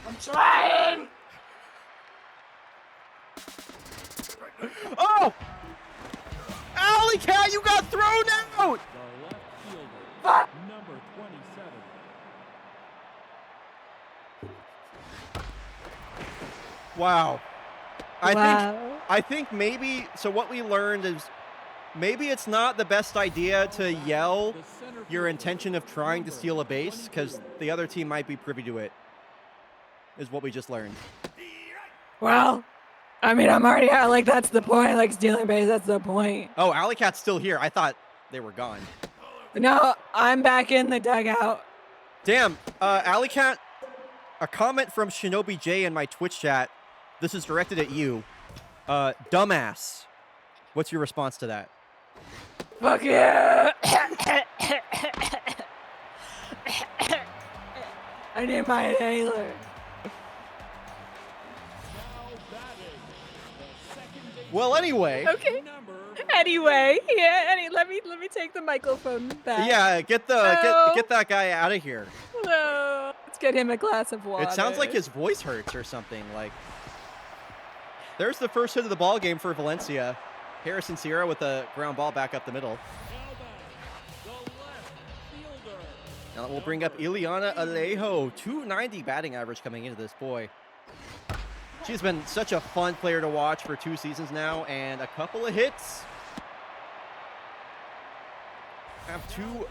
I'm trying! Oh! Alley Cat, you got thrown out! The left fielder, number 27. Wow. Wow. I think maybe, so what we learned is maybe it's not the best idea to yell The center your fielder, intention of trying to number steal a base, because 24. the other team might be privy to it, is what we just learned. Well, I mean, I'm already out. Like, that's the point. Like, stealing base, that's the point. Oh, Alley Cat's still here. I thought they were gone. No, I'm back in the dugout. Damn, Alley Cat, a comment from Shinobi J in my Twitch chat. This is directed at you. Dumbass. What's your response to that? Fuck yeah! I need my inhaler. Now batting, the second base Well, anyway. Okay. number Anyway, yeah. Let me take the microphone back. Yeah, get No. get that guy out of here. No. Let's get him a glass of water. It sounds like his voice hurts or something. Like, there's the first hit of the ball game for Valencia. Harrison Sierra with a ground ball back up the middle. the left fielder. Now we'll bring up Ileana Alejo, 290 batting average coming into this boy. She's been such a fun player to watch for 2 seasons now, and a couple of hits. Have two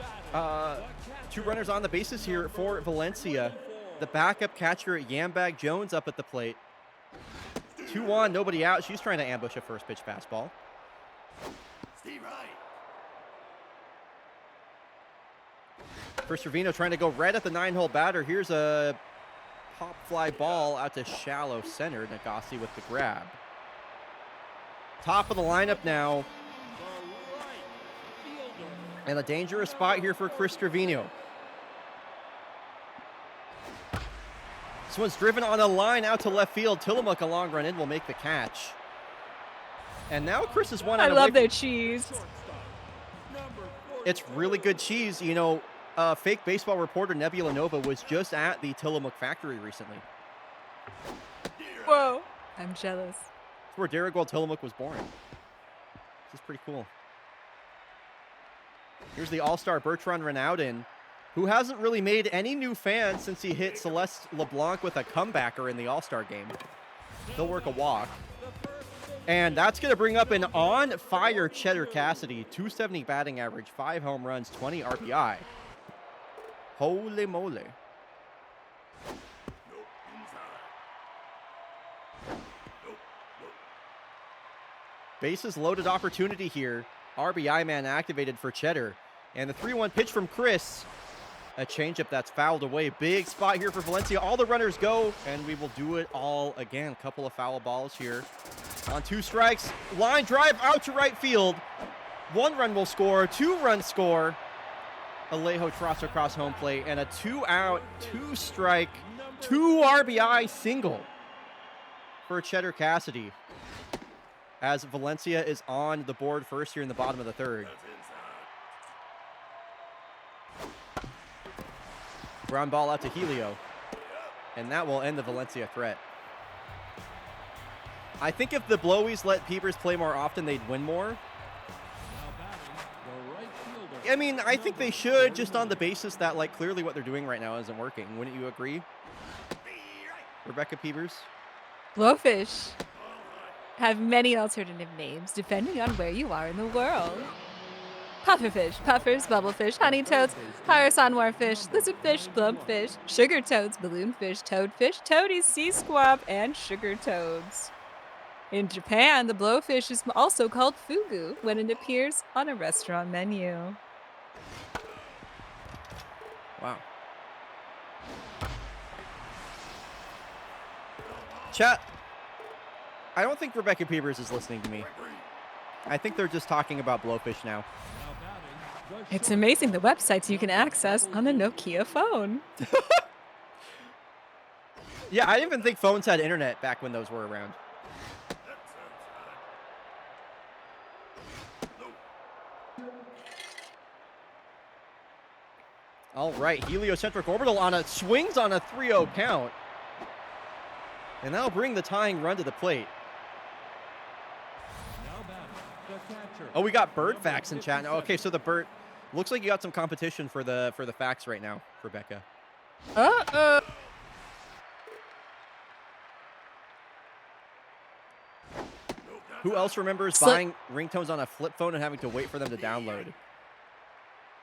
runners on the bases here for Valencia. The backup catcher, Yambag Jones, up at the plate. 2 on, nobody out. She's trying to ambush a first pitch fastball. Steve Wright. First Trevino trying to go right at the 9-hole batter. Here's a pop fly ball out to shallow center. Nagasi with the grab. Top of the lineup now. The right fielder. And a dangerous spot here for Chris Trevino. This one's driven on a line out to left field. Tillamook, a long run in, will make the catch. And now Chris is one I out love away their cheese. Shortstop, number 40. It's really good cheese. You know, fake baseball reporter Nebula Nova was just at the Tillamook factory recently. Whoa. I'm jealous. It's where Darragwell Tillamook was born. This is pretty cool. Here's the all-star Bertrand Renaudin, who hasn't really made any new fans since he hit Celeste LeBlanc with a comebacker in the all-star game. He'll work a walk. And that's going to bring up an on-fire Cheddar Cassidy. 270 batting average, 5 home runs, 20 RBI. Holy moly. Bases loaded opportunity here. RBI man activated for Cheddar. And the 3-1 pitch from Chris. A changeup that's fouled away. Big spot here for Valencia. All the runners go, and we will do it all again. Couple of foul balls here. On 2 strikes. Line drive out to right field. 1 run will score. 2 runs score. Alejo trots across home plate. And a 2-out, 2-strike, 2 RBI single for Cheddar Cassidy, as Valencia is on the board first here in the bottom of the 3rd. Ground ball out to Helio. And that will end the Valencia threat. I think if the Blowies let Peepers play more often, they'd win more. Now batting, the right fielder. I mean, I think they should, just on the basis that, like, clearly what they're doing right now isn't working. Wouldn't you agree, Rebecca Peepers? Blowfish have many alternative names depending on where you are in the world. Pufferfish, puffers, bubblefish, honey toads, hyacinthfish, lizardfish, globfish, sugar toads, balloonfish, toadfish, toadies, sea squab, and sugar toads. In Japan, the blowfish is also called fugu when it appears on a restaurant menu. Wow. Chat, I don't think Rebecca Peepers is listening to me. I think they're just talking about blowfish now. Now batting, the It's amazing the websites you can access on a Nokia phone. Yeah, I didn't even think phones had internet back when those were around. All right, heliocentric orbital on a swings on a 3-0 count. And that'll bring the tying run to the plate. catcher. Oh, we got bird facts in chat now. Okay, so the bird looks like you got some competition for the facts right now, Rebecca. Who else remembers buying ringtones on a flip phone and having to wait for them to download?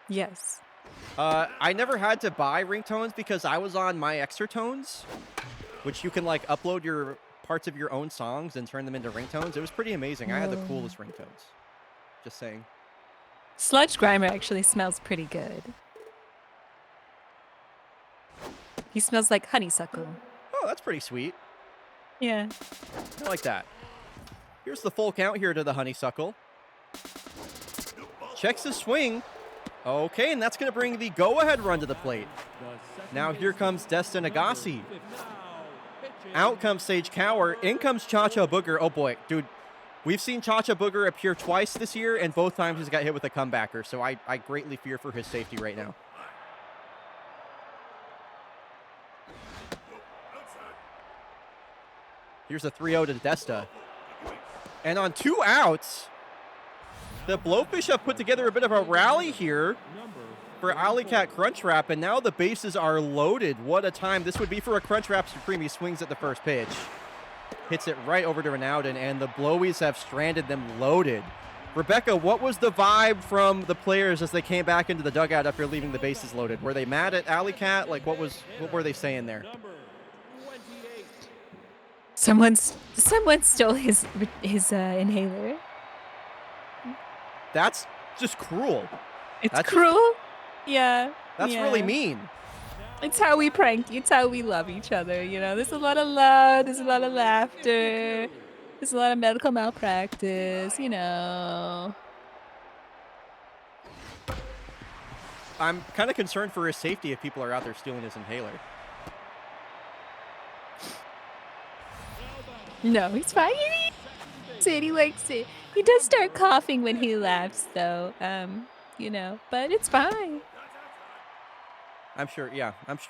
Yes. I never had to buy ringtones because I was on My Exertones, which you can like upload your parts of your own songs and turn them into ringtones. It was pretty amazing. I had the coolest ringtones. Just saying. Sludge Grimer actually smells pretty good. He smells like honeysuckle. Oh, that's pretty sweet. Yeah. I like that. Here's the full count here to the honeysuckle. Checks his swing. Okay, and that's going to bring the go-ahead run to the plate. Now here comes Destin Agassi. Out comes Sage Cower. In comes Cha-Cha Booger. Oh boy, dude. We've seen Cha-Cha Booger appear twice this year, and both times he's got hit with a comebacker, so I greatly fear for his safety right now. Here's a 3-0 to Desta. And on 2 outs, the Blowfish have put together a bit of a rally here for Alley Cat Crunchwrap, and now the bases are loaded. What a time this would be for a Crunchwrap Supreme. He swings at the first pitch. Hits it right over to Ronalden, and the Blowies have stranded them loaded. Rebecca, what was the vibe from the players as they came back into the dugout after leaving the bases loaded? Were they mad at Alley Cat? Like, what were they saying there? Someone stole his inhaler. That's just cruel. It's cruel. Yeah. That's really mean. It's how we prank. It's how we love each other. You know, there's a lot of love. There's a lot of laughter. There's a lot of medical malpractice. You know. I'm kind of concerned for his safety if people are out there stealing his inhaler. No, he's fine. He likes it. He does start coughing when he laughs, though. You know, but it's fine. I'm sure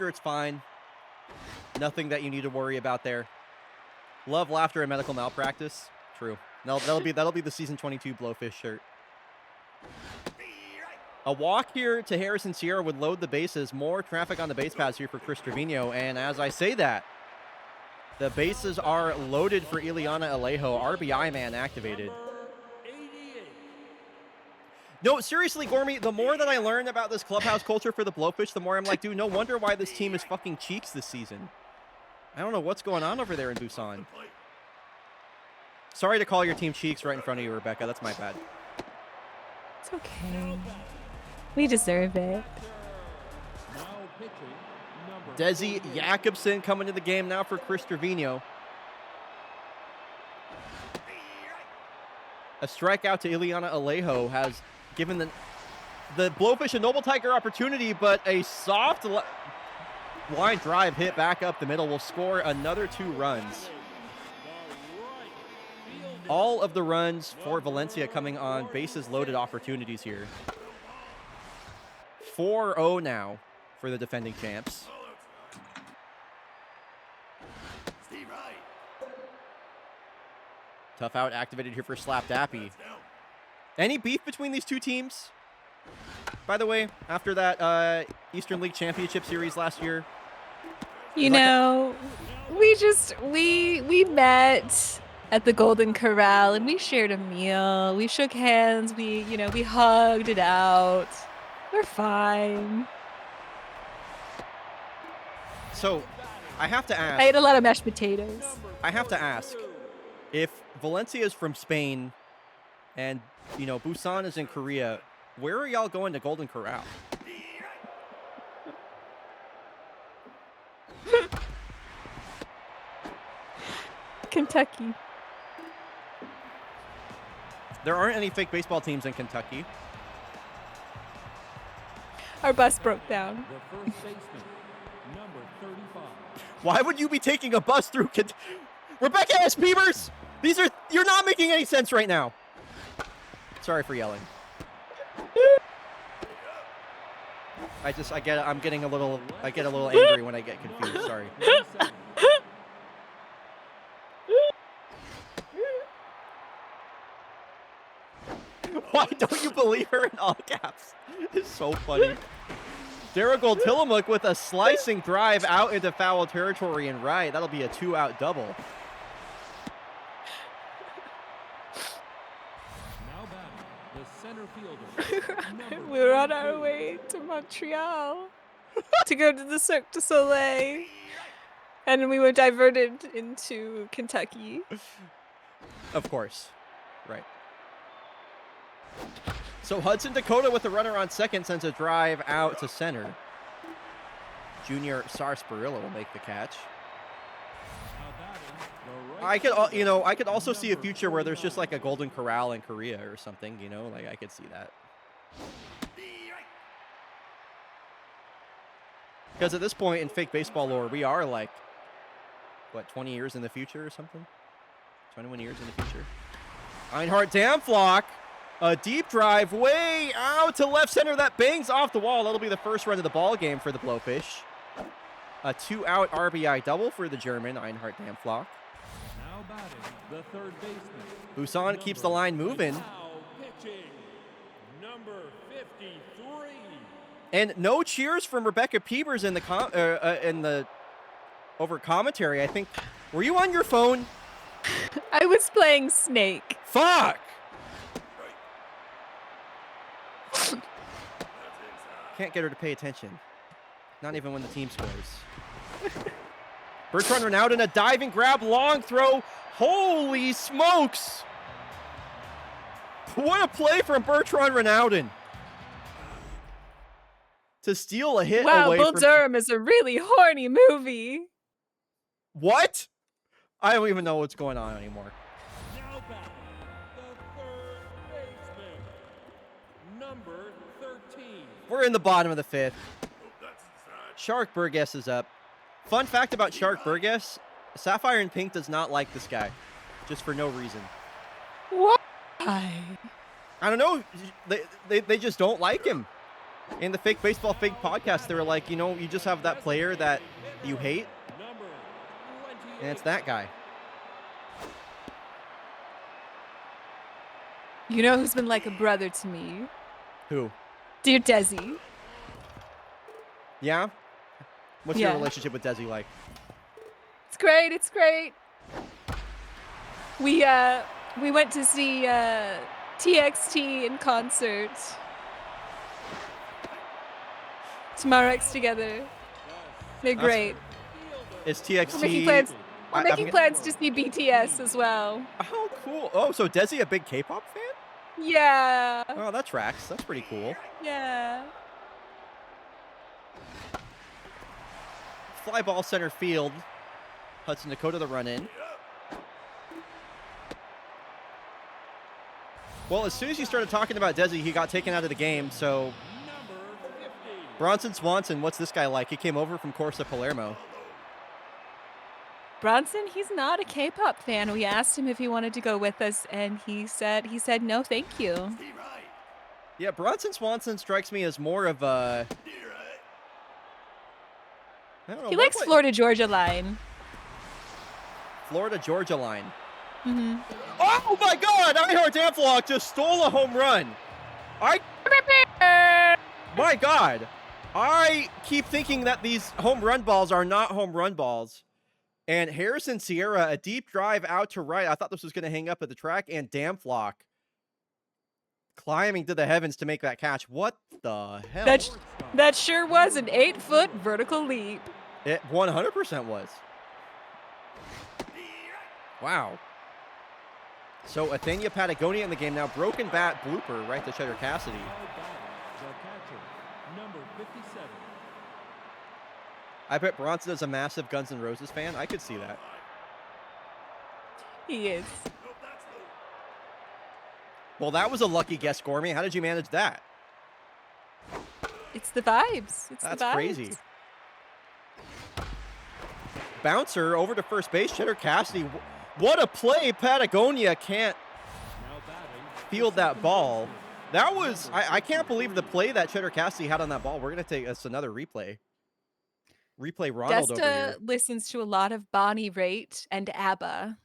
it's fine. Nothing that you need to worry about there. Love, laughter, and medical malpractice. True. That'll be the season 22 Blowfish shirt. A walk here to Harrison Sierra would load the bases. More traffic on the base paths here for Chris Trevino. And as I say that, the bases are loaded for Ileana Alejo. RBI man activated. No, seriously, Gormy, the more that I learn about this clubhouse culture for the Blowfish, the more I'm like, dude, no wonder why this team is fucking cheeks this season. I don't know what's going on over there in Busan. Sorry to call your team cheeks right in front of you, Rebecca. That's my bad. It's okay. We deserve it. Desi Jakobsen coming to the game now for Chris Trevino. A strikeout to Ileana Alejo has given the Blowfish a Noble Tiger opportunity, but a soft line drive hit back up the middle will score another 2 runs. All of the runs for Valencia coming on bases loaded opportunities here. 4-0 now for the defending champs. Tough out activated here for Slap Dappy. Any beef between these two teams? By the way, after that Eastern League Championship Series last year? You know, we met at the Golden Corral and we shared a meal. We shook hands. We hugged it out. We're fine. So, I have to ask. I ate a lot of mashed potatoes. I have to ask. If Valencia is from Spain and, Busan is in Korea, where are y'all going to Golden Corral? Kentucky. There aren't any fake baseball teams in Kentucky. Our bus broke down. The first baseman, number 35. Why would you be taking a bus through Kentucky? Rebecca S. Peebers! You're not making any sense right now. Sorry for yelling. I get a little angry when I get confused. Sorry. Why don't you believe her in all caps? It's so funny. Darryl Tillamook with a slicing drive out into foul territory and right. That'll be a 2-out double. Now batting, the center fielder. number We were on our way to Montreal to go to the Cirque du Soleil. And we were diverted into Kentucky. Of course. Right. So Hudson Dakota with a runner on second sends a drive out to center. Junior Sarsaparilla will make the catch. Now batting, the right I could, fielder, you know, I could also see a number future where there's just like a 49. Golden Corral in Korea or something, you know, like I could see that. Because at this point in fake baseball lore, we are like, what, 20 years in the future or something? 21 years in the future. Einhart Damflock, a deep drive way out to left center that bangs off the wall. That'll be the first run of the ball game for the Blowfish. A 2-out RBI double for the German, Einhart Damflock. Now batting, the third baseman. Busan keeps the line moving. Now pitching, number 53. And no cheers from Rebecca Peebers in the over commentary. I think, were you on your phone? I was playing Snake. Fuck! Can't get her to pay attention. Not even when the team scores. Bertrand Ronaldo in a diving grab, long throw. Holy smokes! What a play from Bertrand Ronaldo. To steal a hit Wow, away Bull from... Durham is a really horny movie. What? I don't even know what's going on anymore. Now batting, the third baseman, number 13. We're in the bottom of the fifth. Shark Burgess is up. Fun fact about Shark Burgess, Sapphire and Pink does not like this guy. Just for no reason. Why? I don't know. They just don't like him. In the Fake Baseball Fake podcast, they were like, you know, you just have that player that you hate, Number and it's that guy. You know who's been like a brother to me? Who? Dear Desi. Yeah? What's your Yeah. relationship with Desi like? It's great. It's great. We went to see TXT in concert. Smarx together. They're That's great. Is We're TXT... making plans. We're I'm making get- plans to see BTS as well. Oh, cool. Oh, so Desi a big K-pop fan? Yeah. Oh, that tracks. That's pretty cool. Yeah. Fly ball center field. Hudson Dakota the run in. Well, as soon as you started talking about Desi, he got taken out of the game, so... number 50. Bronson Swanson, what's this guy like? He came over from Corsa Palermo. Bronson, he's not a K-pop fan. We asked him if he wanted to go with us, and he said no, thank you. Yeah, Bronson Swanson strikes me as more of a... I don't know, He what likes way- Florida Georgia line. Florida Georgia line. Hmm. Oh my God! Einhart Damflock just stole a home run. My God, I keep thinking that these home run balls are not home run balls. And Harrison Sierra, a deep drive out to right. I thought this was going to hang up at the track, and Damflock climbing to the heavens to make that catch. What the hell? That sure was an 8-foot vertical leap. It 100% was. Wow. So Athenia Patagonia in the game now. Broken bat blooper right to Cheddar Cassidy. Now batting, the catcher, number 57. I bet Bronson is a massive Guns N' Roses fan. I could see that. He is. Well, that was a lucky guess, Gourmet. How did you manage that? It's the vibes. It's That's the vibes. crazy. Bouncer over to first base. Cheddar Cassidy. What a play. Patagonia can't Now batting, field that ball. That was... I can't believe the play that Cheddar Cassidy had on that ball. We're going to take us another replay. Replay Ronald over Desta here. listens to a lot of Bonnie Raitt and ABBA.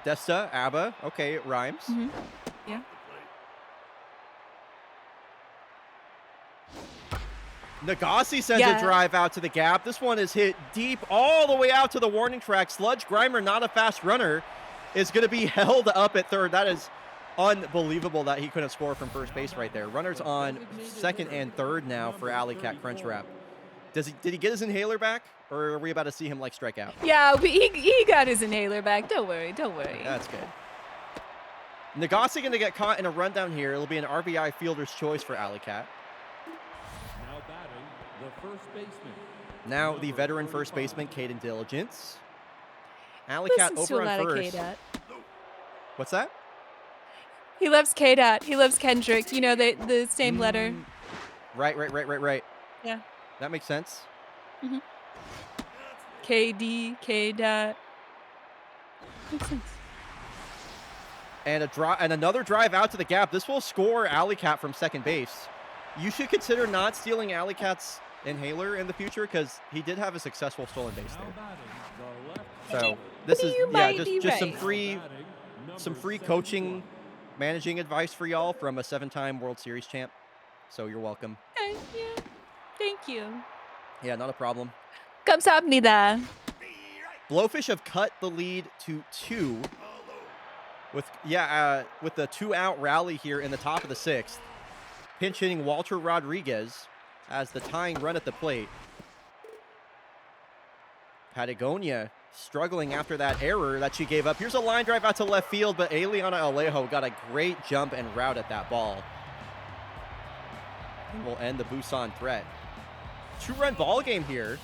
Desta, Abba. Okay, it rhymes. Mhm. Yeah. Nagasi sends Yeah. a drive out to the gap. This one is hit deep all the way out to the warning track. Sludge Grimer, not a fast runner, is going to be held up at third. That is unbelievable that he couldn't score from first base right there. Runners on second and third now for Alley Cat Crunchwrap. Did he get his inhaler back, or are we about to see him like strike out? Yeah, he got his inhaler back. Don't worry, don't worry. That's good. Nagasi going to get caught in a rundown here. It'll be an RBI fielder's choice for Alley Cat. Now batting, the first baseman. Now the veteran first baseman, Caden Diligence. Alley Cat Listens to over a on lot of first. K-Dot. What's that? He loves K-Dot. He loves Kendrick. You know, the same letter. Right. Yeah. That makes sense. KD, K-Dot. Makes sense. And another drive out to the gap. This will score Alley Cat from second base. You should consider not stealing Alley Cat's inhaler in the future because he did have a successful stolen base Now there. batting, the left So this is You might be just some right. free batting, some number free 71. coaching, managing advice for y'all from a 7-time World Series champ. So you're welcome. Okay, yeah. Thank you. Yeah, not a problem. 감사합니다. Blowfish have cut the lead to 2 with the 2-out rally here in the top of the 6th. Pinch hitting Walter Rodriguez as the tying run at the plate. Patagonia struggling after that error that she gave up. Here's a line drive out to left field, but Eliana Alejo got a great jump and route at that ball. And will end the Busan threat. 2-run ball game here.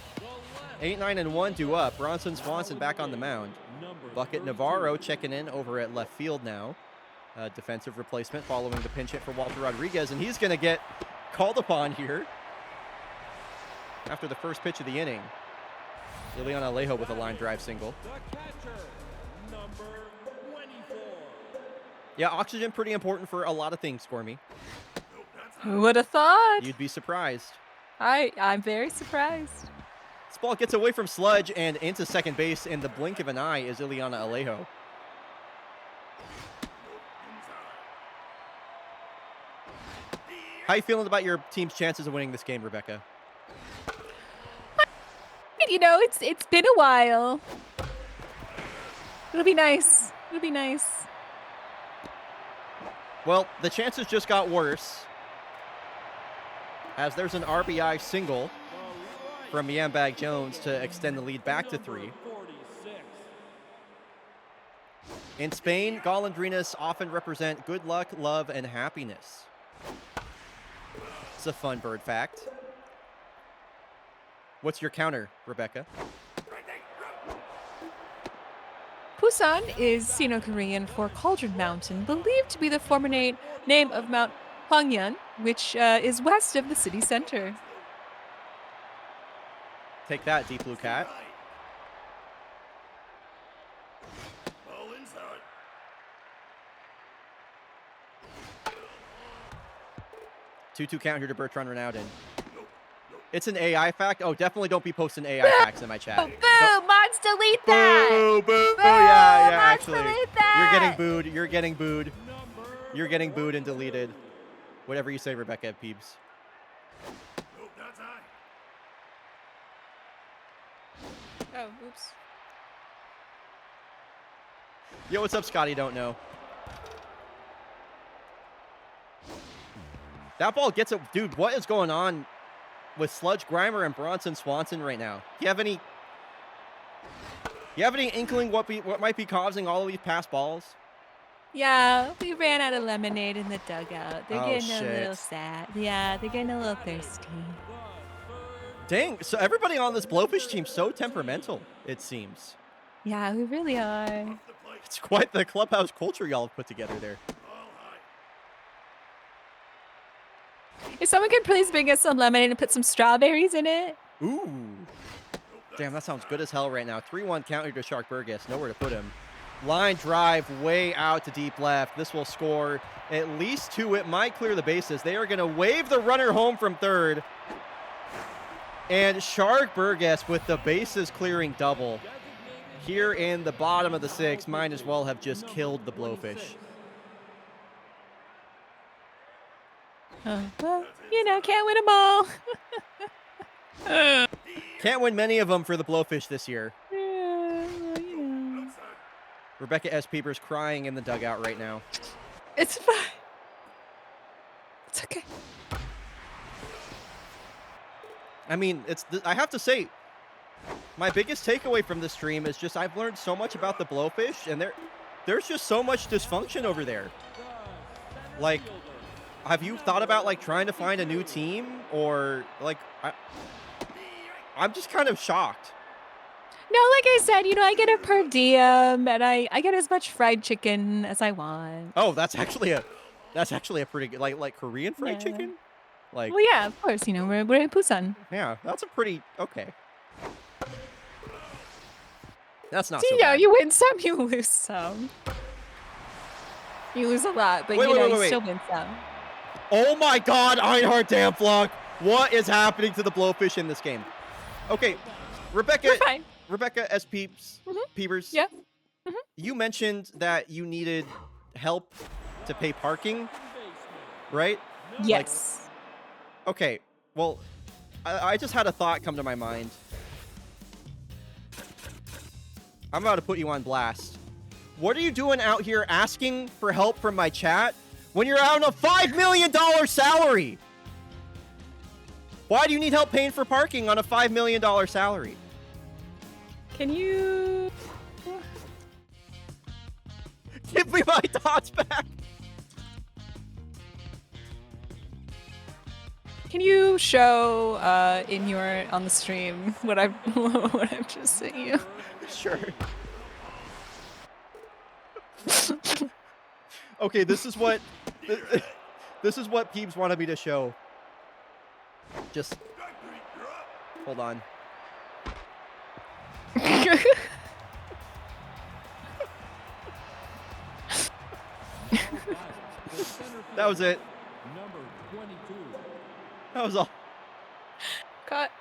8-9-1 due up. Bronson Swanson back on the mound. Bucket Navarro checking in over at left field now. Defensive replacement following the pinch hit for Walter Rodriguez, and he's going to get called upon here after the first pitch of the inning. Ileana Alejo with a line drive single. The catcher, number 24. Yeah, oxygen pretty important for a lot of things, Squirmy. Who would have thought? You'd be surprised. I'm very surprised. This ball gets away from Sludge and into second base in the blink of an eye is Ileana Alejo. How you feeling about your team's chances of winning this game, Rebecca? You know, it's been a while. It'll be nice. It'll be nice. Well, the chances just got worse as there's an RBI single from Yambag Jones to extend the lead back to 3. 46. In Spain, golondrinas often represent good luck, love, and happiness. It's a fun bird fact. What's your counter, Rebecca? Busan is Sino-Korean for Cauldron Mountain, believed to be the former name of Mount Hwangyeon, which is west of the city center. Take that, Deep Blue Cat. Ball inside. Two count here to Bertrand Ronaldin. It's an AI fact. Oh, definitely don't be posting AI facts in my chat. Boo! Mods, delete that! Boo, boo, Boo! yeah, Mods, actually. delete that! You're getting booed. You're getting booed. You're getting booed and deleted. Whatever you say, Rebecca Peebs. Nope, that's high. Oh, oops. Yo, what's up, Scotty? Don't know. That ball gets it. Dude, what is going on with Sludge Grimer and Bronson Swanson right now? You have any inkling what might be causing all of these pass balls? Yeah, we ran out of lemonade in the dugout. They're Oh, getting a shit. little sad. Yeah, they're getting a little thirsty. Dang, so everybody on this Blowfish team's so temperamental, it seems. Yeah, we really are. It's quite the clubhouse culture y'all have put together there. If someone could please bring us some lemonade and put some strawberries in it. Ooh. Damn, that sounds good as hell right now. 3-1 counter to Shark Burgess. Nowhere to put him. Line drive way out to deep left. This will score at least 2. It might clear the bases. They are going to wave the runner home from third. And Shark Burgess with the bases clearing double. here in the bottom of the 6th, might as well have just killed the Blowfish. Well, you know, can't win them all. Can't win many of them for the Blowfish this year. Yeah, well, you know. Rebecca S. Peepers crying in the dugout right now. It's fine. It's okay. I mean, I have to say, my biggest takeaway from this stream is just I've learned so much about the Blowfish, and there's just so much dysfunction over there. Like, have you thought about like trying to find a new team, or like I'm just kind of shocked. No, like I said, you know, I get a per diem, and I get as much fried chicken as I want. Oh, that's actually a pretty good, like Korean fried Yeah. chicken. Like, Well, yeah, of course, you know, we're in Busan. yeah, that's a pretty okay. That's not So, so you know, bad. you win some, you lose some. You lose a lot, but Wait, you know, wait, you wait. still win some. Oh my God, Einhard Damflock! What is happening to the Blowfish in this game? Okay, Rebecca. We're fine. Rebecca S. Peepers. Yeah. You mentioned that you needed help to pay parking, right? Yes. Okay, well, I just had a thought come to my mind. I'm about to put you on blast. What are you doing out here asking for help from my chat when you're on a $5 million salary? Why do you need help paying for parking on a $5 million salary? Can you... Give me my thoughts back. Can you show on the stream what I've what I've just sent you? Sure. Okay, this is what Peebs wanted me to show. Just hold on. That was it. Number 22. That was all. Cut.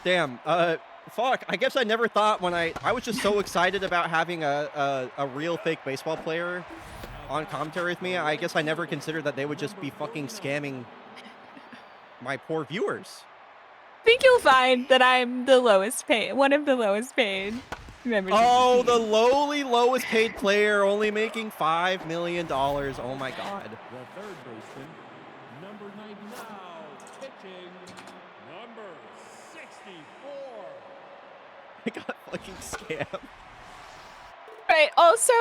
Damn. Fuck. I guess I never thought when I was just so excited about having a real fake baseball player on commentary with me. I guess I never considered that they would just be fucking scamming my poor viewers. I think you'll find that I'm the lowest paid, one of the lowest paid members. Oh, the lowest paid player, only making $5 million. Oh my God. The third baseman, number 90 now, pitching, number 64. I got fucking scammed. Right. Also,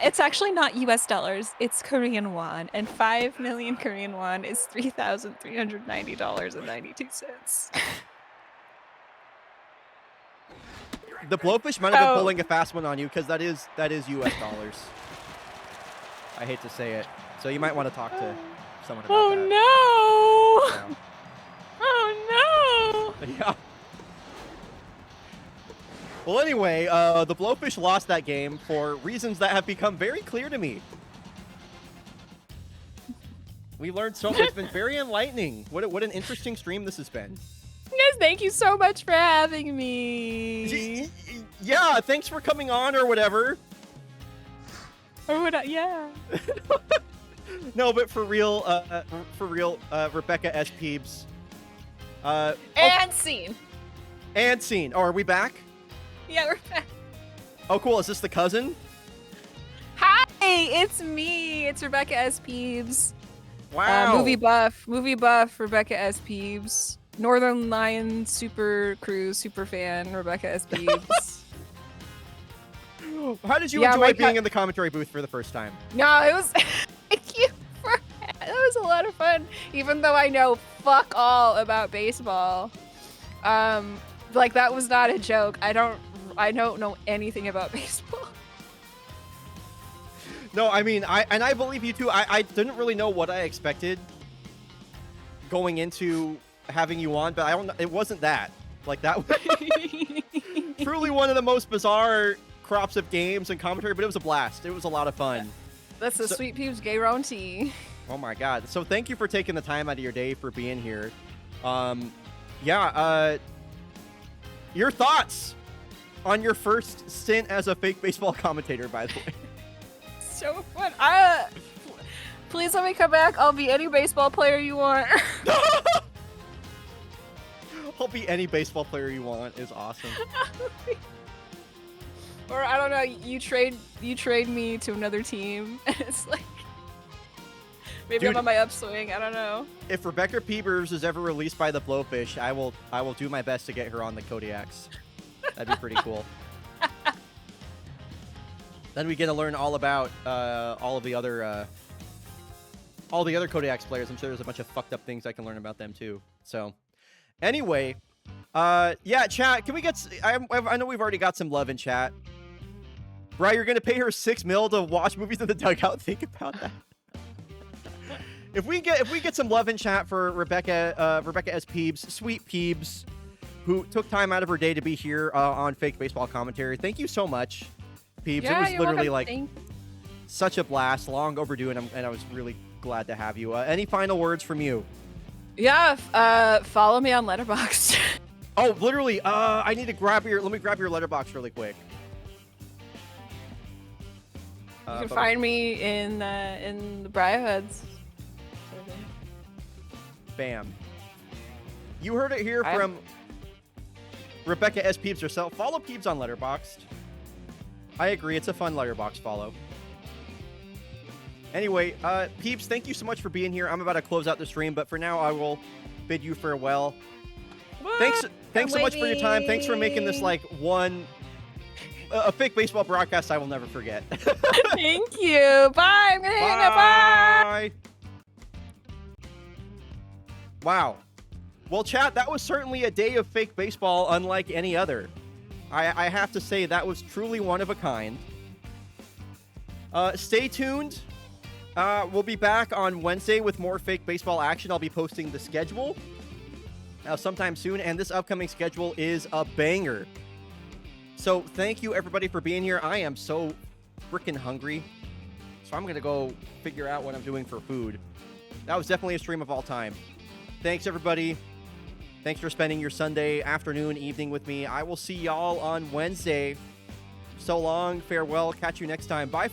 it's actually not U.S. dollars. It's Korean won, and 5 million Korean won is $3,390.92. The Blowfish might have been Oh. pulling a fast one on you because that is US dollars. I hate to say it. So you might want to talk to someone about Oh that. no! Oh no! Yeah. Well, anyway, the Blowfish lost that game for reasons that have become very clear to me. We learned so much. It's been very enlightening. What an interesting stream this has been. Yes, thank you so much for having me. Yeah, thanks for coming on or whatever. Or what? Yeah. No, but for real, Rebecca S. Peebs. And scene. And scene. Oh, are we back? Yeah, we're back. Oh, cool. Is this the cousin? Hi, it's me. It's Rebecca S. Peebs. Wow. Movie buff, Rebecca S. Peebs. Northern Lion super cruise super fan, Rebecca S. Peebs. How did you Yeah, enjoy my being in the commentary booth for the first time? No, it was. Thank you for that. Was a lot of fun. Even though I know fuck all about baseball, like that was not a joke. I don't know anything about baseball. No, I mean, I believe you too. I didn't really know what I expected going into having you on, but I don't know. It wasn't that. Like that was truly one of the most bizarre crops of games and commentary, but it was a blast. It was a lot of fun. That's the Sweet Peeps Gay Roan tea. Oh my God. So thank you for taking the time out of your day for being here. your thoughts on your first stint as a fake baseball commentator, by the way. So fun. Please let me come back. I'll be any baseball player you want. I'll be any baseball player you want is awesome. Or I don't know, you trade me to another team, and it's like maybe Dude, I'm on my upswing. I don't know. If Rebecca Peebers is ever released by the Blowfish, I will do my best to get her on the Kodiaks. That'd be pretty cool. Then we get to learn all about all the other Kodiaks players. I'm sure there's a bunch of fucked up things I can learn about them too. So, anyway, yeah, chat. Can we get? I know we've already got some love in chat. Bri, you're gonna pay her $6 million to watch movies in the dugout. Think about that. If we get some love in chat for Rebecca S. Peebs, Sweet Peebs, who took time out of her day to be here on Fake Baseball Commentary. Thank you so much, Peebs. Yeah, It was you're literally welcome. like such a blast, long overdue, and I was really glad to have you. Any final words from you? Yeah, follow me on Letterboxd. Oh, literally, I need to let me grab your letterbox really quick. You can find me in the Bryoheads. Bam. You heard it here from Rebecca S. Peebs herself. Follow Peebs on Letterboxd. I agree, it's a fun Letterboxd follow. Anyway, Peebs, thank you so much for being here. I'm about to close out the stream, but for now, I will bid you farewell. Thanks so much for your time. Thanks for making this like a fake baseball broadcast I will never forget. Thank you. Bye. I'm gonna hang up. Bye. Wow. Well, chat, that was certainly a day of fake baseball unlike any other. I have to say that was truly one of a kind. Stay tuned. We'll be back on Wednesday with more fake baseball action. I'll be posting the schedule sometime soon, and this upcoming schedule is a banger. So thank you, everybody, for being here. I am so freaking hungry, so I'm going to go figure out what I'm doing for food. That was definitely a stream of all time. Thanks, everybody. Thanks for spending your Sunday afternoon, evening with me. I will see y'all on Wednesday. So long, farewell, catch you next time. Bye.